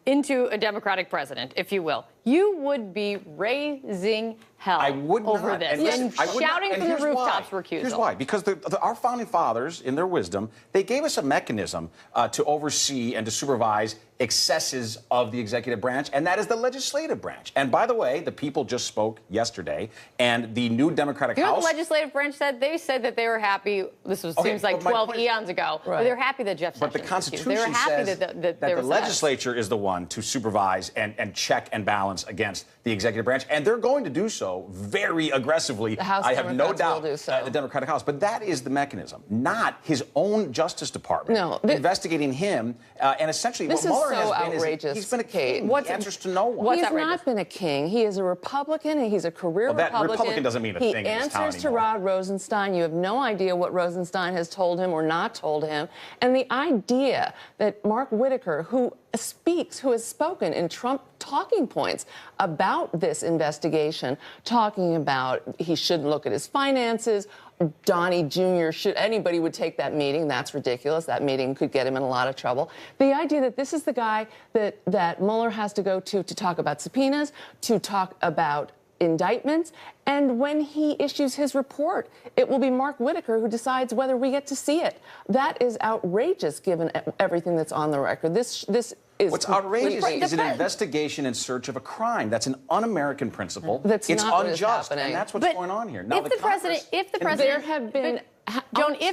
into a Democratic president, if you will, you would be raising hell over this and shouting from the rooftops recusal. Here's why. Because our founding fathers, in their wisdom, they gave us a mechanism to oversee and to supervise excesses of the executive branch, and that is the legislative branch. And by the way, the people just spoke yesterday, and the new Democratic House... You know what House... the legislative branch said? They said that they were happy, seems like 12 eons ago, but they're happy that Jeff Sessions... But the Constitution they were happy says that the legislature is the one to supervise and check and balance against the executive branch, and they're going to do so very aggressively. The House I have no Democrats doubt will do so. the Democratic House, but that is the mechanism, not his own Justice Department investigating him and essentially this what Mueller is so has been outrageous. He's been a king. He answers to no one. He's not been a king. He is a Republican, and he's a career Republican. Republican doesn't mean a thing in this town answers to anymore. Rod Rosenstein. You have no idea what Rosenstein has told him or not told him. And the idea that Mark Whitaker, who has spoken in Trump talking points about this investigation, talking about he shouldn't look at his finances, Donnie Jr. anybody would take that meeting. That's ridiculous. That meeting could get him in a lot of trouble. The idea that this is the guy that Mueller has to go to talk about subpoenas, to talk about indictments, and when he issues his report, it will be Mark Whitaker who decides whether we get to see it. That is outrageous, given everything that's on the record. This is What's outrageous is an investigation in search of a crime. That's an un-American principle. It's unjust, and that's what's going on here. Now, if the president, there have been. Joan, if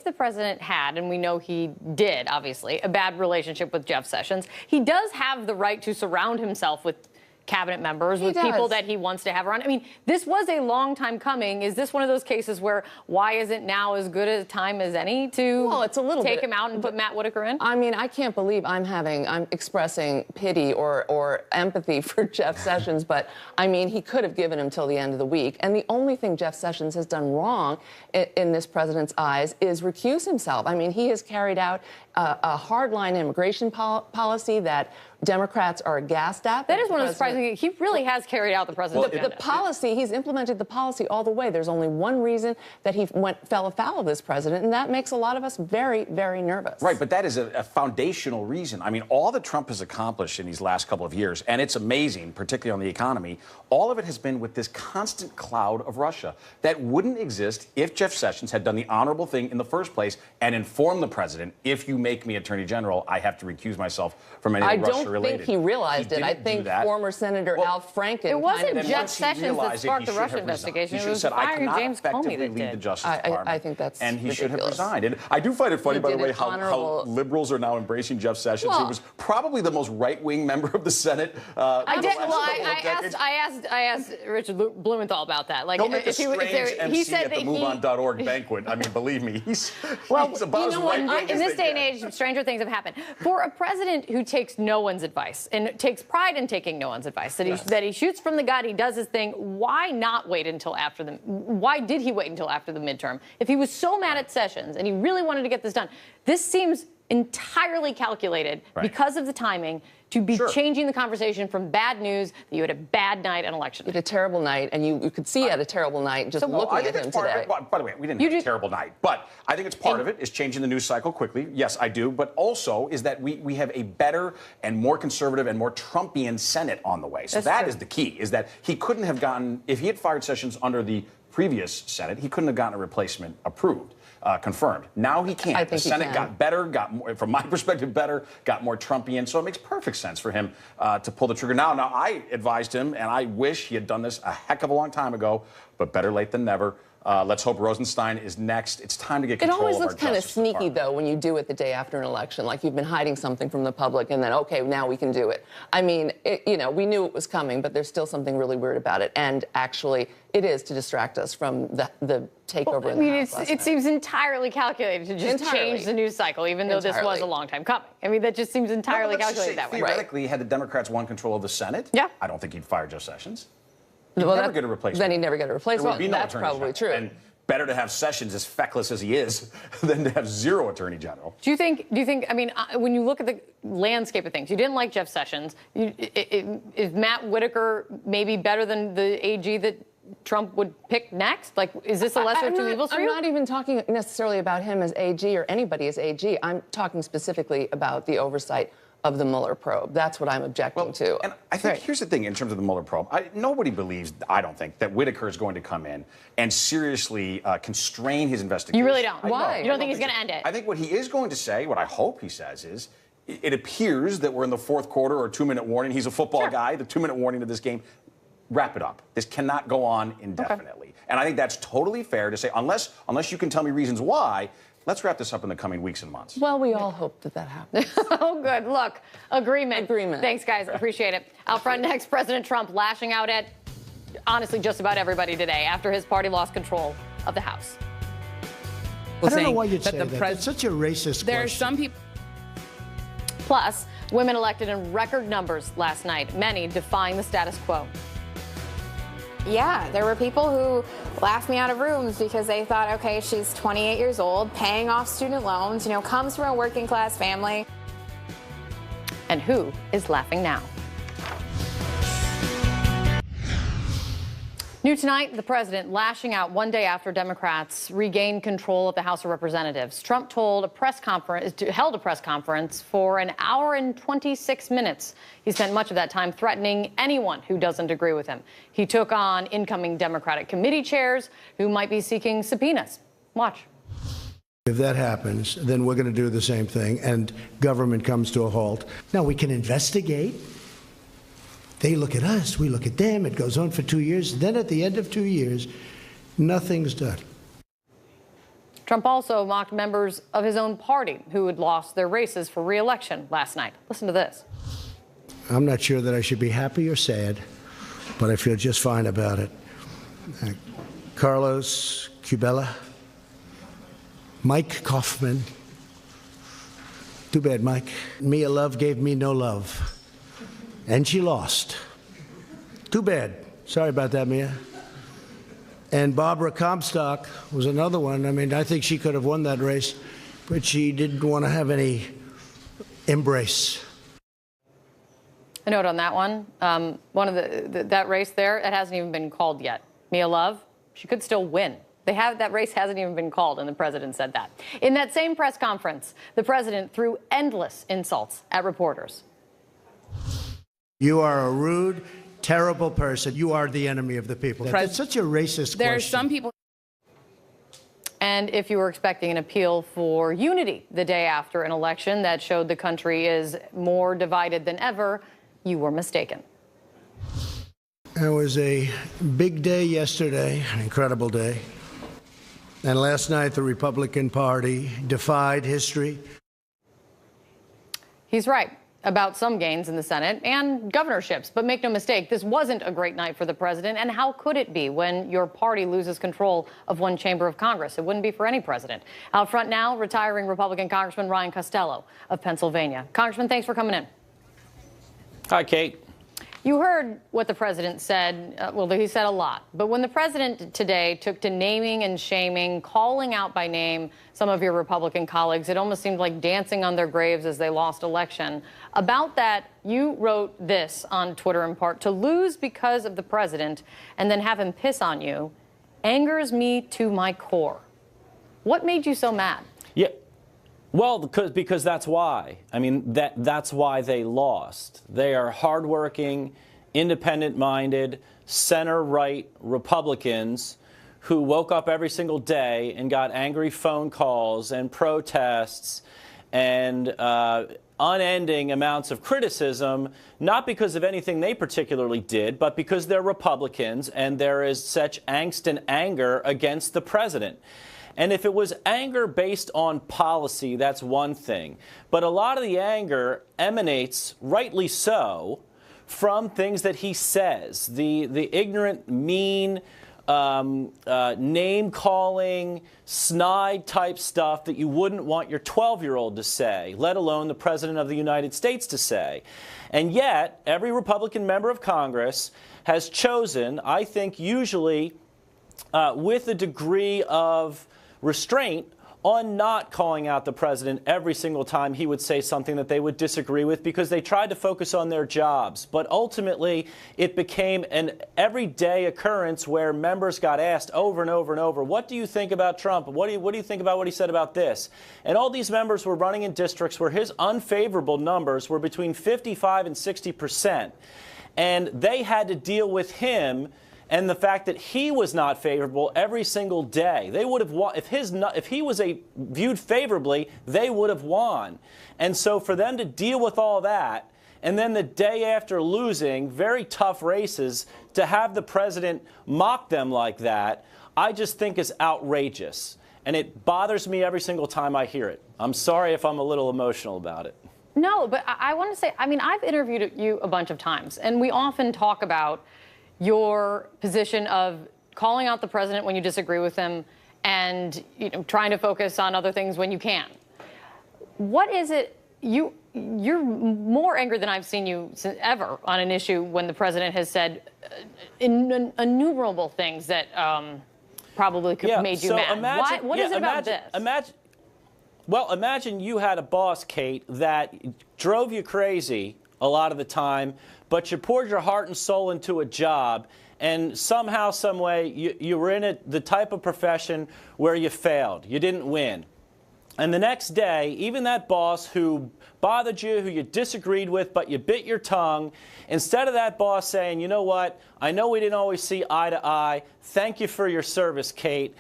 the president had, and we know he did, obviously, a bad relationship with Jeff Sessions, he does have the right to surround himself with cabinet members, with people that he wants to have around. I mean, this was a long time coming. Is this one of those cases where why isn't now as good a time as any to take him out and put Matt Whitaker in? I mean, I can't believe I'm expressing pity or empathy for Jeff Sessions, but I mean, he could have given him till the end of the week. And the only thing Jeff Sessions has done wrong in this president's eyes is recuse himself. I mean, he has carried out a hardline immigration policy that Democrats are aghast at. That is one of the surprising things. He really has carried out the president's agenda. The policy, he's implemented the policy all the way. There's only one reason that he fell afoul of this president, and that makes a lot of us very, very nervous. Right, but that is a foundational reason. I mean, all that Trump has accomplished in these last couple of years, and it's amazing, particularly on the economy, all of it has been with this constant cloud of Russia that wouldn't exist if Jeff Sessions had done the honorable thing in the first place and informed the president, if you make me Attorney General, I have to recuse myself from anything Russia-related. I don't think he realized it. I think former Senator Al Franken... It wasn't Jeff Sessions that sparked the Russia investigation. It was firing James Comey that lead the did. Justice Department. I think that's And he ridiculous. should have resigned. And I do find it funny, by the way, how liberals are now embracing Jeff Sessions, who was probably the most right-wing member of the Senate. I asked Richard Blumenthal about that. Like, Don't make a strange he said at the MoveOn.org banquet. I mean, believe me, he's about as right-wing in this day and age, stranger things have happened. For a president who takes no one's advice and takes pride in taking no one's advice, that he shoots from the gut, he does his thing, why not wait until after why did he wait until after the midterm? If he was so mad at Sessions and he really wanted to get this done, this seems entirely calculated because of the timing to be changing the conversation from bad news that you had a bad night on election night. You had a terrible night, and you could see he had a terrible night just looking at him today. By the way, we didn't have a terrible night, but I think it's part of it is changing the news cycle quickly. Yes, I do. But also is that we have a better and more conservative and more Trumpian Senate on the way. So that is the key, is that he couldn't have gotten, if he had fired Sessions under the previous Senate, he couldn't have gotten a replacement approved. Confirmed. Now he can't. I think the Senate got better, got more, from my perspective, better, got more Trumpian. So it makes perfect sense for him to pull the trigger now. Now, I advised him, and I wish he had done this a heck of a long time ago, but better late than never. Let's hope Rosenstein is next. It's time to get control of our Justice It always looks kind of sneaky, though, when you do it the day after an election, like you've been hiding something from the public, and then, okay, now we can do it. I mean, we knew it was coming, but there's still something really weird about it. And actually, it is to distract us from the takeover in the House. It seems entirely calculated to just change the news cycle, even though this was a long time coming. I mean, that just seems entirely calculated that way. Theoretically, had the Democrats won control of the Senate, I don't think he'd fire Jeff Sessions. Well, never get a replacement. Then he'd never get a replacement. There would be no That's Attorney probably General. true. And better to have Sessions, as feckless as he is, than to have zero Attorney General. Do you think? I mean, when you look at the landscape of things, you didn't like Jeff Sessions. Is Matt Whitaker maybe better than the AG that Trump would pick next? Like, is this a lesser of two evils for you? I'm not even talking necessarily about him as AG or anybody as AG. I'm talking specifically about the oversight of the Mueller probe. That's what I'm objecting to. And I think here's the thing in terms of the Mueller probe. Nobody believes, I don't think, that Whitaker is going to come in and seriously constrain his investigation. You really don't? Why? You don't think he's going to end it? I think what he is going to say, what I hope he says is, it appears that we're in the fourth quarter or 2-minute warning. He's a football guy. The 2-minute warning to this game. Wrap it up. This cannot go on indefinitely. And I think that's totally fair to say, unless you can tell me reasons why, let's wrap this up in the coming weeks and months. Well, we all hope that happens. Oh, good. Look, agreement. Thanks, guys. Appreciate it. Out front next, President Trump lashing out at, honestly, just about everybody today after his party lost control of the House. I don't know why you'd say that. It's such a racist There are question. some people. Plus, women elected in record numbers last night, many defying the status quo. Yeah, there were people who laughed me out of rooms because they thought, okay, she's 28 years old, paying off student loans, you know, comes from a working class family. And who is laughing now? New tonight, the president lashing out one day after Democrats regained control of the House of Representatives. Trump held a press conference for an hour and 26 minutes. He spent much of that time threatening anyone who doesn't agree with him. He took on incoming Democratic committee chairs who might be seeking subpoenas. Watch. If that happens, then we're going to do the same thing, and government comes to a halt. Now, we can investigate. They look at us, we look at them. It goes on for 2 years. Then at the end of 2 years, nothing's done. Trump also mocked members of his own party who had lost their races for re-election last night. Listen to this. I'm not sure that I should be happy or sad, but I feel just fine about it. Carlos Cubella, Mike Kaufman. Too bad, Mike. Mia Love gave me no love. And she lost. Too bad. Sorry about that, Mia. And Barbara Comstock was another one. I mean, I think she could have won that race, but she didn't want to have any embrace. A note on that one. One of that race there, it hasn't even been called yet. Mia Love, she could still win. That race hasn't even been called, and the president said that. In that same press conference, the president threw endless insults at reporters. You are a rude, terrible person. You are the enemy of the people. That's such a racist question. There are some people. And if you were expecting an appeal for unity the day after an election that showed the country is more divided than ever, you were mistaken. It was a big day yesterday, an incredible day. And last night, the Republican Party defied history. He's right about some gains in the Senate and governorships. But make no mistake, this wasn't a great night for the president. And how could it be when your party loses control of one chamber of Congress? It wouldn't be for any president. Out front now, retiring Republican Congressman Ryan Costello of Pennsylvania. Congressman, thanks for coming in. Hi, Kate. You heard what the president said. Well, he said a lot. But when the president today took to naming and shaming, calling out by name some of your Republican colleagues, it almost seemed like dancing on their graves as they lost election. About that, you wrote this on Twitter in part: to lose because of the president and then have him piss on you angers me to my core. What made you so mad? Yeah. Well, because that's why. I mean, that's why they lost. They are hardworking, independent-minded, center-right Republicans who woke up every single day and got angry phone calls and protests and unending amounts of criticism, not because of anything they particularly did, but because they're Republicans and there is such angst and anger against the president. And if it was anger based on policy, that's one thing. But a lot of the anger emanates, rightly so, from things that he says. The ignorant, mean, name-calling, snide-type stuff that you wouldn't want your 12-year-old to say, let alone the President of the United States to say. And yet, every Republican member of Congress has chosen, I think usually with a degree of restraint on not calling out the president every single time he would say something that they would disagree with, because they tried to focus on their jobs. But ultimately, it became an everyday occurrence where members got asked over and over and over, what do you think about Trump? What do you think about what he said about this? And all these members were running in districts where his unfavorable numbers were between 55 and 60%. And they had to deal with him and the fact that he was not favorable every single day. They would have won if he was viewed favorably, they would have won. And so for them to deal with all that, and then the day after losing very tough races, to have the president mock them like that, I just think is outrageous. And it bothers me every single time I hear it. I'm sorry if I'm a little emotional about it. No, but I want to say, I mean, I've interviewed you a bunch of times, and we often talk about your position of calling out the president when you disagree with him and trying to focus on other things when you can. What is it you're more angry than I've seen you ever on an issue when the president has said innumerable things that probably could have made you mad. What is it about this? Imagine you had a boss, Kate, that drove you crazy a lot of the time, but you poured your heart and soul into a job, and somehow, some way, you were in the type of profession where you failed. You didn't win. And the next day, even that boss who bothered you, who you disagreed with, but you bit your tongue, instead of that boss saying, you know what, I know we didn't always see eye to eye. Thank you for your service, Kate.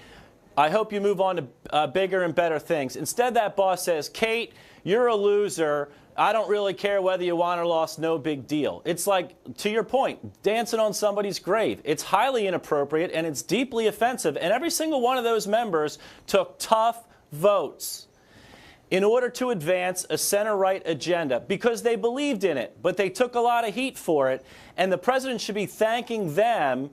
I hope you move on to bigger and better things. Instead, that boss says, Kate, you're a loser. I don't really care whether you won or lost, no big deal. It's like, to your point, dancing on somebody's grave. It's highly inappropriate and it's deeply offensive. And every single one of those members took tough votes in order to advance a center-right agenda because they believed in it, but they took a lot of heat for it. And the president should be thanking them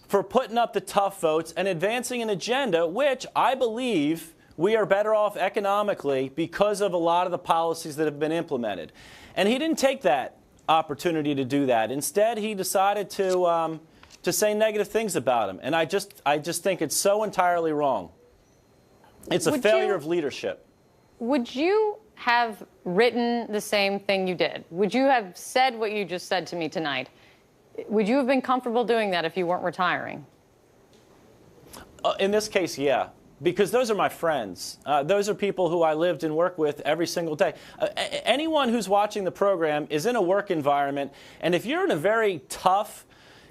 for putting up the tough votes and advancing an agenda, which I believe we are better off economically because of a lot of the policies that have been implemented. And he didn't take that opportunity to do that. Instead, he decided to say negative things about him. And I just think it's so entirely wrong. It's a failure of leadership. Would you have written the same thing you did? Would you have said what you just said to me tonight? Would you have been comfortable doing that if you weren't retiring? In this case, yeah. Because those are my friends. Those are people who I lived and worked with every single day. Anyone who's watching the program is in a work environment, and if you're in a very tough,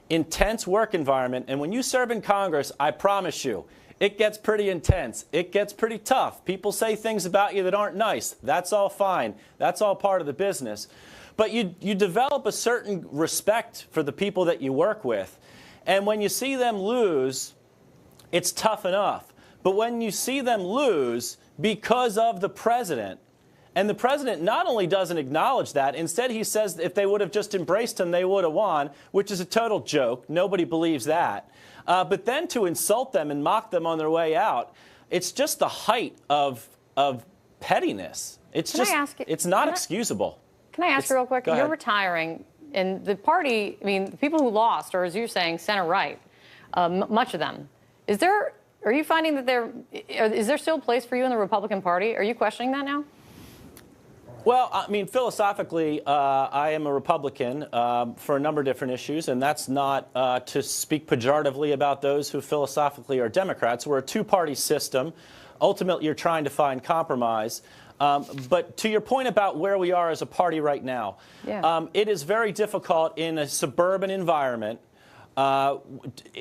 intense work environment, and when you serve in Congress, I promise you, it gets pretty intense. It gets pretty tough. People say things about you that aren't nice. That's all fine. That's all part of the business. But you develop a certain respect for the people that you work with, and when you see them lose, it's tough enough. But when you see them lose because of the president, and the president not only doesn't acknowledge that, instead he says if they would have just embraced him, they would have won, which is a total joke. Nobody believes that. But then to insult them and mock them on their way out, it's just the height of pettiness. It's it's not excusable. Can I ask you real quick? You're retiring, and the party, I mean, the people who lost, or as you're saying, center-right, much of them. Are you finding that is there still a place for you in the Republican Party? Are you questioning that now? Well, I mean, philosophically, I am a Republican for a number of different issues, and that's not to speak pejoratively about those who philosophically are Democrats. We're a two-party system. Ultimately, you're trying to find compromise. But to your point about where we are as a party right now, it is very difficult in a suburban environment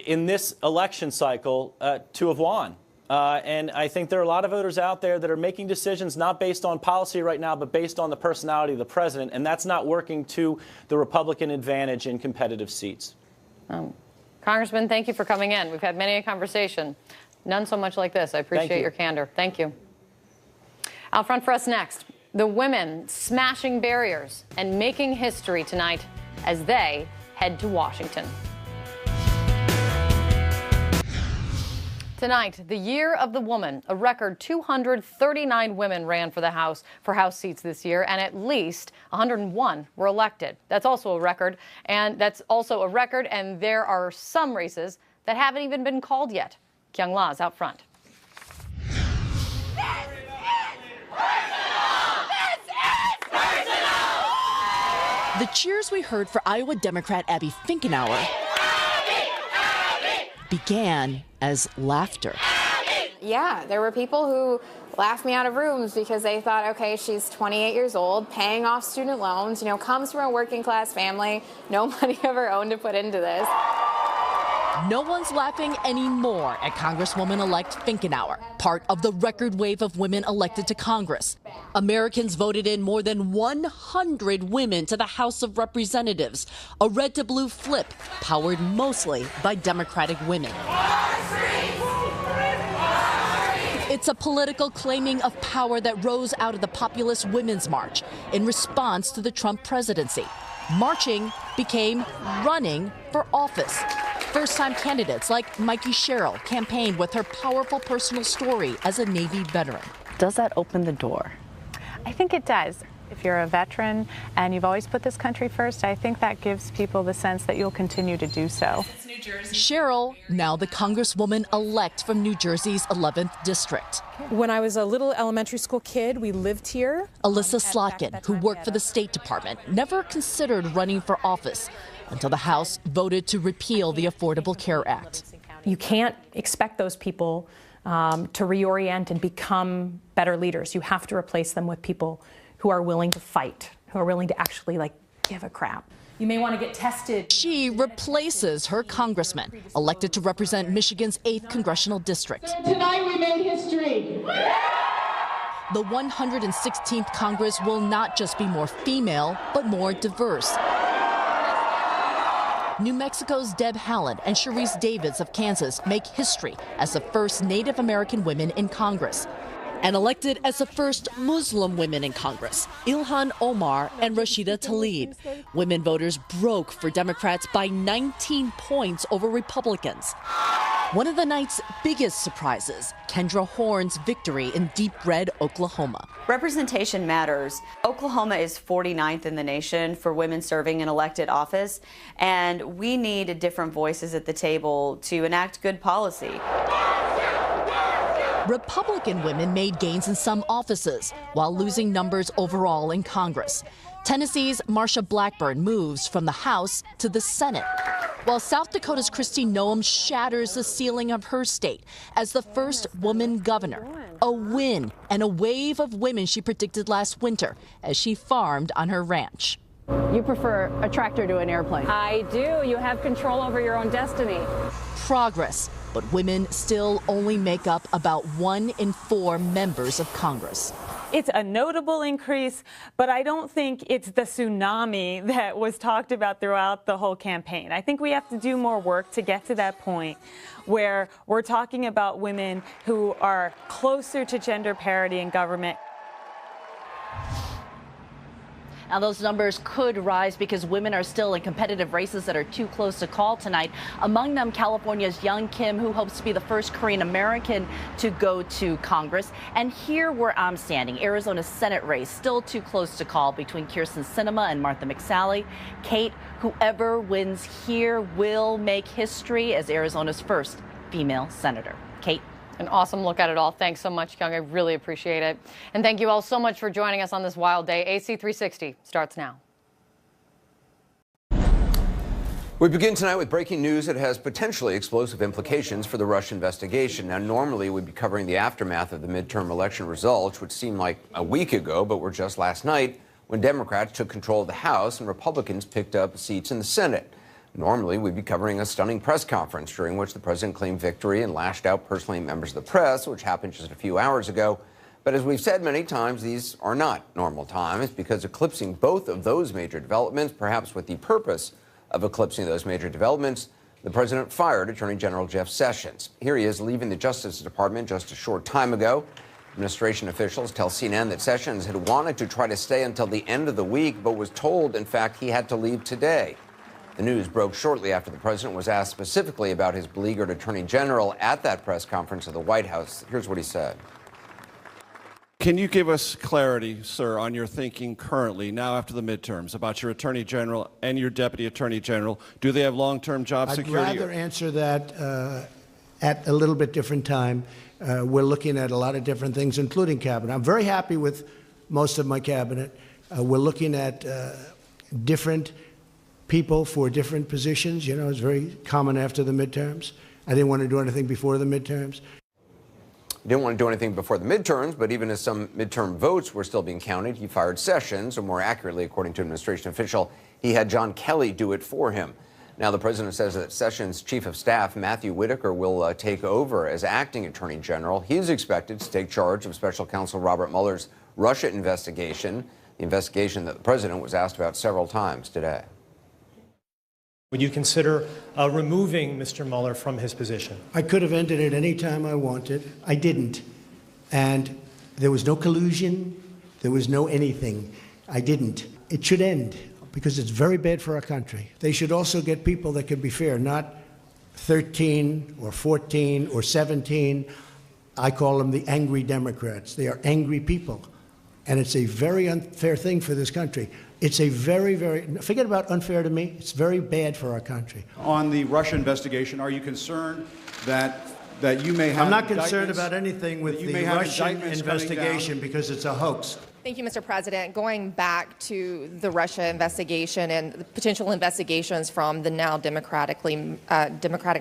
in this election cycle to have won. And I think there are a lot of voters out there that are making decisions not based on policy right now, but based on the personality of the president, and that's not working to the Republican advantage in competitive seats. Congressman, thank you for coming in. We've had many a conversation. None so much like this. I appreciate your candor. Thank you. Out front for us next, the women smashing barriers and making history tonight as they head to Washington. Tonight, the Year of the Woman. A record 239 women ran for House seats this year, and at least 101 were elected. That's also a record, and there are some races that haven't even been called yet. Kyung La's out front. The cheers we heard for Iowa Democrat Abby Finkenauer began as laughter. Yeah, there were people who laughed me out of rooms because they thought, okay, she's 28 years old, paying off student loans, comes from a working class family, no money of her own to put into this. No one's laughing anymore at Congresswoman-elect Finkenauer, part of the record wave of women elected to Congress. Americans voted in more than 100 women to the House of Representatives, a red to blue flip powered mostly by Democratic women. It's a political claiming of power that rose out of the populist Women's March in response to the Trump presidency. Marching became running for office. First-time candidates like Mikey Sherrill campaigned with her powerful personal story as a Navy veteran. Does that open the door? I think it does. If you're a veteran and you've always put this country first, I think that gives people the sense that you'll continue to do so. Sherrill, now the Congresswoman-elect from New Jersey's 11th District. When I was a little elementary school kid, we lived here. Alyssa Slotkin, who worked for the State Department, never considered running for office until the House voted to repeal the Affordable Care Act. You can't expect those people to reorient and become better leaders. You have to replace them with people who are willing to fight, who are willing to actually give a crap. You may want to get tested. She replaces her congressman, elected to represent Michigan's 8th congressional district. Tonight we made history. The 116th Congress will not just be more female, but more diverse. New Mexico's Deb Haaland and Sharice Davids of Kansas make history as the first Native American women in Congress. And elected as the first Muslim women in Congress, Ilhan Omar and Rashida Tlaib. Women voters broke for Democrats by 19 points over Republicans. One of the night's biggest surprises, Kendra Horn's victory in deep red Oklahoma. Representation matters. Oklahoma is 49th in the nation for women serving in elected office, and we need different voices at the table to enact good policy. Republican women made gains in some offices while losing numbers overall in Congress. Tennessee's Marsha Blackburn moves from the House to the Senate, while South Dakota's Kristi Noem shatters the ceiling of her state as the first woman governor. A win and a wave of women she predicted last winter as she farmed on her ranch. You prefer a tractor to an airplane? I do. You have control over your own destiny. Progress, but women still only make up about 1 in 4 members of Congress. It's a notable increase, but I don't think it's the tsunami that was talked about throughout the whole campaign. I think we have to do more work to get to that point where we're talking about women who are closer to gender parity in government. Now, those numbers could rise because women are still in competitive races that are too close to call tonight. Among them, California's Young Kim, who hopes to be the first Korean American to go to Congress. And here where I'm standing, Arizona's Senate race, still too close to call between Kyrsten Sinema and Martha McSally. Kate, whoever wins here will make history as Arizona's first female senator. Kate. An awesome look at it all. Thanks so much, Young. I really appreciate it. And thank you all so much for joining us on this wild day. AC 360 starts now. We begin tonight with breaking news that has potentially explosive implications for the Russia investigation. Now, normally we'd be covering the aftermath of the midterm election results, which seemed like a week ago, but were just last night when Democrats took control of the House and Republicans picked up seats in the Senate. Normally, we'd be covering a stunning press conference during which the president claimed victory and lashed out personally at members of the press, which happened just a few hours ago. But as we've said many times, these are not normal times because eclipsing both of those major developments, perhaps with the purpose of eclipsing those major developments, the president fired Attorney General Jeff Sessions. Here he is leaving the Justice Department just a short time ago. Administration officials tell CNN that Sessions had wanted to try to stay until the end of the week, but was told, in fact, he had to leave today. The news broke shortly after the president was asked specifically about his beleaguered attorney general at that press conference at the White House. Here's what he said. Can you give us clarity, sir, on your thinking currently, now after the midterms, about your attorney general and your deputy attorney general? Do they have long-term job security? I'd rather answer that at a little bit different time. We're looking at a lot of different things, including cabinet. I'm very happy with most of my cabinet. We're looking at different people for different positions. You know, it's very common after the midterms. I didn't want to do anything before the midterms. He didn't want to do anything before the midterms, but even as some midterm votes were still being counted, he fired Sessions, or more accurately, according to an administration official, he had John Kelly do it for him. Now, the president says that Sessions' chief of staff, Matthew Whitaker, will take over as acting attorney general. He's expected to take charge of special counsel Robert Mueller's Russia investigation, the investigation that the president was asked about several times today. Would you consider removing Mr. Mueller from his position? I could have ended it any time I wanted. I didn't. And there was no collusion. There was no anything. I didn't. It should end because it's very bad for our country. They should also get people that can be fair, not 13 or 14 or 17. I call them the angry Democrats. They are angry people. And it's a very unfair thing for this country. It's a very, forget about unfair to me, it's very bad for our country. On the Russia investigation, are you concerned that you may have I'm not concerned about anything with the Russian investigation because it's a hoax. Thank you, Mr. President. Going back to the Russia investigation and the potential investigations from the now Democratic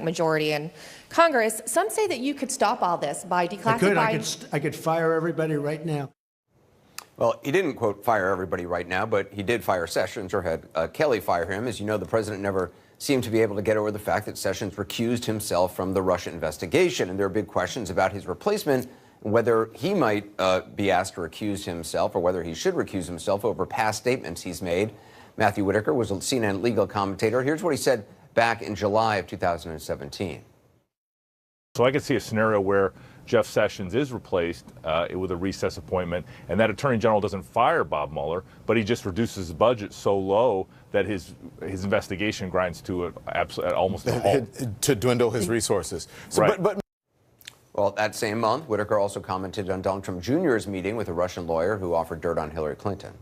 majority in Congress, some say that you could stop all this by declassifying. I could fire everybody right now. Well, he didn't, quote, fire everybody right now, but he did fire Sessions, or had Kelly fire him. As you know, the president never seemed to be able to get over the fact that Sessions recused himself from the Russia investigation. And there are big questions about his replacement, whether he might be asked to recuse himself or whether he should recuse himself over past statements he's made. Matthew Whitaker was a CNN legal commentator. Here's what he said back in July of 2017. So I could see a scenario where Jeff Sessions is replaced with a recess appointment, and that Attorney General doesn't fire Bob Mueller, but he just reduces his budget so low that his investigation grinds to almost a halt. To dwindle his resources. So, right. Well, that same month, Whitaker also commented on Donald Trump Jr.'s meeting with a Russian lawyer who offered dirt on Hillary Clinton.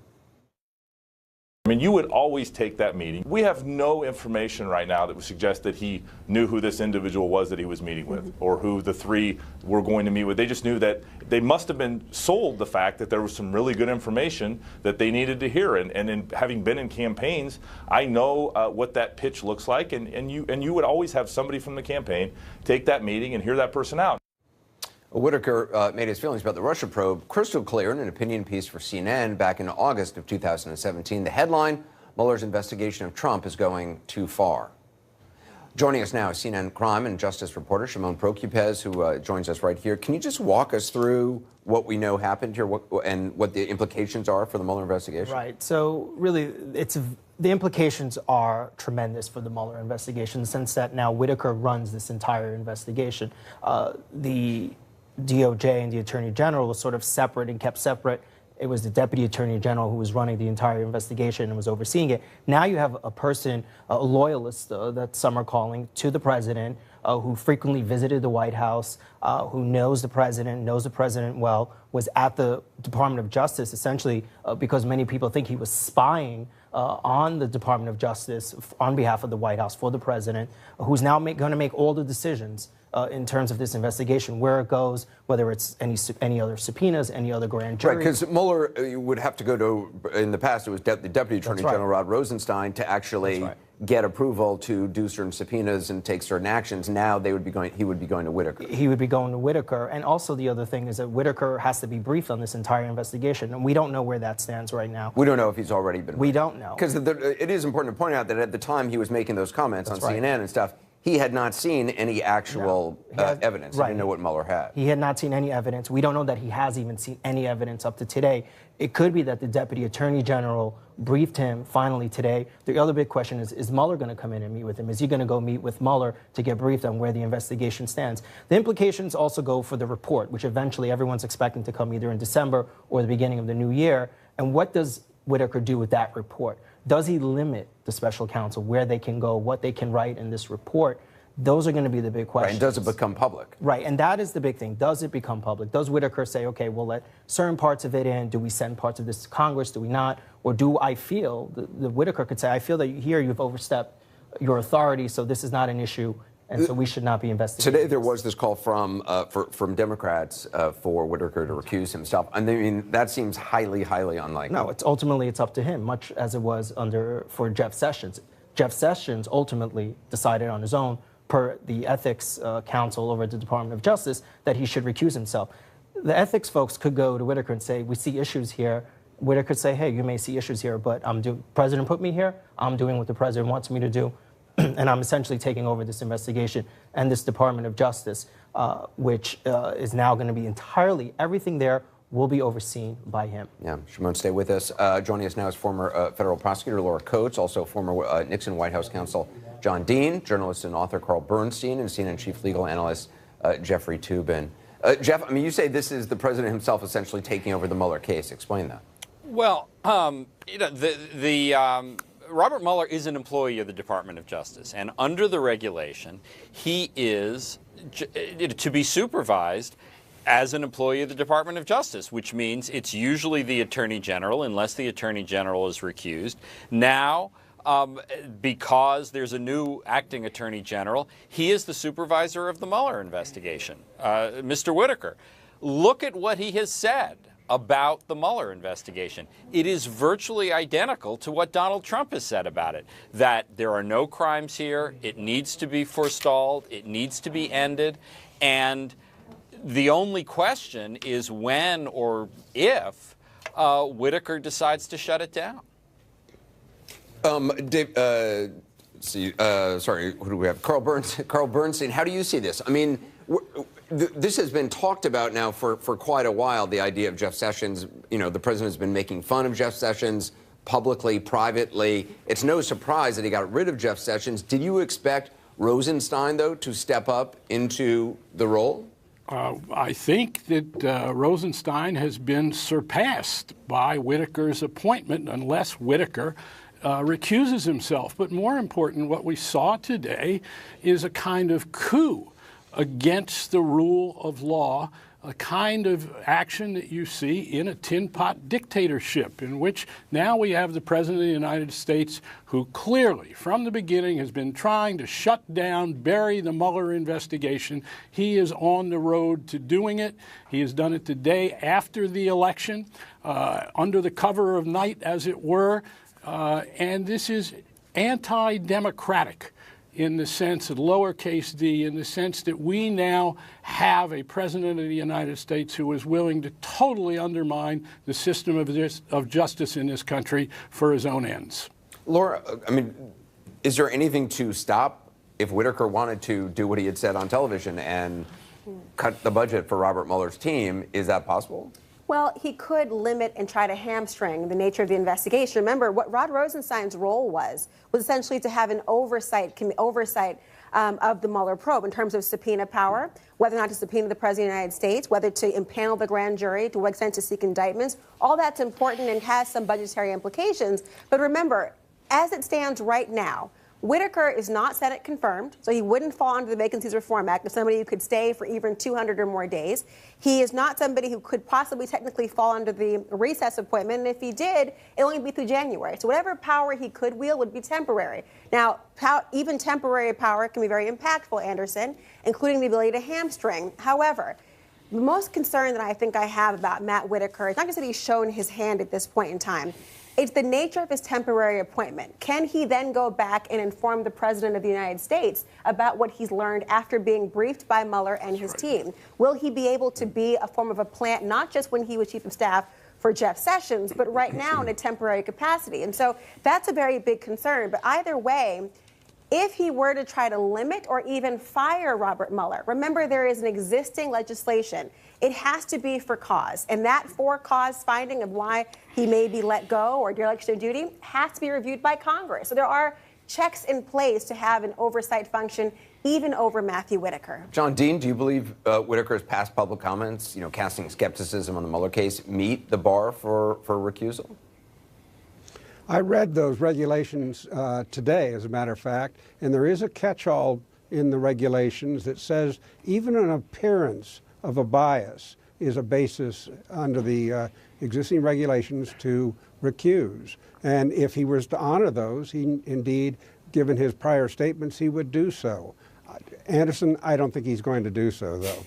I mean, you would always take that meeting. We have no information right now that would suggest that he knew who this individual was that he was meeting with, or who the three were going to meet with. They just knew that they must have been sold the fact that there was some really good information that they needed to hear. And in having been in campaigns, I know what that pitch looks like. And you would always have somebody from the campaign take that meeting and hear that person out. Whitaker made his feelings about the Russia probe crystal clear in an opinion piece for CNN back in August of 2017. The headline, Mueller's investigation of Trump is going too far. Joining us now is CNN crime and justice reporter Shimon Prokupecz, who joins us right here. Can you just walk us through what we know happened here and what the implications are for the Mueller investigation? Right. So really, the implications are tremendous for the Mueller investigation in the sense that now Whitaker runs this entire investigation. The DOJ and the Attorney General was sort of separate and kept separate. It was the Deputy Attorney General who was running the entire investigation and was overseeing it. Now you have a person, a loyalist, that some are calling, to the president, who frequently visited the White House, who knows the president well, was at the Department of Justice, essentially because many people think he was spying on the Department of Justice on behalf of the White House for the president, who's now going to make all the decisions in terms of this investigation, where it goes, whether it's any other subpoenas, any other grand jury. Right, because Mueller would have to go to, in the past, it was the Deputy Attorney General Rod Rosenstein to actually get approval to do certain subpoenas and take certain actions. Now he would be going to Whitaker. He would be going to Whitaker. And also the other thing is that Whitaker has to be briefed on this entire investigation, and we don't know where that stands right now. We don't know if he's already been briefed. We don't know. Because it is important to point out that at the time he was making those comments on CNN and stuff, he had not seen any actual evidence. He didn't know what Mueller had. He had not seen any evidence. We don't know that he has even seen any evidence up to today. It could be that the Deputy Attorney General briefed him finally today. The other big question is Mueller going to come in and meet with him? Is he going to go meet with Mueller to get briefed on where the investigation stands? The implications also go for the report, which eventually everyone's expecting to come either in December or the beginning of the new year. And what does Whitaker do with that report? Does he limit the special counsel where they can go, what they can write in this report? Those are going to be the big questions. Right, and does it become public? Right, and that is the big thing. Does it become public? Does Whitaker say, okay, we'll let certain parts of it in? Do we send parts of this to Congress? Do we not? Or do I feel, the Whitaker could say, I feel that here you've overstepped your authority, so this is not an issue And so we should not be investigating. Today there was this call from Democrats for Whitaker to recuse himself. I mean, that seems highly, highly unlikely. No, ultimately it's up to him, much as it was for Jeff Sessions. Jeff Sessions ultimately decided on his own, per the Ethics Council over at the Department of Justice, that he should recuse himself. The ethics folks could go to Whitaker and say, we see issues here. Whitaker could say, hey, you may see issues here, but President put me here. I'm doing what the President wants me to do. And I'm essentially taking over this investigation and this Department of Justice, which is now going to be entirely, everything there will be overseen by him. Yeah, Shimon, stay with us. Joining us now is former federal prosecutor Laura Coates, also former Nixon White House counsel John Dean, journalist and author Carl Bernstein, and CNN chief legal analyst Jeffrey Toobin. Jeff, I mean, you say this is the president himself essentially taking over the Mueller case. Explain that. Well, you know, Robert Mueller is an employee of the Department of Justice, and under the regulation, he is to be supervised as an employee of the Department of Justice, which means it's usually the Attorney General, unless the Attorney General is recused. Now, because there's a new acting Attorney General, he is the supervisor of the Mueller investigation, Mr. Whitaker. Look at what he has said about the Mueller investigation. It is virtually identical to what Donald Trump has said about it, that there are no crimes here, it needs to be forestalled, it needs to be ended, and the only question is when or if Whitaker decides to shut it down. Dave, sorry, who do we have? Carl Bernstein, how do you see this? I mean, this has been talked about now for quite a while, the idea of Jeff Sessions. You know, the president has been making fun of Jeff Sessions publicly, privately. It's no surprise that he got rid of Jeff Sessions. Did you expect Rosenstein, though, to step up into the role? I think that Rosenstein has been surpassed by Whitaker's appointment, unless Whitaker recuses himself. But more important, what we saw today is a kind of coup against the rule of law, a kind of action that you see in a tin pot dictatorship, in which now we have the President of the United States who clearly, from the beginning, has been trying to shut down, bury the Mueller investigation. He is on the road to doing it. He has done it today after the election, under the cover of night, as it were, and this is anti-democratic in the sense of lowercase d, in the sense that we now have a president of the United States who is willing to totally undermine the system of justice in this country for his own ends. Laura, I mean, is there anything to stop if Whitaker wanted to do what he had said on television and cut the budget for Robert Mueller's team? Is that possible? Well, he could limit and try to hamstring the nature of the investigation. Remember, what Rod Rosenstein's role was essentially to have an oversight of the Mueller probe in terms of subpoena power, whether or not to subpoena the President of the United States, whether to impanel the grand jury, to what extent to seek indictments. All that's important and has some budgetary implications. But remember, as it stands right now, Whitaker is not Senate confirmed, so he wouldn't fall under the Vacancies Reform Act of somebody who could stay for even 200 or more days. He is not somebody who could possibly technically fall under the recess appointment, and if he did, it'll only be through January. So whatever power he could wield would be temporary. Now, even temporary power can be very impactful, Anderson, including the ability to hamstring. However, the most concern that I think I have about Matt Whitaker is not just that he's shown his hand at this point in time. It's the nature of his temporary appointment. Can he then go back and inform the President of the United States about what he's learned after being briefed by Mueller and his team? Will he be able to be a form of a plant, not just when he was chief of staff for Jeff Sessions, but right now in a temporary capacity? And so that's a very big concern. But either way, if he were to try to limit or even fire Robert Mueller, remember there is an existing legislation. It has to be for cause. And that for cause finding of why he may be let go or dereliction of duty has to be reviewed by Congress. So there are checks in place to have an oversight function even over Matthew Whitaker. John Dean, do you believe Whitaker's past public comments, casting skepticism on the Mueller case, meet the bar for recusal? I read those regulations today, as a matter of fact, and there is a catch-all in the regulations that says even an appearance of a bias is a basis under the existing regulations to recuse. And if he was to honor those, he indeed, given his prior statements, he would do so. Anderson, I don't think he's going to do so, though.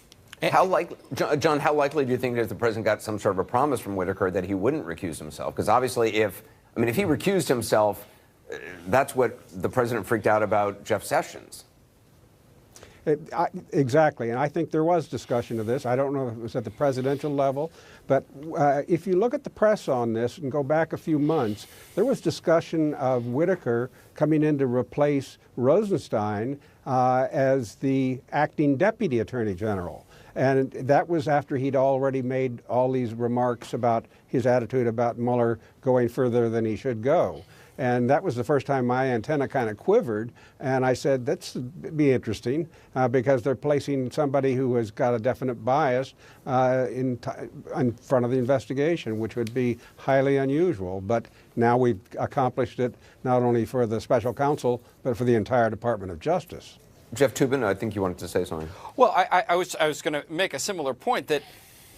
How likely, John, how likely do you think that if the president got some sort of a promise from Whitaker that he wouldn't recuse himself? Because obviously if he recused himself, that's what the president freaked out about Jeff Sessions. Exactly, and I think there was discussion of this. I don't know if it was at the presidential level, but if you look at the press on this and go back a few months, there was discussion of Whitaker coming in to replace Rosenstein as the acting deputy attorney general. And that was after he'd already made all these remarks about his attitude about Mueller going further than he should go. And that was the first time my antenna kind of quivered. And I said, that'd be interesting because they're placing somebody who has got a definite bias in front of the investigation, which would be highly unusual. But now we've accomplished it not only for the special counsel, but for the entire Department of Justice. Jeff Toobin, I think you wanted to say something. Well, I was going to make a similar point that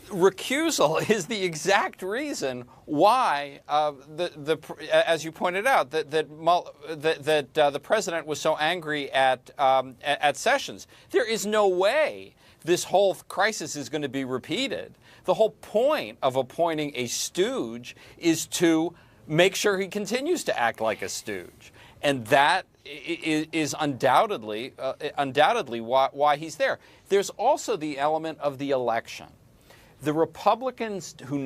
recusal is the exact reason why, as you pointed out, that the president was so angry at Sessions. There is no way this whole crisis is going to be repeated. The whole point of appointing a stooge is to make sure he continues to act like a stooge, and that is undoubtedly why he's there. There's also the element of the election. The Republicans who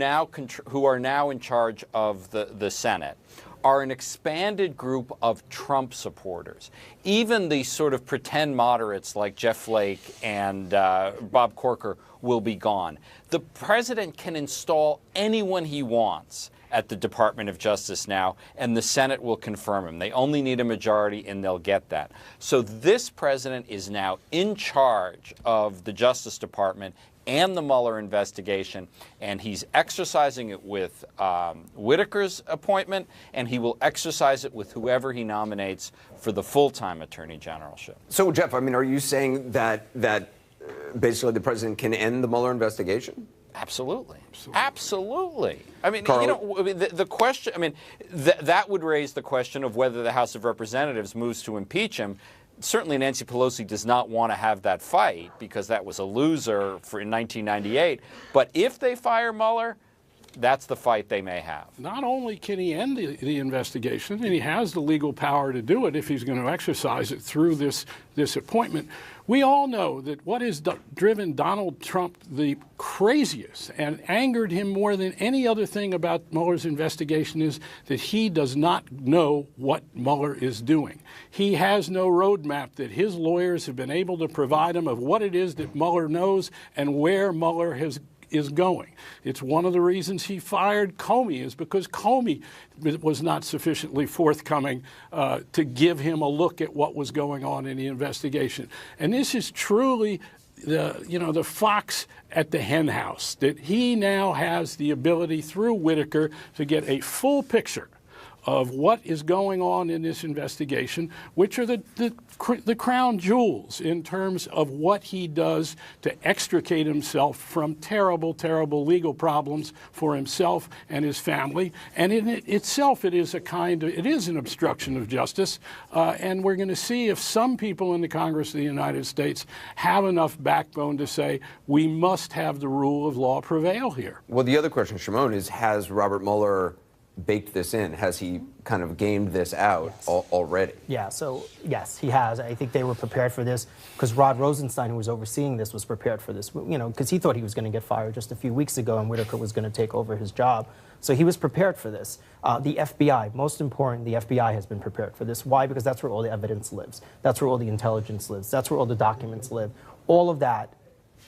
are now in charge of the Senate are an expanded group of Trump supporters. Even the sort of pretend moderates like Jeff Flake and Bob Corker will be gone. The president can install anyone he wants at the Department of Justice now, and the Senate will confirm him. They only need a majority, and they'll get that. So this president is now in charge of the Justice Department and the Mueller investigation, and he's exercising it with Whitaker's appointment, and he will exercise it with whoever he nominates for the full-time attorney generalship. So, Jeff, are you saying that basically the president can end the Mueller investigation? Absolutely. Absolutely. The question, that would raise the question of whether the House of Representatives moves to impeach him. Certainly Nancy Pelosi does not want to have that fight because that was a loser in 1998. But if they fire Mueller, that's the fight they may have. Not only can he end the investigation, and he has the legal power to do it if he's going to exercise it through this appointment. We all know that what has driven Donald Trump the craziest and angered him more than any other thing about Mueller's investigation is that he does not know what Mueller is doing. He has no roadmap that his lawyers have been able to provide him of what it is that Mueller knows and where Mueller is going. It's one of the reasons he fired Comey is because Comey was not sufficiently forthcoming to give him a look at what was going on in the investigation. And this is truly the fox at the hen house, that he now has the ability through Whitaker to get a full picture of what is going on in this investigation, which are the crown jewels in terms of what he does to extricate himself from terrible, terrible legal problems for himself and his family. And in itself, it is an obstruction of justice. And we're going to see if some people in the Congress of the United States have enough backbone to say we must have the rule of law prevail here. Well, the other question, Shimon, is has Robert Mueller baked this in? Has he kind of gamed this out already? Yeah, so yes, he has. I think they were prepared for this because Rod Rosenstein, who was overseeing this, was prepared for this, because he thought he was going to get fired just a few weeks ago and Whitaker was going to take over his job. So he was prepared for this. The FBI, most important, the FBI has been prepared for this. Why? Because that's where all the evidence lives. That's where all the intelligence lives. That's where all the documents live. All of that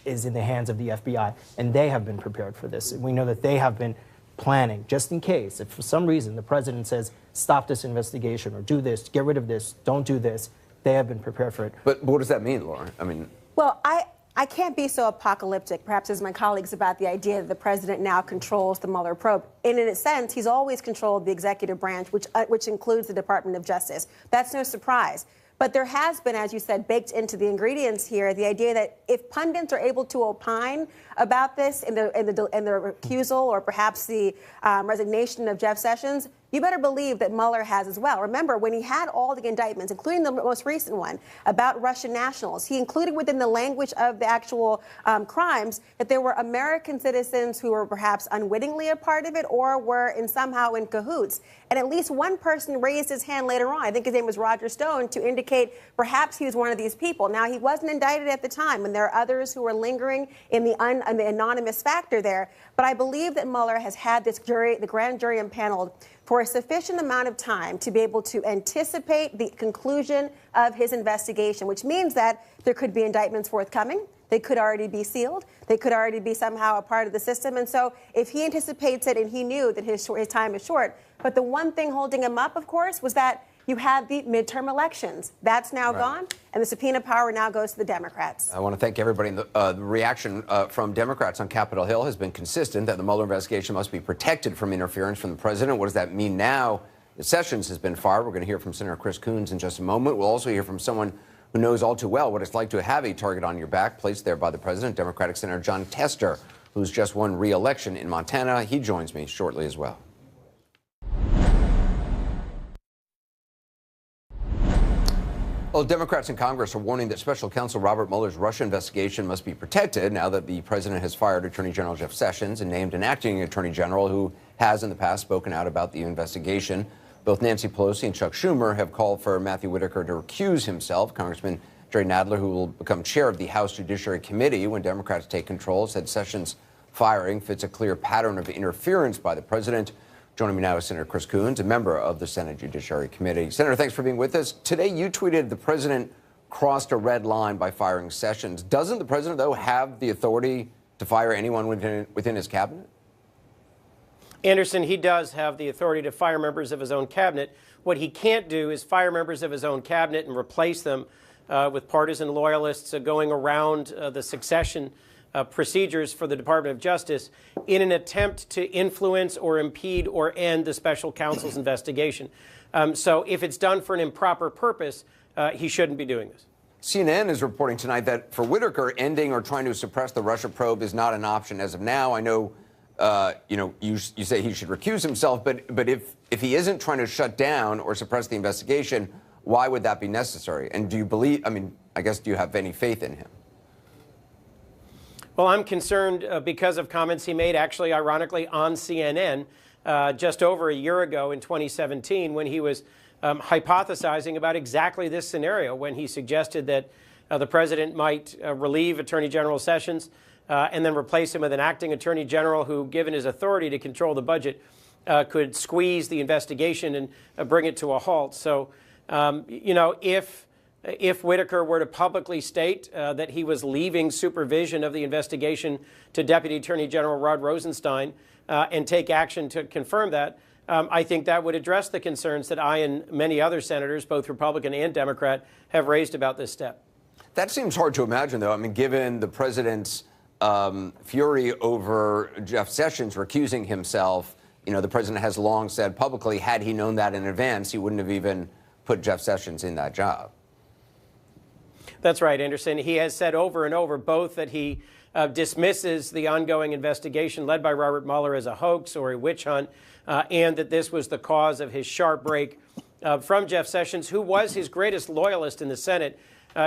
is in the hands of the FBI, and they have been prepared for this. We know that they have been planning, just in case, if for some reason the president says, stop this investigation, or do this, get rid of this, don't do this, they have been prepared for it. But what does that mean, Laura? Well, I can't be so apocalyptic, perhaps as my colleagues, about the idea that the president now controls the Mueller probe. And in a sense, he's always controlled the executive branch, which includes the Department of Justice. That's no surprise. But there has been, as you said, baked into the ingredients here, the idea that if pundits are able to opine about this in the recusal or perhaps the resignation of Jeff Sessions, you better believe that Mueller has as well. Remember, when he had all the indictments, including the most recent one about Russian nationals, he included within the language of the actual crimes that there were American citizens who were perhaps unwittingly a part of it or were somehow in cahoots. And at least one person raised his hand later on, I think his name was Roger Stone, to indicate perhaps he was one of these people. Now, he wasn't indicted at the time, and there are others who are lingering in the anonymous factor there. But I believe that Mueller has had this jury, the grand jury impaneled, for a sufficient amount of time to be able to anticipate the conclusion of his investigation, which means that there could be indictments forthcoming. They could already be sealed. They could already be somehow a part of the system. And so if he anticipates it and he knew that his time is short, but the one thing holding him up, of course, was that you had the midterm elections. That's now gone, and the subpoena power now goes to the Democrats. I want to thank everybody. The reaction from Democrats on Capitol Hill has been consistent that the Mueller investigation must be protected from interference from the president. What does that mean now that Sessions has been fired? We're going to hear from Senator Chris Coons in just a moment. We'll also hear from someone who knows all too well what it's like to have a target on your back placed there by the president, Democratic Senator John Tester, who's just won re-election in Montana. He joins me shortly as well. Well, Democrats in Congress are warning that Special Counsel Robert Mueller's Russia investigation must be protected now that the president has fired Attorney General Jeff Sessions and named an acting Attorney General who has in the past spoken out about the investigation. Both Nancy Pelosi and Chuck Schumer have called for Matthew Whitaker to recuse himself. Congressman Jerry Nadler, who will become chair of the House Judiciary Committee when Democrats take control, said Sessions' firing fits a clear pattern of interference by the president. Joining me now is Senator Chris Coons, a member of the Senate Judiciary Committee. Senator, thanks for being with us. Today, you tweeted the president crossed a red line by firing Sessions. Doesn't the president, though, have the authority to fire anyone within his cabinet? Anderson, he does have the authority to fire members of his own cabinet. What he can't do is fire members of his own cabinet and replace them with partisan loyalists going around the succession procedures for the Department of Justice in an attempt to influence or impede or end the special counsel's investigation. So if it's done for an improper purpose, he shouldn't be doing this. CNN is reporting tonight that for Whitaker, ending or trying to suppress the Russia probe is not an option as of now. I know, you say he should recuse himself, but if he isn't trying to shut down or suppress the investigation, why would that be necessary? And do you believe, I guess, do you have any faith in him? Well, I'm concerned because of comments he made, actually, ironically, on CNN just over a year ago in 2017 when he was hypothesizing about exactly this scenario, when he suggested that the president might relieve Attorney General Sessions and then replace him with an acting Attorney General who, given his authority to control the budget, could squeeze the investigation and bring it to a halt. So, if Whitaker were to publicly state that he was leaving supervision of the investigation to Deputy Attorney General Rod Rosenstein and take action to confirm that, I think that would address the concerns that I and many other senators, both Republican and Democrat, have raised about this step. That seems hard to imagine, though. Given the president's fury over Jeff Sessions recusing himself, the president has long said publicly, had he known that in advance, he wouldn't have even put Jeff Sessions in that job. That's right, Anderson. He has said over and over both that he dismisses the ongoing investigation led by Robert Mueller as a hoax or a witch hunt, and that this was the cause of his sharp break from Jeff Sessions, who was his greatest loyalist in the Senate,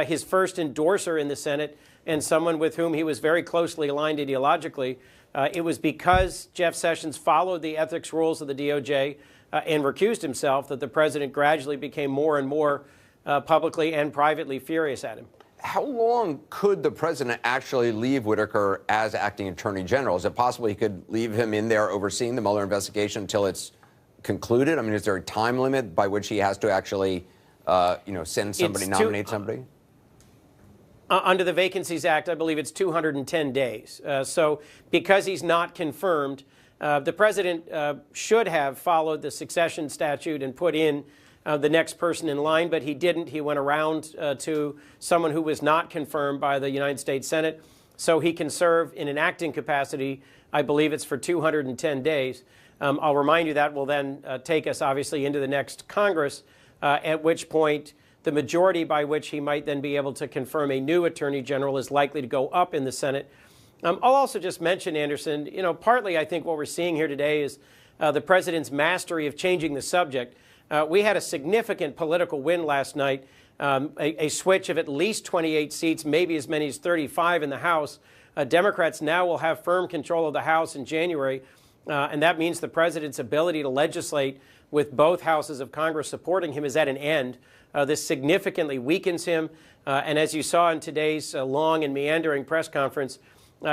his first endorser in the Senate, and someone with whom he was very closely aligned ideologically. It was because Jeff Sessions followed the ethics rules of the DOJ and recused himself that the president gradually became more and more publicly and privately furious at him. How long could the president actually leave Whitaker as acting Attorney General? Is it possible he could leave him in there overseeing the Mueller investigation until it's concluded? Is there a time limit by which he has to actually, send somebody, nominate somebody? Under the Vacancies Act, I believe it's 210 days. So because he's not confirmed, the president should have followed the succession statute and put in the next person in line, but he didn't. He went around to someone who was not confirmed by the United States Senate. So he can serve in an acting capacity. I believe it's for 210 days. I'll remind you that will then take us, obviously, into the next Congress, at which point the majority by which he might then be able to confirm a new Attorney General is likely to go up in the Senate. I'll also just mention, Anderson, partly I think what we're seeing here today is the president's mastery of changing the subject. We had a significant political win last night, a switch of at least 28 seats, maybe as many as 35 in the House. Democrats now will have firm control of the House in January, and that means the president's ability to legislate with both houses of Congress supporting him is at an end. This significantly weakens him, and as you saw in today's long and meandering press conference,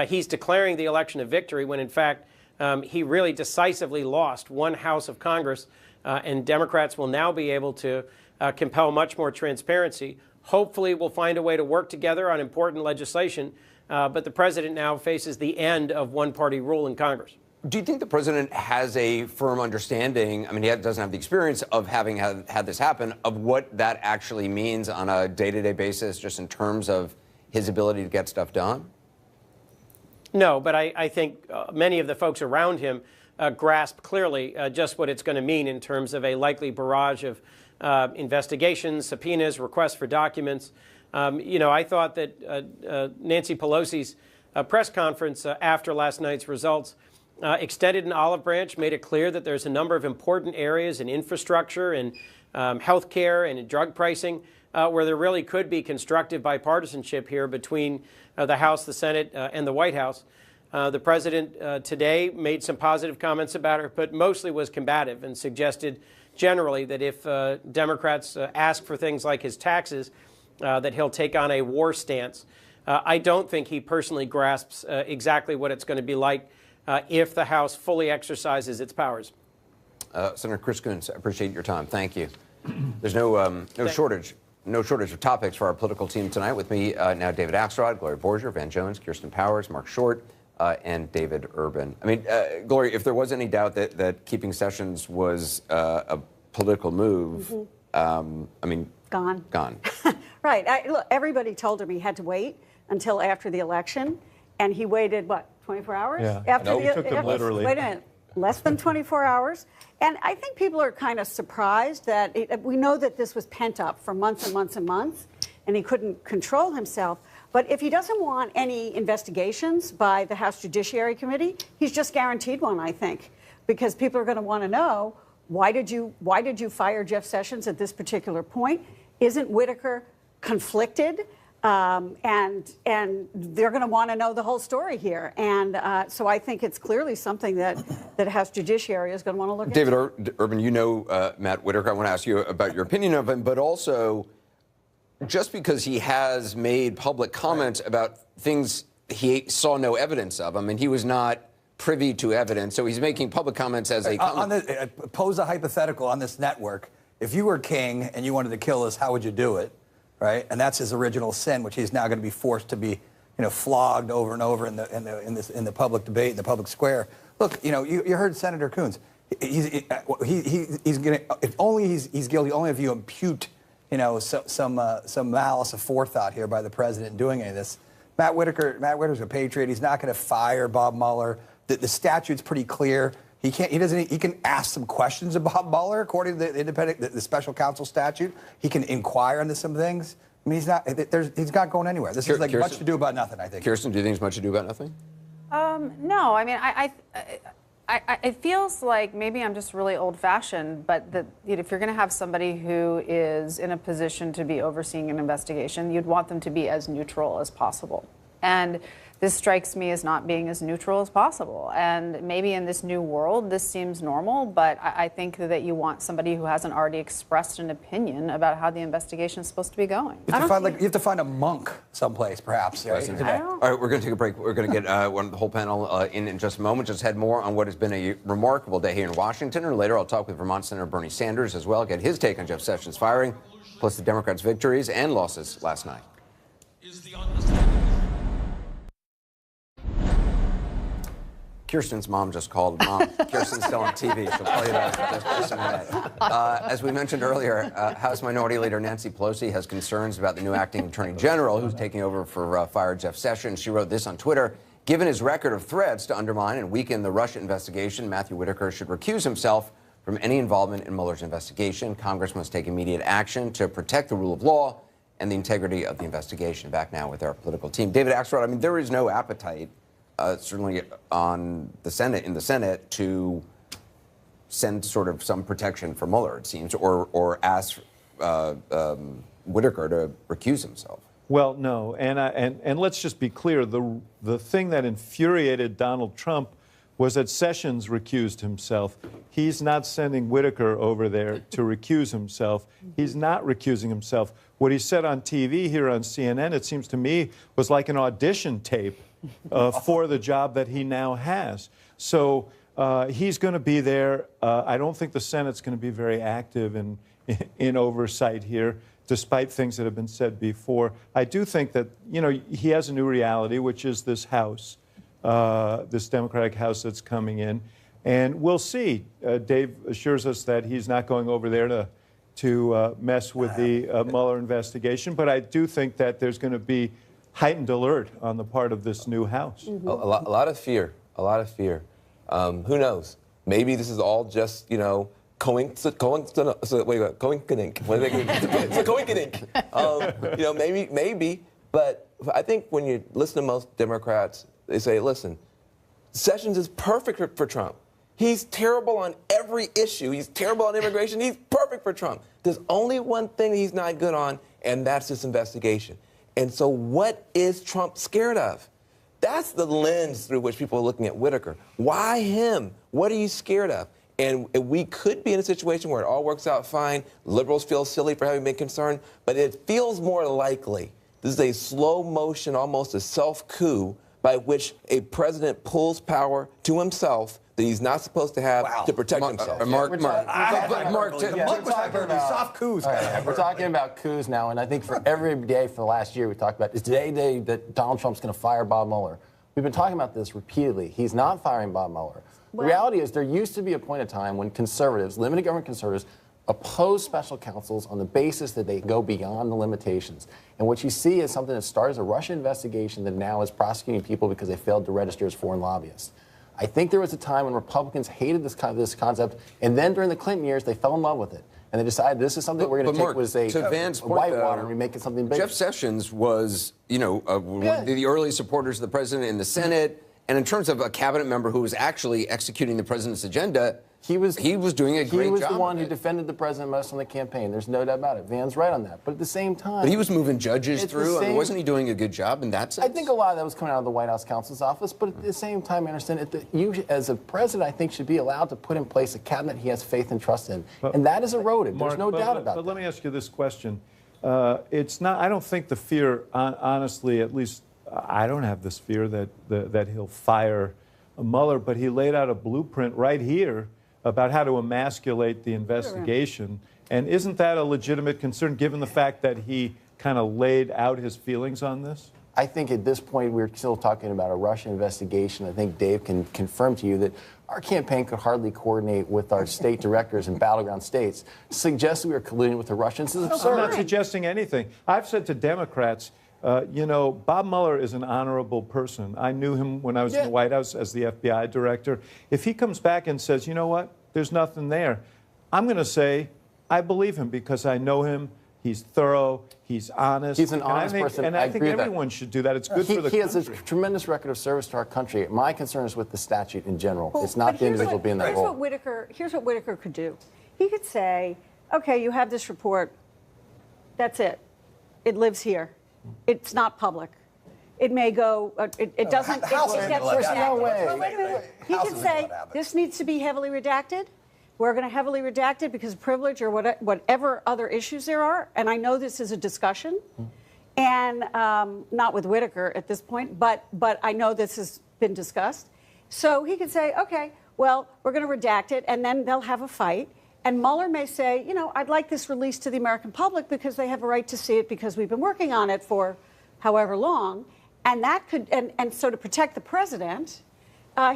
he's declaring the election a victory when, in fact, he really decisively lost one House of Congress, and Democrats will now be able to compel much more transparency. Hopefully, we'll find a way to work together on important legislation, but the president now faces the end of one-party rule in Congress. Do you think the president has a firm understanding, I mean, he doesn't have the experience of having had this happen, of what that actually means on a day-to-day basis, just in terms of his ability to get stuff done? No, but I think many of the folks around him grasp clearly just what it's going to mean in terms of a likely barrage of investigations, subpoenas, requests for documents. I thought that Nancy Pelosi's press conference after last night's results extended an olive branch, made it clear that there's a number of important areas in infrastructure and health care and in drug pricing where there really could be constructive bipartisanship here between the House, the Senate, and the White House. The president today made some positive comments about her, but mostly was combative and suggested generally that if Democrats ask for things like his taxes, that he'll take on a war stance. I don't think he personally grasps exactly what it's going to be like if the House fully exercises its powers. Senator Chris Coons, I appreciate your time. Thank you. There's no shortage of topics for our political team tonight. With me now, David Axelrod, Gloria Borger, Van Jones, Kirsten Powers, Mark Short, and David Urban. I mean, Gloria, if there was any doubt that keeping Sessions was a political move, I mean, gone. Right. Look, everybody told him he had to wait until after the election, and he waited, what, 24 hours? Yeah. After It took him literally. Wait a minute. Less than 24 hours. And I think people are kind of surprised that we know that this was pent up for months and months and months, and he couldn't control himself. But if he doesn't want any investigations by the House Judiciary Committee, he's just guaranteed one, I think, because people are going to want to know, why did you fire Jeff Sessions at this particular point? Isn't Whitaker conflicted? And they're going to want to know the whole story here. And so I think it's clearly something that House Judiciary is going to want to look at. David Urban, you know Matt Whitaker. I want to ask you about your opinion of him, but also just because he has made public comments about things he saw no evidence of. I mean, he was not privy to evidence, so he's making public comments as a pose a hypothetical on this network. If you were king and you wanted to kill us, how would you do it? Right, and that's his original sin, which he's now going to be forced to be, flogged over and over in the public debate, in the public square. Look, you heard Senator Coons. He's going to, if only he's guilty. Only if you impute, some malice aforethought here by the president doing any of this. Matt Whitaker's a patriot. He's not going to fire Bob Mueller. The statute's pretty clear. He can ask some questions of Bob Mueller according to the special counsel statute. He can inquire into some things. I mean, he's not going anywhere. This is like much to do about nothing, I think. Kirsten, do you think it's much to do about nothing? No, I mean, it feels like maybe I'm just really old-fashioned, but if you're going to have somebody who is in a position to be overseeing an investigation, you'd want them to be as neutral as possible. And this strikes me as not being as neutral as possible. And maybe in this new world, this seems normal, but I think that you want somebody who hasn't already expressed an opinion about how the investigation is supposed to be going. You have to find a monk someplace, perhaps. Right? All right, we're going to take a break. We're going to get the whole panel in just a moment. Just head more on what has been a remarkable day here in Washington. And later, I'll talk with Vermont Senator Bernie Sanders as well, get his take on Jeff Sessions' firing, plus the Democrats' victories and losses last night. Kirsten's mom just called. Mom, Kirsten's still on TV. She'll tell you about it just a minute. As we mentioned earlier, House Minority Leader Nancy Pelosi has concerns about the new acting attorney general who's taking over for fired Jeff Sessions. She wrote this on Twitter. Given his record of threats to undermine and weaken the Russia investigation, Matthew Whitaker should recuse himself from any involvement in Mueller's investigation. Congress must take immediate action to protect the rule of law and the integrity of the investigation. Back now with our political team. David Axelrod, I mean, there is no appetite certainly in the Senate, to send sort of some protection for Mueller, it seems, or ask Whitaker to recuse himself. Well, no, and let's just be clear. The thing that infuriated Donald Trump was that Sessions recused himself. He's not sending Whitaker over there to recuse himself. He's not recusing himself. What he said on TV here on CNN, it seems to me, was like an audition tape for the job that he now has. So he's going to be there. I don't think the Senate's going to be very active in oversight here, despite things that have been said before. I do think that, you know, he has a new reality, which is this House, this Democratic House that's coming in. And we'll see. Dave assures us that he's not going over there to mess with the Mueller investigation. But I do think that there's going to be heightened alert on the part of this new House. A lot of fear, a lot of fear. Who knows? Maybe this is all just, you know, coincidence. You know, maybe. But I think when you listen to most Democrats, they say, listen, Sessions is perfect for Trump. He's terrible on every issue. He's terrible on immigration. He's perfect for Trump. There's only one thing he's not good on, and that's this investigation. And so what is Trump scared of? That's the lens through which people are looking at Whitaker. Why him? What are you scared of? And we could be in a situation where it all works out fine. Liberals feel silly for having been concerned, but it feels more likely. This is a slow motion, almost a self-coup, by which a president pulls power to himself that he's not supposed to have to protect himself. Mark, we're talking about coups now, and I think for every day for the last year we talked about is today the day that Donald Trump's going to fire Bob Mueller. We've been talking about this repeatedly. He's not firing Bob Mueller. The reality is there used to be a point in time when conservatives, limited government conservatives, oppose special counsels on the basis that they go beyond the limitations. And what you see is something that started as a Russia investigation that now is prosecuting people because they failed to register as foreign lobbyists. I think there was a time when Republicans hated this concept, and then during the Clinton years, they fell in love with it. And they decided this is something we're going to take was a whitewater and we make it something bigger. Jeff Sessions was, you know, one of the early supporters of the president in the Senate. And in terms of a cabinet member who was actually executing the president's agenda, he was doing a great job. He was the one who defended the president most on the campaign. There's no doubt about it. Van's right on that. But at the same time... But he was moving judges through. I mean, wasn't he doing a good job in that sense? I think a lot of that was coming out of the White House counsel's office. But at the same time, I understand that you, as a president, I think, should be allowed to put in place a cabinet he has faith and trust in. And that is eroded. There's no doubt about that. But let me ask you this question. It's not... I don't think the fear, honestly, at least I don't have this fear that he'll fire Mueller, but he laid out a blueprint right here about how to emasculate the investigation. And isn't that a legitimate concern, given the fact that he kind of laid out his feelings on this? I think at this point we're still talking about a Russia investigation. I think Dave can confirm to you that our campaign could hardly coordinate with our state directors in battleground states to suggest we were colluding with the Russians. Is absurd. I'm not suggesting anything. I've said to Democrats, you know, Bob Mueller is an honorable person. I knew him when I was in the White House as the FBI director. If he comes back and says, you know what, there's nothing there, I'm going to say, I believe him because I know him. He's thorough. He's honest. He's an honest person. And I think everyone should do that. It's good for the country. He has a tremendous record of service to our country. My concern is with the statute in general. It's not the individual being that role. Here's what Whitaker could do. He could say, okay, you have this report. That's it. It lives here. It's not public. It may go, it doesn't, it gets redacted. He could say, this needs to be heavily redacted. We're going to heavily redact it because of privilege or whatever other issues there are. And I know this is a discussion, and not with Whitaker at this point, but I know this has been discussed. So he could say, okay, well, we're going to redact it, and then they'll have a fight. And Mueller may say, you know, I'd like this released to the American public because they have a right to see it because we've been working on it for however long. And that could, and so to protect the president,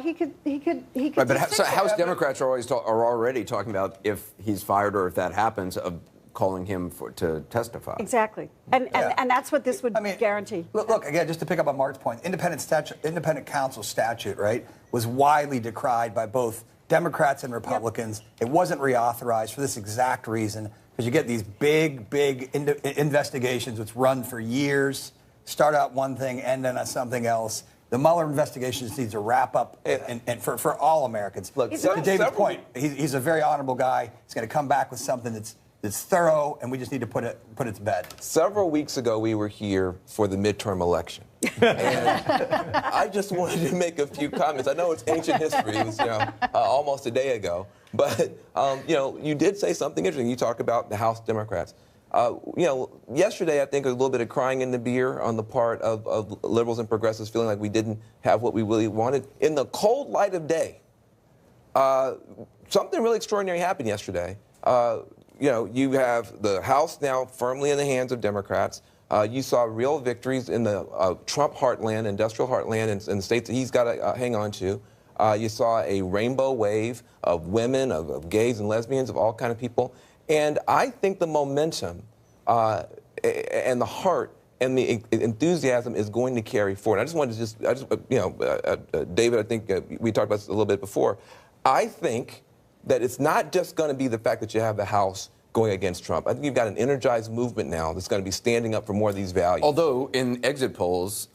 he could. Right, but House Democrats are already talking about if he's fired or if that happens, of calling him to testify. Exactly, and that's what this would guarantee. Look again, just to pick up on Mark's point, independent counsel statute, right, was widely decried by both Democrats and Republicans. It wasn't reauthorized for this exact reason, because you get these big investigations which run for years, start out one thing, end on something else. The Mueller investigation just needs to wrap up, and for all Americans. Look, to David's point, he's a very honorable guy. He's going to come back with something that's thorough, and we just need to put it to bed. Several weeks ago, we were here for the midterm election. And I just wanted to make a few comments. I know it's ancient history. It was, almost a day ago. But, you did say something interesting. You talked about the House Democrats. Yesterday, I think a little bit of crying in the beer on the part of liberals and progressives feeling like we didn't have what we really wanted. In the cold light of day, something really extraordinary happened yesterday. You have the House now firmly in the hands of Democrats. You saw real victories in the Trump heartland, industrial heartland, in the states that he's got to hang on to. You saw a rainbow wave of women, of gays and lesbians, of all kind of people. And I think the momentum and the heart and the enthusiasm is going to carry forward. I just wanted to David, I think we talked about this a little bit before. I think that it's not just going to be the fact that you have the House going against Trump. I think you've got an energized movement now that's going to be standing up for more of these values. Although in exit polls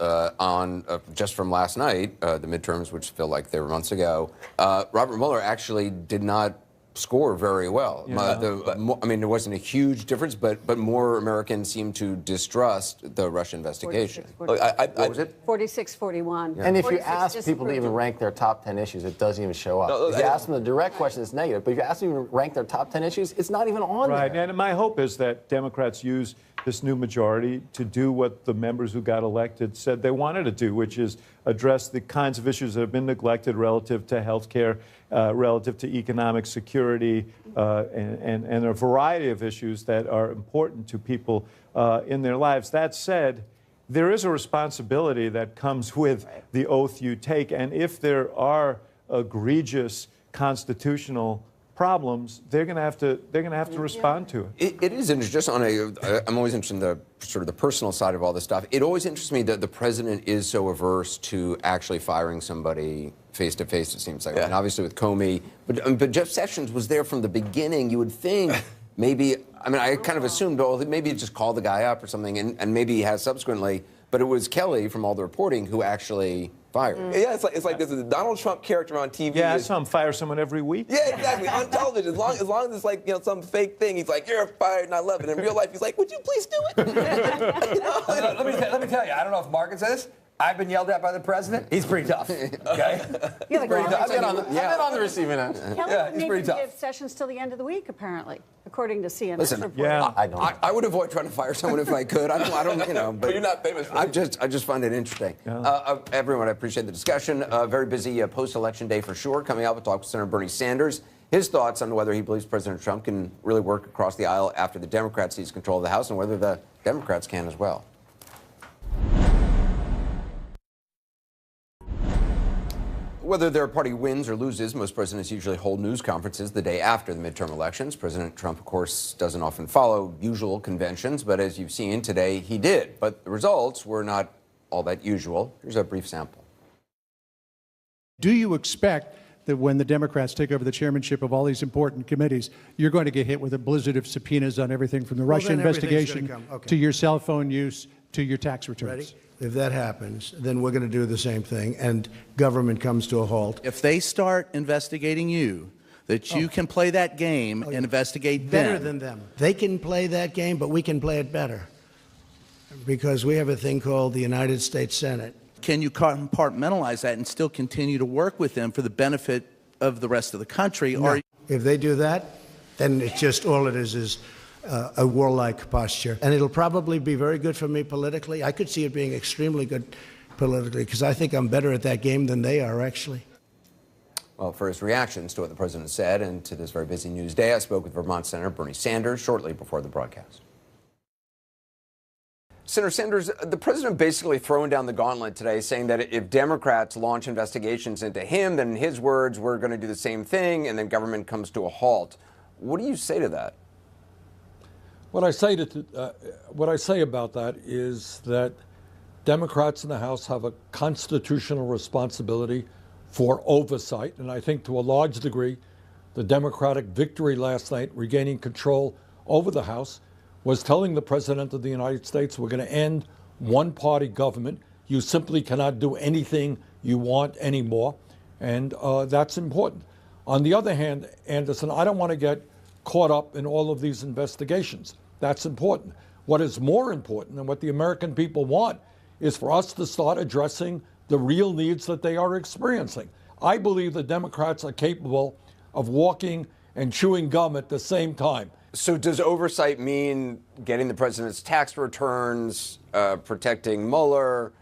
just from last night, the midterms, which feel like they were months ago, Robert Mueller actually did not score very well. Yeah. There wasn't a huge difference, but more Americans seem to distrust the Russia investigation. 46, What was it? 46-41. And if you 46 ask people to even disapproval. rank their top 10 issues, it doesn't even show up. If you ask them the direct question, it's negative. But if you ask them to rank their top 10 issues, it's not even on there. Right, and my hope is that Democrats use this new majority to do what the members who got elected said they wanted to do, which is address the kinds of issues that have been neglected relative to health care, relative to economic security, and a variety of issues that are important to people in their lives. That said, there is a responsibility that comes with the oath you take, and if there are egregious constitutional problems, they're going to have to respond to it. It is interesting. Just on I'm always interested in the sort of the personal side of all this stuff. It always interests me that the president is so averse to actually firing somebody face to face. It seems like, and obviously with Comey, but Jeff Sessions was there from the beginning. You would think maybe. I kind of assumed, maybe he just called the guy up or something, and maybe he has subsequently. But it was Kelly, from all the reporting, who actually fired. Yeah, it's like this is a Donald Trump character on TV. Yeah, I saw him fire someone every week. Yeah, exactly. On television, as long as it's like some fake thing, he's like, "You're fired," and I love it. In real life, he's like, "Would you please do it?" Let me tell you, I don't know if Mark says this. I've been yelled at by the president. He's pretty tough. Okay? He's pretty tough. I've been on the receiving end. Kelly he's needs pretty to tough. give Sessions till the end of the week, apparently, according to CNN. Listen, I would avoid trying to fire someone if I could. I don't, but you're not famous for it. I just find it interesting. Everyone, I appreciate the discussion. Very busy post-election day for sure. Coming up, we'll talk with Senator Bernie Sanders. His thoughts on whether he believes President Trump can really work across the aisle after the Democrats seize control of the House, and whether the Democrats can as well. Whether their party wins or loses, most presidents usually hold news conferences the day after the midterm elections. President Trump, of course, doesn't often follow usual conventions, but as you've seen today, he did. But the results were not all that usual. Here's a brief sample. Do you expect that when the Democrats take over the chairmanship of all these important committees, you're going to get hit with a blizzard of subpoenas on everything from the Russia investigation to your cell phone use to your tax returns? Ready? If that happens, then we're going to do the same thing, and government comes to a halt. If they start investigating you, that you can play that game and investigate Better them. than them. They can play that game, but we can play it better, because we have a thing called the United States Senate. Can you compartmentalize that and still continue to work with them for the benefit of the rest of the country? No. If they do that, then it's just all it is a warlike posture. And it'll probably be very good for me politically. I could see it being extremely good politically, because I think I'm better at that game than they are, actually. Well, for his reactions to what the president said and to this very busy news day, I spoke with Vermont Senator Bernie Sanders shortly before the broadcast. Senator Sanders, the president basically throwing down the gauntlet today, saying that if Democrats launch investigations into him, then in his words, we're going to do the same thing, and then government comes to a halt. What do you say to that? What I say about that is that Democrats in the House have a constitutional responsibility for oversight, and I think to a large degree, the Democratic victory last night, regaining control over the House, was telling the President of the United States we're going to end one-party government, You simply cannot do anything you want anymore, and that's important. On the other hand, Anderson, I don't want to get caught up in all of these investigations. That's important. What is more important and what the American people want is for us to start addressing the real needs that they are experiencing. I believe the Democrats are capable of walking and chewing gum at the same time. So does oversight mean getting the president's tax returns, protecting Mueller,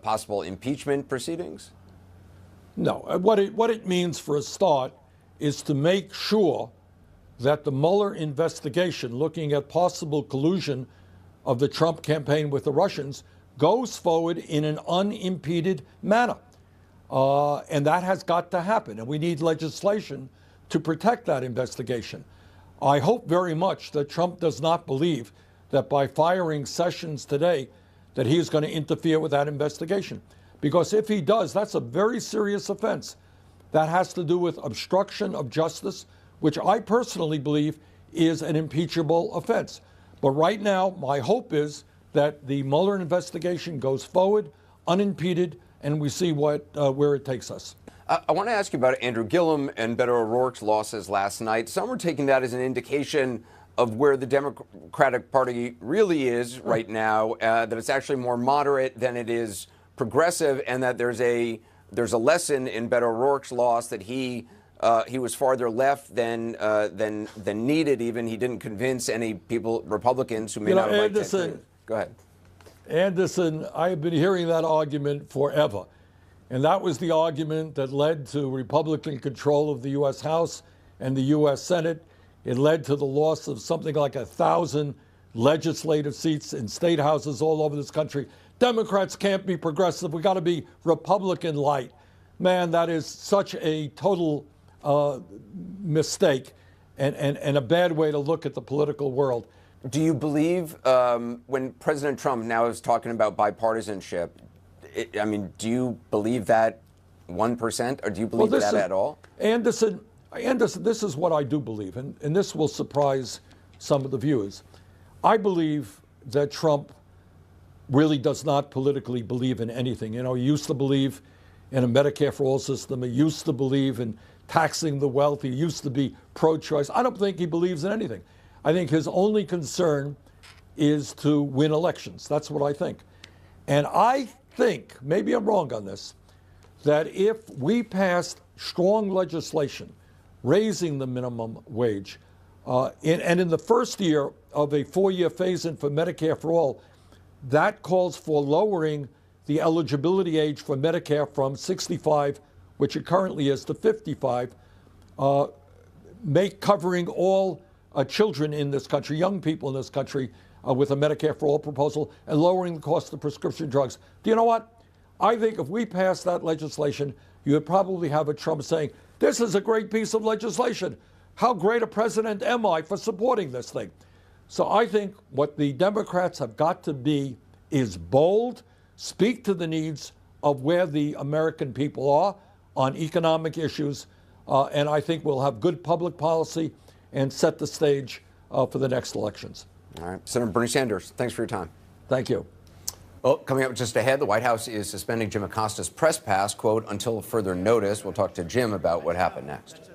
possible impeachment proceedings? No. What it means for a start is to make sure that the Mueller investigation, looking at possible collusion of the Trump campaign with the Russians, goes forward in an unimpeded manner. And that has got to happen. And we need legislation to protect that investigation. I hope very much that Trump does not believe that by firing Sessions today that he is going to interfere with that investigation. Because if he does, that's a very serious offense. That has to do with obstruction of justice, which I personally believe is an impeachable offense. But right now, my hope is that the Mueller investigation goes forward, unimpeded, and we see where it takes us. I want to ask you about Andrew Gillum and Beto O'Rourke's losses last night. Some are taking that as an indication of where the Democratic Party really is right now, that it's actually more moderate than it is progressive, and that there's a lesson in Beto O'Rourke's loss that he was farther left than needed. Even he didn't convince any Republicans who may not have liked it. Go ahead. Anderson, I have been hearing that argument forever. And that was the argument that led to Republican control of the U.S. House and the U.S. Senate. It led to the loss of something like 1,000 legislative seats in state houses all over this country. Democrats can't be progressive. We got to be Republican light. Man, that is such a total mistake and a bad way to look at the political world. Do you believe when President Trump now is talking about bipartisanship, do you believe that 1%, or do you believe that at all? Anderson, this is what I do believe, and this will surprise some of the viewers. I believe that Trump really does not politically believe in anything. You know, he used to believe in a Medicare for all system. He used to believe in taxing the wealthy. He used to be pro-choice. I don't think he believes in anything. I think his only concern is to win elections. That's what I think. And I think, maybe I'm wrong on this, that if we passed strong legislation raising the minimum wage, and in the first year of a 4-year phase-in for Medicare for all, that calls for lowering the eligibility age for Medicare from 65, which it currently is, to 55, covering all children in this country, young people in this country, with a Medicare for all proposal, and lowering the cost of prescription drugs. Do you know what? I think if we pass that legislation, you would probably have a Trump saying, this is a great piece of legislation. How great a president am I for supporting this thing? So I think what the Democrats have got to be is bold, speak to the needs of where the American people are on economic issues, and I think we'll have good public policy and set the stage for the next elections. All right. Senator Bernie Sanders, thanks for your time. Thank you. Well, coming up just ahead, the White House is suspending Jim Acosta's press pass, quote, until further notice. We'll talk to Jim about what happened next.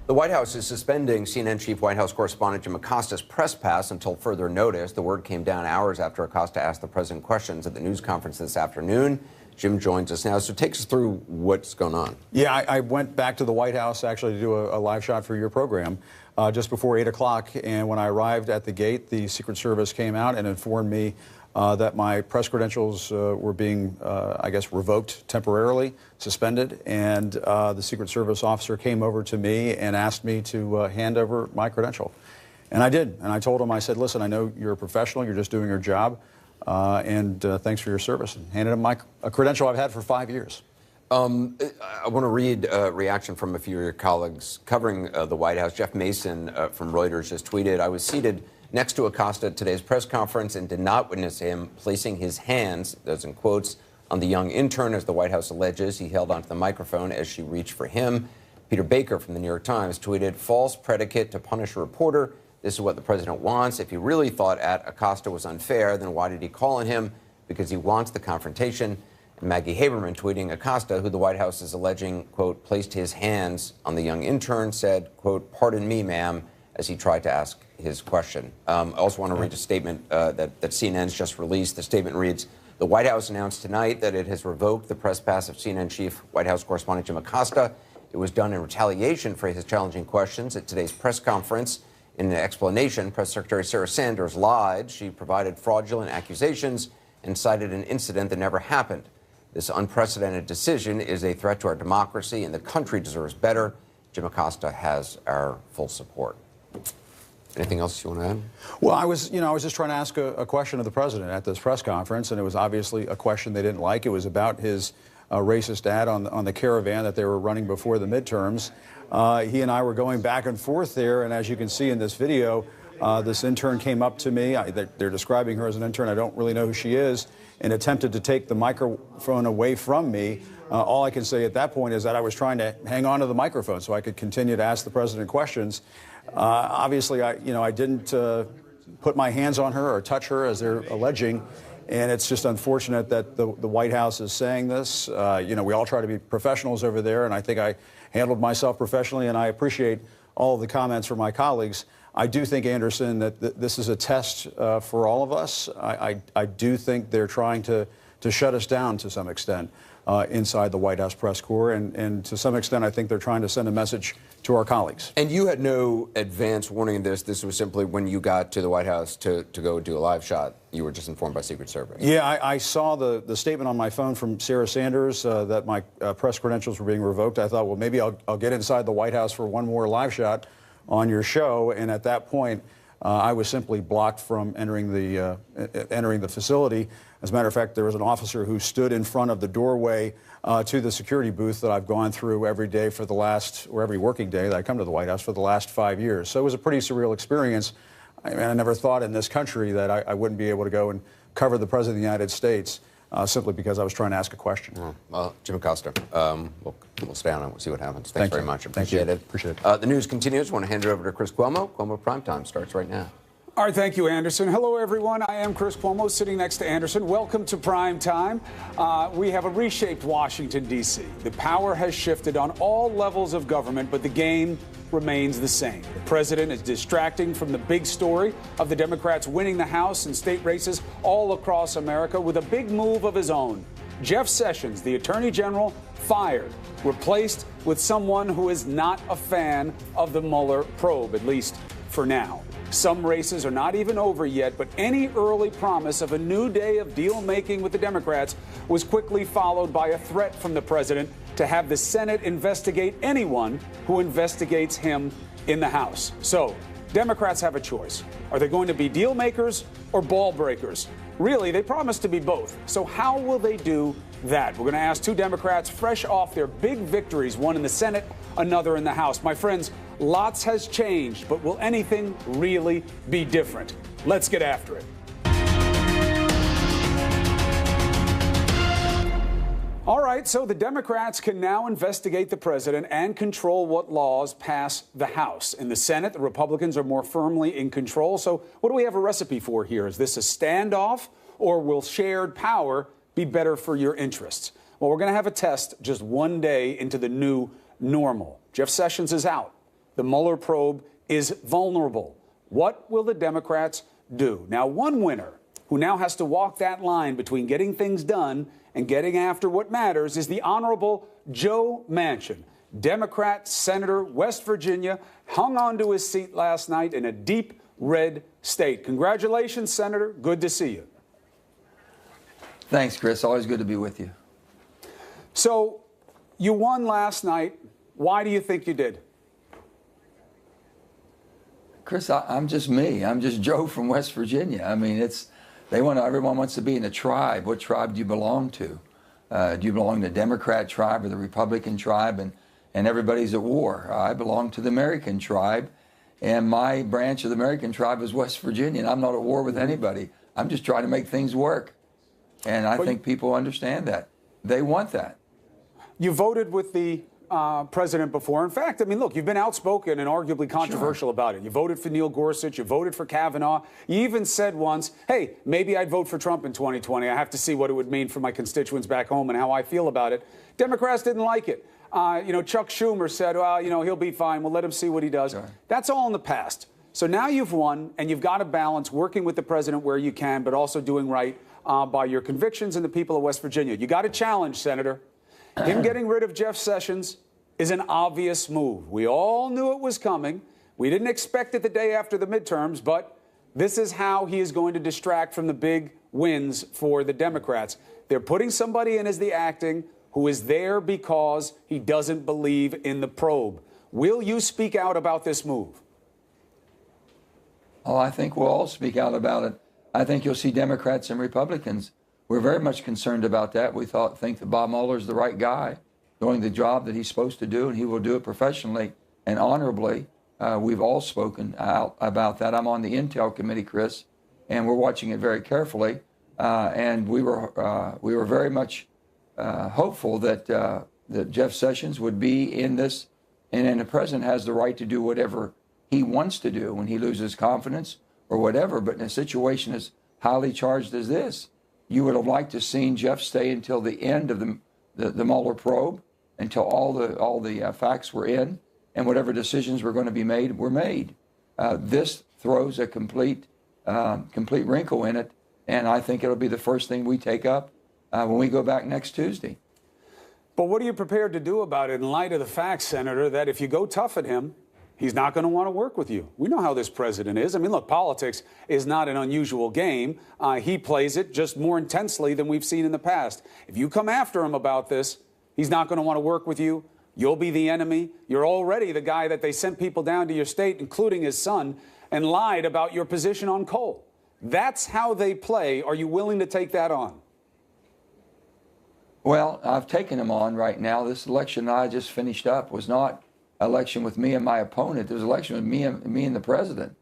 The White House is suspending CNN chief White House correspondent Jim Acosta's press pass until further notice. The word came down hours after Acosta asked the president questions at the news conference this afternoon. Jim joins us now. So take us through what's going on. Yeah, I went back to the White House actually to do a live shot for your program just before 8 o'clock. And when I arrived at the gate, the Secret Service came out and informed me that my press credentials were being, I guess, revoked temporarily, suspended. And the Secret Service officer came over to me and asked me to hand over my credential. And I did. And I told him, I said, listen, I know you're a professional. You're just doing your job. And thanks for your service. And handed him a credential I've had for 5 years. I want to read a reaction from a few of your colleagues covering the White House. Jeff Mason from Reuters just tweeted, I was seated next to Acosta at today's press conference and did not witness him placing his hands, those in quotes, on the young intern, as the White House alleges. He held onto the microphone as she reached for him. Peter Baker from the New York Times tweeted, false predicate to punish a reporter. This is what the president wants. If he really thought Acosta was unfair, then why did he call on him? Because he wants the confrontation. And Maggie Haberman, tweeting Acosta, who the White House is alleging, quote, placed his hands on the young intern, said, quote, pardon me, ma'am, as he tried to ask his question. I also want to read a statement that CNN's just released. The statement reads, the White House announced tonight that it has revoked the press pass of CNN chief White House correspondent Jim Acosta. It was done in retaliation for his challenging questions at today's press conference. In an explanation, Press Secretary Sarah Sanders lied. She provided fraudulent accusations and cited an incident that never happened. This unprecedented decision is a threat to our democracy, and the country deserves better. Jim Acosta has our full support. Anything else you want to add? Well, I was just trying to ask a question of the president at this press conference, and it was obviously a question they didn't like. It was about his racist ad on the caravan that they were running before the midterms. He and I were going back and forth there, and as you can see in this video, this intern came up to me. They're describing her as an intern. I don't really know who she is, and attempted to take the microphone away from me. All I can say at that point is that I was trying to hang on to the microphone so I could continue to ask the president questions. Obviously, I didn't put my hands on her or touch her, as they're alleging, and it's just unfortunate that the White House is saying this. We all try to be professionals over there, and I think I handled myself professionally, and I appreciate all of the comments from my colleagues. I do think, Anderson, that this is a test for all of us. I do think they're trying to shut us down to some extent inside the White House press corps, and to some extent I think they're trying to send a message to our colleagues. And you had no advance warning of this. This was simply when you got to the White House to go do a live shot. You were just informed by Secret Service. Yeah, I saw the statement on my phone from Sarah Sanders that my press credentials were being revoked. I thought, well, maybe I'll get inside the White House for one more live shot on your show. And at that point, I was simply blocked from entering the facility. As a matter of fact, there was an officer who stood in front of the doorway to the security booth that I've gone through every day for the last, or every working day that I come to the White House for the last 5 years. So it was a pretty surreal experience. I never thought in this country that I wouldn't be able to go and cover the President of the United States simply because I was trying to ask a question. Well, Jim Acosta, we'll stay on it. We'll see what happens. Thanks Thank very you. much. Thank you. Appreciate it. The news continues. I want to hand it over to Chris Cuomo. Cuomo Primetime starts right now. All right, thank you, Anderson. Hello, everyone. I am Chris Cuomo, sitting next to Anderson. Welcome to Prime Time. We have a reshaped Washington, D.C. The power has shifted on all levels of government, but the game remains the same. The president is distracting from the big story of the Democrats winning the House and state races all across America with a big move of his own. Jeff Sessions, the Attorney General, fired, replaced with someone who is not a fan of the Mueller probe, at least for now. Some races are not even over yet, but any early promise of a new day of deal-making with the Democrats was quickly followed by a threat from the president to have the Senate investigate anyone who investigates him in the House. So, Democrats have a choice. Are they going to be deal makers or ball breakers? Really, they promise to be both. So how will they do that? We're going to ask two Democrats fresh off their big victories, one in the Senate, another in the House. My friends, lots has changed, but will anything really be different? Let's get after it. All right, so the Democrats can now investigate the president and control what laws pass the House. In the Senate, the Republicans are more firmly in control. So what do we have a recipe for here? Is this a standoff, or will shared power be better for your interests? Well, we're going to have a test just one day into the new normal. Jeff Sessions is out. The Mueller probe is vulnerable. What will the Democrats do? Now, one winner who now has to walk that line between getting things done and getting after what matters is the Honorable Joe Manchin, Democrat, Senator, West Virginia, hung on to his seat last night in a deep red state. Congratulations, Senator. Good to see you. Thanks, Chris. Always good to be with you. So, you won last night. Why do you think you did? Chris, I'm just me. I'm just Joe from West Virginia. I mean, everyone wants to be in a tribe. What tribe do you belong to? Do you belong to the Democrat tribe or the Republican tribe? And everybody's at war. I belong to the American tribe, and my branch of the American tribe is West Virginia, and I'm not at war with anybody. I'm just trying to make things work. And I think people understand that. They want that. You voted with the president before. In fact, I mean, look, you've been outspoken and arguably controversial about it. You voted for Neil Gorsuch. You voted for Kavanaugh. You even said once, hey, maybe I'd vote for Trump in 2020. I have to see what it would mean for my constituents back home and how I feel about it. Democrats didn't like it. Chuck Schumer said, well, he'll be fine. We'll let him see what he does. Sure. That's all in the past. So now you've won, and you've got to balance working with the president where you can, but also doing right by your convictions and the people of West Virginia. You got to challenge, Senator. Him getting rid of Jeff Sessions is an obvious move. We all knew it was coming. We didn't expect it the day after the midterms, but this is how he is going to distract from the big wins for the Democrats. They're putting somebody in as the acting who is there because he doesn't believe in the probe. Will you speak out about this move? Oh, I think we'll all speak out about it. I think you'll see Democrats and Republicans. We're very much concerned about that. We think that Bob Mueller is the right guy, doing the job that he's supposed to do, and he will do it professionally and honorably. We've all spoken out about that. I'm on the Intel committee, Chris, and we're watching it very carefully. And we were very much hopeful that Jeff Sessions would be in this, and the president has the right to do whatever he wants to do when he loses confidence or whatever. But in a situation as highly charged as this, you would have liked to seen Jeff stay until the end of the Mueller probe, until all the facts were in, and whatever decisions were going to be made were made. This throws a complete wrinkle in it, and I think it'll be the first thing we take up when we go back next Tuesday. But what are you prepared to do about it in light of the fact, Senator, that if you go tough at him, he's not going to want to work with you? We know how this president is. I mean, look, politics is not an unusual game. He plays it just more intensely than we've seen in the past. If you come after him about this, he's not going to want to work with you. You'll be the enemy. You're already the guy that they sent people down to your state, including his son, and lied about your position on coal. That's how they play. Are you willing to take that on? Well, I've taken him on right now. This election I just finished up was not election with me and my opponent. It was election with me and the president.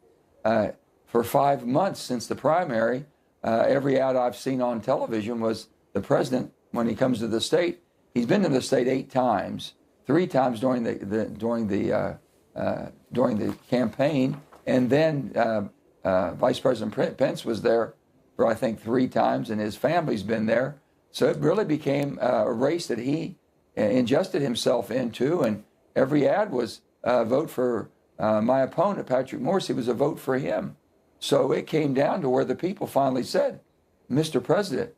For 5 months since the primary, every ad I've seen on television was the president when he comes to the state. He's been to the state 8 times, 3 times during the campaign, and then Vice President Pence was there for I think 3 times, and his family's been there. So it really became a race that he ingested himself into, and every ad was vote for my opponent, Patrick Morrisey, was a vote for him. So it came down to where the people finally said, Mr. President,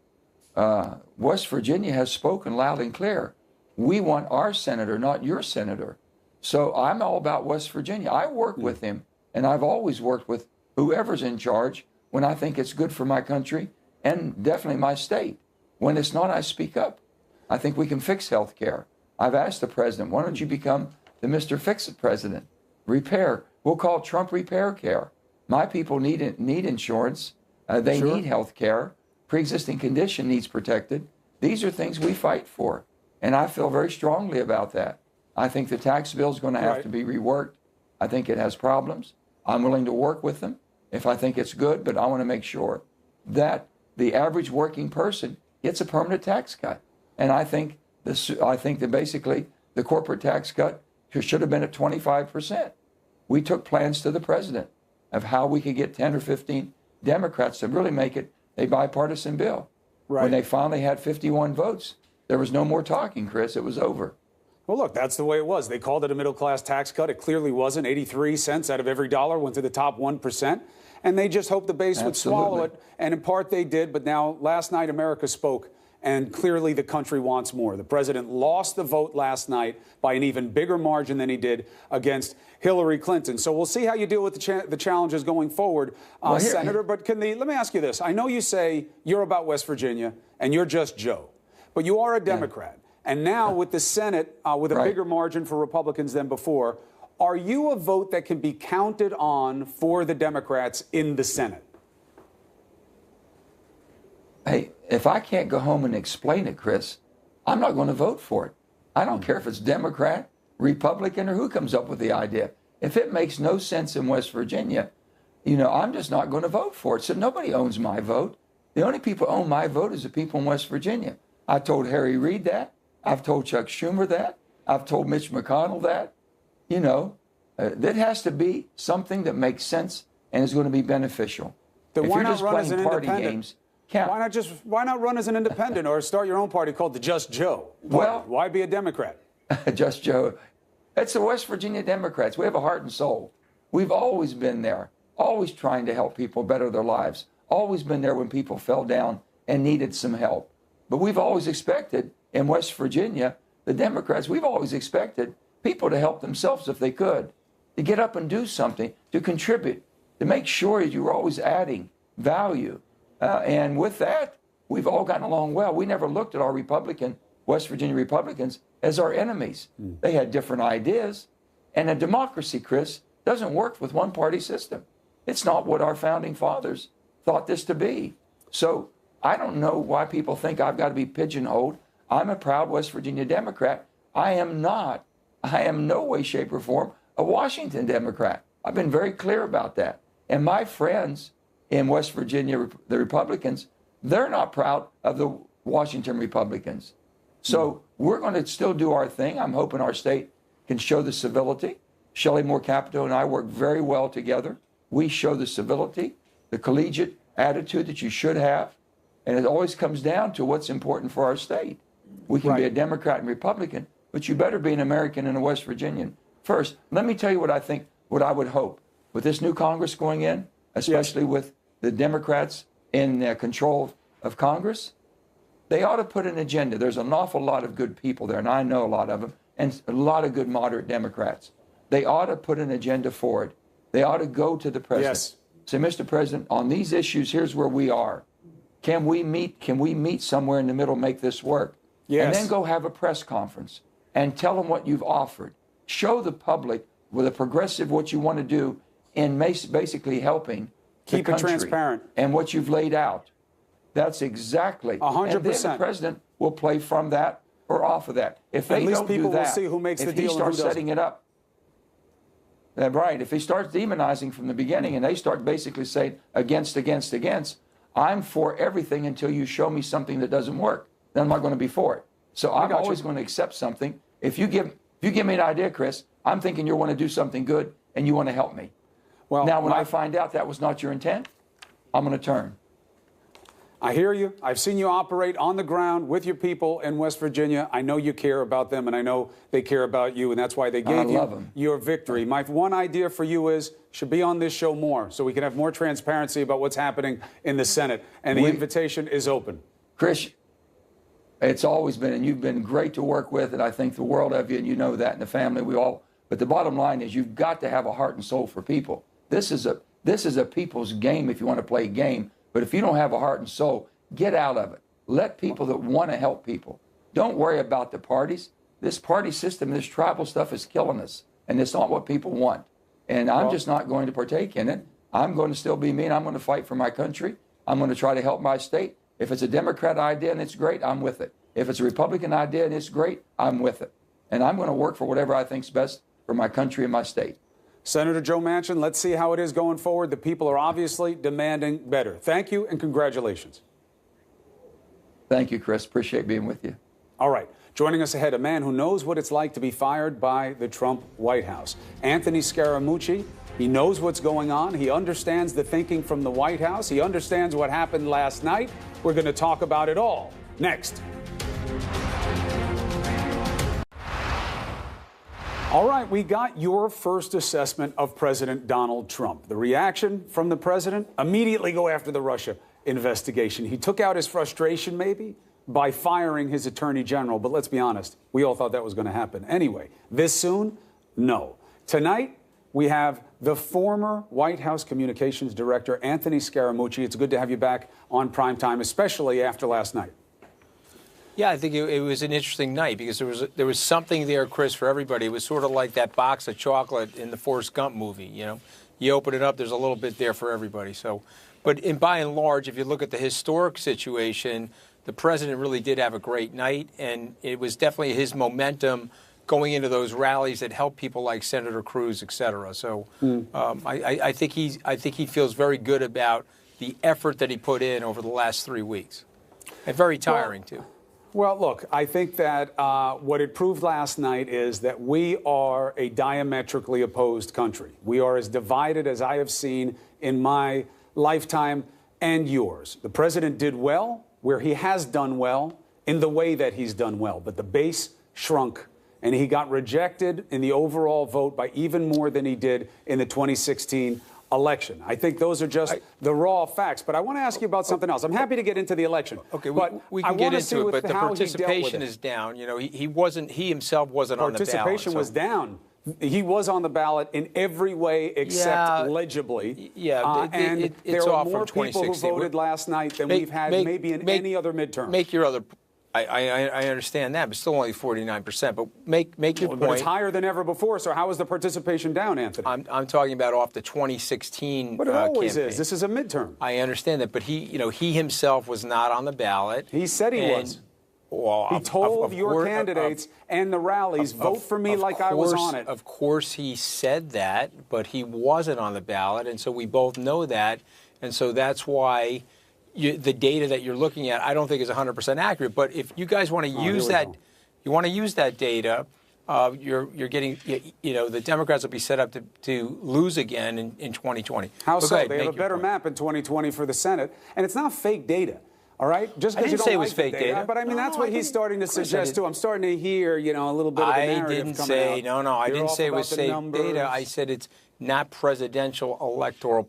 West Virginia has spoken loud and clear. We want our senator, not your senator. So I'm all about West Virginia. I work with him, and I've always worked with whoever's in charge when I think it's good for my country and definitely my state. When it's not, I speak up. I think we can fix health care. I've asked the president, why don't you become the Mr. Fix-It president? Repair. We'll call Trump Repair Care. My people need insurance. They need health care. Pre-existing condition needs protected. These are things we fight for. And I feel very strongly about that. I think the tax bill is going to have to be reworked. I think it has problems. I'm willing to work with them if I think it's good, but I want to make sure that the average working person gets a permanent tax cut. And I think that basically the corporate tax cut should have been at 25%. We took plans to the president of how we could get 10 or 15 Democrats to really make it a bipartisan bill. Right. When they finally had 51 votes, there was no more talking, Chris. It was over. Well, look, that's the way it was. They called it a middle-class tax cut. It clearly wasn't. 83 cents out of every dollar went to the top 1%. And they just hoped the base would swallow it. And in part they did. But now, last night, America spoke. And clearly the country wants more. The president lost the vote last night by an even bigger margin than he did against Hillary Clinton. So we'll see how you deal with the challenges going forward, Senator. But let me ask you this. I know you say you're about West Virginia and you're just Joe. But you are a Democrat. And now with the Senate, with a bigger margin for Republicans than before, are you a vote that can be counted on for the Democrats in the Senate? Hey, if I can't go home and explain it, Chris, I'm not going to vote for it. I don't care if it's Democrat, Republican, or who comes up with the idea. If it makes no sense in West Virginia, I'm just not going to vote for it. So nobody owns my vote. The only people who own my vote is the people in West Virginia. I told Harry Reid that. I've told Chuck Schumer that. I've told Mitch McConnell that. You know, that has to be something that makes sense and is going to be beneficial. Then if why you're not just run as playing an party independent? games, count. Why not run as an independent or start your own party called the Just Joe party? Well, why be a Democrat? Just Joe. It's the West Virginia Democrats. We have a heart and soul. We've always been there, always trying to help people better their lives, always been there when people fell down and needed some help. But we've always expected in West Virginia, the Democrats, we've always expected people to help themselves if they could, to get up and do something, to contribute, to make sure that you were always adding value. And with that, we've all gotten along well. We never looked at our West Virginia Republicans as our enemies. They had different ideas. And a democracy, Chris, doesn't work with one-party system. It's not what our founding fathers thought this to be. So I don't know why people think I've got to be pigeonholed. I'm a proud West Virginia Democrat. I am no way, shape, or form a Washington Democrat. I've been very clear about that. And my friends in West Virginia, the Republicans, they're not proud of the Washington Republicans. So we're going to still do our thing. I'm hoping our state can show the civility. Shelley Moore Capito and I work very well together. We show the civility, the collegiate attitude that you should have. And it always comes down to what's important for our state. We can be a Democrat and Republican, but you better be an American and a West Virginian. First, let me tell you what I think, what I would hope. With this new Congress going in, especially with the Democrats in control of Congress, they ought to put an agenda. There's an awful lot of good people there, and I know a lot of them, and a lot of good moderate Democrats. They ought to put an agenda forward. They ought to go to the president. Yes. Say, Mr. President, on these issues, here's where we are. Can we meet somewhere in the middle, make this work? Yes. And then go have a press conference and tell them what you've offered. Show the public with a progressive what you want to do in basically helping Keep the it country transparent. and what you've laid out. That's exactly 100%. And then the president will play from that or off of that. If they At least don't people do that, will see who makes the if deal he and who starts doesn't. setting it up, right? If he starts demonizing from the beginning and they start basically saying against, I'm for everything until you show me something that doesn't work. Then I'm not going to be for it. So I'm always going to accept something. If you give me an idea, Chris, I'm thinking you want to do something good and you want to help me. Well, now, when I find out that was not your intent, I'm going to turn. I hear you. I've seen you operate on the ground with your people in West Virginia. I know you care about them, and I know they care about you, and that's why they gave you your victory. My one idea for you is should be on this show more so we can have more transparency about what's happening in the Senate, and the invitation is open. Chris, it's always been, and you've been great to work with, and I think the world of you, and you know that in the family, but the bottom line is you've got to have a heart and soul for people. This is a people's game if you want to play a game. But if you don't have a heart and soul, get out of it. Let people that want to help people. Don't worry about the parties. This party system, this tribal stuff is killing us. And it's not what people want. And I'm just not going to partake in it. I'm going to still be me, and I'm going to fight for my country. I'm going to try to help my state. If it's a Democrat idea and it's great, I'm with it. If it's a Republican idea and it's great, I'm with it. And I'm going to work for whatever I think's best for my country and my state. Senator Joe Manchin, let's see how it is going forward. The people are obviously demanding better. Thank you and congratulations. Thank you, Chris. Appreciate being with you. All right. Joining us ahead, a man who knows what it's like to be fired by the Trump White House. Anthony Scaramucci. He knows what's going on. He understands the thinking from the White House. He understands what happened last night. We're going to talk about it all next. All right, we got your first assessment of President Donald Trump. The reaction from the president? Immediately go after the Russia investigation. He took out his frustration, maybe, by firing his attorney general. But let's be honest, we all thought that was going to happen. Anyway, this soon? No. Tonight, we have the former White House Communications Director, Anthony Scaramucci. It's good to have you back on primetime, especially after last night. Yeah, I think it was an interesting night because there was something there, Chris, for everybody. It was sort of like that box of chocolate in the Forrest Gump movie. You know, you open it up, there's a little bit there for everybody. So, but by and large, if you look at the historic situation, the president really did have a great night, and it was definitely his momentum going into those rallies that helped people like Senator Cruz, et cetera. So, I think he feels very good about the effort that he put in over the last 3 weeks, and very tiring too. Well, look, I think that what it proved last night is that we are a diametrically opposed country. We are as divided as I have seen in my lifetime and yours. The president did well where he has done well in the way that he's done well, but the base shrunk, and he got rejected in the overall vote by even more than he did in the 2016 election. I think those are just the raw facts. But I want to ask you about something else. I'm happy to get into the election. Okay, but we I can get wanna into see it, with but the how he dealt with participation it. is down. You know, he himself wasn't on the ballot. Participation was down. He was on the ballot in every way except legibly. Yeah, and it's there are off more from people who 2016. voted last night than we've had maybe in any other midterm. Make your other. I understand that, but still only 49%. But make your point. But it's higher than ever before. So how is the participation down, Anthony? I'm talking about off the 2016. But it always campaign. is. This is a midterm. I understand that, but he himself was not on the ballot. He said he was. Well, he told your candidates and the rallies, vote for me like I was on it. Of course he said that, but he wasn't on the ballot, and so we both know that, and so that's why the data that you're looking at, I don't think is 100% accurate. But if you guys want to use that, you want to use that data, you're getting, the Democrats will be set up to lose again in 2020. How so? Ahead, they have a better map in 2020 for the Senate, and it's not fake data. All right, just because you don't like the data, but I mean that's what he's starting to suggest too. I'm starting to hear, a little bit of the narrative coming out. I You're didn't off say it about was the fake numbers. data. I said it's not presidential electoral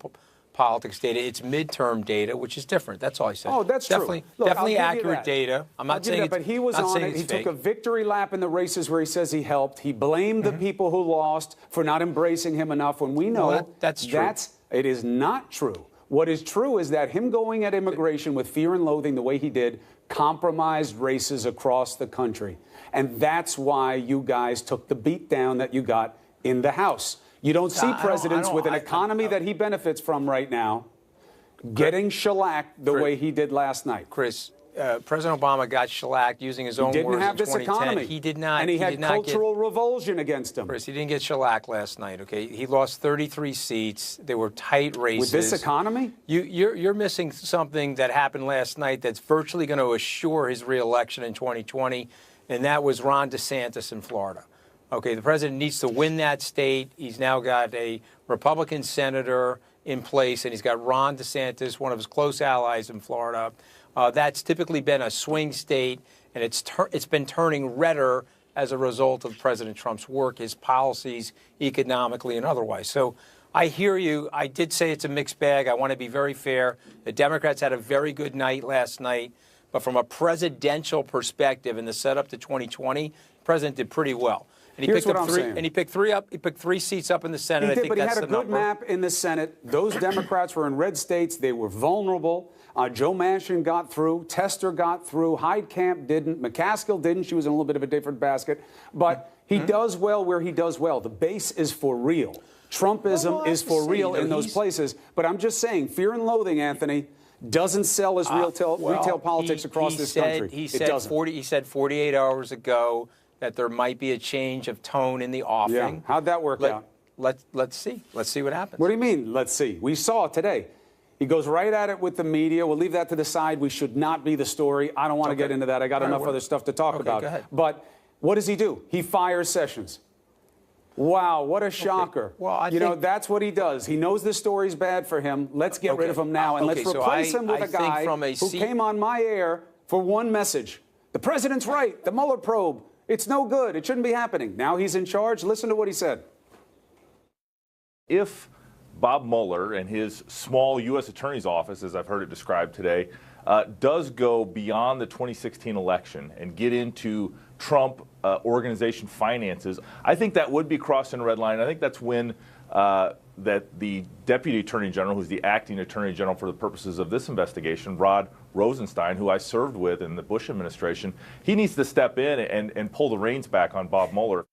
politics data. It's midterm data, which is different. That's all I said. Oh, that's definitely, true. Look, definitely I'll give you accurate that. data. I'm not saying that, but he was not on saying it. it's He fake. took a victory lap in the races where he says he helped. He blamed the people who lost for not embracing him enough. When we know that's true. It is not true. What is true is that him going at immigration with fear and loathing the way he did compromised races across the country. And that's why you guys took the beat down that you got in the House. You don't see presidents with an economy that he benefits from right now getting shellacked the way he did last night. Chris, President Obama got shellacked using his own words in 2010. He didn't have this economy. He did not. And he had cultural revulsion against him. Chris, he didn't get shellacked last night, okay? He lost 33 seats. They were tight races. With this economy? You're missing something that happened last night that's virtually going to assure his reelection in 2020, and that was Ron DeSantis in Florida. Okay, the president needs to win that state. He's now got a Republican senator in place, and he's got Ron DeSantis, one of his close allies in Florida. That's typically been a swing state, and it's been turning redder as a result of President Trump's work, his policies, economically and otherwise. So I hear you. I did say it's a mixed bag. I want to be very fair. The Democrats had a very good night last night, but from a presidential perspective in the setup to 2020, the president did pretty well. And he picked up three. And he picked three seats up in the Senate. He did, but he had a the good map in the Senate. Those Democrats were in red states. They were vulnerable. Joe Manchin got through. Tester got through. Heitkamp didn't. McCaskill didn't. She was in a little bit of a different basket. But he does well where he does well. The base is for real. Trumpism is for real in those places. But I'm just saying, fear and loathing, Anthony, doesn't sell as retail politics across this country. He said 48 hours ago that there might be a change of tone in the offing. Yeah. How'd that work out? Let's see. Let's see what happens. What do you mean, let's see? We saw it today. He goes right at it with the media. We'll leave that to the side. We should not be the story. I don't want to get into that. I got enough other stuff to talk about. Go ahead. But what does he do? He fires Sessions. Wow, what a shocker. Well, that's what he does. He knows this story's bad for him. Let's get rid of him now, and let's replace him with a guy who came on my air for one message. The president's right. The Mueller probe. It's no good. It shouldn't be happening. Now he's in charge. Listen to what he said. If Bob Mueller and his small U.S. Attorney's Office, as I've heard it described today, does go beyond the 2016 election and get into Trump organization finances, I think that would be crossing a red line. I think that's when that the Deputy Attorney General, who's the acting Attorney General for the purposes of this investigation, Rod Rosenstein, who I served with in the Bush administration, he needs to step in and pull the reins back on Bob Mueller.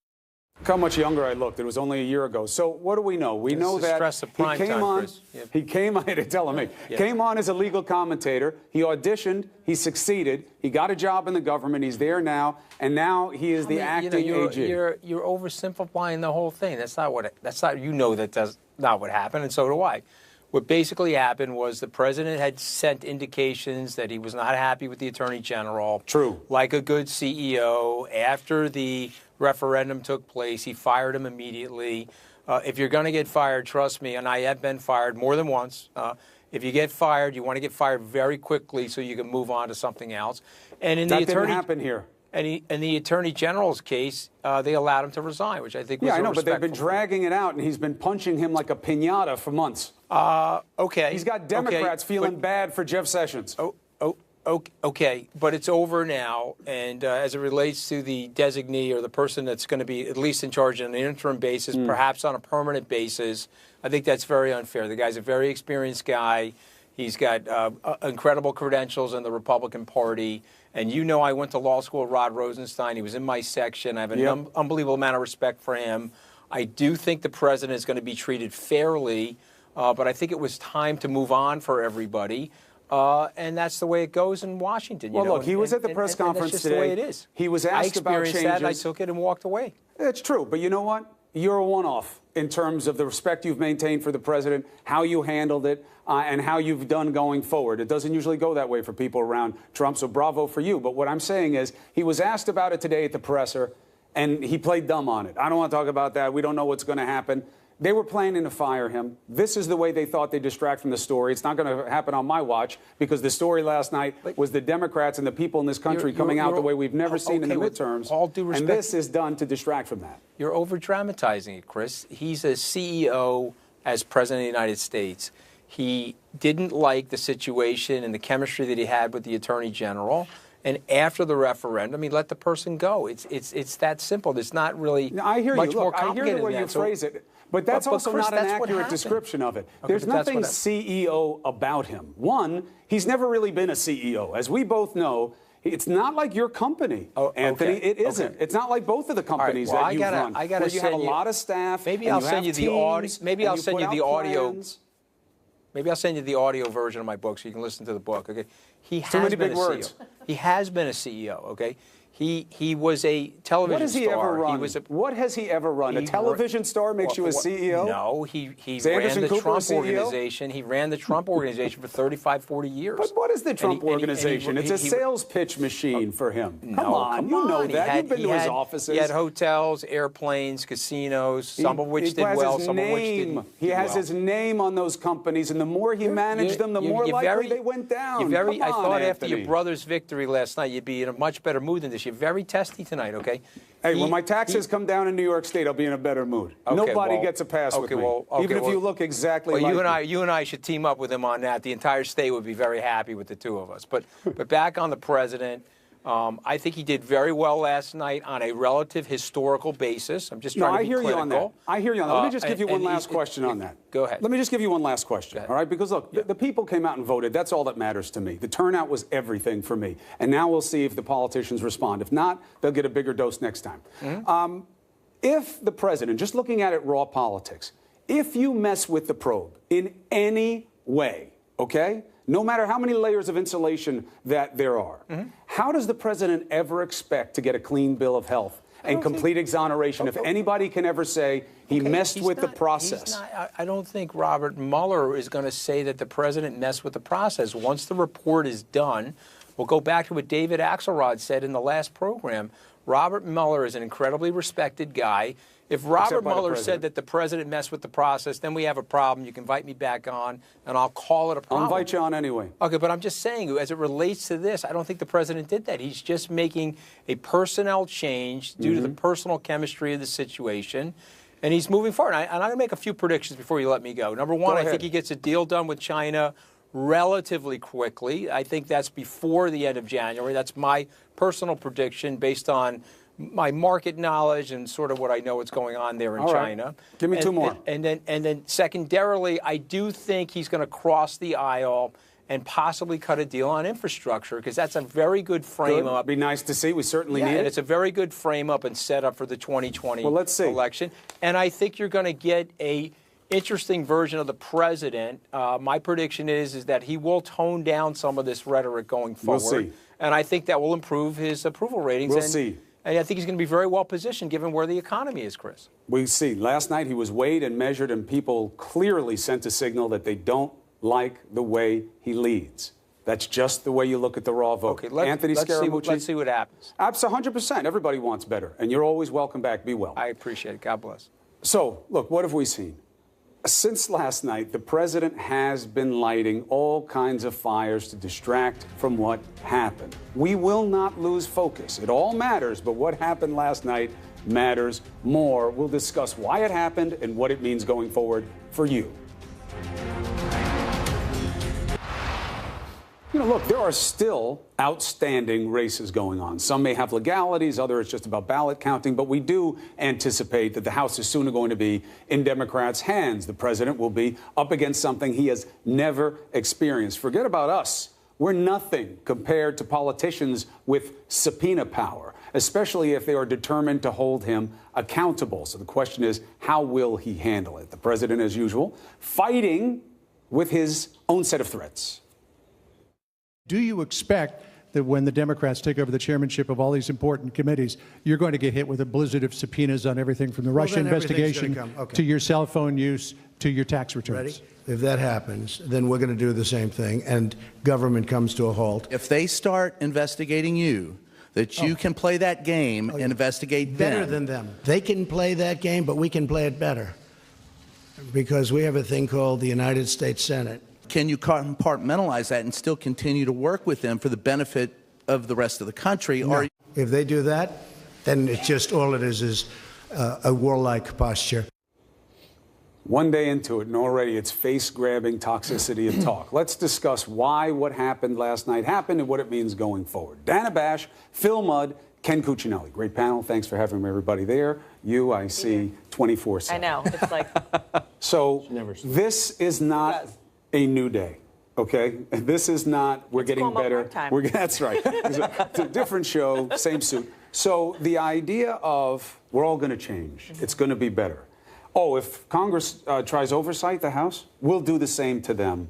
Look how much younger I looked. It was only a year ago. So what do we know? We know that he came on. He came on. They're telling me. Came on as a legal commentator. He auditioned. He succeeded. He got a job in the government. He's there now, and now he is the acting AG. You're oversimplifying the whole thing. That's not what. That's not. You know that's not what happened, and so do I. What basically happened was the president had sent indications that he was not happy with the attorney general. True. Like a good CEO, after the referendum took place, he fired him immediately. If you're going to get fired, trust me, and I have been fired more than once. If you get fired, you want to get fired very quickly so you can move on to something else. And in that didn't happen here. And in the attorney general's case, they allowed him to resign, which I think was I know, but they've been respectful. dragging it out, and he's been punching him like a piñata for months. Okay. He's got Democrats feeling bad for Jeff Sessions. Okay, but it's over now, and as it relates to the designee or the person that's going to be at least in charge on an interim basis, perhaps on a permanent basis, I think that's very unfair. The guy's a very experienced guy. He's got incredible credentials in the Republican Party. And you know I went to law school with Rod Rosenstein. He was in my section. I have an unbelievable amount of respect for him. I do think the president is going to be treated fairly, but I think it was time to move on for everybody. And that's the way it goes in Washington. Well, look, he was at the press conference that's just today. the way it is. He was asked about changes. I experienced that, and I took it and walked away. It's true, but you know what? You're a one-off in terms of the respect you've maintained for the president, how you handled it, and how you've done going forward. It doesn't usually go that way for people around Trump, so bravo for you. But what I'm saying is he was asked about it today at the presser, and he played dumb on it. I don't want to talk about that. We don't know what's going to happen. They were planning to fire him. This is the way they thought they'd distract from the story. It's not going to happen on my watch, because the story last night was the Democrats and the people in this country coming out the way we've never seen in the midterms. All due respect, and this is done to distract from that. You're over-dramatizing it, Chris. He's a CEO as President of the United States. He didn't like the situation and the chemistry that he had with the Attorney General. And after the referendum, he let the person go. It's that simple. It's not really I hear much you. more Look, I complicated hear the way than you that. phrase it. But that's also Chris, not an that's what accurate happened. description of it. Okay, There's but that's nothing what CEO about him. One, he's never really been a CEO. As we both know, it's not like your company, Anthony. okay, It isn't. okay. It's not like both of the companies All right, well, that you've run. I gotta where you have a send you- lot of staff. Maybe and I'll you send have you the audio. teams, Maybe and I'll you send put you the out audio. plans. Maybe I'll send you the audio version of my book so you can listen to the book. Okay, he has Too many been big a words. CEO. He has been a CEO. Okay, he was a television What has he star. ever run? He was a, What has he ever run? A he television star makes you a CEO? No, he Is ran Anderson the Cooper a Trump CEO? organization. He ran the Trump organization for 35, 40 years. But what is the Trump And he- organization? It's a sales pitch machine for him. Come on, you know He that. had- You've been he to his had- offices. He had hotels, airplanes, casinos, some of which He did has well, his some of which name. didn't. He do has well. his name on those companies, and the more he managed them, the more likely they went down. Come I on, thought after Anthony. your brother's victory last night, you'd be in a much better mood than this. You're very testy tonight, okay? Hey, when my taxes come down in New York State, I'll be in a better mood. Okay, Nobody well, gets a pass with okay, me, well, okay, even if well- you look exactly Well, like you and I should team up with him on that. The entire state would be very happy with the two of us. But back on the president, I think he did very well last night on a relative historical basis. I'm just No, trying to I be hear clinical. you on that. I hear you on that. Let me just give you one last question on that. Go ahead. Let me just give you one last question, all right? Because, look, the people came out and voted. That's all that matters to me. The turnout was everything for me. And now we'll see if the politicians respond. If not, they'll get a bigger dose next time. Mm-hmm. If the president, just looking at it raw politics, if you mess with the probe in any way, okay, no matter how many layers of insulation that there are, how does the president ever expect to get a clean bill of health and complete exoneration if anybody can ever say he messed with the process? I don't think Robert Mueller is going to say that the president messed with the process. Once the report is done, we'll go back to what David Axelrod said in the last program. Robert Mueller is an incredibly respected guy. If Robert by the Mueller president. said that the president messed with the process, then we have a problem. You can invite me back on, and I'll call it a I'll problem. invite you on anyway. Okay, but I'm just saying, as it relates to this, I don't think the president did that. He's just making a personnel change due to the personal chemistry of the situation, and he's moving forward. And I'm going to make a few predictions before you let me go. Number one, Go I ahead. think he gets a deal done with China relatively quickly. I think that's before the end of January. That's my personal prediction based on my market knowledge and sort of what I know what's going on there in All right. China. Give me two more. And then secondarily, I do think he's going to cross the aisle and possibly cut a deal on infrastructure, because that's a very good frame up. Be nice to see. We certainly Yeah, need and it. it's a very good frame up and set up for the 2020 Well, let's see. election. And I think you're going to get a interesting version of the president. My prediction is that he will tone down some of this rhetoric going We'll forward. see. And I think that will improve his approval ratings. We'll and, see. And I think he's going to be very well positioned given where the economy is, Chris. We see. Last night he was weighed and measured, and people clearly sent a signal that they don't like the way he leads. That's just the way you look at the raw vote. Okay, Anthony Scaramucci. let's see what happens. Absolutely, 100%. Everybody wants better, and you're always welcome back. Be well. I appreciate it. God bless. So, look, what have we seen? Since last night, the president has been lighting all kinds of fires to distract from what happened. We will not lose focus. It all matters, but what happened last night matters more. We'll discuss why it happened and what it means going forward for you. You know, look, there are still outstanding races going on. Some may have legalities, others it's just about ballot counting, but we do anticipate that the House is soon going to be in Democrats' hands. The president will be up against something he has never experienced. Forget about us. We're nothing compared to politicians with subpoena power, especially if they are determined to hold him accountable. So the question is, how will he handle it? The president, as usual, fighting with his own set of threats. Do you expect that when the Democrats take over the chairmanship of all these important committees, you're going to get hit with a blizzard of subpoenas on everything from the Russia investigation to your cell phone use to your tax returns? Ready? If that happens, then we're going to do the same thing, and government comes to a halt. If they start investigating you, that you can play that game and investigate them. Better than them. They can play that game, but we can play it better because we have a thing called the United States Senate. Can you compartmentalize that and still continue to work with them for the benefit of the rest of the country? No. Or if they do that, then it's just all it is a warlike posture. One day into it, and already it's face-grabbing toxicity of talk. Let's discuss why what happened last night happened and what it means going forward. Dana Bash, Phil Mudd, Ken Cuccinelli. Great panel. Thanks for having everybody there. You, I see 24/7. I know. It's like... So this is not a new day, okay? This is not, we're getting better. That's right. It's a different show, same suit. So the idea of we're all going to change. It's going to be better. Oh, if Congress tries oversight, the House, we'll do the same to them.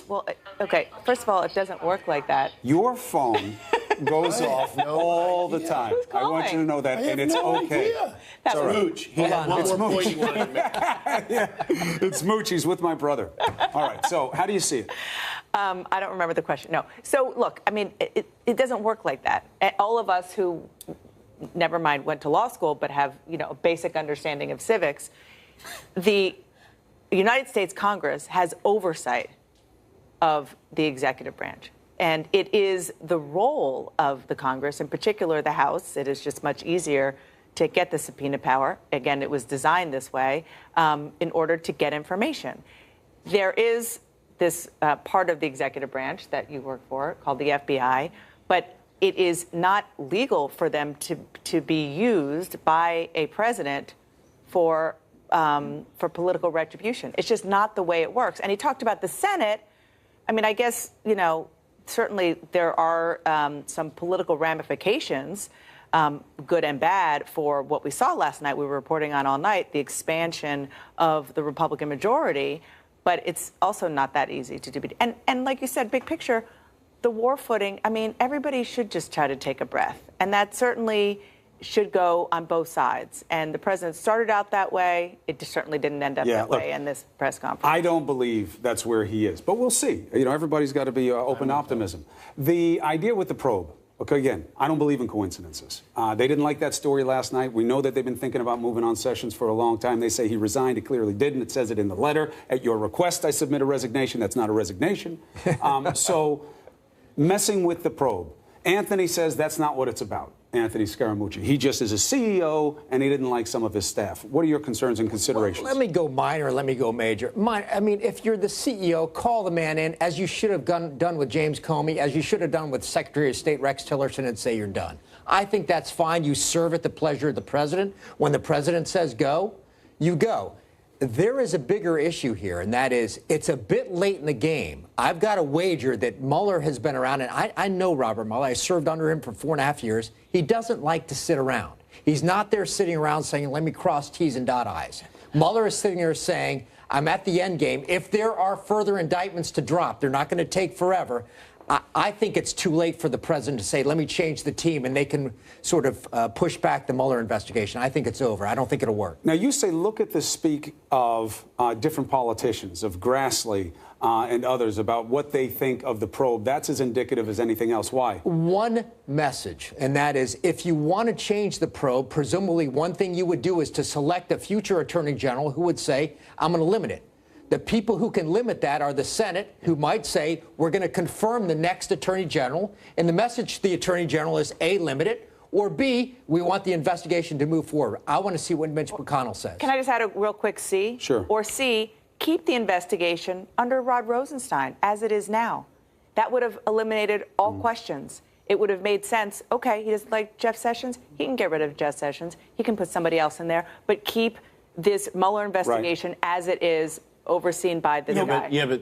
Well, okay, first of all, it doesn't work like that. Your phone goes off all the time. I want you to know that, and it's okay. That's Mooch. Hold on, It's Mooch. Yeah, it's Mooch. He's with my brother. All right, so how do you see it? I don't remember the question. No. So, look, I mean, it doesn't work like that. All of us who, never mind, went to law school, but have, a basic understanding of civics, the United States Congress has oversight of the executive branch. And it is the role of the Congress, in particular the House. It is just much easier to get the subpoena power. Again, it was designed this way in order to get information. There is this part of the executive branch that you work for called the FBI, but it is not legal for them to be used by a president for political retribution. It's just not the way it works. And he talked about the Senate. I mean, I guess, certainly there are some political ramifications, good and bad, for what we saw last night. We were reporting on all night, the expansion of the Republican majority, but it's also not that easy to do. And like you said, big picture, the war footing, I mean, everybody should just try to take a breath. And that certainly should go on both sides. And the president started out that way. It just certainly didn't end up that way in this press conference. I don't believe that's where he is, but we'll see. Everybody's got to be open to optimism. The idea with the probe, okay, again, I don't believe in coincidences. They didn't like that story last night. We know that they've been thinking about moving on Sessions for a long time. They say he resigned. He clearly didn't. It says it in the letter. At your request, I submit a resignation. That's not a resignation. So messing with the probe. Anthony says that's not what it's about. Anthony Scaramucci. He just is a CEO, and he didn't like some of his staff. What are your concerns and considerations? Well, let me go minor, let me go major. I mean, if you're the CEO, call the man in, as you should have done with James Comey, as you should have done with Secretary of State Rex Tillerson, and say you're done. I think that's fine. You serve at the pleasure of the president. When the president says go, you go. There is a bigger issue here, and that is it's a bit late in the game. I've got a wager that Mueller has been around, and I know Robert Mueller. I served under him for 4.5 years. He doesn't like to sit around. He's not there sitting around saying, let me cross T's and dot I's. Mueller is sitting there saying, I'm at the end game. If there are further indictments to drop, they're not going to take forever. I think it's too late for the president to say, let me change the team, and they can sort of push back the Mueller investigation. I think it's over. I don't think it'll work. Now, you say look at the speak of different politicians, of Grassley and others, about what they think of the probe. That's as indicative as anything else. Why? One message, and that is, if you want to change the probe, presumably one thing you would do is to select a future attorney general who would say, I'm going to limit it. The people who can limit that are the Senate, who might say, we're going to confirm the next attorney general. And the message to the attorney general is, A, limit it, or B, we want the investigation to move forward. I want to see what Mitch McConnell says. Can I just add a real quick C? Sure. Or C, keep the investigation under Rod Rosenstein, as it is now. That would have eliminated all questions. It would have made sense. Okay, he doesn't like Jeff Sessions. He can get rid of Jeff Sessions. He can put somebody else in there. But keep this Mueller investigation as it is, overseen by this guy. But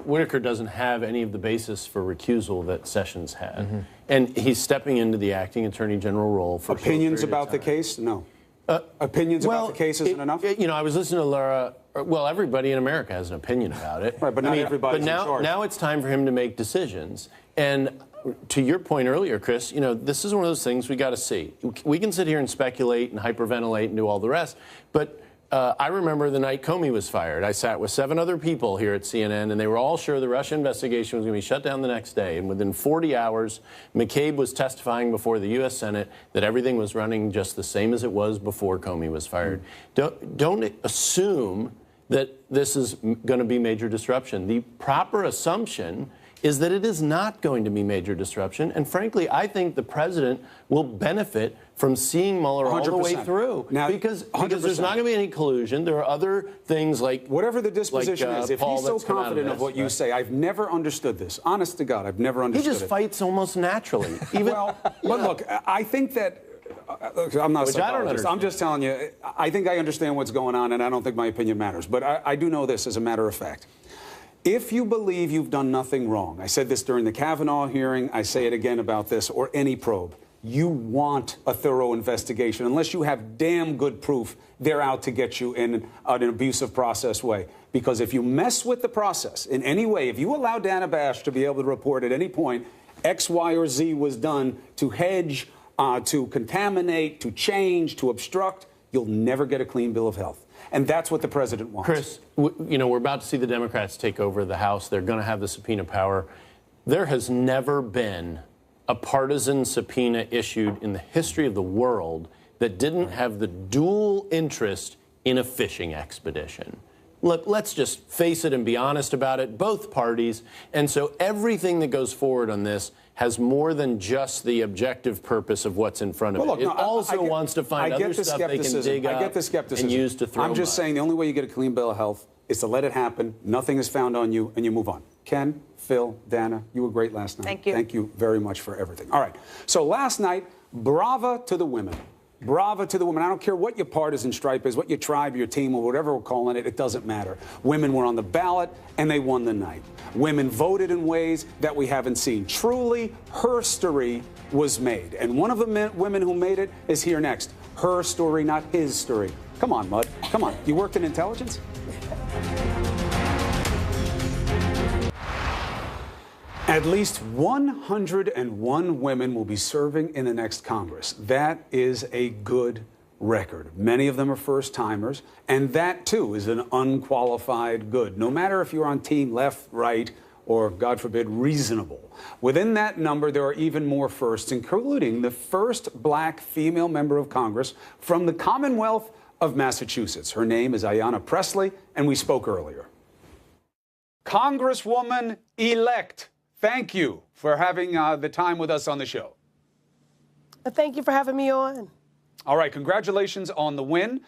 Whitaker doesn't have any of the basis for recusal that Sessions had. And he's stepping into the acting attorney general role for opinions about the case? No. Opinions about the case isn't enough? I was listening to Laura. Well, everybody in America has an opinion about it. Right, but not everybody's But now, in charge. now it's time for him to make decisions. And to your point earlier, Chris, this is one of those things we got to see. We can sit here and speculate and hyperventilate and do all the rest, but I remember the night Comey was fired. I sat with 7 other people here at CNN, and they were all sure the Russia investigation was going to be shut down the next day. And within 40 hours, McCabe was testifying before the U.S. Senate that everything was running just the same as it was before Comey was fired. Don't assume that this is going to be major disruption. The proper assumption is that it is not going to be major disruption. And frankly, I think the president will benefit from seeing Mueller all the way 100%. through. Now, because 100%. there's not going to be any collusion. There are other things like... Whatever the disposition is, if Paul he's so that's come out confident of what you say, I've never understood this. Honest to God, I've never understood it. He just fights almost naturally. Well, but look, I think that... Look, I'm not a Which I don't psychologist. understand. I'm just telling you, I think I understand what's going on, and I don't think my opinion matters. But I do know this as a matter of fact. If you believe you've done nothing wrong, I said this during the Kavanaugh hearing, I say it again about this, or any probe, you want a thorough investigation. Unless you have damn good proof, they're out to get you in an abusive process way. Because if you mess with the process in any way, if you allow Dana Bash to be able to report at any point X, Y, or Z was done to hedge, to contaminate, to change, to obstruct, you'll never get a clean bill of health. And that's what the president wants. Chris, we're about to see the Democrats take over the House. They're going to have the subpoena power. There has never been a partisan subpoena issued in the history of the world that didn't have the dual interest in a fishing expedition. Look, let's just face it and be honest about it, both parties. And so everything that goes forward on this has more than just the objective purpose of what's in front of it. It also wants to find other stuff they can dig up and use to throw I'm just saying the only way you get a clean bill of health is to let it happen, nothing is found on you, and you move on. Ken, Phil, Dana, you were great last night. Thank you. Thank you very much for everything. All right, so last night, brava to the women. Brava to the women. I don't care what your partisan stripe is, what your tribe, your team, or whatever we're calling it, it doesn't matter. Women were on the ballot, and they won the night. Women voted in ways that we haven't seen. Truly, her story was made. And one of the women who made it is here next. Her story, not his story. Come on, Mud. Come on. You worked in intelligence? At least 101 women will be serving in the next Congress. That is a good record. Many of them are first-timers, and that, too, is an unqualified good, no matter if you're on team left, right, or, God forbid, reasonable. Within that number, there are even more firsts, including the first black female member of Congress from the Commonwealth of Massachusetts. Her name is Ayanna Pressley, and we spoke earlier. Congresswoman-elect, thank you for having the time with us on the show. Thank you for having me on. All right, congratulations on the win.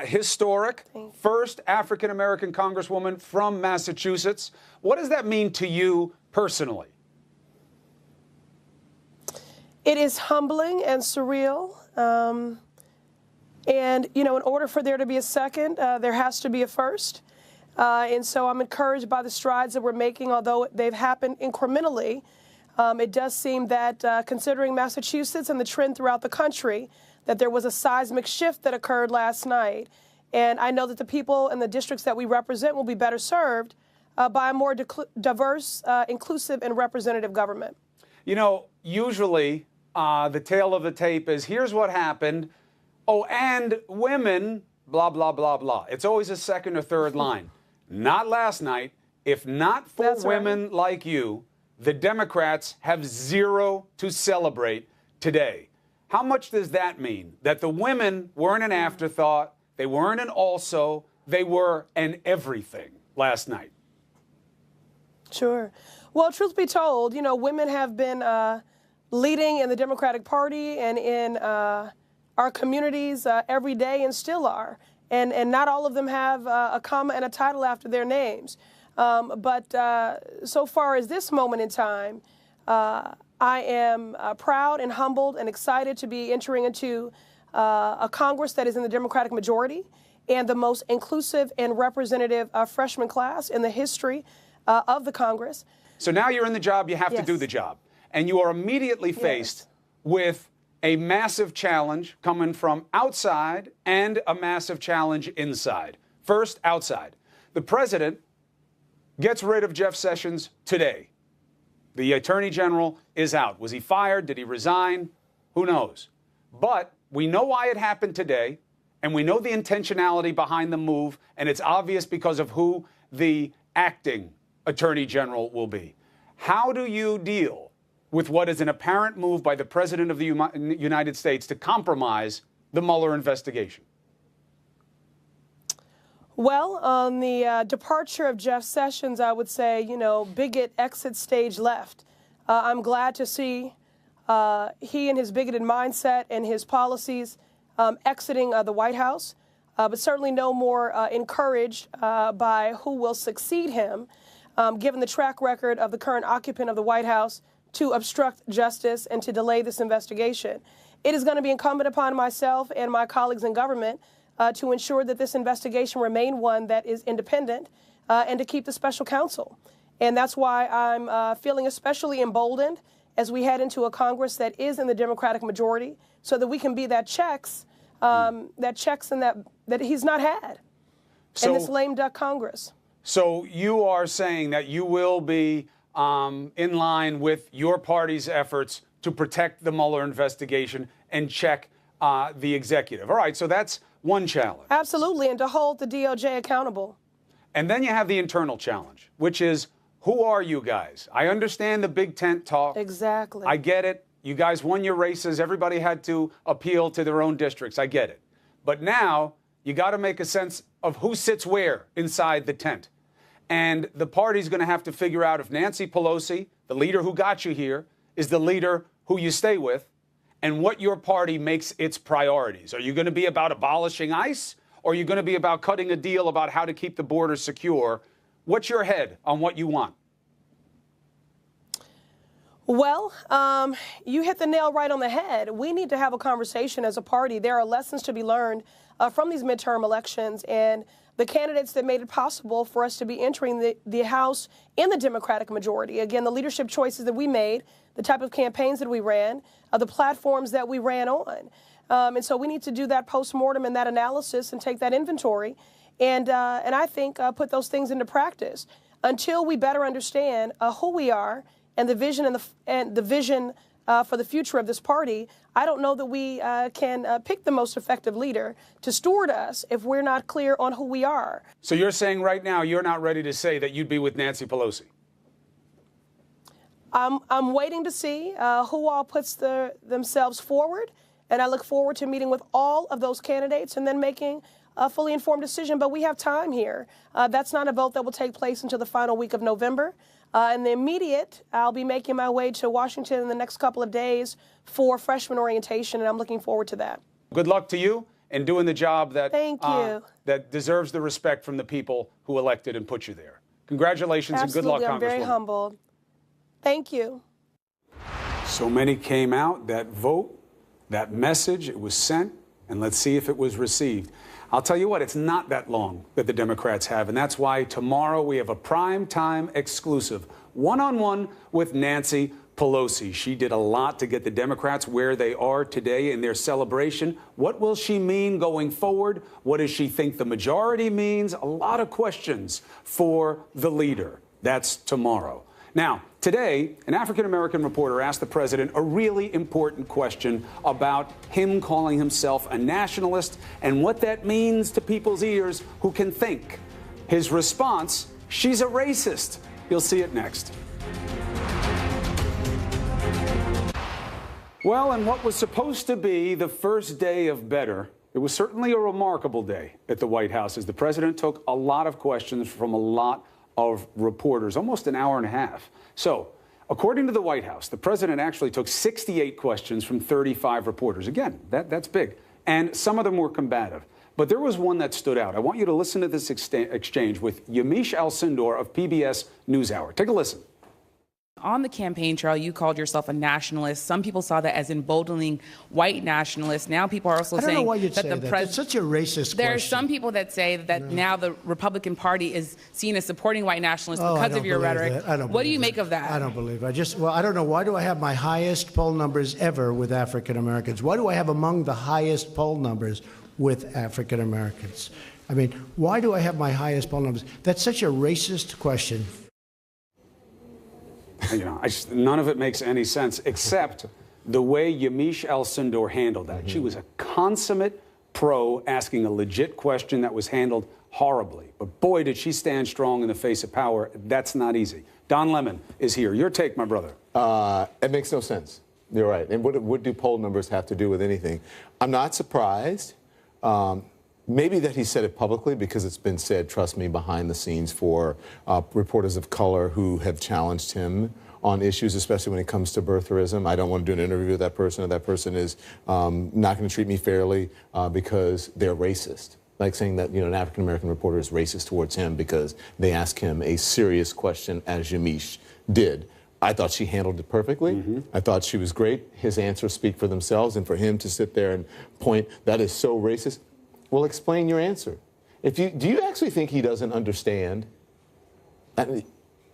Historic, first African-American congresswoman from Massachusetts. What does that mean to you personally? It is humbling and surreal. And, in order for there to be a second, there has to be a first. And so I'm encouraged by the strides that we're making, although they've happened incrementally. It does seem that considering Massachusetts and the trend throughout the country, that there was a seismic shift that occurred last night. And I know that the people in the districts that we represent will be better served by a more diverse, inclusive, and representative government. You know, usually the tale of the tape is here's what happened. Oh, and women, blah, blah, blah, blah. It's always a second or third line. Not last night. If not for women like you, the Democrats have zero to celebrate today. How much does that mean? That the women weren't an afterthought, they weren't an also, they were an everything last night. Sure. Well, truth be told, you know, women have been leading in the Democratic Party and in our communities every day and still are. And not all of them have a comma and a title after their names. But so far as this moment in time, I am proud and humbled and excited to be entering into a Congress that is in the Democratic majority and the most inclusive and representative freshman class in the history of the Congress. So now you're in the job, you have to do the job. And you are immediately faced with a massive challenge coming from outside and a massive challenge inside. First, outside. The president gets rid of Jeff Sessions today. The attorney general is out. Was he fired? Did he resign? Who knows? But we know why it happened today, and we know the intentionality behind the move, and it's obvious because of who the acting attorney general will be. How do you deal with what is an apparent move by the President of the United States to compromise the Mueller investigation? Well, on the departure of Jeff Sessions, I would say, you know, bigot exit stage left. I'm glad to see he and his bigoted mindset and his policies exiting the White House, but certainly no more encouraged by who will succeed him, given the track record of the current occupant of the White House to obstruct justice and to delay this investigation. It is going to be incumbent upon myself and my colleagues in government to ensure that this investigation remain one that is independent and to keep the special counsel. And that's why I'm feeling especially emboldened as we head into a Congress that is in the Democratic majority so that we can be that checks and that he's not had in this lame duck Congress. So you are saying that you will be in line with your party's efforts to protect the Mueller investigation and check the executive. All right, so that's one challenge. Absolutely, and to hold the DOJ accountable. And then you have the internal challenge, which is, who are you guys? I understand the big tent talk. Exactly. I get it. You guys won your races. Everybody had to appeal to their own districts. I get it. But now you got to make a sense of who sits where inside the tent. And the party's going to have to figure out if Nancy Pelosi, the leader who got you here, is the leader who you stay with, and what your party makes its priorities. Are you going to be about abolishing ICE, or are you going to be about cutting a deal about how to keep the border secure? What's your head on what you want? Well, you hit the nail right on the head. We need to have a conversation as a party. There are lessons to be learned from these midterm elections, and the candidates that made it possible for us to be entering the House in the Democratic majority. Again, the leadership choices that we made, the type of campaigns that we ran, the platforms that we ran on. And so we need to do that postmortem and that analysis and take that inventory and I think put those things into practice. Until we better understand who we are and the vision and the vision for the future of this party, I don't know that we can pick the most effective leader to steward us if we're not clear on who we are. So you're saying right now you're not ready to say that you'd be with Nancy Pelosi? I'm waiting to see who all puts themselves forward, and I look forward to meeting with all of those candidates and then making a fully informed decision. But we have time here. That's not a vote that will take place until the final week of November. In the immediate, I'll be making my way to Washington in the next couple of days for freshman orientation, and I'm looking forward to that. Good luck to you in doing the job that Thank you. That deserves the respect from the people who elected and put you there. Congratulations Absolutely, and good luck, I'm very Congresswoman. humbled. Thank you. So many came out, that vote, that message, it was sent, and let's see if it was received. I'll tell you what, it's not that long that the Democrats have, and that's why tomorrow we have a prime time exclusive, one-on-one with Nancy Pelosi. She did a lot to get the Democrats where they are today in their celebration. What will she mean going forward? What does she think the majority means? A lot of questions for the leader. That's tomorrow. Now, today, an African-American reporter asked the president a really important question about him calling himself a nationalist and what that means to people's ears who can think. His response, she's a racist. You'll see it next. Well, and what was supposed to be the first day of better, it was certainly a remarkable day at the White House as the president took a lot of questions from a lot of reporters, almost an hour and a half. So, according to the White House, the president actually took 68 questions from 35 reporters. Again, that's big. And some of them were combative. But there was one that stood out. I want you to listen to this exchange with Yamiche Alcindor of PBS NewsHour. Take a listen. On the campaign trail, you called yourself a nationalist. Some people saw that as emboldening white nationalists. Now people are also saying that the president. That's such a racist There are question. some people that say that now the Republican Party is seen as supporting white nationalists because of your rhetoric. What do you make of that? I don't believe it. I don't know. Why do I have my highest poll numbers ever with African Americans? Why do I have among the highest poll numbers with African Americans? I mean, why do I have my highest poll numbers? That's such a racist question. You know, none of it makes any sense except the way Yamiche Alcindor handled that. She was a consummate pro asking a legit question that was handled horribly. But boy, did she stand strong in the face of power. That's not easy. Don Lemon is here. Your take, my brother. It makes no sense. You're right. And what do poll numbers have to do with anything? I'm not surprised. Maybe that he said it publicly because it's been said, trust me, behind the scenes for reporters of color who have challenged him on issues, especially when it comes to birtherism. I don't want to do an interview with that person, or that person is not going to treat me fairly because they're racist. Like saying that, you know, an African-American reporter is racist towards him because they ask him a serious question, as Yamiche did. I thought she handled it perfectly. I thought she was great. His answers speak for themselves, and for him to sit there and point, that is so racist. Well, explain your answer. Do you actually think he doesn't understand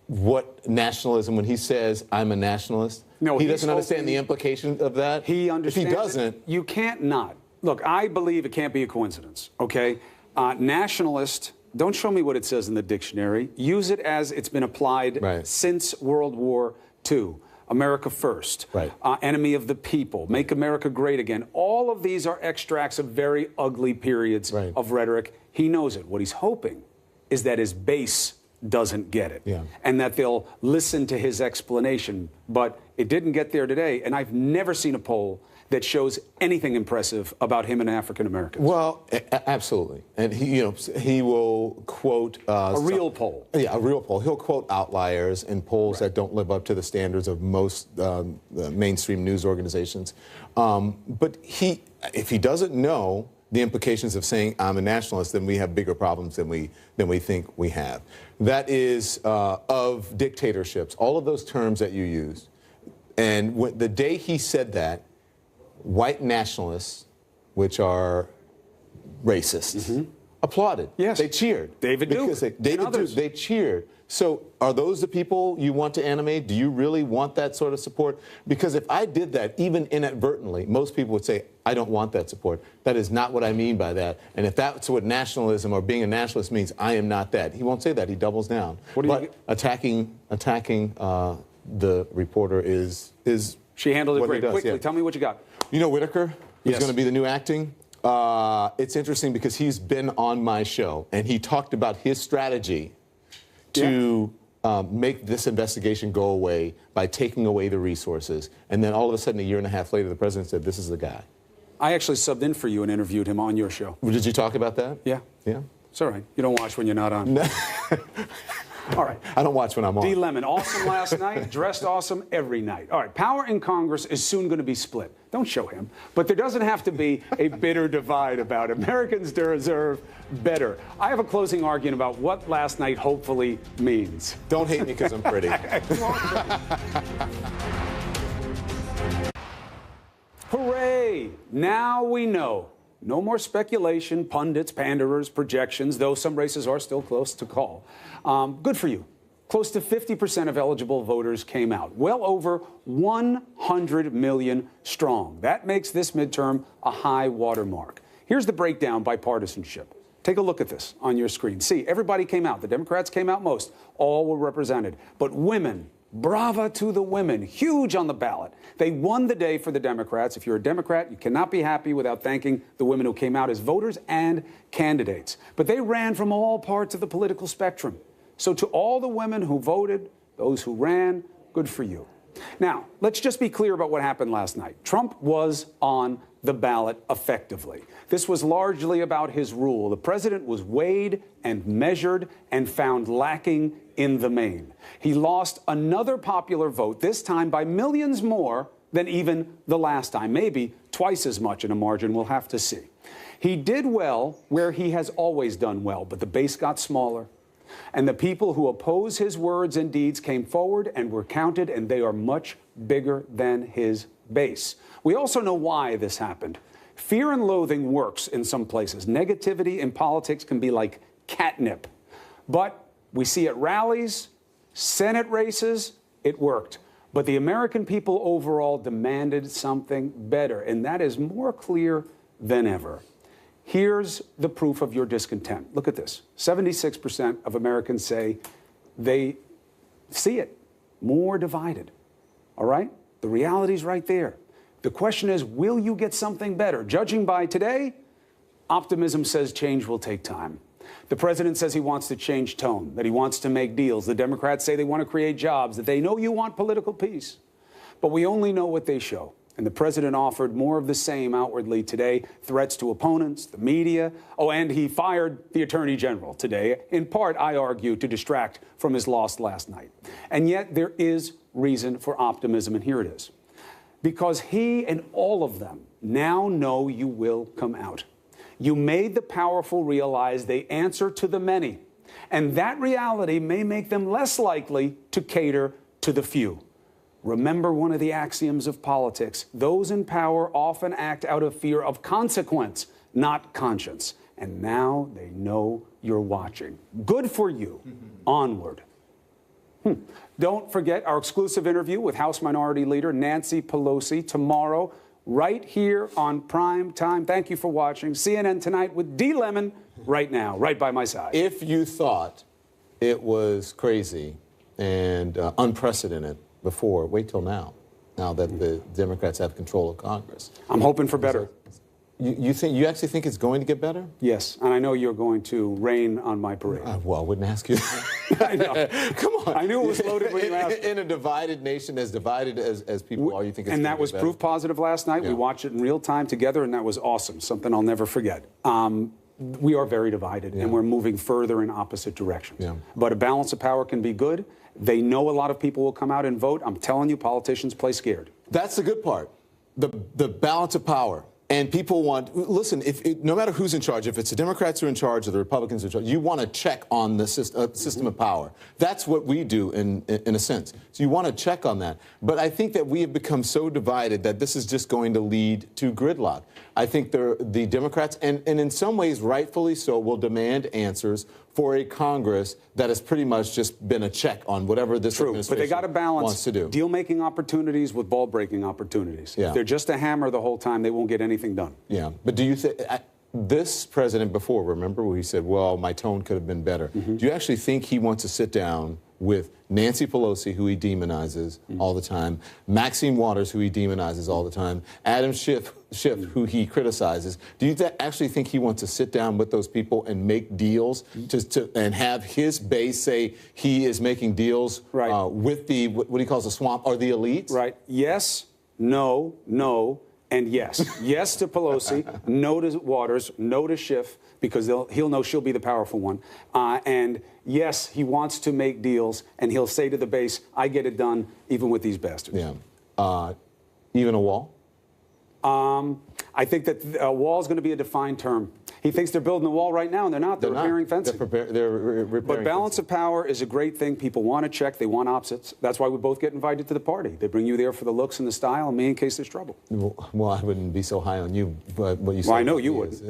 what nationalism, when he says, I'm a nationalist? No, he doesn't understand the implication of that? He understands. If he doesn't. You can't not. Look, I believe it can't be a coincidence, okay? Nationalist, don't show me what it says in the dictionary. Use it as it's been applied since World War II. America first, enemy of the people, make America great again. All of these are extracts of very ugly periods of rhetoric. He knows it. What he's hoping is that his base doesn't get it and that they'll listen to his explanation. But it didn't get there today, and I've never seen a poll that shows anything impressive about him and African Americans. Well, absolutely, and he will quote a real poll. Yeah, a real poll. He'll quote outliers in polls that don't live up to the standards of most mainstream news organizations. But if he doesn't know the implications of saying I'm a nationalist, then we have bigger problems than we think we have. That is of dictatorships, all of those terms that you used, and the day he said that, white nationalists, which are racists, applauded. Yes. They cheered. David Duke. They cheered. So are those the people you want to animate? Do you really want that sort of support? Because if I did that, even inadvertently, most people would say, I don't want that support. That is not what I mean by that. And if that's what nationalism or being a nationalist means, I am not that. He won't say that. He doubles down. But attacking the reporter is She handled it great. Does, Quickly, tell me what you got. You know Whitaker, who's going to be the new acting? It's interesting because he's been on my show, and he talked about his strategy to make this investigation go away by taking away the resources. And then all of a sudden, a year and a half later, the president said, this is the guy. I actually subbed in for you and interviewed him on your show. Did you talk about that? Yeah. Yeah. It's all right. You don't watch when you're not on. All right. I don't watch when I'm on. D. Lemon, awesome last night, dressed awesome every night. All right, power in Congress is soon going to be split. Don't show him. But there doesn't have to be a bitter divide about it. Americans deserve better. I have a closing argument about what last night hopefully means. Don't hate me because I'm pretty. Hooray! Now we know. No more speculation, pundits, panderers, projections, though some races are still close to call. Good for you. close to 50% of eligible voters came out, well over 100 million strong. That makes this midterm a high watermark. Here's the breakdown by partisanship. Take a look at this on your screen. See, everybody came out. The Democrats came out most. All were represented. But women, brava to the women, huge on the ballot. They won the day for the Democrats. If you're a Democrat, you cannot be happy without thanking the women who came out as voters and candidates. But they ran from all parts of the political spectrum. So to all the women who voted, those who ran, good for you. Now, let's just be clear about what happened last night. Trump was on the ballot effectively. This was largely about his rule. The president was weighed and measured and found lacking in the main. He lost another popular vote, this time by millions more than even the last time, maybe twice as much in a margin. We'll have to see. He did well where he has always done well, but the base got smaller. And the people who oppose his words and deeds came forward and were counted, and they are much bigger than his base. We also know why this happened. Fear and loathing works in some places. Negativity in politics can be like catnip. But we see at rallies, Senate races, it worked. But the American people overall demanded something better, and that is more clear than ever. Here's the proof of your discontent. Look at this. 76% of Americans say they see it more divided. All right? The reality's right there. The question is, will you get something better? Judging by today, optimism says change will take time. The president says he wants to change tone, that he wants to make deals. The Democrats say they want to create jobs, that they know you want political peace. But we only know what they show. And the president offered more of the same outwardly today, threats to opponents, the media. Oh, and he fired the attorney general today, in part, I argue, to distract from his loss last night. And yet there is reason for optimism, and here it is. Because he and all of them now know you will come out. You made the powerful realize they answer to the many. And that reality may make them less likely to cater to the few. Remember one of the axioms of politics. Those in power often act out of fear of consequence, not conscience. And now they know you're watching. Good for you. Onward. Don't forget our exclusive interview with House Minority Leader Nancy Pelosi tomorrow, right here on Prime Time. Thank you for watching. CNN Tonight with D. Lemon right now, right by my side. If you thought it was crazy and unprecedented before, wait till now that the Democrats have control of Congress. I'm hoping for better. You actually think it's going to get better? Yes, and I know you're going to rain on my parade. Well, I wouldn't ask you. I know. Come on. I knew it was loaded when you asked. In a divided nation, as divided as people are, you think it's going to get better? And that was proof positive last night. Yeah. We watched it in real time together, and that was awesome, something I'll never forget. We are very divided, and we're moving further in opposite directions. Yeah. But a balance of power can be good. They know a lot of people will come out and vote. I'm telling you, politicians play scared. That's the good part, the balance of power. And people want, listen, no matter who's in charge, if it's the Democrats who are in charge or the Republicans in charge, you want to check on the system of power. That's what we do in a sense. So you want to check on that. But I think that we have become so divided that this is just going to lead to gridlock. I think the Democrats, and in some ways rightfully so, will demand answers for a Congress that has pretty much just been a check on whatever this administration but they got to balance wants to do. Deal-making opportunities with ball-breaking opportunities. Yeah. If they're just a hammer the whole time, they won't get anything done. Yeah, but do you think this president before, remember, where he said, well, my tone could have been better. Do you actually think he wants to sit down with Nancy Pelosi, who he demonizes all the time, Maxine Waters, who he demonizes all the time, Adam Schiff, who he criticizes? Do you actually think he wants to sit down with those people and make deals and have his base say he is making deals with the, what he calls the swamp, or the elites? Right. Yes, no, and yes. Yes to Pelosi, no to Waters, no to Schiff, because he'll know she'll be the powerful one. And yes, he wants to make deals, and he'll say to the base, I get it done even with these bastards. Yeah. Even a wall? I think that a wall is going to be a defined term. He thinks they're building the wall right now, and they're not. They're repairing fencing. They're repairing But balance of power is a great thing. People want to check. They want opposites. That's why we both get invited to the party. They bring you there for the looks and the style, and me in case there's trouble. Well, I wouldn't be so high on you, but what you said. Well, I know you wouldn't.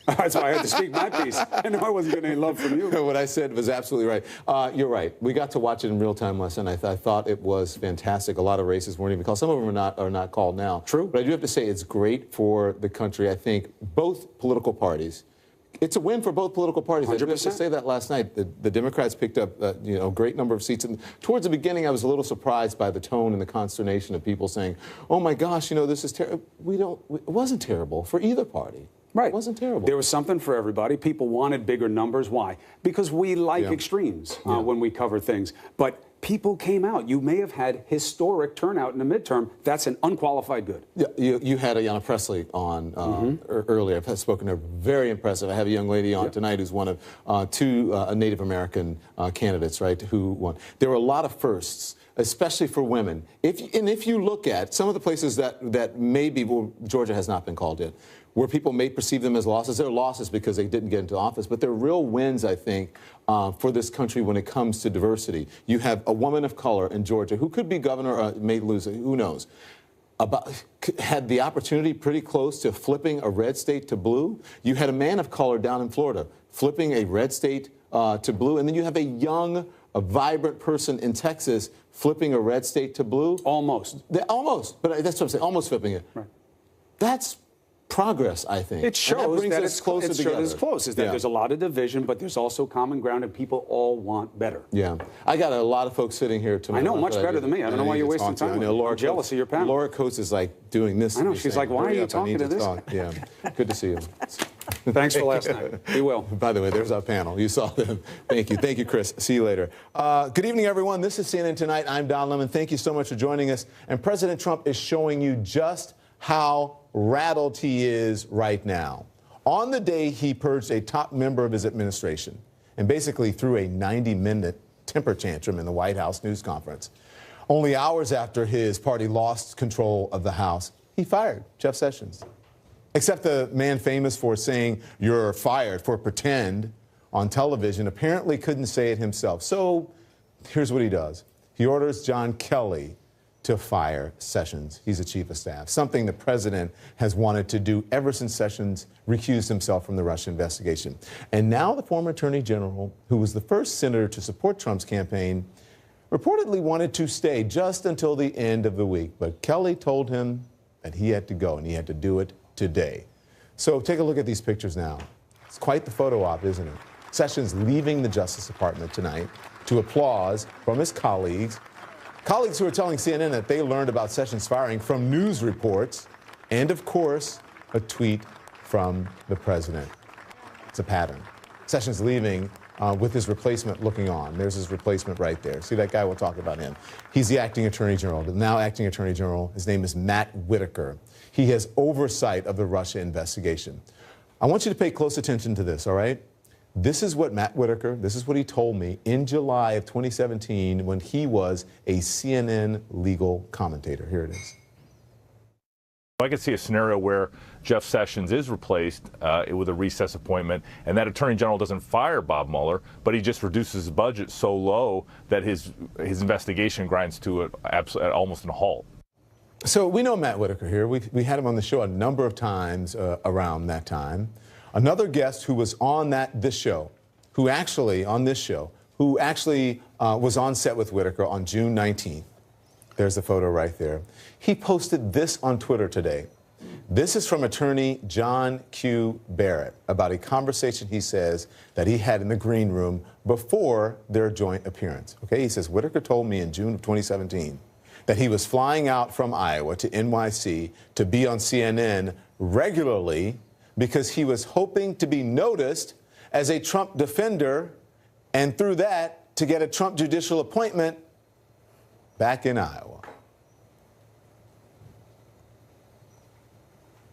That's why I had to speak my piece. I know I wasn't getting any love from you. What I said was absolutely right. You're right. We got to watch it in real time last night. I thought it was fantastic. A lot of races weren't even called. Some of them are not called now. True. But I do have to say it's great for the country. I think both political parties. It's a win for both political parties. 100%. I have to say that last night. The Democrats picked up a great number of seats. And towards the beginning, I was a little surprised by the tone and the consternation of people saying, oh, my gosh, this is terrible. It wasn't terrible for either party. Right. It wasn't terrible. There was something for everybody. People wanted bigger numbers. Why? Because we like extremes when we cover things. But people came out. You may have had historic turnout in the midterm. That's an unqualified good. Yeah, you had Ayanna Pressley on earlier. I've spoken to her. Very impressive. I have a young lady on tonight who's one of two Native American candidates, right, who won. There were a lot of firsts, especially for women. If you look at some of the places that maybe Georgia has not been called in, where people may perceive them as losses, they're losses because they didn't get into office, but they're real wins, I think, for this country when it comes to diversity. You have a woman of color in Georgia who could be governor or may lose it, who knows, had the opportunity pretty close to flipping a red state to blue. You had a man of color down in Florida flipping a red state to blue, and then you have a vibrant person in Texas flipping a red state to blue. Almost. Almost, but that's what I'm saying, almost flipping it. Right. That's progress, I think. It shows that it's closer together. It's close. Is that there's a lot of division, but there's also common ground, and people all want better. Yeah, I got a lot of folks sitting here tonight. I know, much better than me. I don't know why you're wasting time. I know Laura. I'm jealous of your panel. Laura Coates is like doing this. I know. She's like, why are you talking to this guy? Yeah, good to see you. Thanks for last night. Be well. By the way, there's our panel. You saw them. Thank you. Thank you, Chris. See you later. Good evening, everyone. This is CNN Tonight. I'm Don Lemon. Thank you so much for joining us. And President Trump is showing you just how rattled he is right now. On the day he purged a top member of his administration and basically threw a 90-minute temper tantrum in the White House news conference. Only hours after his party lost control of the House, he fired Jeff Sessions. Except the man famous for saying, "You're fired," for pretend on television apparently couldn't say it himself. So here's what he does. He orders John Kelly to fire Sessions. He's the chief of staff, something the president has wanted to do ever since Sessions recused himself from the Russia investigation. And now the former attorney general, who was the first senator to support Trump's campaign, reportedly wanted to stay just until the end of the week. But Kelly told him that he had to go, and he had to do it today. So take a look at these pictures now. It's quite the photo op, isn't it? Sessions leaving the Justice Department tonight to applause from his colleagues who are telling CNN that they learned about Sessions firing from news reports and, of course, a tweet from the president. It's a pattern. Sessions leaving with his replacement looking on. There's his replacement right there. See that guy? We'll talk about him. He's the acting attorney general, the now acting attorney general. His name is Matt Whitaker. He has oversight of the Russia investigation. I want you to pay close attention to this, all right? This is what Matt Whitaker, this is what he told me in July of 2017 when he was a CNN legal commentator. Here it is. I could see a scenario where Jeff Sessions is replaced with a recess appointment, and that Attorney General doesn't fire Bob Mueller, but he just reduces his budget so low that his investigation grinds to almost a halt. So we know Matt Whitaker here. We had him on the show a number of times around that time. Another guest who was on this show, who actually was on set with Whitaker on June 19th. There's the photo right there. He posted this on Twitter today. This is from attorney John Q. Barrett about a conversation he says that he had in the green room before their joint appearance. Okay, he says, Whitaker told me in June of 2017 that he was flying out from Iowa to NYC to be on CNN regularly because he was hoping to be noticed as a Trump defender and through that to get a Trump judicial appointment back in Iowa.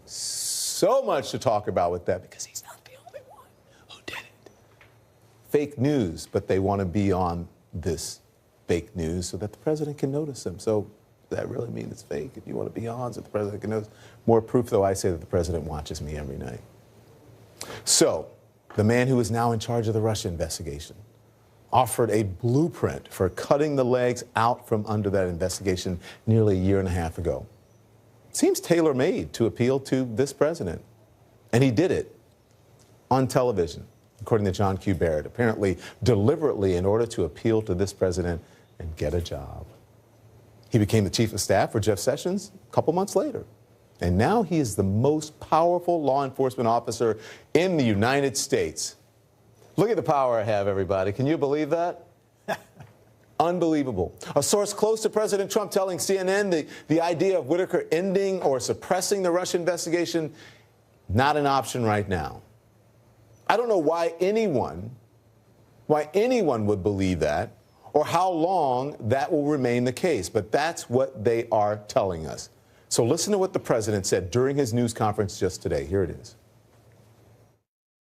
So much to talk about with that because he's not the only one who did it. Fake news, but they want to be on this fake news so that the president can notice them. So Does that really mean it's fake? If you want to be on, so the president knows. More proof, though, I say that the president watches me every night. So, the man who is now in charge of the Russia investigation offered a blueprint for cutting the legs out from under that investigation nearly a year and a half ago. Seems tailor-made to appeal to this president. And he did it on television, according to John Q. Barrett, apparently deliberately in order to appeal to this president and get a job. He became the chief of staff for Jeff Sessions a couple months later. And now he is the most powerful law enforcement officer in the United States. Look at the power I have, everybody. Can you believe that? Unbelievable. A source close to President Trump telling CNN the idea of Whitaker ending or suppressing the Russia investigation, not an option right now. I don't know why anyone would believe that or how long that will remain the case, but that's what they are telling us. So listen to what the president said during his news conference just today. Here it is.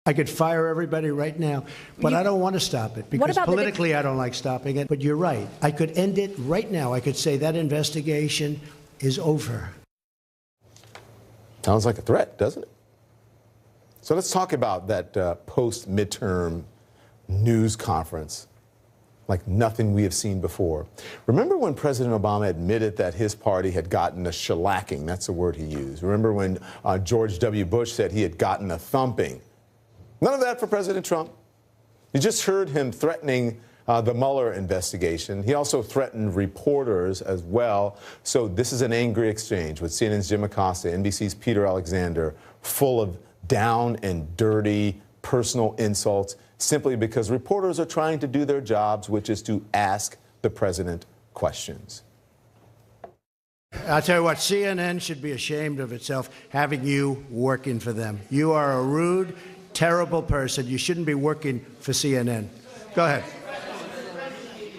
I could fire everybody right now, but I don't want to stop it because politically I don't like stopping it. But you're right. I could end it right now. I could say that investigation is over. Sounds like a threat, doesn't it? So let's talk about that post-midterm news conference like nothing we have seen before. Remember when President Obama admitted that his party had gotten a shellacking? That's the word he used. Remember when George W. Bush said he had gotten a thumping? None of that for President Trump. You just heard him threatening the Mueller investigation. He also threatened reporters as well. So this is an angry exchange with CNN's Jim Acosta, NBC's Peter Alexander, full of down and dirty personal insults simply because reporters are trying to do their jobs, which is to ask the president questions. I'll tell you what, CNN should be ashamed of itself having you working for them. You are a rude, terrible person. You shouldn't be working for CNN. Go ahead.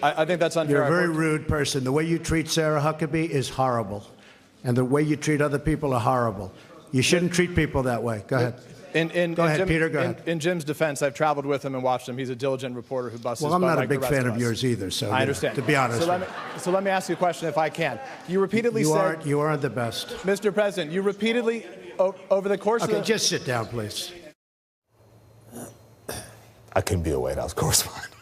I think that's unfair. You're a very rude person. The way you treat Sarah Huckabee is horrible. And the way you treat other people are horrible. You shouldn't treat people that way. Go ahead. Go ahead, Peter, go ahead. In Jim's defense, I've traveled with him and watched him. He's a diligent reporter who busts his butt. Well, I'm not a like big the rest fan of us. yours either, so I understand. To be honest. So let me ask you a question if I can. You repeatedly said... You aren't the best. Mr. President, you repeatedly, over the course of the... Okay, just sit down, please. I couldn't be a White House correspondent.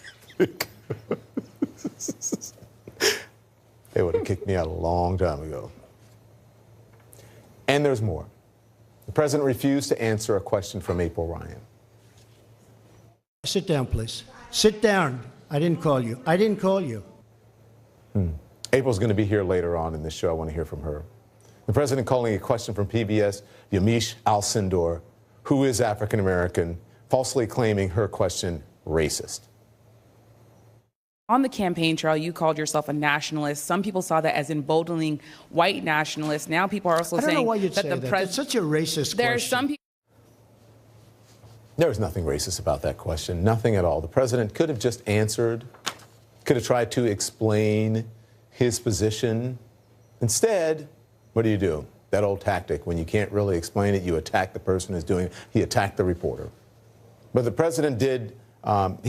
They would have kicked me out a long time ago. And there's more. The president refused to answer a question from April Ryan. Sit down, please. Sit down. I didn't call you. I didn't call you. April's going to be here later on in this show. I want to hear from her. The president calling a question from PBS, Yamiche Alcindor, who is African American, falsely claiming her question racist. On the campaign trail, you called yourself a nationalist. Some people saw that as emboldening white nationalists. Now people are also I don't saying know why you'd that say the that. president. It's such a racist There are question. some people. There was nothing racist about that question, nothing at all. The president could have just answered, could have tried to explain his position. Instead, what do? That old tactic, when you can't really explain it, you attack the person who's doing it. He attacked the reporter. But the president did not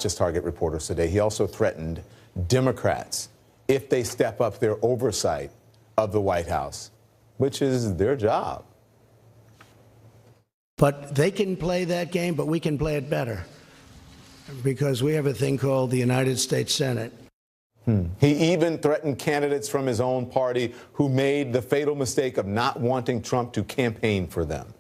just target reporters today. He also threatened Democrats if they step up their oversight of the White House, which is their job. But they can play that game, but we can play it better because we have a thing called the United States Senate. He even threatened candidates from his own party who made the fatal mistake of not wanting Trump to campaign for them.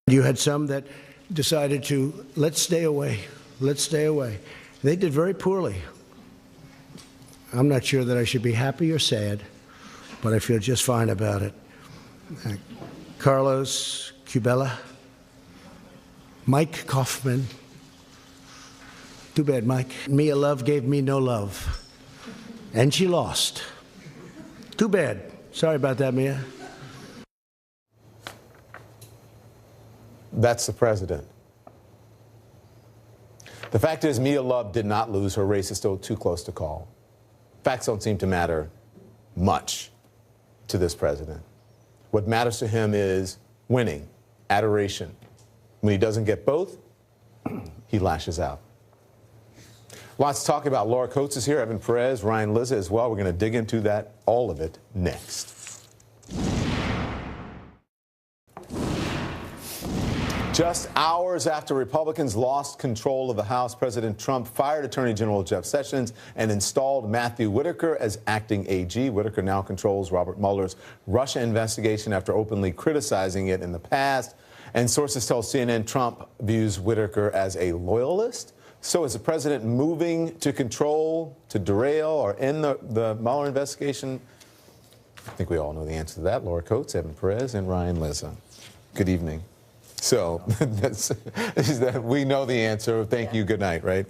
You had some that decided to, let's stay away. Let's stay away. They did very poorly. I'm not sure that I should be happy or sad, but I feel just fine about it. Carlos Cubella, Mike Kaufman. Too bad, Mike. Mia Love gave me no love. And she lost. Too bad. Sorry about that, Mia. That's the president. The fact is, Mia Love did not lose. Her race is still too close to call. Facts don't seem to matter much to this president. What matters to him is winning, adoration. When he doesn't get both, he lashes out. Lots to talk about. Laura Coates is here, Evan Perez, Ryan Lizza as well. We're going to dig into that, all of it, next. Just hours after Republicans lost control of the House, President Trump fired Attorney General Jeff Sessions and installed Matthew Whitaker as acting AG. Whitaker now controls Robert Mueller's Russia investigation after openly criticizing it in the past. And sources tell CNN Trump views Whitaker as a loyalist. So is the president moving to control, to derail, or end the Mueller investigation? I think we all know the answer to that. Laura Coates, Evan Perez, and Ryan Lizza. Good evening. So we know the answer. Thank you. Good night, right?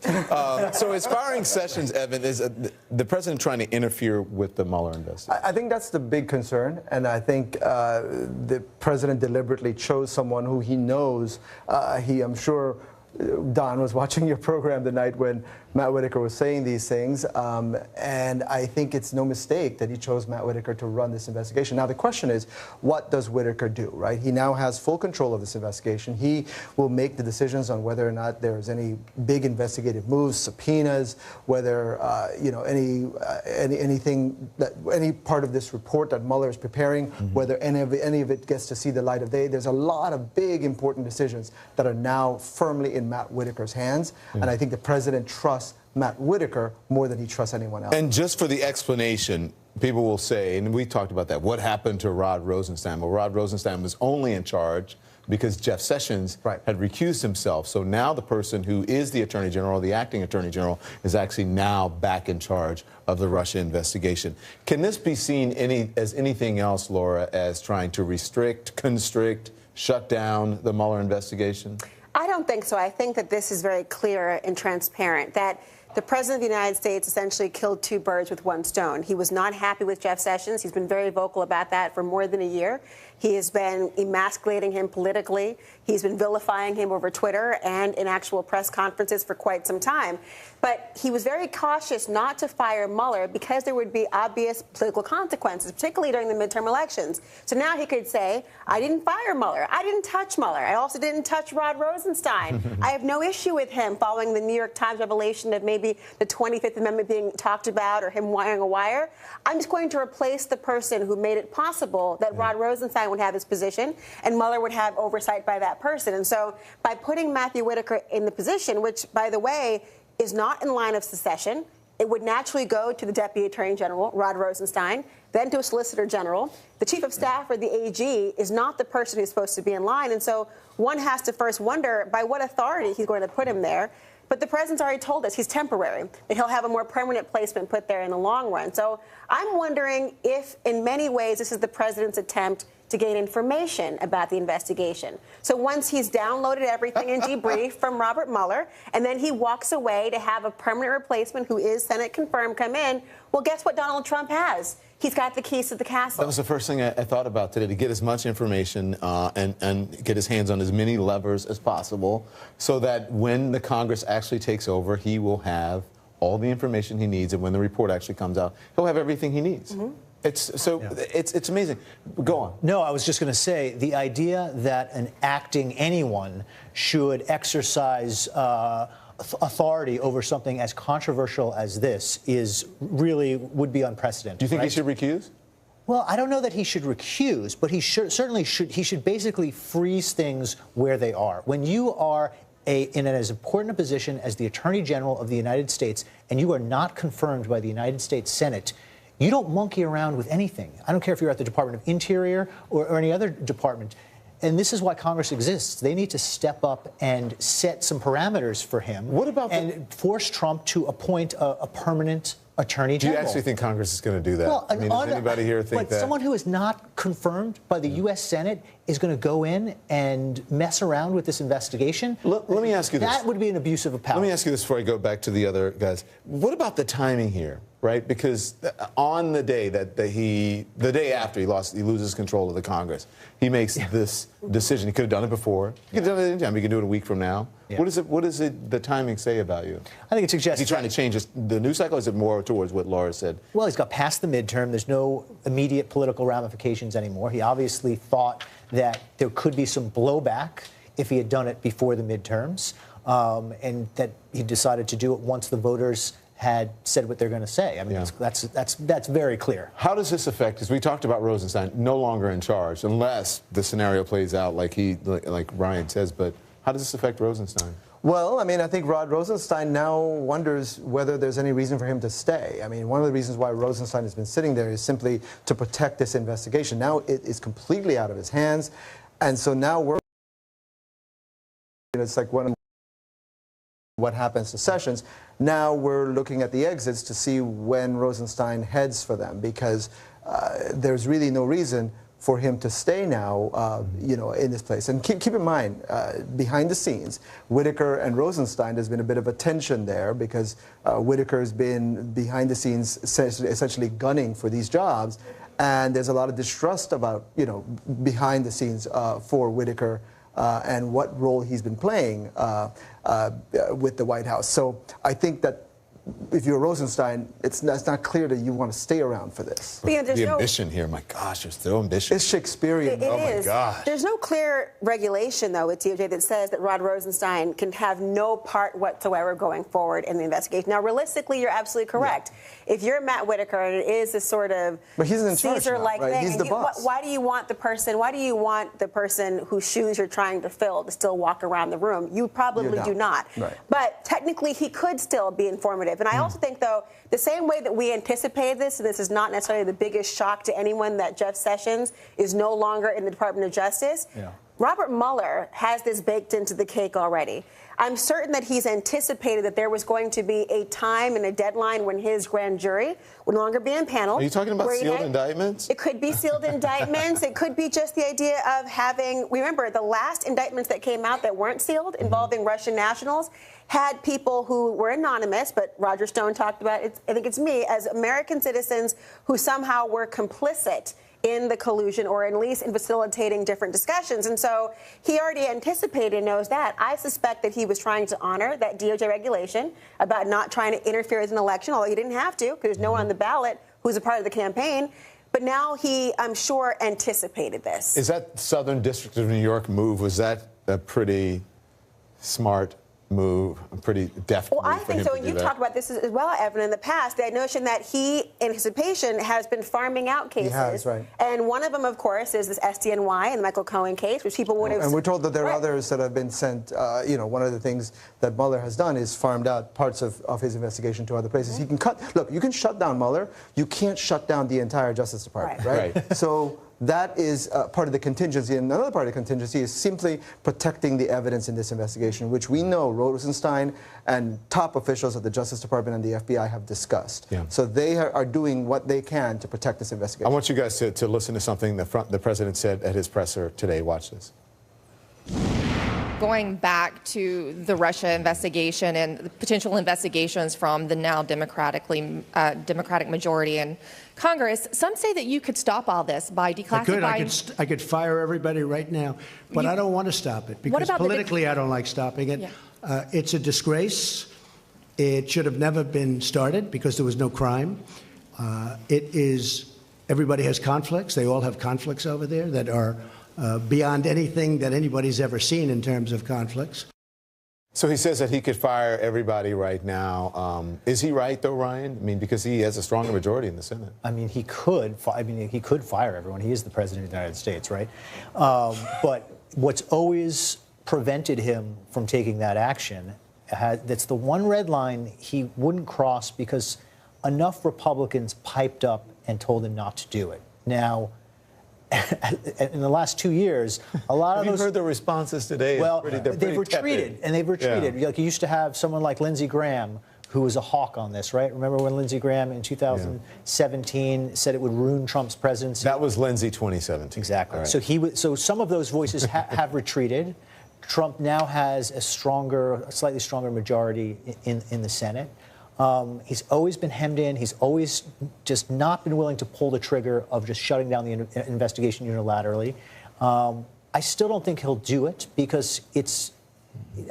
So is firing Sessions, Evan, is the president trying to interfere with the Mueller investigation? I think that's the big concern, and I think the president deliberately chose someone who he knows. I'm sure Don was watching your program the night when Matt Whitaker was saying these things, and I think it's no mistake that he chose Matt Whitaker to run this investigation. Now, the question is, what does Whitaker do, right? He now has full control of this investigation. He will make the decisions on whether or not there's any big investigative moves, subpoenas, whether, anything, any part of this report that Mueller is preparing, whether any of it gets to see the light of day. There's a lot of big, important decisions that are now firmly in Matt Whitaker's hands, and I think the president trusts Matt Whitaker more than he trusts anyone else. And just for the explanation, people will say, and we talked about that, what happened to Rod Rosenstein? Well, Rod Rosenstein was only in charge because Jeff Sessions had recused himself. So now the person who is the Attorney General, the acting Attorney General, is actually now back in charge of the Russia investigation. Can this be seen as anything else, Laura, as trying to restrict, constrict, shut down the Mueller investigation? I don't think so. I think that this is very clear and transparent, that the President of the United States essentially killed two birds with one stone. He was not happy with Jeff Sessions. He's been very vocal about that for more than a year. He has been emasculating him politically. He's been vilifying him over Twitter and in actual press conferences for quite some time. But he was very cautious not to fire Mueller because there would be obvious political consequences, particularly during the midterm elections. So now he could say, I didn't fire Mueller. I didn't touch Mueller. I also didn't touch Rod Rosenstein. I have no issue with him following the New York Times revelation of maybe the 25th Amendment being talked about or him wiring a wire. I'm just going to replace the person who made it possible that Rod Rosenstein would have his position and Mueller would have oversight by that person. And so by putting Matthew Whitaker in the position, which, by the way, is not in line of succession, it would naturally go to the Deputy Attorney General, Rod Rosenstein, then to a Solicitor General. The Chief of Staff or the AG is not the person who's supposed to be in line. And so one has to first wonder by what authority he's going to put him there. But the president's already told us he's temporary, that he'll have a more permanent placement put there in the long run. So I'm wondering if, in many ways, this is the president's attempt to gain information about the investigation. So once he's downloaded everything in debrief from Robert Mueller, and then he walks away to have a permanent replacement who is Senate confirmed come in, well, guess what Donald Trump has? He's got the keys to the castle. That was the first thing I thought about today, to get as much information and get his hands on as many levers as possible so that when the Congress actually takes over, he will have all the information he needs, and when the report actually comes out, he'll have everything he needs. It's amazing. Go on. No, I was just going to say the idea that an acting anyone should exercise authority over something as controversial as this would be unprecedented. Do you think he should recuse? Well, I don't know that he should recuse, but he should basically freeze things where they are. When you are in as important a position as the Attorney General of the United States and you are not confirmed by the United States Senate, you don't monkey around with anything. I don't care if you're at the Department of Interior or any other department. And this is why Congress exists. They need to step up and set some parameters for him. What about force Trump to appoint a permanent Attorney General? Do you actually think Congress is going to do that? Well, I mean, does anybody here think that? Someone who is not confirmed by the U.S. Senate is going to go in and mess around with this investigation? Let me ask you this. That would be an abuse of power. Let me ask you this before I go back to the other guys. What about the timing here, right? Because on the day the day after he loses control of the Congress, he makes this decision. He could have done it before. He could have done it anytime. He can do it a week from now. Yeah. What does the timing say about you? I think it suggests... Is he trying to change the news cycle, or is it more towards what Laura said? Well, he's got past the midterm. There's no immediate political ramifications anymore. He obviously thought that there could be some blowback if he had done it before the midterms. and that he decided to do it once the voters had said what they're going to say. I mean, that's very clear. How does this affect? Because we talked about Rosenstein no longer in charge, unless the scenario plays out like Ryan says. But how does this affect Rosenstein? Well, I mean, I think Rod Rosenstein now wonders whether there's any reason for him to stay. I mean, one of the reasons why Rosenstein has been sitting there is simply to protect this investigation. Now it is completely out of his hands, and so now it's like what happens to Sessions. Now we're looking at the exits to see when Rosenstein heads for them, because there's really no reason for him to stay now, in this place. And keep in mind, behind the scenes, Whitaker and Rosenstein, there's been a bit of a tension there, because Whitaker's been behind the scenes essentially gunning for these jobs, and there's a lot of distrust about, behind the scenes for Whitaker and what role he's been playing with the White House. So I think that if you're Rosenstein, it's not clear that you want to stay around for this. The ambition here, my gosh, it's so ambitious. It's Shakespearean. It oh is. my gosh. There's no clear regulation, though, with DOJ that says that Rod Rosenstein can have no part whatsoever going forward in the investigation. Now, realistically, you're absolutely correct. Yeah. If you're Matt Whitaker and it is a sort of Caesar-like thing, he's the boss. Why do you want the person whose shoes you're trying to fill to still walk around the room? You probably do not. Right. But technically, he could still be informative. And I also think, though, the same way that we anticipated this, and this is not necessarily the biggest shock to anyone, that Jeff Sessions is no longer in the Department of Justice, Robert Mueller has this baked into the cake already. I'm certain that he's anticipated that there was going to be a time and a deadline when his grand jury would no longer be in panel. Are you talking about sealed indictments? It could be sealed indictments. It could be just the idea of having, remember, the last indictments that came out that weren't sealed involving Russian nationals had people who were anonymous, but Roger Stone talked about it, I think it's me, as American citizens who somehow were complicit in the collusion, or at least in facilitating different discussions. And so he already anticipated and knows that. I suspect that he was trying to honor that DOJ regulation about not trying to interfere with an election, although he didn't have to, because there's no one on the ballot who's a part of the campaign. But now he, I'm sure, anticipated this. Is that Southern District of New York move, was that a pretty smart move, a pretty deft move? Well, I think so. And you talked about this as well, Evan, in the past, the notion that he, in anticipation, has been farming out cases. He has, right. And one of them, of course, is this SDNY and the Michael Cohen case, which people would have... And we're told that there are others that have been sent. One of the things that Mueller has done is farmed out parts of his investigation to other places. He can look, you can shut down Mueller. You can't shut down the entire Justice Department, right? So that is part of the contingency. And another part of the contingency is simply protecting the evidence in this investigation, which we know Rosenstein and top officials at the Justice Department and the FBI have discussed. Yeah. So they are doing what they can to protect this investigation. I want you guys to listen to something the president said at his presser today. Watch this. Going back to the Russia investigation and the potential investigations from the now Democratic majority in Congress, some say that you could stop all this by declassifying. I could fire everybody right now, but I don't want to stop it because politically I don't like stopping it. Yeah. It's a disgrace. It should have never been started because there was no crime. Everybody has conflicts. They all have conflicts over there that are beyond anything that anybody's ever seen in terms of conflicts. So he says that he could fire everybody right now. Is he right, though, Ryan? I mean, because he has a stronger majority in the Senate. I mean, he could fire everyone. He is the president of the United States, right? But what's always prevented him from taking that action, that's the one red line he wouldn't cross because enough Republicans piped up and told him not to do it. Now, in the last 2 years, a lot of those... Have you heard the responses today? Well, they've retreated, and they've retreated. Yeah. Like, you used to have someone like Lindsey Graham, who was a hawk on this, right? Remember when Lindsey Graham in 2017 said it would ruin Trump's presidency? That was Lindsey 2017. Exactly. Right. So some of those voices have retreated. Trump now has a slightly stronger majority in the Senate. He's always been hemmed in. He's always just not been willing to pull the trigger of just shutting down the investigation unilaterally. I still don't think he'll do it because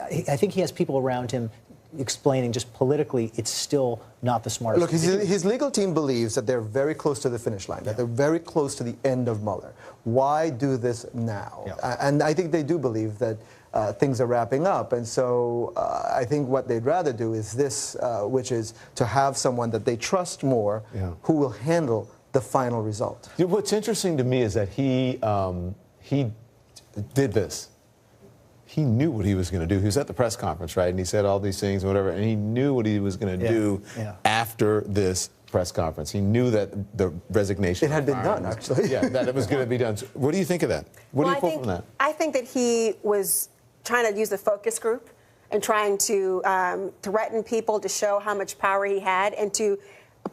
I think he has people around him explaining just politically it's still not the smartest Look, thing to do. his legal team believes that they're very close to the finish line, that they're very close to the end of Mueller. Why do this now? And I think they do believe that things are wrapping up. And so I think what they'd rather do is this, which is to have someone that they trust more who will handle the final result. What's interesting to me is that he did this. He knew what he was going to do. He was at the press conference, right? And he said all these things and whatever, and he knew what he was going to do after this press conference. He knew that the resignation... It had been done, actually. Yeah, that it was going to be done. So what do you think of that? What do you pull from that? I think that he was trying to use the focus group and trying to threaten people to show how much power he had and to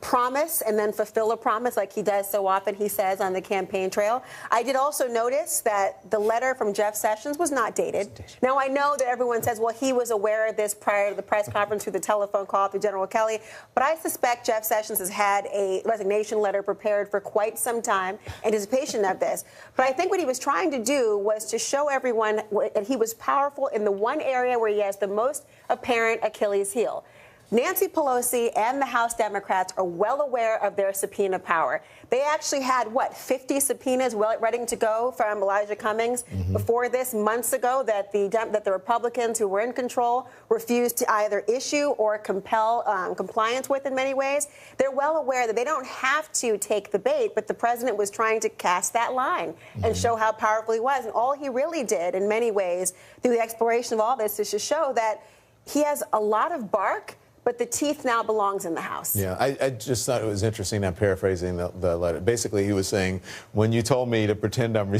promise and then fulfill a promise like he does so often, he says, on the campaign trail. I did also notice that the letter from Jeff Sessions was not dated. Now, I know that everyone says, well, he was aware of this prior to the press conference through the telephone call to General Kelly, but I suspect Jeff Sessions has had a resignation letter prepared for quite some time in anticipation of this. But I think what he was trying to do was to show everyone that he was powerful in the one area where he has the most apparent Achilles heel. Nancy Pelosi and the House Democrats are well aware of their subpoena power. They actually had, 50 subpoenas ready to go from Elijah Cummings before this, months ago, that the Republicans who were in control refused to either issue or compel compliance with in many ways. They're well aware that they don't have to take the bait, but the president was trying to cast that line and show how powerful he was. And all he really did, in many ways, through the exploration of all this, is to show that he has a lot of bark, but the teeth now belongs in the House. Yeah, I just thought it was interesting. I'm paraphrasing the letter. Basically, he was saying, when you told me to pretend I'm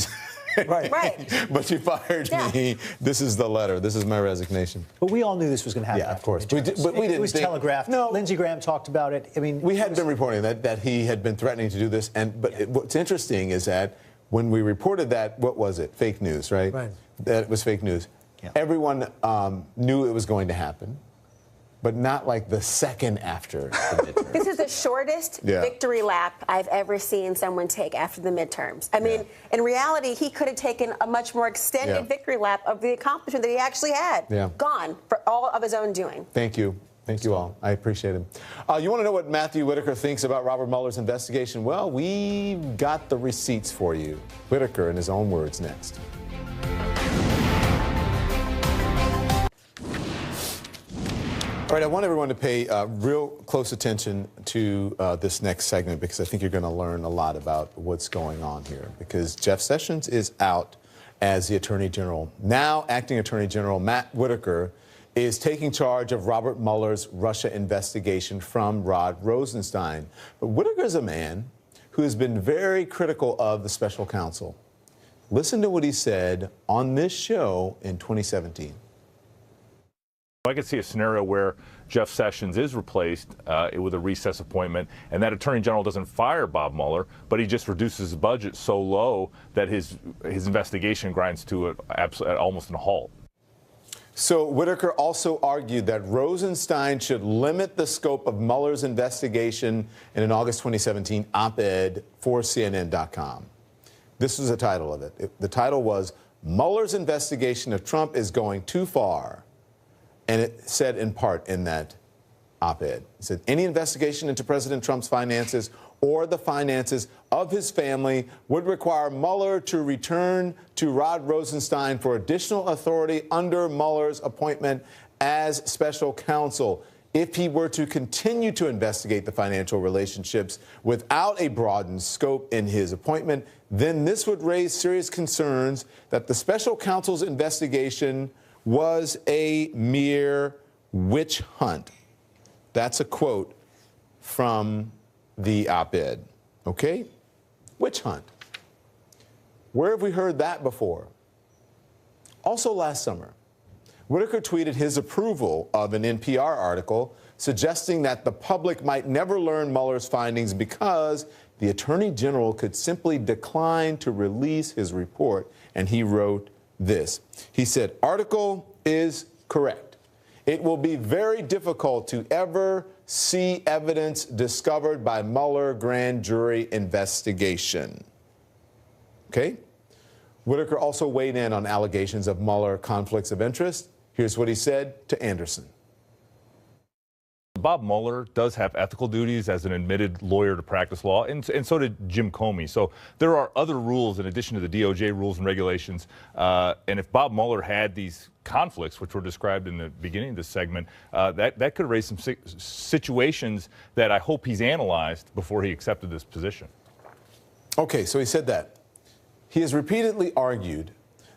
right. but you fired me, this is the letter. This is my resignation. But we all knew this was going to happen. Yeah, of course. But we it was telegraphed. No. Lindsey Graham talked about it. I mean, we had been reporting that he had been threatening to do this. But what's interesting is that when we reported that, what was it? Fake news, right? Right. That it was fake news. Yeah. Everyone knew it was going to happen, but not like the second after the midterms. This is the shortest victory lap I've ever seen someone take after the midterms. I mean, in reality, he could have taken a much more extended victory lap of the accomplishment that he actually had. Gone for all of his own doing. Thank you. Thank you all. I appreciate it. You want to know what Matthew Whitaker thinks about Robert Mueller's investigation? Well, we've got the receipts for you. Whitaker, in his own words, next. All right, I want everyone to pay real close attention to this next segment because I think you're going to learn a lot about what's going on here. Because Jeff Sessions is out as the Attorney General. Now, Acting Attorney General Matt Whitaker is taking charge of Robert Mueller's Russia investigation from Rod Rosenstein. But Whitaker is a man who has been very critical of the special counsel. Listen to what he said on this show in 2017. I could see a scenario where Jeff Sessions is replaced with a recess appointment, and that Attorney General doesn't fire Bob Mueller, but he just reduces his budget so low that his investigation grinds to almost a halt. So Whitaker also argued that Rosenstein should limit the scope of Mueller's investigation in an August 2017 op-ed for CNN.com. This was the title of it. The title was, "Mueller's investigation of Trump is going too far." And it said in part in that op-ed, it said, any investigation into President Trump's finances or the finances of his family would require Mueller to return to Rod Rosenstein for additional authority under Mueller's appointment as special counsel. If he were to continue to investigate the financial relationships without a broadened scope in his appointment, then this would raise serious concerns that the special counsel's investigation was a mere witch hunt. That's a quote from the op-ed. Okay? Witch hunt. Where have we heard that before? Also last summer, Whitaker tweeted his approval of an NPR article suggesting that the public might never learn Mueller's findings because the Attorney General could simply decline to release his report. And he wrote this. He said, article is correct. It will be very difficult to ever see evidence discovered by Mueller grand jury investigation. Okay? Whitaker also weighed in on allegations of Mueller conflicts of interest. Here's what he said to Anderson. Bob Mueller does have ethical duties as an admitted lawyer to practice law, and so did Jim Comey. So there are other rules in addition to the DOJ rules and regulations. And if Bob Mueller had these conflicts, which were described in the beginning of this segment, that could raise some situations that I hope he's analyzed before he accepted this position. Okay, so he said that. He has repeatedly argued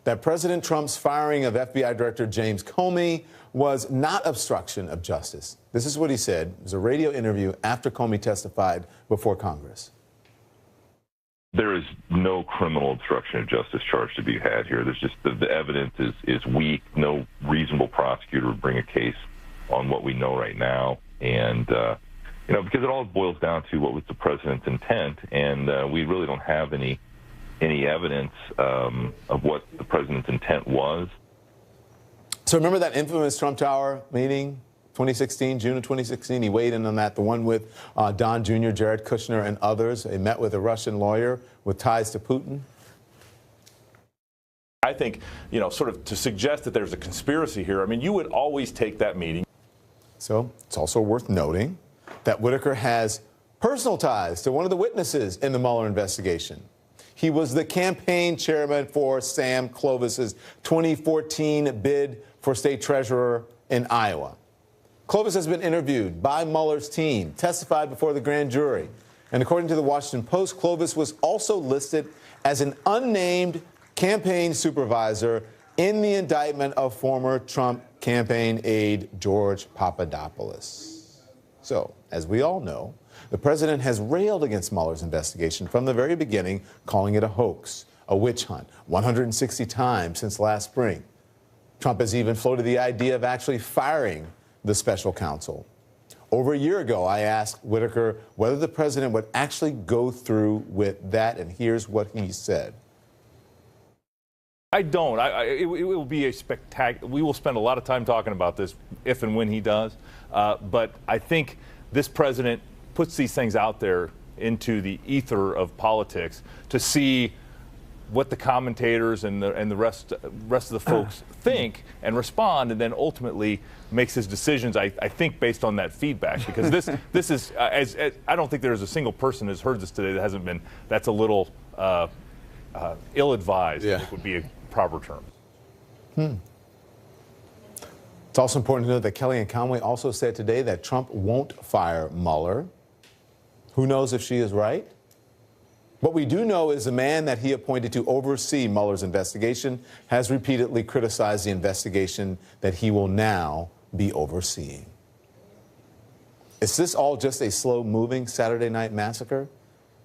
that President Trump's firing of FBI Director James Comey was not obstruction of justice. This is what he said. It was a radio interview after Comey testified before Congress. There is no criminal obstruction of justice charge to be had here. There's just the evidence is weak. No reasonable prosecutor would bring a case on what we know right now. And, because it all boils down to what was the president's intent, and we really don't have any evidence of what the president's intent was. So remember that infamous Trump Tower meeting, 2016, June of 2016? He weighed in on that, the one with Don Jr., Jared Kushner, and others. They met with a Russian lawyer with ties to Putin. I think, sort of to suggest that there's a conspiracy here, I mean, you would always take that meeting. So it's also worth noting that Whitaker has personal ties to one of the witnesses in the Mueller investigation. He was the campaign chairman for Sam Clovis's 2014 bid for state treasurer in Iowa. Clovis has been interviewed by Mueller's team, testified before the grand jury. And according to the Washington Post, Clovis was also listed as an unnamed campaign supervisor in the indictment of former Trump campaign aide George Papadopoulos. So, as we all know, the president has railed against Mueller's investigation from the very beginning, calling it a hoax, a witch hunt, 160 times since last spring. Trump has even floated the idea of actually firing the special counsel. Over a year ago, I asked Whitaker whether the president would actually go through with that, and here's what he said. I don't. It will be a spectacular. We will spend a lot of time talking about this if and when he does. But I think this president puts these things out there into the ether of politics to see what the commentators and the rest of the folks think and respond, and then ultimately makes his decisions, I think, based on that feedback. Because this is, as I don't think there's a single person who's heard this today that hasn't been, that's a little ill-advised, I think would be a proper term. It's also important to note that Kellyanne Conway also said today that Trump won't fire Mueller. Who knows if she is right? What we do know is the man that he appointed to oversee Mueller's investigation has repeatedly criticized the investigation that he will now be overseeing. Is this all just a slow-moving Saturday night massacre?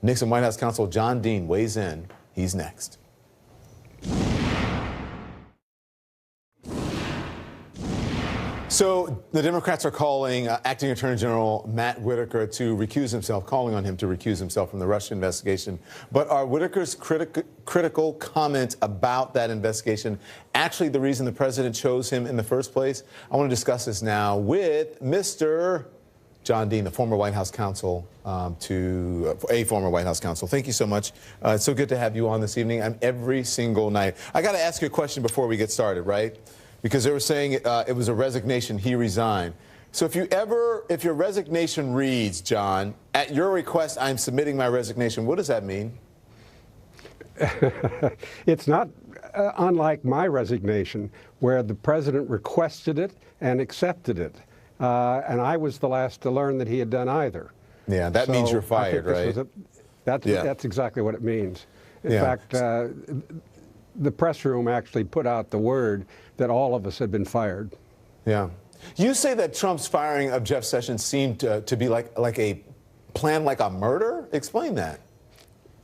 Nixon White House counsel John Dean weighs in. He's next. So the Democrats are calling Acting Attorney General Matt Whitaker to recuse himself, calling on him to recuse himself from the Russia investigation. But are Whitaker's critical comments about that investigation actually the reason the president chose him in the first place? I want to discuss this now with Mr. John Dean, the former White House counsel, a former White House counsel. Thank you so much. It's so good to have you on this evening. I'm every single night. I got to ask you a question before we get started, right? Because they were saying it was a resignation, he resigned. So if your resignation reads, John, at your request, I'm submitting my resignation, what does that mean? It's not unlike my resignation, where the president requested it and accepted it. And I was the last to learn that he had done either. Yeah, that means you're fired, right? That's exactly what it means. In fact, the press room actually put out the word that all of us had been fired. Yeah. You say that Trump's firing of Jeff Sessions seemed to be like a plan, like a murder? Explain that.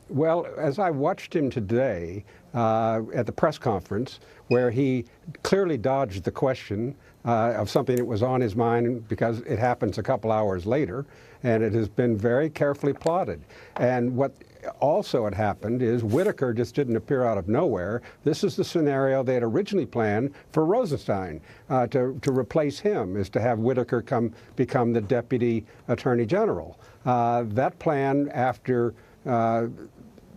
Well, as I watched him today at the press conference, where he clearly dodged the question of something that was on his mind because it happens a couple hours later, and it has been very carefully plotted. And what also had happened is Whitaker just didn't appear out of nowhere. This is the scenario they had originally planned for Rosenstein to replace him, is to have Whitaker become the deputy attorney general. That plan, after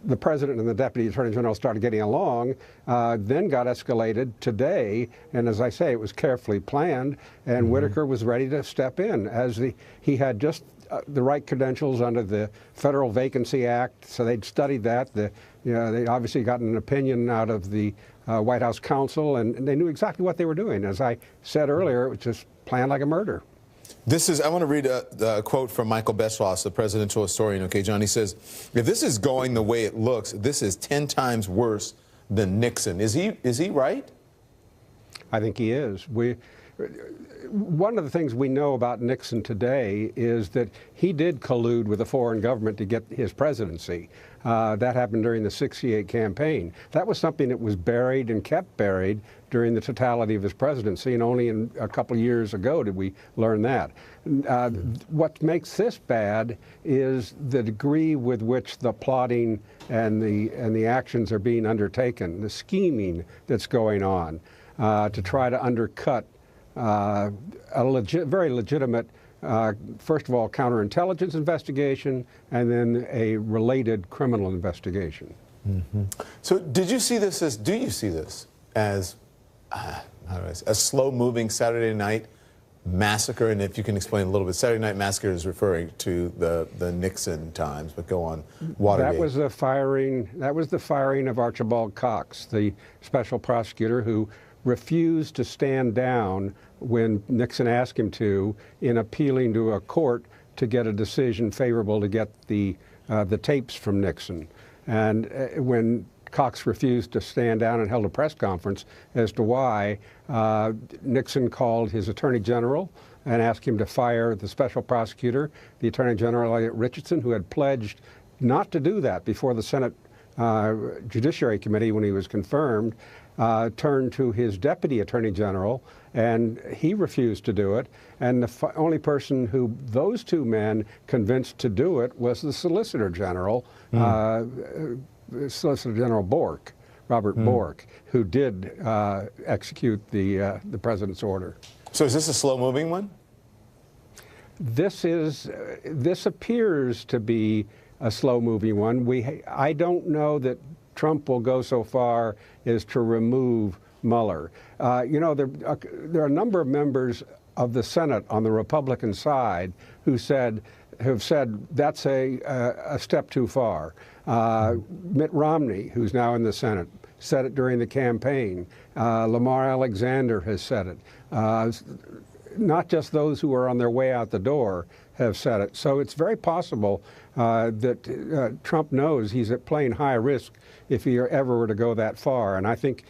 the president and the deputy attorney general started getting along, then got escalated today. And as I say, it was carefully planned, and Whitaker was ready to step in as he had just the right credentials under the Federal Vacancy Act, so they'd studied that. They'd obviously gotten an opinion out of the White House counsel, and they knew exactly what they were doing. As I said earlier, it was just planned like a murder. I want to read a quote from Michael Beschloss, the presidential historian. Okay, John, he says, if this is going the way it looks, this is 10 times worse than Nixon. Is he right? I think he is. One of the things we know about Nixon today is that he did collude with a foreign government to get his presidency. That happened during the '68 campaign. That was something that was buried and kept buried during the totality of his presidency, and only a couple of years ago did we learn that. What makes this bad is the degree with which the plotting and the actions are being undertaken, the scheming that's going on to try to undercut a very legitimate, first of all, counterintelligence investigation, and then a related criminal investigation. So do you see this as a slow-moving Saturday night massacre? And if you can explain a little bit, Saturday Night Massacre is referring to the Nixon times, but go on. Watergate. That was the firing of Archibald Cox, the special prosecutor who refused to stand down when Nixon asked him to in appealing to a court to get a decision favorable to get the tapes from Nixon. And when Cox refused to stand down and held a press conference as to why, Nixon called his attorney general and asked him to fire the special prosecutor, the attorney general Elliot Richardson, who had pledged not to do that before the Senate Judiciary Committee when he was confirmed, turned to his deputy attorney general, and he refused to do it. And the only person who those two men convinced to do it was the Solicitor General, Solicitor General Bork, Robert Bork, who did execute the president's order. So is this a slow-moving one? This appears to be a slow-moving one. I don't know that Trump will go so far as to remove Mueller. There are a number of members of the Senate on the Republican side who have said that's a step too far. Mitt Romney, who's now in the Senate, said it during the campaign. Lamar Alexander has said it. Not just those who are on their way out the door have said it. So it's very possible that Trump knows he's playing high risk if he ever were to go that far. And I think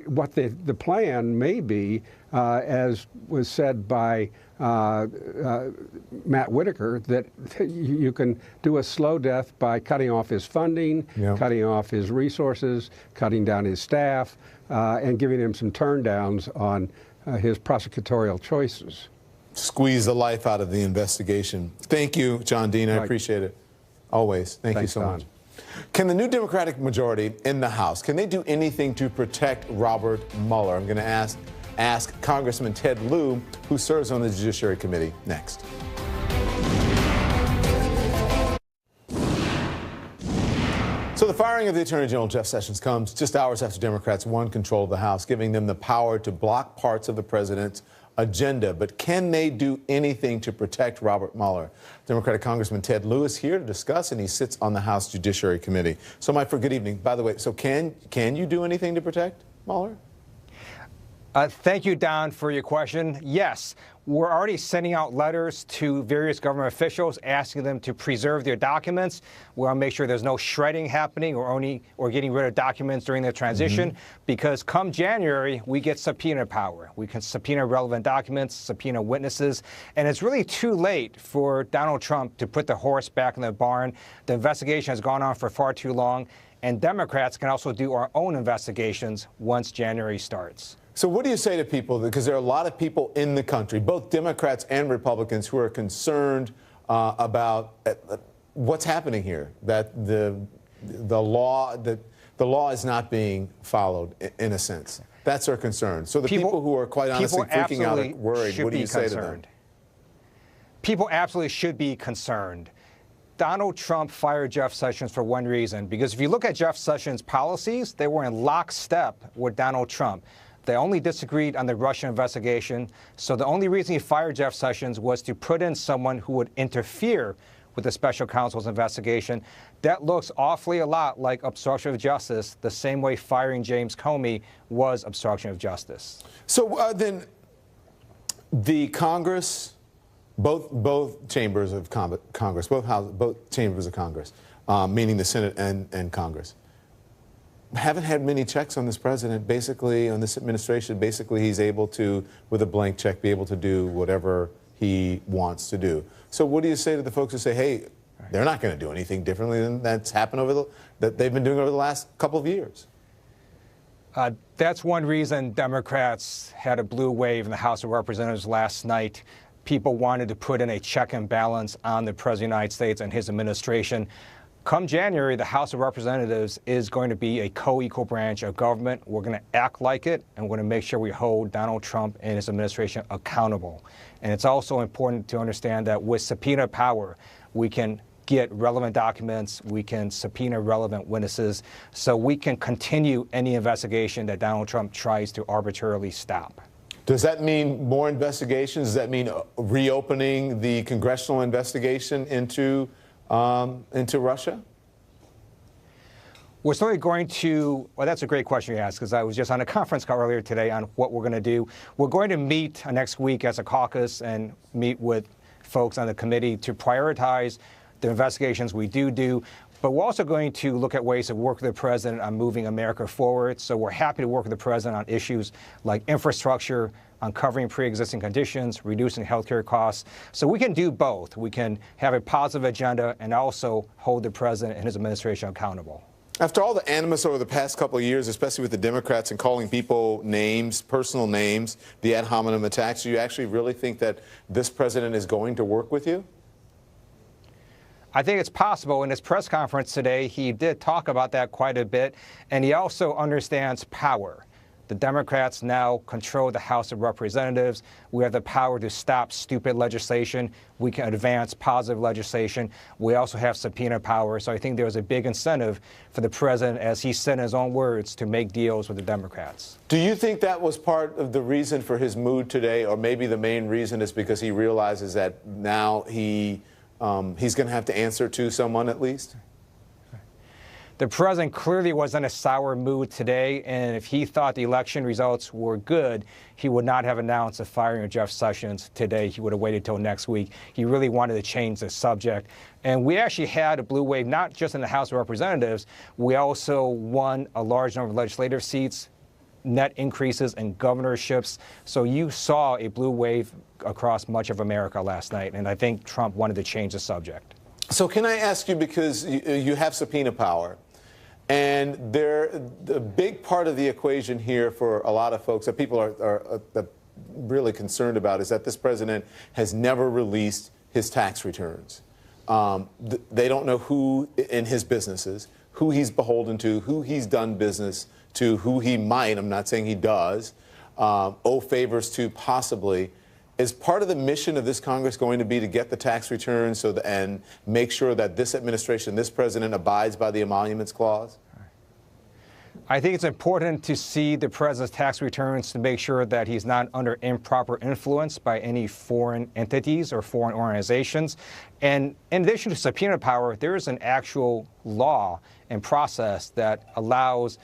what the plan may be, as was said by Matt Whitaker, that you can do a slow death by cutting off his funding, cutting off his resources, cutting down his staff, and giving him some turndowns on his prosecutorial choices. Squeeze the life out of the investigation. Thank you, John Dean. I appreciate it. Always. Thank you so much. Can the new Democratic majority in the House, can they do anything to protect Robert Mueller? I'm going to ask Congressman Ted Lieu, who serves on the Judiciary Committee, next. So the firing of the Attorney General Jeff Sessions comes just hours after Democrats won control of the House, giving them the power to block parts of the president's agenda. But can they do anything to protect Robert Mueller? Democratic Congressman Ted Lieu is here to discuss, and he sits on the House Judiciary Committee. So, good evening. By the way, so can you do anything to protect Mueller? Thank you, Don, for your question. Yes, we're already sending out letters to various government officials asking them to preserve their documents. We want to make sure there's no shredding happening or getting rid of documents during the transition, because come January, we get subpoena power. We can subpoena relevant documents, subpoena witnesses, and it's really too late for Donald Trump to put the horse back in the barn. The investigation has gone on for far too long, and Democrats can also do our own investigations once January starts. So what do you say to people, because there are a lot of people in the country, both Democrats and Republicans, who are concerned about what's happening here, that the law is not being followed, in a sense. That's their concern. So the people who are quite honestly freaking out and worried, what do you say to them? People absolutely should be concerned. Donald Trump fired Jeff Sessions for one reason, because if you look at Jeff Sessions' policies, they were in lockstep with Donald Trump. They only disagreed on the Russia investigation, so the only reason he fired Jeff Sessions was to put in someone who would interfere with the special counsel's investigation. That looks awfully a lot like obstruction of justice, the same way firing James Comey was obstruction of justice. So then the Congress, both chambers of Congress, both chambers of Congress, meaning the Senate and Congress, haven't had many checks on this president, basically, on this administration. Basically, he's able to, with a blank check, be able to do whatever he wants to do. So what do you say to the folks who say, hey, they're not going to do anything differently than that's happened that they've been doing over the last couple of years? That's one reason Democrats had a blue wave in the House of Representatives last night. People wanted to put in a check and balance on the President of the United States and his administration. Come January, the House of Representatives is going to be a co-equal branch of government. We're going to act like it, and we're going to make sure we hold Donald Trump and his administration accountable. And it's also important to understand that with subpoena power, we can get relevant documents, we can subpoena relevant witnesses, so we can continue any investigation that Donald Trump tries to arbitrarily stop. Does that mean more investigations? Does that mean reopening the congressional investigation into Russia? We're certainly going to, well, that's a great question you asked, because I was just on a conference call earlier today on what we're going to do. We're going to meet next week as a caucus and meet with folks on the committee to prioritize the investigations we do. But we're also going to look at ways to work with the president on moving America forward. So we're happy to work with the president on issues like infrastructure, uncovering pre-existing conditions, reducing healthcare costs. So we can do both. We can have a positive agenda and also hold the president and his administration accountable. After all the animus over the past couple of years, especially with the Democrats and calling people names, personal names, the ad hominem attacks, do you actually really think that this president is going to work with you? I think it's possible. In his press conference today, he did talk about that quite a bit, and he also understands power. The Democrats now control the House of Representatives. We have the power to stop stupid legislation. We can advance positive legislation. We also have subpoena power. So I think there's a big incentive for the president, as he said in his own words, to make deals with the Democrats. Do you think that was part of the reason for his mood today, or maybe the main reason is because he realizes that now he's going to have to answer to someone at least? The president clearly was in a sour mood today, and if he thought the election results were good, he would not have announced the firing of Jeff Sessions today. He would have waited till next week. He really wanted to change the subject. And we actually had a blue wave, not just in the House of Representatives. We also won a large number of legislative seats, net increases in governorships. So you saw a blue wave across much of America last night, and I think Trump wanted to change the subject. So can I ask you, because you have subpoena power, and the big part of the equation here for a lot of folks that people are really concerned about is that this president has never released his tax returns. They don't know who in his businesses, who he's beholden to, who he's done business to, who he might, I'm not saying he does, owe favors to possibly. Is part of the mission of this Congress going to be to get the tax returns and make sure that this administration, this president, abides by the emoluments clause? I think it's important to see the president's tax returns to make sure that he's not under improper influence by any foreign entities or foreign organizations. And in addition to subpoena power, there is an actual law and process that allows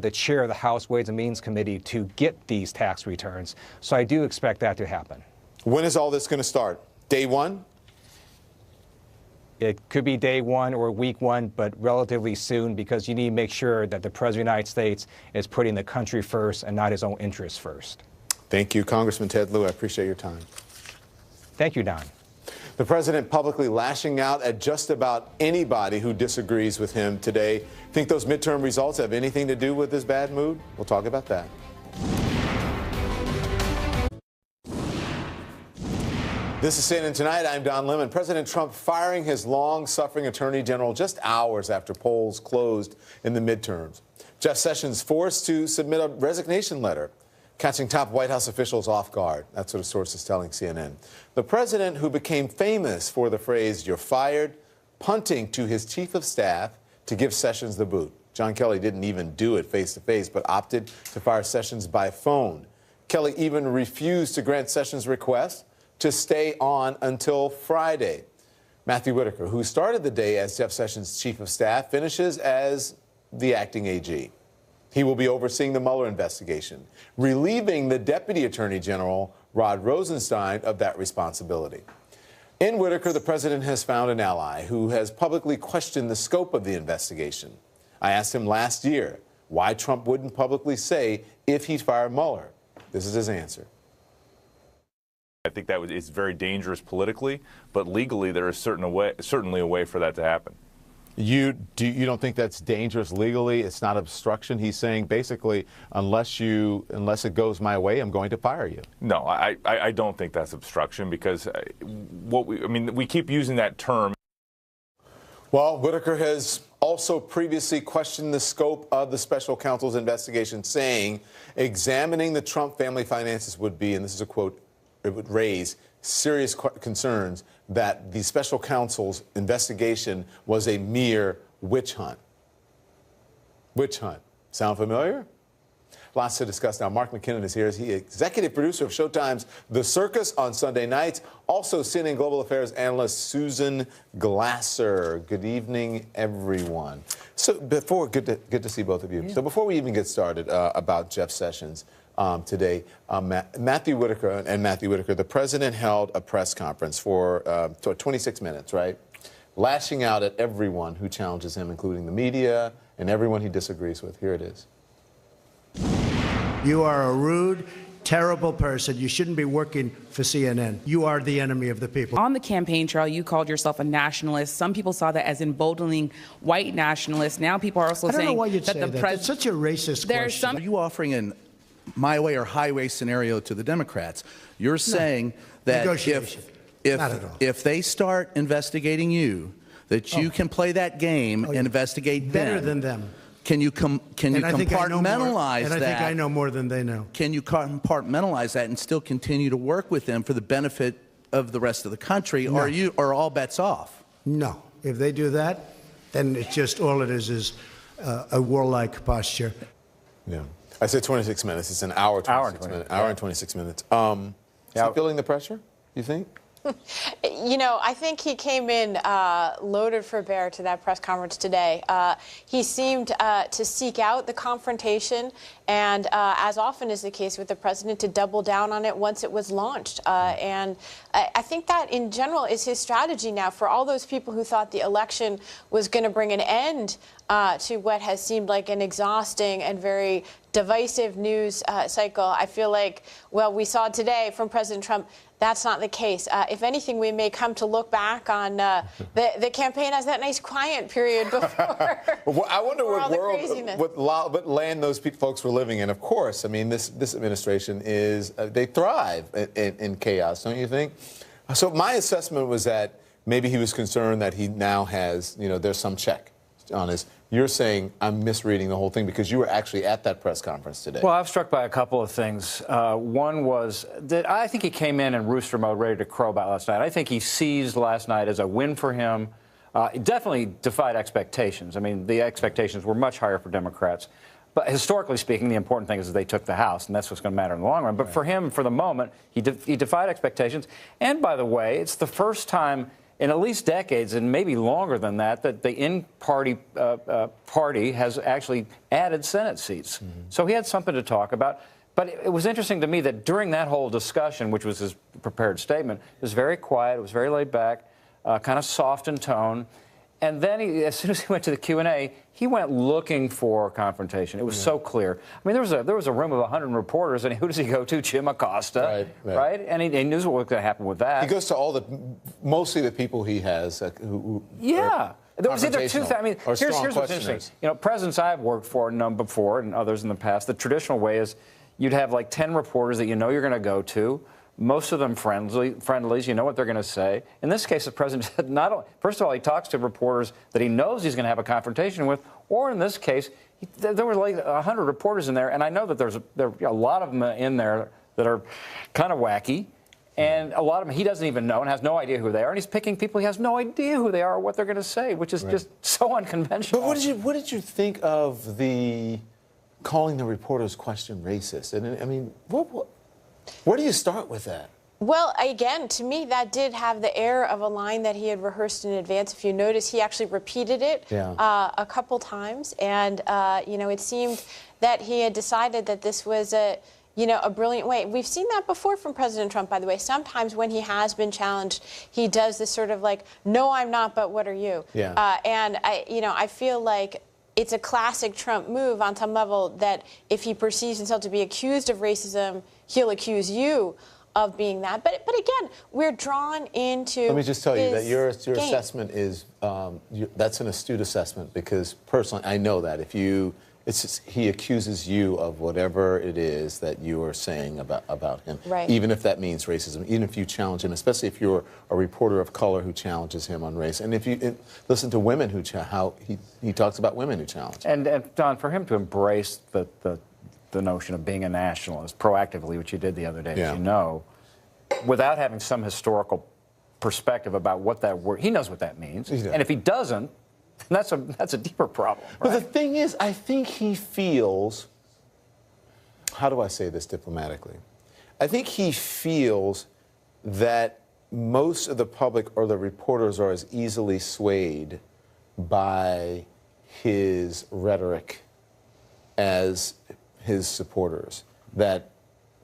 the chair of the House Ways and Means Committee to get these tax returns. So I do expect that to happen. When is all this going to start? Day one? It could be day one or week one, but relatively soon, because you need to make sure that the President of the United States is putting the country first and not his own interests first. Thank you, Congressman Ted Lieu. I appreciate your time. Thank you, Don. The president publicly lashing out at just about anybody who disagrees with him today. Think those midterm results have anything to do with his bad mood? We'll talk about that. This is CNN Tonight. I'm Don Lemon. President Trump firing his long-suffering attorney general just hours after polls closed in the midterms. Jeff Sessions forced to submit a resignation letter, catching top White House officials off guard. That's what a source is telling CNN. The president, who became famous for the phrase, "You're fired," punting to his chief of staff to give Sessions the boot. John Kelly didn't even do it face-to-face, but opted to fire Sessions by phone. Kelly even refused to grant Sessions' request to stay on until Friday. Matthew Whitaker, who started the day as Jeff Sessions' chief of staff, finishes as the acting AG. He will be overseeing the Mueller investigation, relieving the Deputy Attorney General, Rod Rosenstein, of that responsibility. In Whitaker, the president has found an ally who has publicly questioned the scope of the investigation. I asked him last year why Trump wouldn't publicly say if he'd fire Mueller. This is his answer. I think that is very dangerous politically, but legally there is certainly a way for that to happen. You don't think that's dangerous legally? It's not obstruction? He's saying basically, unless it goes my way, I'm going to fire you. No, I don't think that's obstruction, because we keep using that term. Well, Whitaker has also previously questioned the scope of the special counsel's investigation, saying examining the Trump family finances would be, and this is a quote, it would raise serious concerns that the special counsel's investigation was a mere witch hunt. Witch hunt. Sound familiar? Lots to discuss now. Mark McKinnon is here. He's executive producer of Showtime's The Circus on Sunday nights. Also, CNN Global Affairs analyst Susan Glasser. Good evening, everyone. So good to see both of you. Yeah. So before we even get started about Jeff Sessions today, Matthew Whitaker, the president held a press conference for 26 minutes, right? Lashing out at everyone who challenges him, including the media and everyone he disagrees with. Here it is. You are a rude, terrible person. You shouldn't be working for CNN. You are the enemy of the people. On the campaign trail, you called yourself a nationalist. Some people saw that as emboldening white nationalists. Now people are also saying that the president. It's such a racist question. Are you offering an my way or highway scenario to the Democrats? You're saying that if they start investigating you, that you can play that game and investigate better than them. Can you compartmentalize that? And I think I know more than they know. Can you compartmentalize that and still continue to work with them for the benefit of the rest of the country, or are all bets off? No. If they do that, then it's just all it is a warlike posture. Yeah. I said 26 minutes. It's an hour, 26 minutes. Hour and 26 minutes. Is he feeling the pressure, you think? You know, I think he came in loaded for bear to that press conference today. He seemed to seek out the confrontation and, as often is the case with the president, to double down on it once it was launched. And I think that, in general, is his strategy now for all those people who thought the election was going to bring an end to what has seemed like an exhausting and very divisive news cycle. I feel like, well, we saw today from President Trump, that's not the case. If anything, we may come to look back on the campaign as that nice quiet period before. Well, I wonder what world, what land those folks were living in. Of course, I mean, this administration is, they thrive in chaos, don't you think? So my assessment was that maybe he was concerned that he now has, there's some check on his. You're saying I'm misreading the whole thing because you were actually at that press conference today. Well, I was struck by a couple of things. One was that I think he came in rooster mode, ready to crow about last night. I think he seized last night as a win for him. It definitely defied expectations. I mean, the expectations were much higher for Democrats. But historically speaking, the important thing is that they took the House, and that's what's going to matter in the long run. But for him, for the moment, he defied expectations. And by the way, it's the first time in at least decades, and maybe longer than that, that the in-party party has actually added Senate seats. Mm-hmm. So he had something to talk about. But it was interesting to me that during that whole discussion, which was his prepared statement, it was very quiet, it was very laid back, kind of soft in tone. And then, as soon as he went to the Q&A, he went looking for confrontation. It was so clear. I mean, there was a room of 100 reporters, and who does he go to? Jim Acosta, right? And he knew what was going to happen with that. He goes to mostly the people he has who there was either two things. I mean, here's what's interesting. Presidents I've worked for, none before, and others in the past, the traditional way is you'd have like 10 reporters that you're going to go to. Most of them friendlies, you know what they're going to say. In this case, the president said first of all, he talks to reporters that he knows he's going to have a confrontation with, or in this case, there were like 100 reporters in there, and I know that there are a lot of them in there that are kind of wacky, And a lot of them he doesn't even know and has no idea who they are. And he's picking people he has no idea who they are or what they're going to say, which is just so unconventional. But what did you think of the calling the reporter's question racist? And I mean, where do you start with that? Well, again, to me, that did have the air of a line that he had rehearsed in advance. If you notice, he actually repeated it a couple times. And, you know, it seemed that he had decided that this was a brilliant way. We've seen that before from President Trump, by the way. Sometimes when he has been challenged, he does this sort of like, no, I'm not, but what are you? Yeah. And, I feel like it's a classic Trump move on some level that if he perceives himself to be accused of racism, he'll accuse you of being that. But again, we're drawn into. Let me just tell you that your game. assessment is that's an astute assessment, because personally I know that if you he accuses you of whatever it is that you are saying about him, even if that means racism, even if you challenge him, especially if you're a reporter of color who challenges him on race, and if you listen to women how he talks about women who challenge him. And Don, for him to embrace the notion of being a nationalist proactively, which he did the other day, as you know, without having some historical perspective about what that word, he knows what that means. And if he doesn't, that's a deeper problem. Right? But the thing is, I think he feels, how do I say this diplomatically? I think he feels that most of the public or the reporters are as easily swayed by his rhetoric as his supporters, that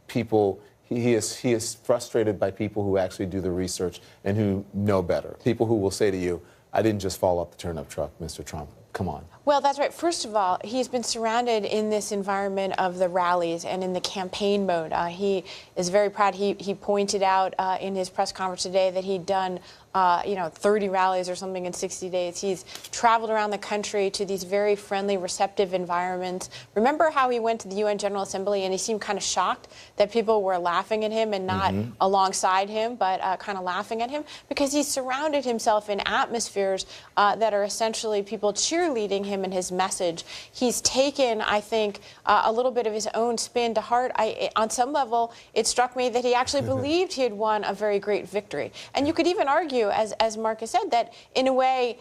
people, he is frustrated by people who actually do the research and who know better. People who will say to you, I didn't just fall off the turnip truck, Mr. Trump. Come on. Well, that's right. First of all, he's been surrounded in this environment of the rallies and in the campaign mode. He is very proud. He pointed out in his press conference today that he'd done 30 rallies or something in 60 days. He's traveled around the country to these very friendly, receptive environments. Remember how he went to the UN General Assembly and he seemed kind of shocked that people were laughing at him and not alongside him, but kind of laughing at him, because he's surrounded himself in atmospheres that are essentially people cheerleading him and his message. He's taken, I think, a little bit of his own spin to heart. On some level, it struck me that he actually believed he had won a very great victory. And you could even argue, as Marcus said, that in a way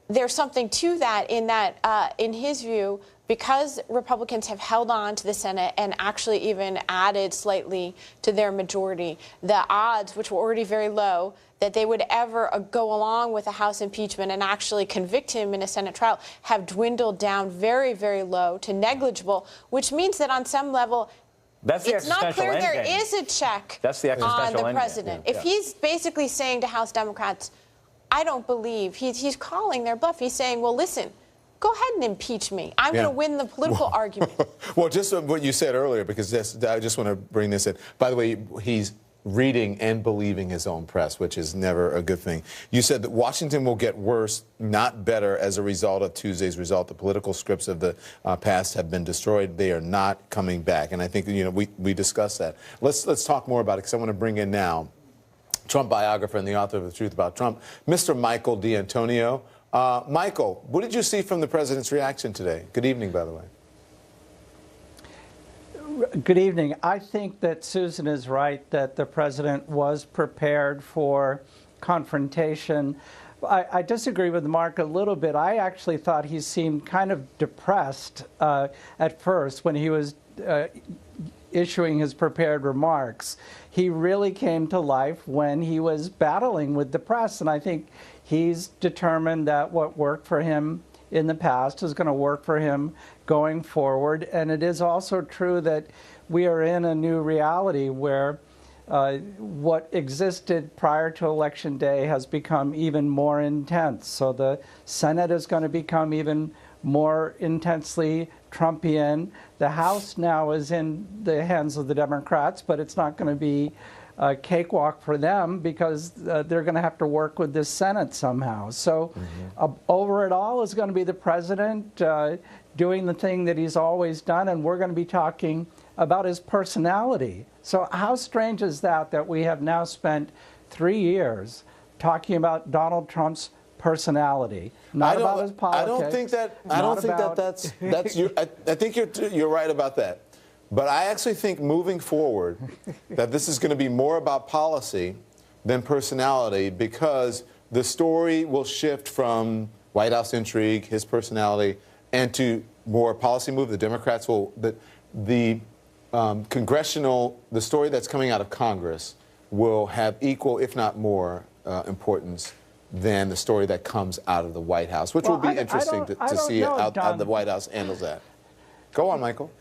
there's something to that, in his view, because Republicans have held on to the Senate and actually even added slightly to their majority, the odds, which were already very low, that they would ever go along with a House impeachment and actually convict him in a Senate trial have dwindled down very, very low to negligible, which means that on some level, it's not clear there is a check on the president. If he's basically saying to House Democrats, I don't believe, he's calling their bluff. He's saying, well, listen, go ahead and impeach me. I'm going to win the political argument. Well, just what you said earlier, because I just want to bring this in. By the way, he's reading and believing his own press, which is never a good thing. You said that Washington will get worse, not better, as a result of Tuesday's result. The political scripts of the past have been destroyed. They are not coming back. And I think, we discussed that. Let's talk more about it, because I want to bring in now Trump biographer and the author of The Truth About Trump, Mr. Michael D'Antonio. Michael, what did you see from the president's reaction today? Good evening, by the way. Good evening. I think that Susan is right that the president was prepared for confrontation. I disagree with Mark a little bit. I actually thought he seemed kind of depressed at first when he was issuing his prepared remarks. He really came to life when he was battling with the press, and I think he's determined that what worked for him in the past is going to work for him going forward. And it is also true that we are in a new reality where what existed prior to Election Day has become even more intense. So the Senate is going to become even more intensely Trumpian. The House now is in the hands of the Democrats, but it's not going to be a cakewalk for them, because they're going to have to work with this Senate somehow. So over it all is going to be the president doing the thing that he's always done, and we're going to be talking about his personality. So how strange is that we have now spent 3 years talking about Donald Trump's personality, not about his politics. I don't think that's your, I think you're right about that. But I actually think moving forward that this is going to be more about policy than personality, because the story will shift from White House intrigue, his personality, and to more policy move. The Democrats will, the story that's coming out of Congress will have equal, if not more, importance than the story that comes out of the White House, which will be interesting to see how the White House handles that. Go on, Michael.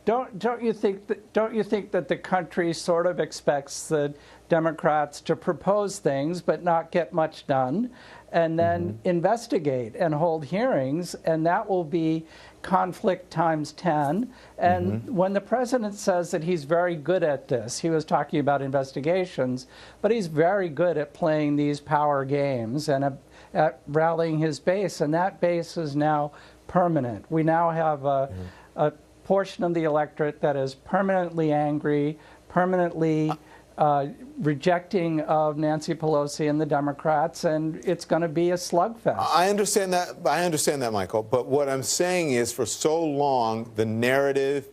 Don't you think that the country sort of expects the Democrats to propose things but not get much done, and then investigate and hold hearings, and that will be conflict times 10. And when the president says that he's very good at this, he was talking about investigations, but he's very good at playing these power games and at rallying his base, and that base is now permanent. We now have a portion of the electorate that is permanently angry, permanently rejecting of Nancy Pelosi and the Democrats, and it's going to be a slugfest. I understand that, Michael. But what I'm saying is, for so long, the narrative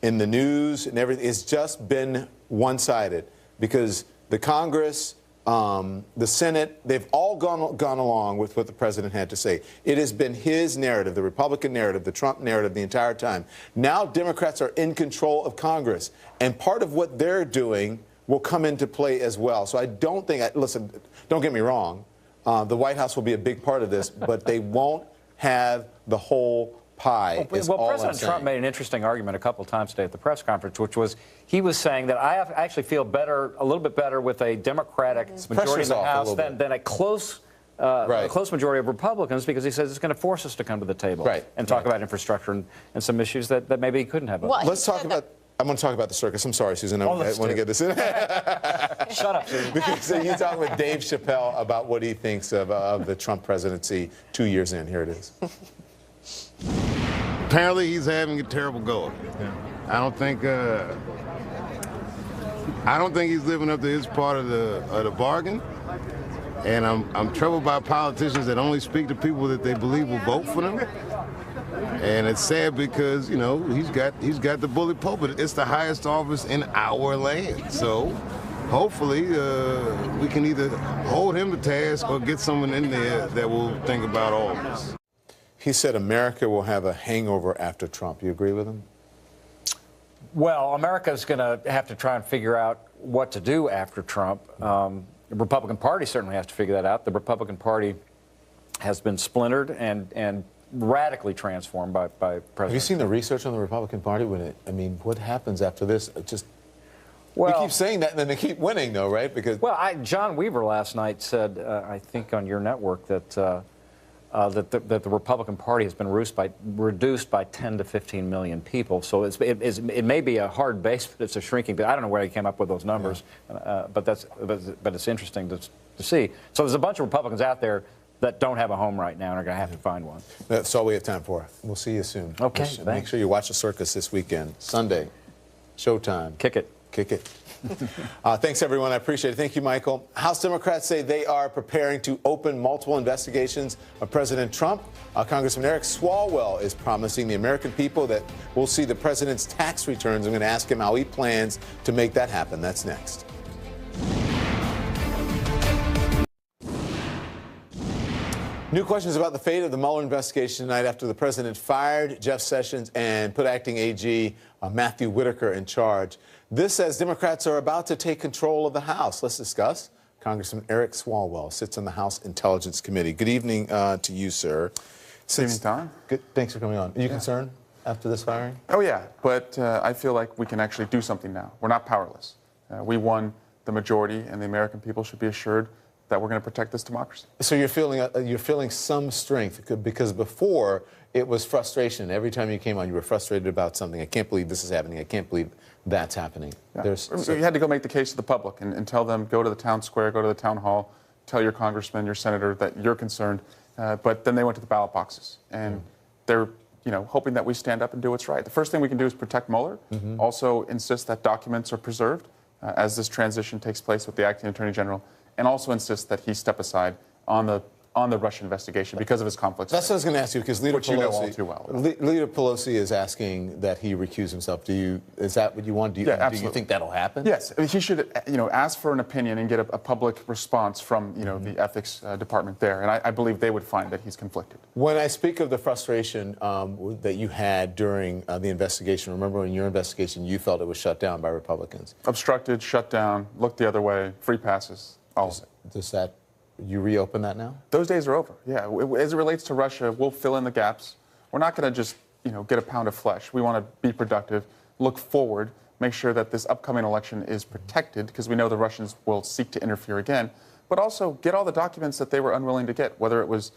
in the news and everything has just been one-sided, because the Congress, the Senate, they've all gone along with what the president had to say. It has been his narrative, the Republican narrative, the Trump narrative, the entire time. Now Democrats are in control of Congress, and part of what they're doing will come into play as well. So I don't think, listen, don't get me wrong, the White House will be a big part of this, but they won't have the whole pie. Well, President Trump made an interesting argument a couple of times today at the press conference, which was he was saying that I actually feel better, a little bit better with a Democratic majority in the House than a close majority of Republicans, because he says it's going to force us to come to the table and talk about infrastructure and some issues that maybe he couldn't have. Well, let's talk about. I'm going to talk about the circus. I'm sorry, Susan. I want to get this in. Shut up, Susan. Because you talk with Dave Chappelle about what he thinks of the Trump presidency 2 years in. Here it is. Apparently, he's having a terrible go. Yeah. I don't think he's living up to his part of the bargain. And I'm troubled by politicians that only speak to people that they believe will vote for them. And it's sad because, you know, he's got the bully pulpit. It's the highest office in our land. So hopefully we can either hold him to task or get someone in there that will think about all of this. He said America will have a hangover after Trump. You agree with him? Well, America's going to have to try and figure out what to do after Trump. The Republican Party certainly has to figure that out. The Republican Party has been splintered and radically transformed by President Have you seen the research on the Republican Party? What happens after this? We keep saying that, and then they keep winning, though, right? Because John Weaver last night said, I think on your network, that the Republican Party has been reduced by 10 to 15 million people. So it may be a hard base, but it's a shrinking. But I don't know where he came up with those numbers. Yeah. But it's interesting to see. So there's a bunch of Republicans out there that don't have a home right now and are going to have to find one. That's all we have time for. We'll see you soon. Okay, thanks. Make sure you watch the circus this weekend. Sunday, Showtime. Kick it. Kick it. Thanks, everyone. I appreciate it. Thank you, Michael. House Democrats say they are preparing to open multiple investigations of President Trump. Congressman Eric Swalwell is promising the American people that we'll see the president's tax returns. I'm going to ask him how he plans to make that happen. That's next. New questions about the fate of the Mueller investigation tonight after the president fired Jeff Sessions and put acting AG Matthew Whitaker in charge. This as Democrats are about to take control of the House. Let's discuss. Congressman Eric Swalwell sits on the House Intelligence Committee. Good evening to you, sir. Good evening, Tom. Good. Thanks for coming on. Are you concerned after this firing? Oh, yeah, but I feel like we can actually do something now. We're not powerless. We won the majority, and the American people should be assured that we're going to protect this democracy. So you're feeling some strength, because before it was frustration. Every time you came on, you were frustrated about something. I can't believe this is happening. I can't believe that's happening. Yeah. You had to go make the case to the public and tell them, go to the town square, go to the town hall, tell your congressman, your senator that you're concerned. But then they went to the ballot boxes, and they're hoping that we stand up and do what's right. The first thing we can do is protect Mueller. Also insist that documents are preserved as this transition takes place with the acting attorney general, and also insist that he step aside on the on the Russian investigation because of his conflicts. That's what I was going to ask you, because Leader Which you know all too well. Leader Pelosi is asking that he recuse himself. Is that what you want? Do you think that'll happen? Yes, I mean, he should, ask for an opinion and get a public response from, the ethics department there, and I believe they would find that he's conflicted. When I speak of the frustration that you had during the investigation, remember in your investigation you felt it was shut down by Republicans? Obstructed, shut down, looked the other way, free passes, all of it. Does that, you reopen that now? Those days are over, yeah. As it relates to Russia, we'll fill in the gaps. We're not going to just, get a pound of flesh. We want to be productive, look forward, make sure that this upcoming election is protected, because we know the Russians will seek to interfere again, but also get all the documents that they were unwilling to get, whether it was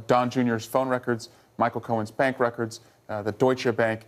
Don Jr.'s phone records, Michael Cohen's bank records, the Deutsche Bank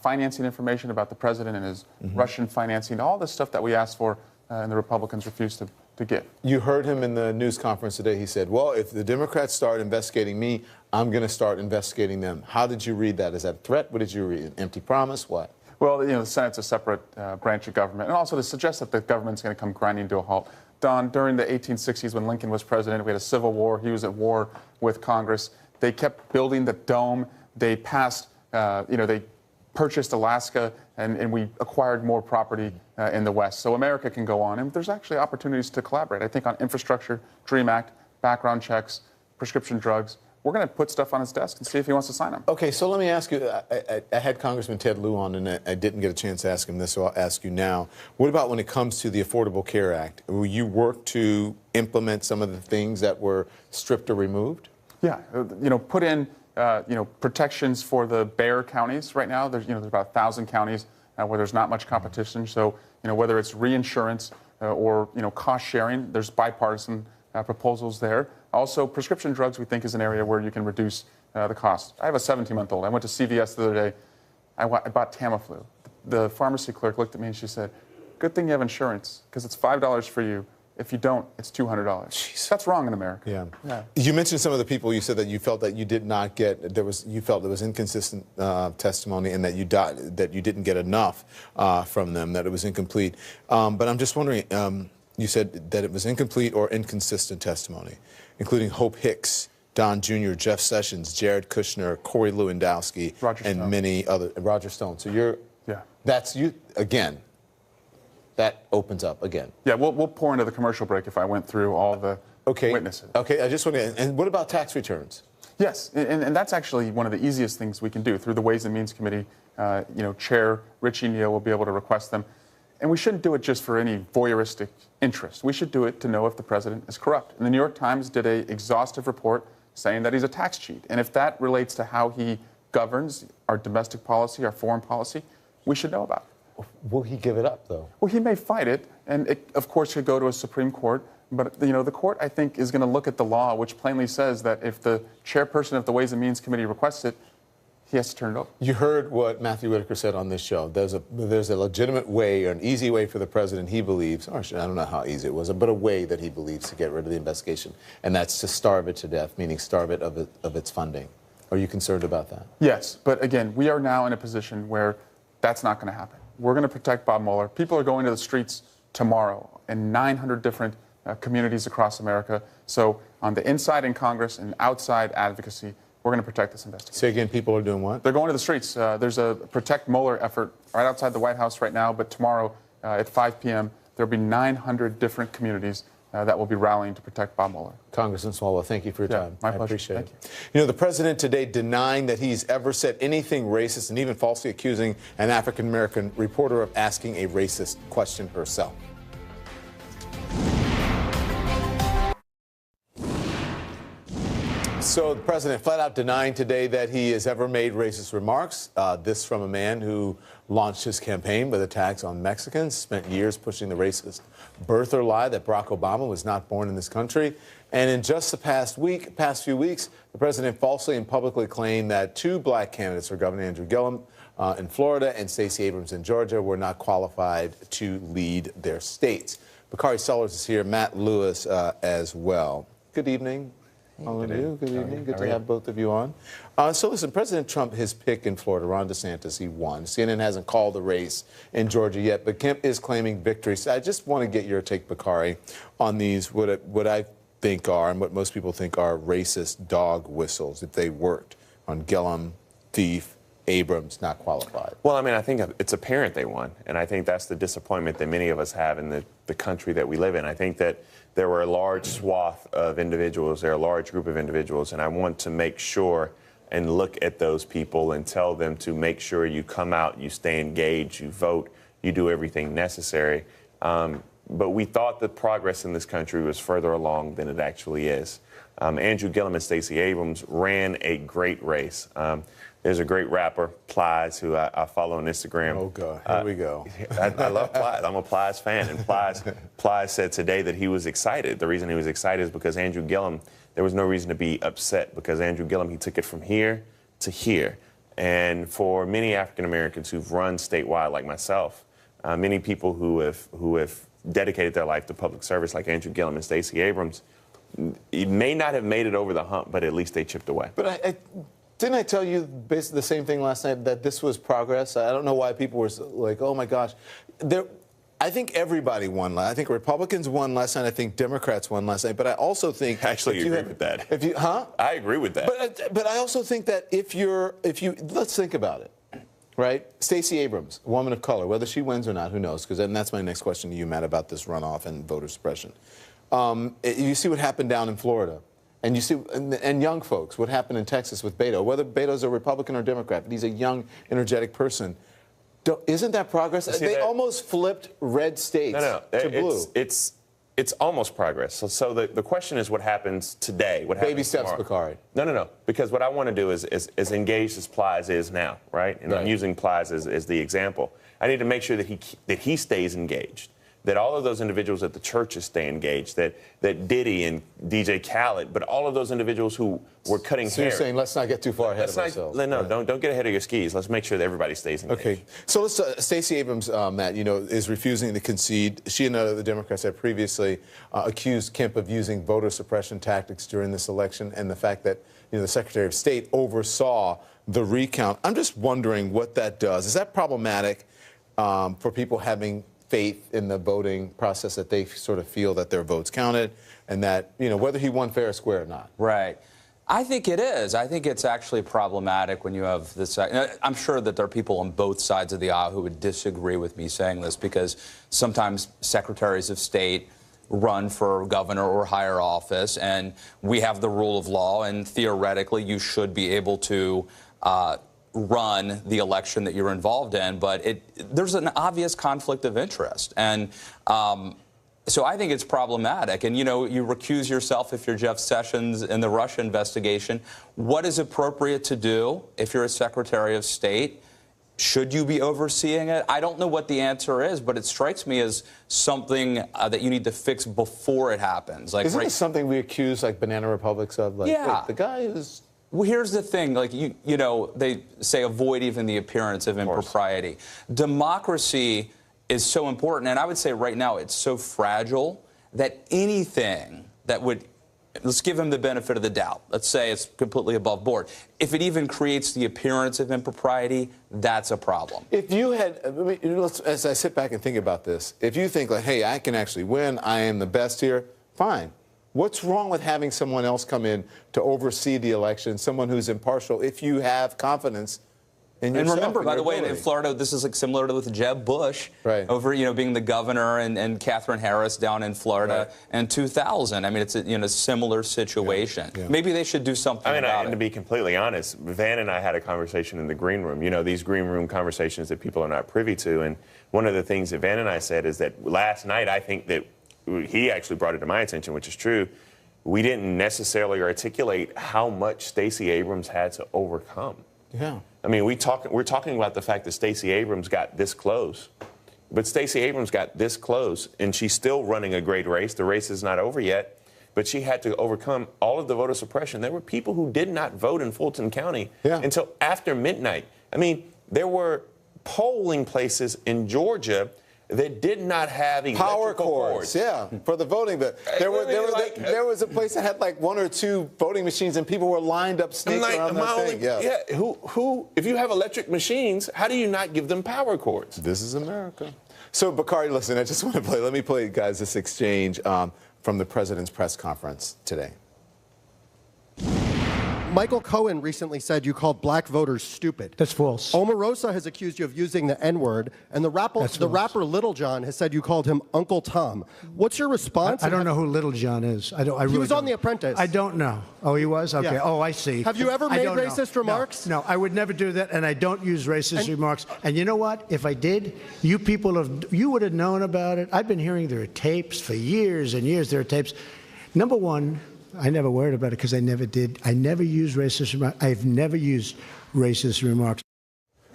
financing information about the president and his Russian financing, all the stuff that we asked for and the Republicans refused to give. You heard him in the news conference today. He said, well, if the Democrats start investigating me, I'm going to start investigating them. How did you read that? Is that a threat? What did you read? An empty promise? What? Well, the Senate's a separate branch of government, and also to suggest that the government's going to come grinding to a halt. Don, during the 1860s when Lincoln was president, we had a civil war. He was at war with Congress. They kept building the dome. They passed, they purchased Alaska, and we acquired more property in the West. So America can go on, and there's actually opportunities to collaborate. I think on infrastructure, DREAM Act, background checks, prescription drugs. We're going to put stuff on his desk and see if he wants to sign them. Okay, so let me ask you, I had Congressman Ted Lieu on, and I didn't get a chance to ask him this, so I'll ask you now. What about when it comes to the Affordable Care Act? Will you work to implement some of the things that were stripped or removed? Yeah, put in, protections for the bare counties right now. There's about 1,000 counties where there's not much competition. So, whether it's reinsurance or, cost sharing, there's bipartisan proposals there. Also, prescription drugs, we think, is an area where you can reduce the cost. I have a 17-month-old. I went to CVS the other day. I bought Tamiflu. The pharmacy clerk looked at me and she said, good thing you have insurance, because it's $5 for you. If you don't, it's $200. Jeez. That's wrong in America. Yeah. You mentioned some of the people. You said that you felt that you did not get. You felt there was inconsistent testimony, and that you didn't get enough from them. That it was incomplete. But I'm just wondering. You said that it was incomplete or inconsistent testimony, including Hope Hicks, Don Jr., Jeff Sessions, Jared Kushner, Corey Lewandowski, and many other. Roger Stone. So that's you again. That opens up again. Yeah, we'll pour into the commercial break if I went through all the witnesses. Okay, I just want to. And what about tax returns? Yes, and that's actually one of the easiest things we can do through the Ways and Means Committee. Chair Richie Neal will be able to request them, and we shouldn't do it just for any voyeuristic interest. We should do it to know if the president is corrupt. And the New York Times did an exhaustive report saying that he's a tax cheat, and if that relates to how he governs our domestic policy, our foreign policy, we should know about it. Will he give it up, though? Well, he may fight it, and it, of course, could go to a Supreme Court. But, the court, I think, is going to look at the law, which plainly says that if the chairperson of the Ways and Means Committee requests it, he has to turn it over. You heard what Matthew Whitaker said on this show. There's a legitimate way, or an easy way for the president, he believes, or I don't know how easy it was, but a way that he believes to get rid of the investigation, and that's to starve it to death, meaning starve it of its funding. Are you concerned about that? Yes, but again, we are now in a position where that's not going to happen. We're going to protect Bob Mueller. People are going to the streets tomorrow in 900 different communities across America. So on the inside in Congress and outside advocacy, we're going to protect this investigation. Say again, people are doing what? They're going to the streets. There's a Protect Mueller effort right outside the White House right now, but tomorrow at 5 p.m., there'll be 900 different communities that will be rallying to protect Bob Mueller. Congressman Swalwell, thank you for your time. My pleasure. I appreciate Thank it. You know, the president today denying that he's ever said anything racist and even falsely accusing an African-American reporter of asking a racist question herself. So the president flat out denying today that he has ever made racist remarks. This from a man who launched his campaign with attacks on Mexicans, spent years pushing the racist birther lie that Barack Obama was not born in this country. And in just the past few weeks, the president falsely and publicly claimed that two black candidates for Governor Andrew Gillum in Florida and Stacey Abrams in Georgia were not qualified to lead their states. Bakari Sellers is here, Matt Lewis as well. Good evening. All of you. Good evening. Good to have both of you on. So listen, President Trump, his pick in Florida, Ron DeSantis, he won. CNN hasn't called the race in Georgia yet, but Kemp is claiming victory. So I just want to get your take, Bakari, on these, what I think are, and what most people think are, racist dog whistles if they worked on Gillum, Thief, Abrams, not qualified? Well, I mean, I think it's apparent they won, and I think that's the disappointment that many of us have in the country that we live in. I think that there were a large swath of individuals, there are a large group of individuals, and I want to make sure and look at those people and tell them to make sure you come out, you stay engaged, you vote, you do everything necessary. But we thought the progress in this country was further along than it actually is. Andrew Gillum and Stacey Abrams ran a great race. There's a great rapper, Plies, who I follow on Instagram. Oh, God. Here we go. I love Plies. I'm a Plies fan. And Plies said today that he was excited. The reason he was excited is because Andrew Gillum, there was no reason to be upset because Andrew Gillum, he took it from here to here. And for many African Americans who've run statewide like myself, many people who have dedicated their life to public service like Andrew Gillum and Stacey Abrams, it may not have made it over the hump, but at least they chipped away. But didn't I tell you basically the same thing last night, that this was progress? I don't know why people were like, oh, my gosh. I think everybody won. I think Republicans won last night. I think Democrats won last night. But I also think... Actually, you agree with that. I agree with that. But I also think that if you... Let's think about it, right? Stacey Abrams, a woman of color, whether she wins or not, who knows? Because that's my next question to you, Matt, about this runoff and voter suppression. You see what happened down in Florida. And you see, and young folks, what happened in Texas with Beto, whether Beto's a Republican or Democrat, but he's a young, energetic person. Isn't that progress? They almost flipped red states to blue. It's almost progress. So the question is what happens today? What happens Baby steps, tomorrow? Bakari. No. Because what I want to do is engage as Plies is now, right? And I'm using Plies as the example. I need to make sure that he stays engaged. That all of those individuals at the churches stay engaged, that Diddy and DJ Khaled, but all of those individuals who were cutting hair. So you're saying let's not get too far ahead of ourselves. No, don't get ahead of your skis. Let's make sure that everybody stays engaged. Okay. So let's, Stacey Abrams, Matt, is refusing to concede. She and other Democrats have previously accused Kemp of using voter suppression tactics during this election, and the fact that the Secretary of State oversaw the recount. I'm just wondering what that does. Is that problematic for people having faith in the voting process, that they sort of feel that their votes counted and that, whether he won fair or square or not? Right. I think it is. I think it's actually problematic when you have this. I'm sure that there are people on both sides of the aisle who would disagree with me saying this, because sometimes secretaries of state run for governor or higher office, and we have the rule of law, and theoretically you should be able to run the election that you're involved in, but there's an obvious conflict of interest. And so I think it's problematic. And, you recuse yourself if you're Jeff Sessions in the Russia investigation. What is appropriate to do if you're a Secretary of State? Should you be overseeing it? I don't know what the answer is, but it strikes me as something that you need to fix before it happens. Isn't this something we accuse, banana republics of? Yeah. The guy is... Well, here's the thing, they say avoid even the appearance of impropriety. Democracy is so important, and I would say right now it's so fragile that anything that would, let's give him the benefit of the doubt. Let's say it's completely above board. If it even creates the appearance of impropriety, that's a problem. If you had, as I sit back and think about this, if you think hey, I can actually win, I am the best here, fine. What's wrong with having someone else come in to oversee the election, someone who's impartial, if you have confidence in yourself? And remember, by the way, in Florida, this is similar to with Jeb Bush, over being the governor, and Catherine Harris down in Florida in 2000. I mean, it's a similar situation. Yeah. Maybe they should do something about it. To be completely honest, Van and I had a conversation in the green room. These green room conversations that people are not privy to. And one of the things that Van and I said is that last night, I think that he actually brought it to my attention, which is true. We didn't necessarily articulate how much Stacey Abrams had to overcome. Yeah. I mean, we're talking about the fact that Stacey Abrams got this close. But Stacey Abrams got this close, and she's still running a great race. The race is not over yet. But she had to overcome all of the voter suppression. There were people who did not vote in Fulton County until after midnight. I mean, there were polling places in Georgia that did not have power electrical cords. Yeah, for the voting. But there was a place that had like 1 or 2 voting machines, and people were lined up sneaking around that thing. Yeah. Who? If you have electric machines, how do you not give them power cords? This is America. So, Bakari, listen, I just want to play. Let me play, guys, this exchange from the president's press conference today. Michael Cohen recently said you called black voters stupid. That's false. Omarosa has accused you of using the N-word, and the rapper Little John has said you called him Uncle Tom. What's your response? I don't know who Little John is. He was on The Apprentice. I don't know. Oh, he was? Okay. Yeah. Oh, I see. Have you ever made racist remarks? No, I would never do that, and I don't use racist remarks. And you know what? If I did, you would have known about it. I've been hearing there are tapes for years and years. There are tapes. Number one, I never worried about it because I never did. I never used racist remarks. I've never used racist remarks.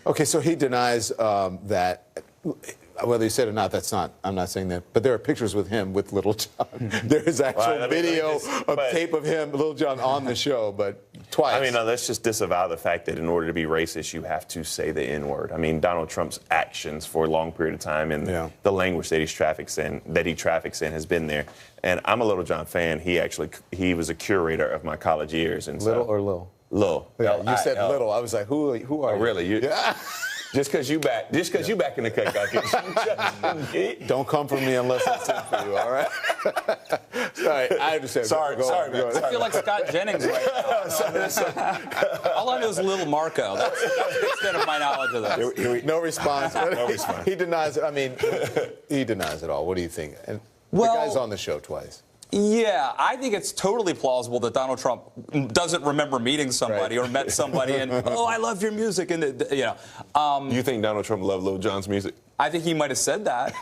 Okay, so he denies that. Whether he said it or not, I'm not saying that. But there are pictures with him with Little John. There is actual video of tape of him, Little John, on the show, but twice. I mean, let's just disavow the fact that in order to be racist, you have to say the N-word. I mean, Donald Trump's actions for a long period of time and the language that he traffics in has been there. And I'm a Little John fan. He was a curator of my college years. And Little or Lil? Lil. Yeah, you said Little. I was like, who are you? Really? Yeah. Just because you back in the cookout. Don't come for me unless it's in for you, all right? Sorry, I understand. Sorry, man. I feel like Scott Jennings right now. All I know is Little Marco. That's the extent of my knowledge of this. No response. No response. He denies it. I mean, he denies it all. What do you think? And the guy's on the show twice. Yeah, I think it's totally plausible that Donald Trump doesn't remember meeting somebody or met somebody and, oh, I love your music. And, you think Donald Trump loved Lil Jon's music? I think he might have said that.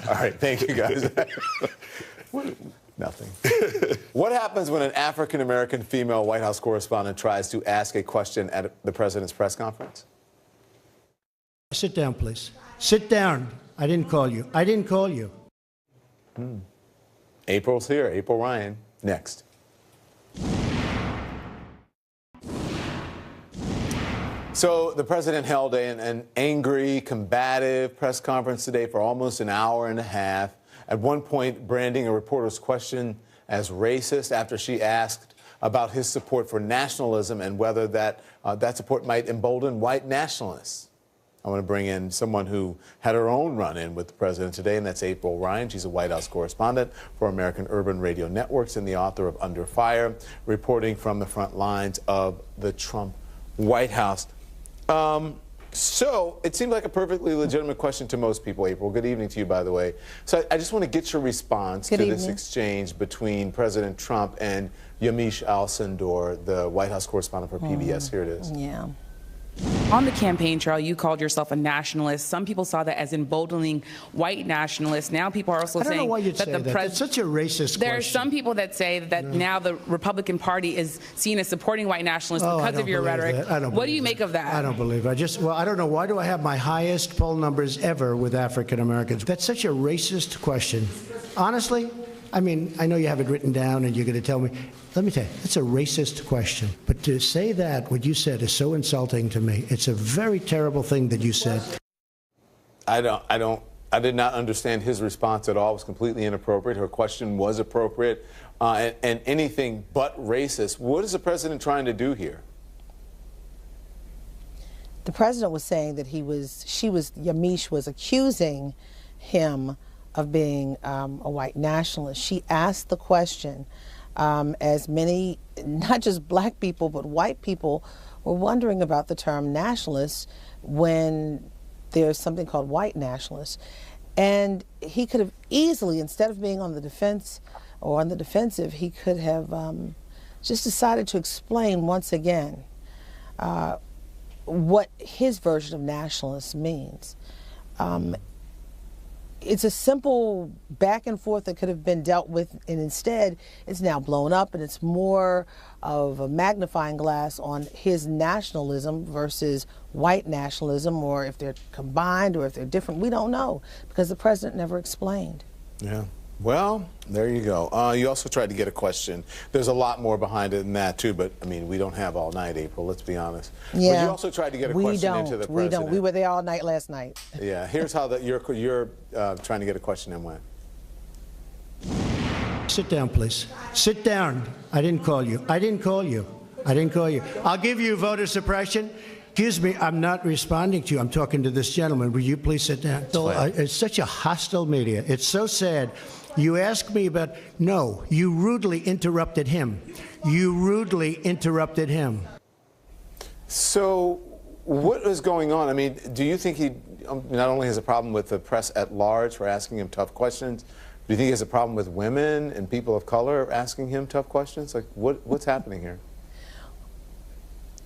All right, thank you, guys. Nothing. What happens when an African-American female White House correspondent tries to ask a question at the president's press conference? Sit down, please. Sit down. I didn't call you. I didn't call you. April's here. April Ryan, next. So the president held an angry, combative press conference today for almost an hour and a half, at one point branding a reporter's question as racist after she asked about his support for nationalism and whether that support might embolden white nationalists. I want to bring in someone who had her own run-in with the president today, and that's April Ryan. She's a White House correspondent for American Urban Radio Networks and the author of Under Fire, reporting from the front lines of the Trump White House. So it seemed like a perfectly legitimate question to most people, April. Good evening to you, by the way. So I just want to get your response to this exchange between President Trump and Yamiche Alcindor, the White House correspondent for PBS. Here it is. Yeah. On the campaign trail, you called yourself a nationalist. Some people saw that as emboldening white nationalists. Now people are also saying that the president. It's such a racist There question. are some people that say that now the Republican Party is seen as supporting white nationalists because of your rhetoric. What do you make of that? I don't believe it. I don't know. Why do I have my highest poll numbers ever with African Americans? That's such a racist question. Honestly, I mean, I know you have it written down and you're going to tell me. Let me tell you, it's a racist question. But to say that, what you said, is so insulting to me. It's a very terrible thing that you said. I did not understand his response at all. It was completely inappropriate. Her question was appropriate and anything but racist. What is the president trying to do here? The president was saying that Yamiche was accusing him of being a white nationalist. She asked the question, as many, not just black people, but white people were wondering about the term nationalist when there's something called white nationalists. And he could have easily, instead of being on the defense or on the defensive, he could have just decided to explain once again what his version of nationalist means. It's a simple back and forth that could have been dealt with, and instead it's now blown up, and it's more of a magnifying glass on his nationalism versus white nationalism, or if they're combined or if they're different. We don't know, because the president never explained. Yeah. Well, there you go. You also tried to get a question. There's a lot more behind it than that, too, but, I mean, we don't have all night, April, let's be honest. Yeah. But you also tried to get a question into the president. We don't. We were there all night last night. Yeah. Here's how you're trying to get a question in when. Sit down, please. Sit down. I didn't call you. I didn't call you. I didn't call you. I'll give you voter suppression. Excuse me, I'm not responding to you. I'm talking to this gentleman. Will you please sit down? It's such a hostile media. It's so sad. You ask me about, no, you rudely interrupted him. You rudely interrupted him. So what is going on? I mean, do you think he not only has a problem with the press at large for asking him tough questions, do you think he has a problem with women and people of color asking him tough questions? Like, what's happening here?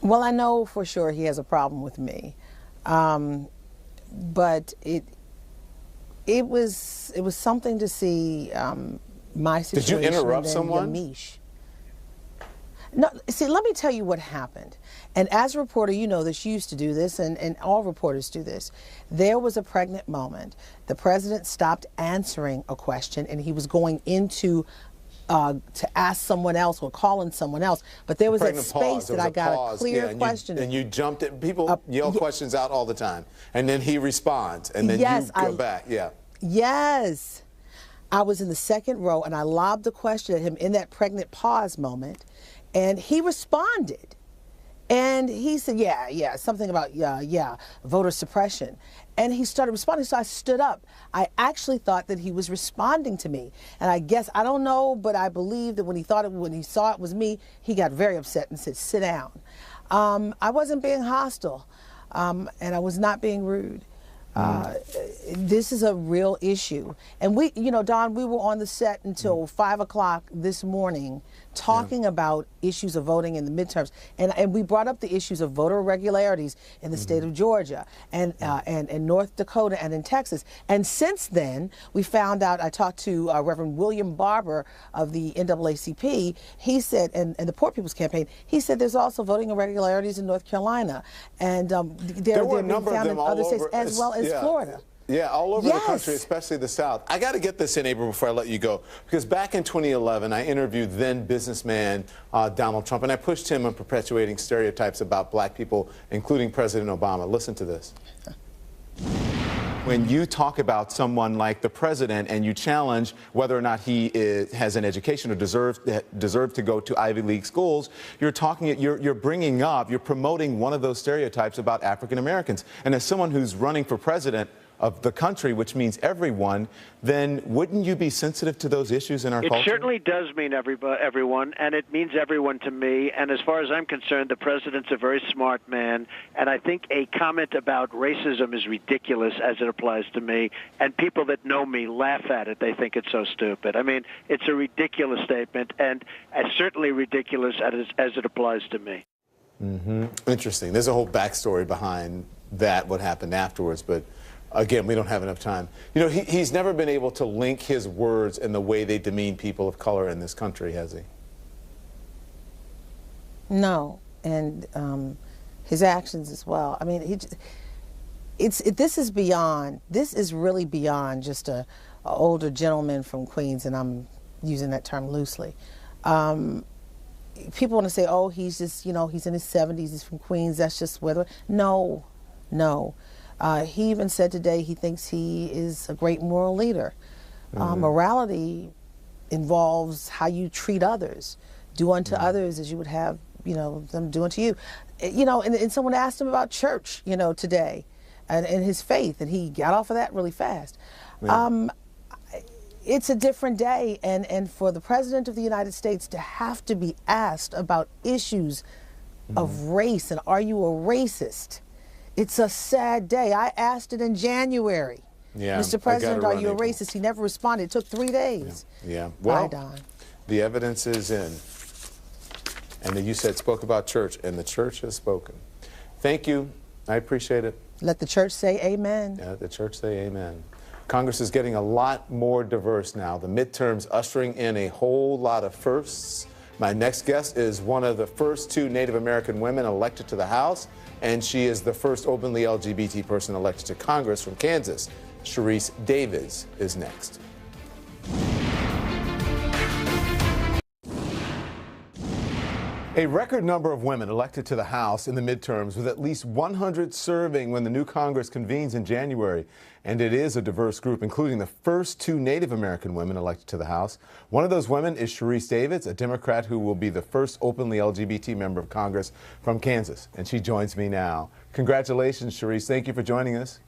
Well, I know for sure he has a problem with me, but it was something to see my situation. Did you interrupt someone? Yamiche. No, see, let me tell you what happened. And as a reporter, you know this, you used to do this, and all reporters do this. There was a pregnant moment. The president stopped answering a question, and he was going into to ask someone else or calling someone else. But there was that space that I got a clear question. And you jumped it. People yell questions out all the time. And then he responds, and then you go back. Yeah. Yes. I was in the second row, and I lobbed the question at him in that pregnant pause moment. And he responded. And he said, yeah, something about, voter suppression. And he started responding, so I stood up. I actually thought that he was responding to me. And I guess, I don't know, but I believe that when he saw it was me, he got very upset and said, sit down. I wasn't being hostile, and I was not being rude. This is a real issue. And we, Don, we were on the set until 5 o'clock this morning talking about issues of voting in the midterms. And we brought up the issues of voter irregularities in the state of Georgia and North Dakota and in Texas. And since then, we found out, I talked to Reverend William Barber of the NAACP. He said, and the Poor People's Campaign, he said there's also voting irregularities in North Carolina. And there were a number of them all other states over, as well as Florida. Yeah, all over the country, especially the South. I got to get this in, April, before I let you go, because back in 2011, I interviewed then businessman Donald Trump, and I pushed him on perpetuating stereotypes about black people, including President Obama. Listen to this. When you talk about someone like the president and you challenge whether or not he has an education or deserves to go to Ivy League schools, you're bringing up, you're promoting one of those stereotypes about African Americans. And as someone who's running for president of the country, which means everyone, then wouldn't you be sensitive to those issues in our culture? It certainly does mean everyone, and it means everyone to me. And as far as I'm concerned, the president's a very smart man, and I think a comment about racism is ridiculous as it applies to me, and people that know me laugh at it. They think it's so stupid. I mean, it's a ridiculous statement, and certainly ridiculous as it applies to me. Interesting. There's a whole backstory behind that, what happened afterwards, but again, we don't have enough time. You know, he's never been able to link his words and the way they demean people of color in this country, has he? No, and his actions as well. I mean, this is really beyond just a older gentleman from Queens, and I'm using that term loosely. People want to say, oh, he's just, he's in his 70s, he's from Queens, that's just whether. No. He even said today he thinks he is a great moral leader. Morality involves how you treat others. Do unto others as you would have, them do unto you. And someone asked him about church, today, and his faith, and he got off of that really fast. It's a different day, and for the President of the United States to have to be asked about issues of race, and are you a racist? It's a sad day. I asked it in January. Mr. President, are you a racist? He never responded. It took 3 days. Well, bye, Don. The evidence is in. And you spoke about church, and the church has spoken. Thank you. I appreciate it. Let the church say amen. Yeah, the church say amen. Congress is getting a lot more diverse now. The midterms ushering in a whole lot of firsts. My next guest is one of the first 2 Native American women elected to the House, and she is the first openly LGBT person elected to Congress from Kansas. Sharice Davids is next. A record number of women elected to the House in the midterms, with at least 100 serving when the new Congress convenes in January. And it is a diverse group, including the first 2 Native American women elected to the House. One of those women is Sharice Davids, a Democrat who will be the first openly LGBT member of Congress from Kansas. And she joins me now. Congratulations, Sharice. Thank you for joining us.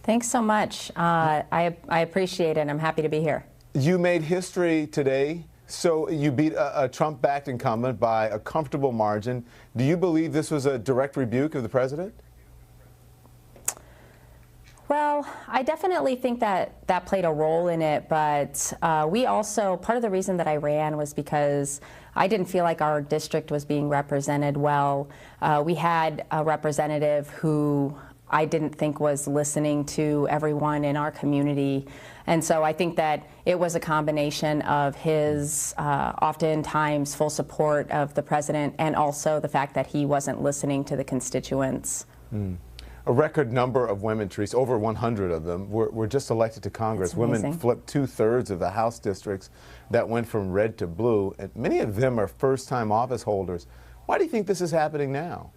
Thanks so much. I appreciate it. I'm happy to be here. You made history today. So you beat a Trump-backed incumbent by a comfortable margin. Do you believe this was a direct rebuke of the president? Well, I definitely think that that played a role in it, but we also, part of the reason that I ran was because I didn't feel like our district was being represented well. We had a representative who I didn't think was listening to everyone in our community. And so I think that it was a combination of his oftentimes full support of the president and also the fact that he wasn't listening to the constituents. A record number of women, Therese, over 100 of them, were just elected to Congress. Women flipped 2/3 of the House districts that went from red to blue. And many of them are first-time office holders. Why do you think this is happening now?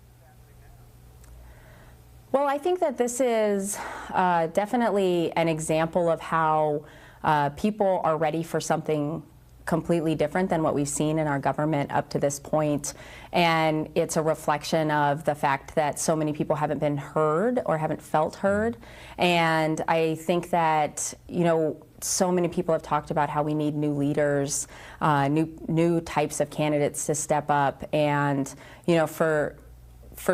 Well, I think that this is definitely an example of how people are ready for something completely different than what we've seen in our government up to this point. And it's a reflection of the fact that so many people haven't been heard or haven't felt heard. And I think that, you know, so many people have talked about how we need new leaders, new types of candidates to step up. And, you know, for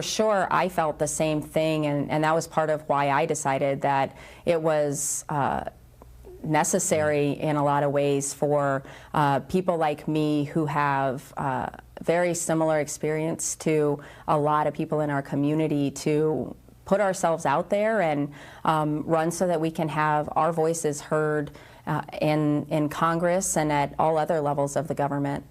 sure, I felt the same thing, and that was part of why I decided that it was necessary in a lot of ways for people like me who have very similar experience to a lot of people in our community to put ourselves out there and run so that we can have our voices heard in Congress and at all other levels of the government.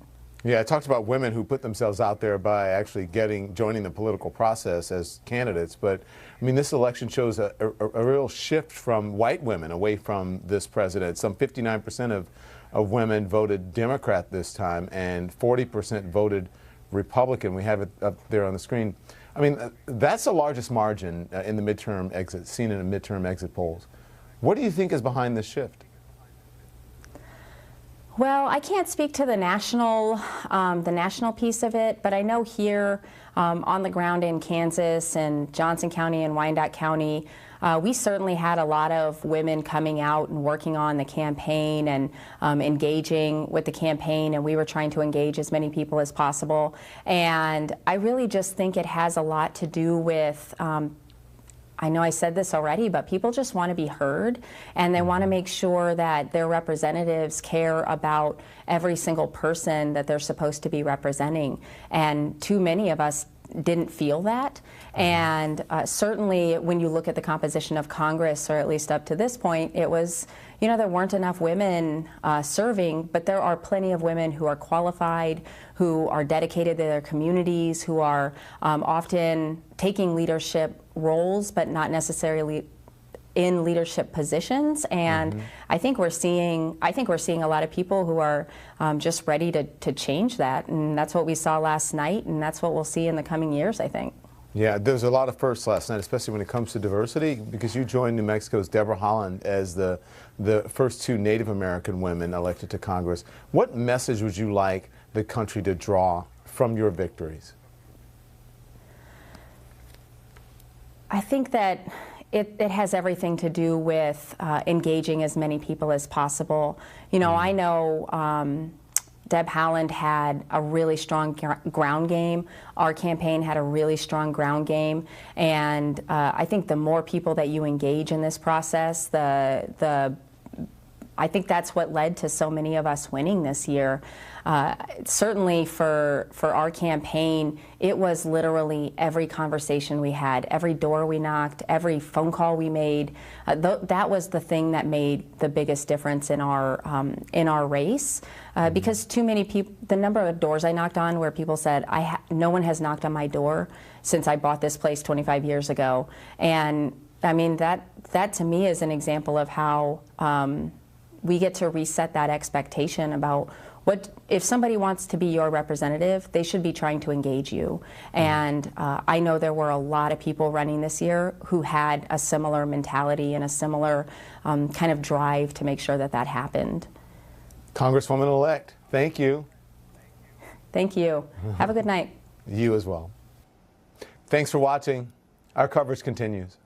Yeah, I talked about women who put themselves out there by actually joining the political process as candidates. But, I mean, this election shows a real shift from white women away from this president. Some 59% of women voted Democrat this time, and 40% voted Republican. We have it up there on the screen. I mean, that's the largest margin in the midterm exit, seen in the midterm exit polls. What do you think is behind this shift? Well, I can't speak to the national piece of it, but I know here on the ground in Kansas and Johnson County and Wyandotte County, we certainly had a lot of women coming out and working on the campaign and engaging with the campaign, and we were trying to engage as many people as possible. And I really just think it has a lot to do with I know I said this already, but people just want to be heard, and they want to make sure that their representatives care about every single person that they're supposed to be representing. And too many of us didn't feel that. And certainly when you look at the composition of Congress, or at least up to this point, it was, you know, there weren't enough women serving, but there are plenty of women who are qualified, who are dedicated to their communities, who are often taking leadership roles, but not necessarily in leadership positions. And I think we're seeing a lot of people who are just ready to change that. And that's what we saw last night, and that's what we'll see in the coming years, I think. Yeah, there's a lot of firsts last night, especially when it comes to diversity, because you joined New Mexico's Deborah Haaland as the first 2 Native American women elected to Congress. What message would you like the country to draw from your victories? I think that it has everything to do with engaging as many people as possible. You know, I know Deb Haaland had a really strong ground game. Our campaign had a really strong ground game. And I think the more people that you engage in this process, I think that's what led to so many of us winning this year. Certainly for our campaign, it was literally every conversation we had, every door we knocked, every phone call we made. That was the thing that made the biggest difference in our race. Because too many people, the number of doors I knocked on where people said, no one has knocked on my door since I bought this place 25 years ago. And I mean, that to me is an example of how we get to reset that expectation about what if somebody wants to be your representative, they should be trying to engage you. And I know there were a lot of people running this year who had a similar mentality and a similar kind of drive to make sure that that happened. Congresswoman-elect, thank you. Thank you. Have a good night. You as well. Thanks for watching. Our coverage continues.